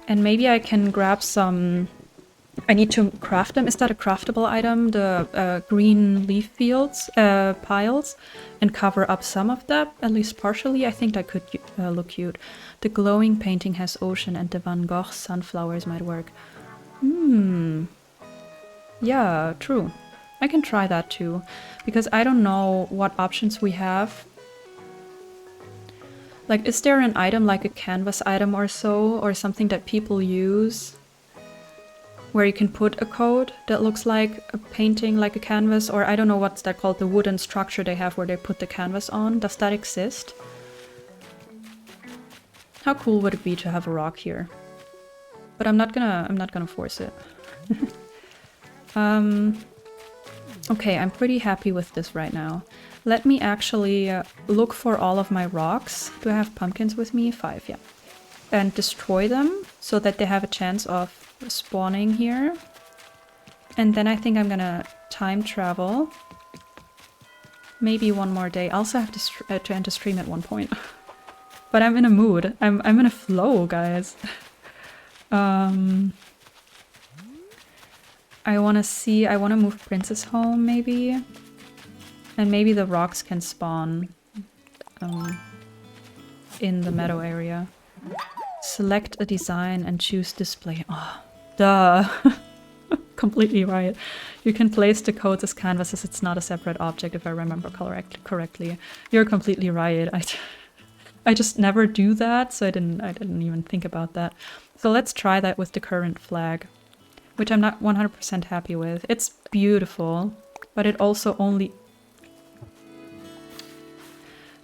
And maybe I can grab some... I need to craft them. Is that a craftable item? The green leaf fields, piles, and cover up some of that, at least partially. I think that could look cute. The glowing painting has ocean, and the Van Gogh sunflowers might work. Yeah, true. I can try that too, because I don't know what options we have. Like, is there an item like a canvas item or so, or something that people use where you can put a code that looks like a painting, like a canvas, or I don't know what's that called, the wooden structure they have where they put the canvas on? Does that exist? How cool would it be to have a rock here? But I'm not gonna force it. Okay, I'm pretty happy with this right now. Let me actually look for all of my rocks. Do I have pumpkins with me? 5, yeah. And destroy them so that they have a chance of spawning here. And then I think I'm gonna time travel. Maybe one more day. I also have to end the stream at one point. But I'm in a mood. I'm in a flow, guys. I want to move Princess home, maybe. And maybe the rocks can spawn in the meadow area. Select a design and choose display. Oh, duh. Completely right. You can place the codes as canvases. It's not a separate object, if I remember correctly. You're completely right. I just never do that, so I didn't even think about that. So let's try that with the current flag, which I'm not 100% happy with. It's beautiful, but it also only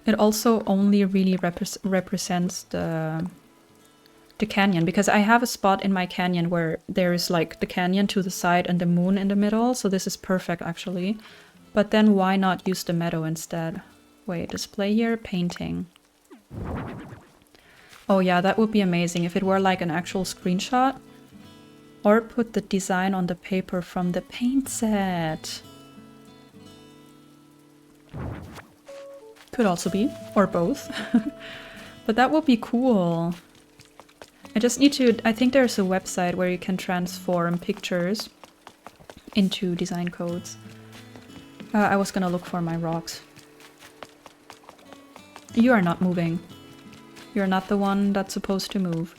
really represents the canyon, because I have a spot in my canyon where there is like the canyon to the side and the moon in the middle, so this is perfect actually. But then why not use the meadow instead? Wait, display here, painting. Oh yeah, that would be amazing if it were like an actual screenshot. Or put the design on the paper from the paint set. Could also be, or both. But that would be cool. I just need to... I think there's a website where you can transform pictures into design codes. I was gonna look for my rocks. You are not moving. You're not the one that's supposed to move.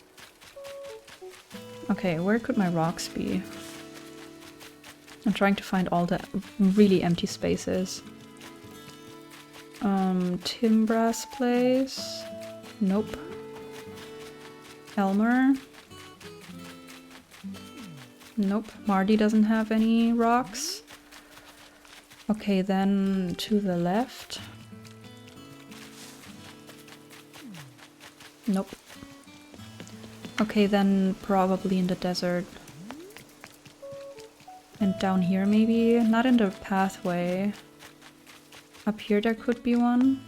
Okay, where could my rocks be? I'm trying to find all the really empty spaces. Timbra's place? Nope. Elmer? Nope. Marty doesn't have any rocks. Okay, then to the left. Nope. Okay, then probably in the desert. And down here maybe? Not in the pathway. Up here there could be one.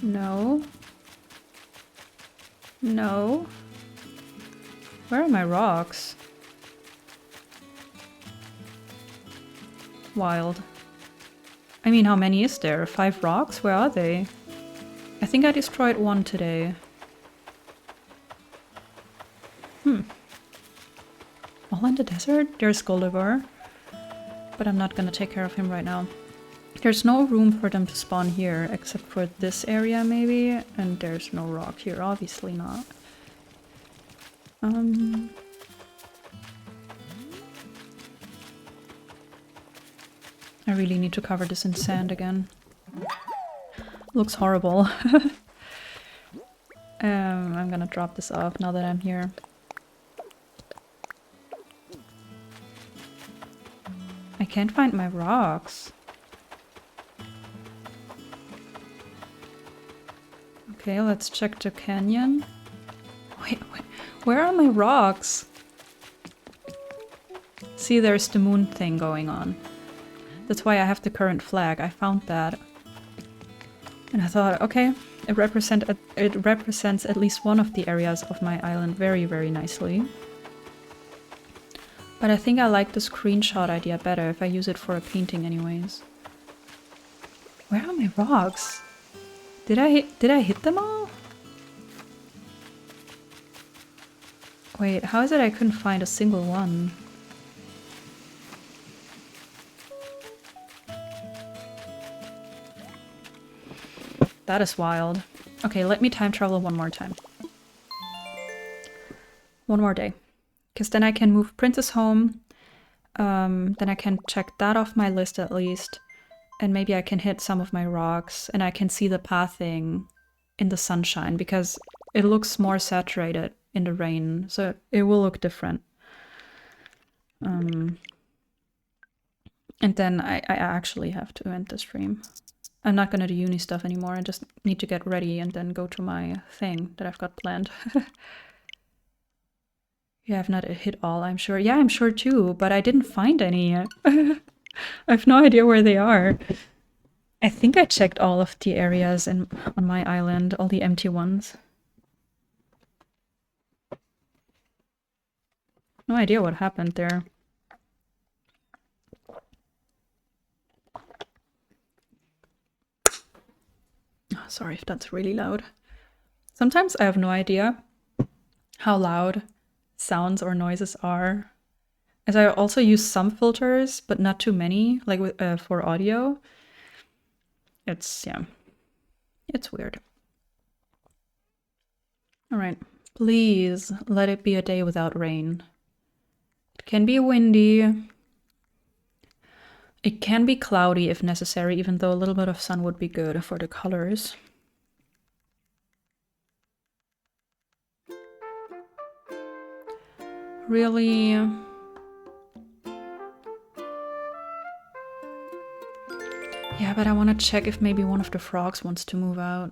No. No. Where are my rocks? Wild. I mean, how many is there? 5 rocks? Where are they? I think I destroyed one today. All in the desert? There's Goldivar. But I'm not gonna take care of him right now. There's no room for them to spawn here, except for this area maybe. And there's no rock here, obviously not. I really need to cover this in sand again. Looks horrible. I'm gonna drop this off now that I'm here. can't find my rocks. Okay, let's check the canyon. Wait, where are my rocks? See, there's the moon thing going on. That's why I have the current flag. I found that. And I thought, okay, it represents at least one of the areas of my island very, very nicely. But I think I like the screenshot idea better if I use it for a painting anyways. Where are my rocks? Did I hit them all? Wait, how is it I couldn't find a single one? That is wild. Okay, let me time travel one more time. One more day. Because then I can move Princess home. Then I can check that off my list at least. And maybe I can hit some of my rocks. And I can see the pathing in the sunshine. Because it looks more saturated in the rain. So it will look different. And then I actually have to end the stream. I'm not gonna do uni stuff anymore. I just need to get ready and then go to my thing that I've got planned. Yeah, I've not hit all, I'm sure. Yeah, I'm sure too, but I didn't find any yet. I have no idea where they are. I think I checked all of the areas on my island, all the empty ones. No idea what happened there. Oh, sorry if that's really loud. Sometimes I have no idea how loud sounds or noises are. As I also use some filters, but not too many, like for audio. It's, yeah, it's weird. All right, please let it be a day without rain. It can be windy. It can be cloudy if necessary, even though a little bit of sun would be good for the colors. Really? Yeah, but I want to check if maybe one of the frogs wants to move out.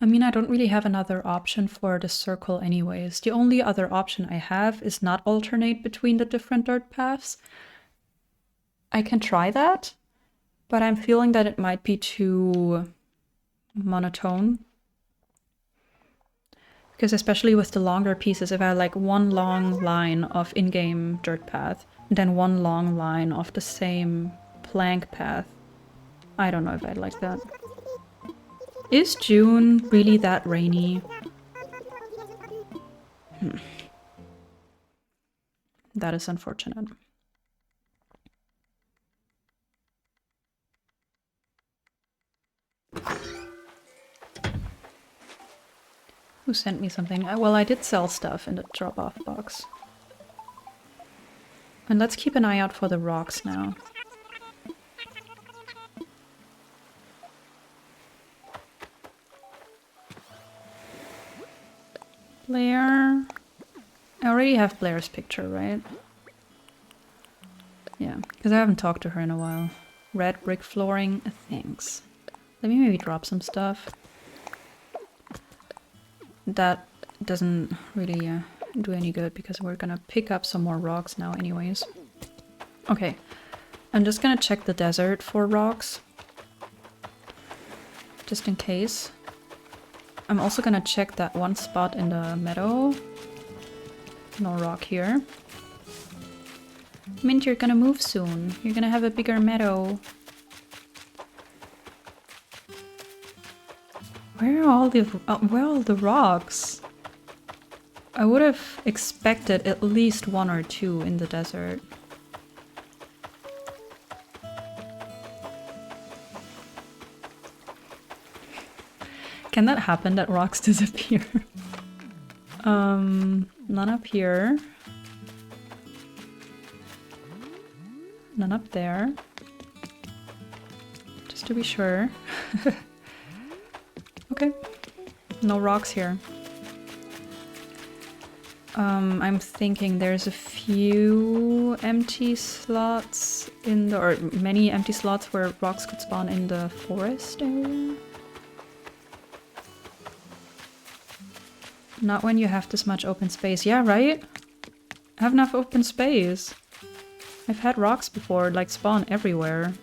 I mean, I don't really have another option for the circle anyways. The only other option I have is not alternate between the different dirt paths. I can try that, but I'm feeling that it might be too monotone. Because especially with the longer pieces, if I like one long line of in-game dirt path, and then one long line of the same plank path, I don't know if I'd like that. Is June really that rainy? That is unfortunate. Who sent me something? Well, I did sell stuff in the drop-off box. And let's keep an eye out for the rocks now. Blair. I already have Blair's picture, right? Yeah, because I haven't talked to her in a while. Red brick flooring, thanks. Let me maybe drop some stuff. That doesn't really do any good because we're gonna pick up some more rocks now anyways. Okay, I'm just gonna check the desert for rocks. Just in case. I'm also gonna check that one spot in the meadow. No rock here. Mint, you're gonna move soon. You're gonna have a bigger meadow. Where are all the rocks? I would have expected at least one or two in the desert. Can that happen, that rocks disappear? None up here. None up there. Just to be sure. Okay. No rocks here. I'm thinking there's a few empty slots in the, or many empty slots where rocks could spawn in the forest area. Not when you have this much open space. Yeah, right? I have enough open space. I've had rocks before, like spawn everywhere.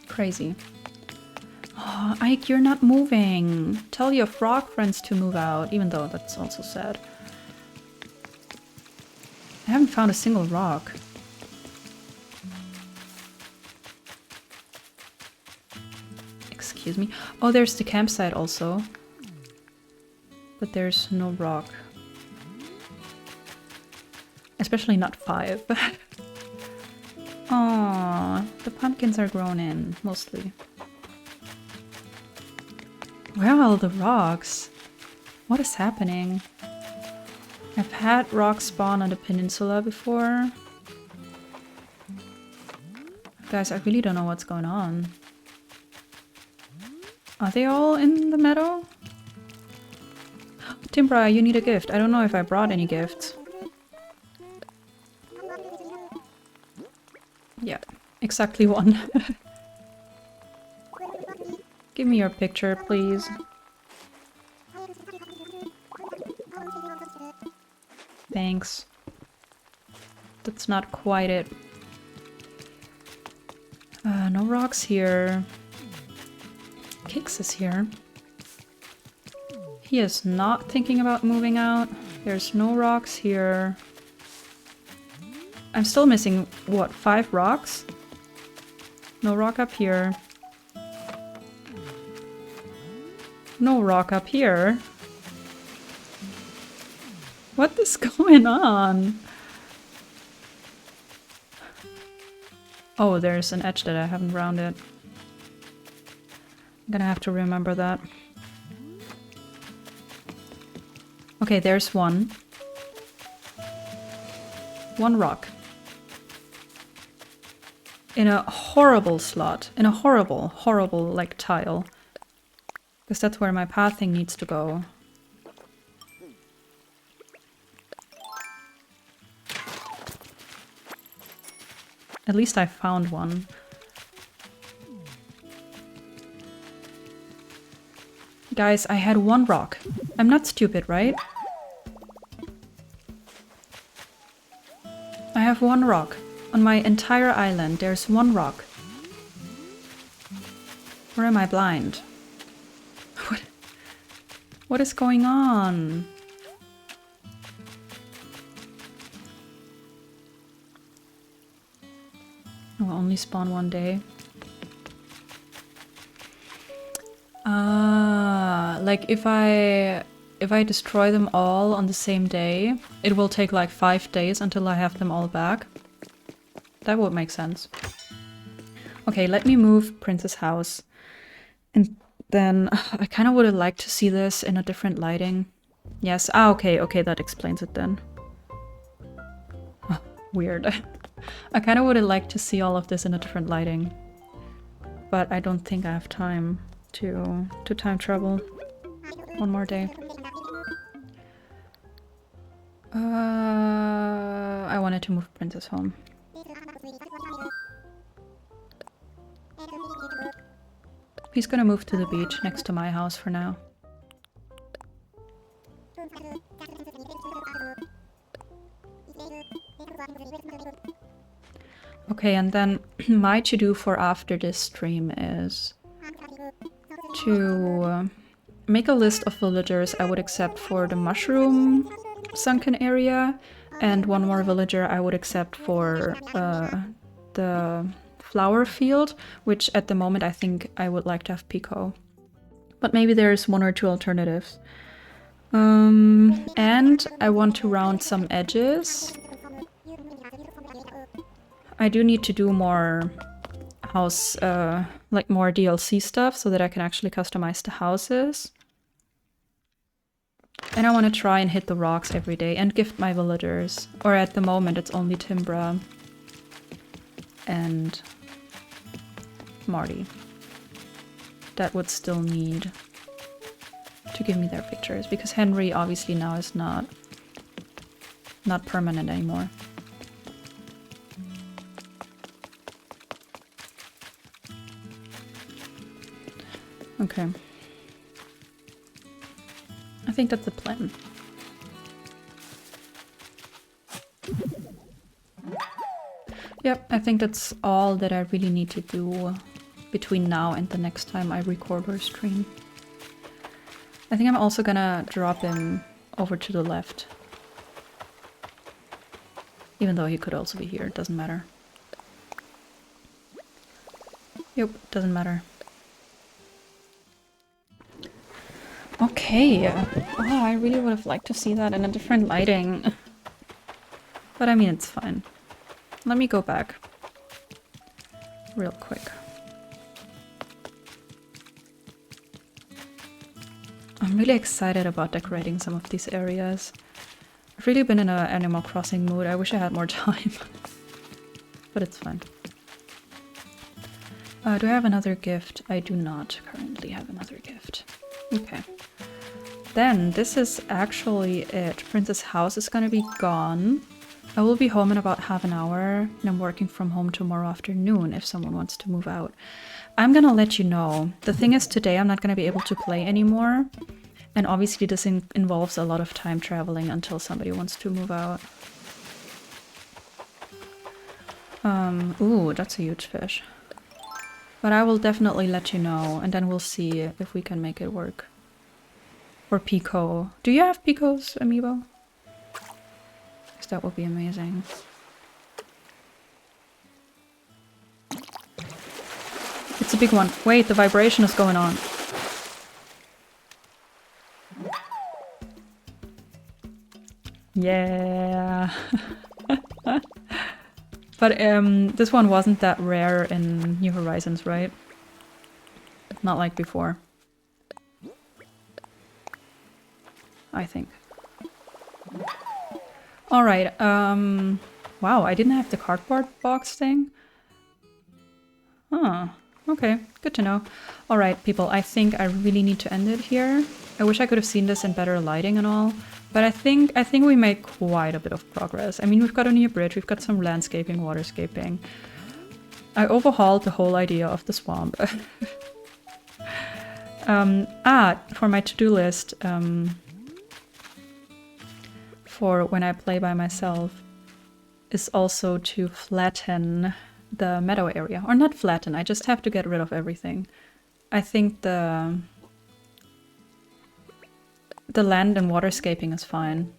Crazy. Oh, Ike, you're not moving. Tell your frog friends to move out, even though that's also sad. I haven't found a single rock. Excuse me. Oh, there's the campsite also. But there's no rock. Especially not 5. Aww, the pumpkins are grown in, mostly. Where are all the rocks? What is happening? I've had rocks spawn on the peninsula before. Guys, I really don't know what's going on. Are they all in the meadow? Timbra, you need a gift. I don't know if I brought any gifts. Yeah, exactly 1. Give me your picture, please. Thanks. That's not quite it. No rocks here. Kix is here. He is not thinking about moving out. There's no rocks here. I'm still missing, what, 5 rocks? No rock up here. No rock up here. What is going on? Oh, there's an edge that I haven't rounded. I'm gonna have to remember that. Okay, there's one. One rock. In a horrible slot. In a horrible, horrible, like, tile. Because that's where my pathing needs to go. At least I found one. Guys, I had 1 rock. I'm not stupid, right? I have 1 rock. On my entire island, there's 1 rock. Or am I blind? What is going on? It will only spawn 1 day. Like if I destroy them all on the same day, it will take like 5 days until I have them all back. That would make sense. Okay, let me move Prince's house. And then I kind of would have liked to see this in a different lighting. Yes, okay, that explains it then. Oh, weird. I kind of would have liked to see all of this in a different lighting. But I don't think I have time to time travel 1 more day. I wanted to move Princess home. He's gonna move to the beach next to my house for now. Okay, and then my to-do for after this stream is to make a list of villagers I would accept for the mushroom sunken area, and 1 more villager I would accept for the flower field, which at the moment I think I would like to have Pico. But maybe there's 1 or 2 alternatives. And I want to round some edges. I do need to do more house, like more DLC stuff so that I can actually customize the houses. And I want to try and hit the rocks every day and gift my villagers. Or at the moment it's only Timbra and Marty. That would still need to give me their pictures, because Henry obviously now is not permanent anymore. Okay. I think that's the plan. Yep, I think that's all that I really need to do between now and the next time I record or stream. I think I'm also gonna drop him over to the left. Even though he could also be here, it doesn't matter. Yep, doesn't matter. Okay. Oh, I really would have liked to see that in a different lighting. But I mean, it's fine. Let me go back real quick. I'm really excited about decorating some of these areas. I've really been in an Animal Crossing mood. I wish I had more time. But it's fine. Do I have another gift? I do not currently have another gift. Okay. Then, this is actually it. Princess House is gonna be gone. I will be home in about half an hour, and I'm working from home tomorrow afternoon if someone wants to move out. I'm gonna let you know. The thing is, today I'm not gonna be able to play anymore. And obviously this involves a lot of time traveling until somebody wants to move out. Ooh, that's a huge fish. But I will definitely let you know, and then we'll see if we can make it work. Or Pico. Do you have Pico's amiibo? Because that would be amazing. It's a big one. Wait, the vibration is going on. Yeah. But this one wasn't that rare in New Horizons, right? Not like before. I think. Alright, wow, I didn't have the cardboard box thing. Huh, okay, good to know. Alright, people, I think I really need to end it here. I wish I could have seen this in better lighting and all. But I think we made quite a bit of progress. I mean, we've got a new bridge, we've got some landscaping, waterscaping. I overhauled the whole idea of the swamp. For my to-do list, for when I play by myself, is also to flatten the meadow area. Or not flatten, I just have to get rid of everything. I think the land and waterscaping is fine.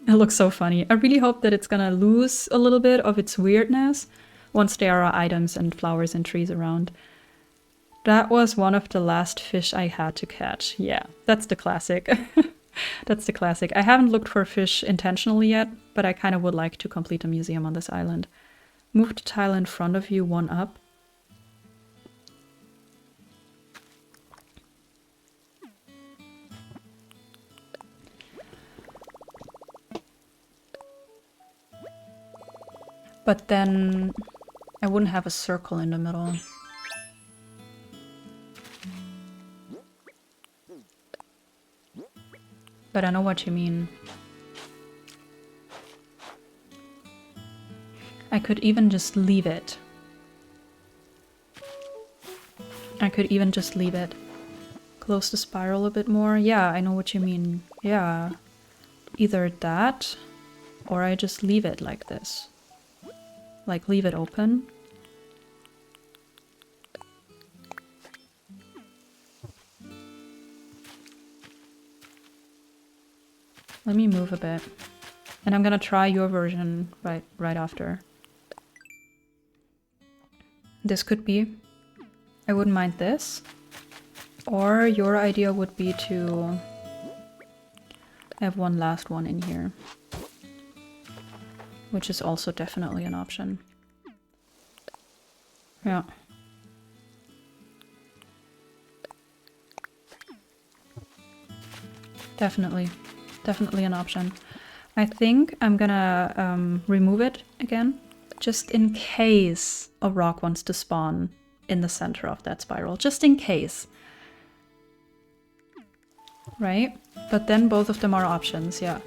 It looks so funny. I really hope that it's gonna lose a little bit of its weirdness once there are items and flowers and trees around. That was one of the last fish I had to catch. Yeah, that's the classic. That's the classic. I haven't looked for fish intentionally yet, but I kind of would like to complete a museum on this island. Move the tile in front of you, one up. But then I wouldn't have a circle in the middle. But I know what you mean. I could even just leave it. I could even just leave it. Close the spiral a bit more. Yeah, I know what you mean. Yeah. Either that, or I just leave it like this. Like, leave it open. Let me move a bit. And I'm gonna try your version right after. This could be. I wouldn't mind this. Or your idea would be to have one last one in here. Which is also definitely an option. Yeah. Definitely. Definitely an option. I think I'm gonna remove it again. Just in case a rock wants to spawn in the center of that spiral. Just in case. right? But then both of them are options, yeah.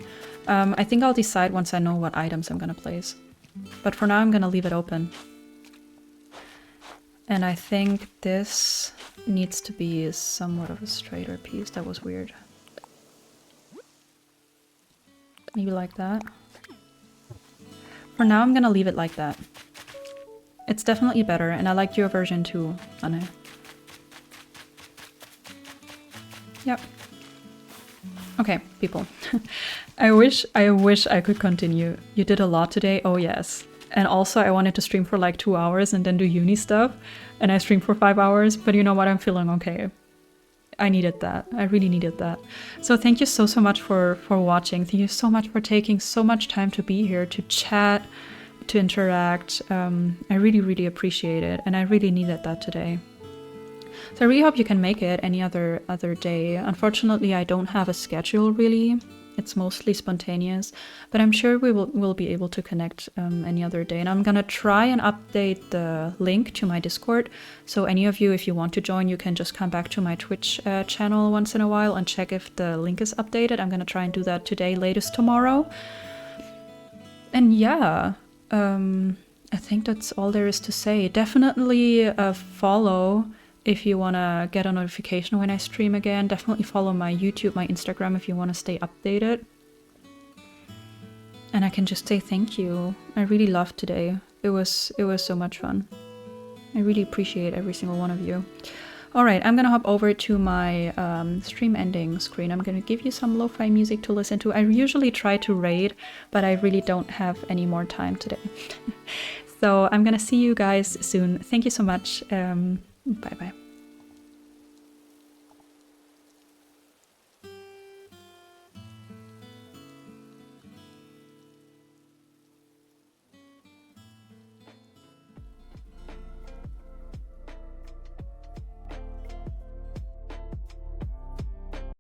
I think I'll decide once I know what items I'm gonna place. But for now I'm gonna leave it open. And I think this needs to be somewhat of a straighter piece. That was weird. Maybe like that. For now I'm gonna leave it like that. It's definitely better, and I like your version too, Anne. Yep. Okay, people. I wish I could continue. You did a lot today, oh yes. And also I wanted to stream for like 2 hours and then do uni stuff, and I streamed for 5 hours, but you know what, I'm feeling okay. I needed that. I really needed that. So thank you so much for watching. Thank you so much for taking so much time to be here, to chat, to interact. I really appreciate it, and I really needed that today. So I really hope you can make it any other day. Unfortunately, I don't have a schedule really. It's mostly spontaneous, but I'm sure we'll be able to connect any other day. And I'm gonna try and update the link to my Discord. So any of you, if you want to join, you can just come back to my Twitch channel once in a while and check if the link is updated. I'm gonna try and do that today, latest tomorrow. And yeah, I think that's all there is to say. Definitely follow if you want to get a notification when I stream again. Definitely follow my YouTube, my Instagram if you want to stay updated. And I can just say thank you. I really loved today. It was so much fun. I really appreciate every single one of you. Alright, I'm gonna hop over to my stream ending screen. I'm gonna give you some lo-fi music to listen to. I usually try to raid, but I really don't have any more time today. So I'm gonna see you guys soon. Thank you so much. Bye bye.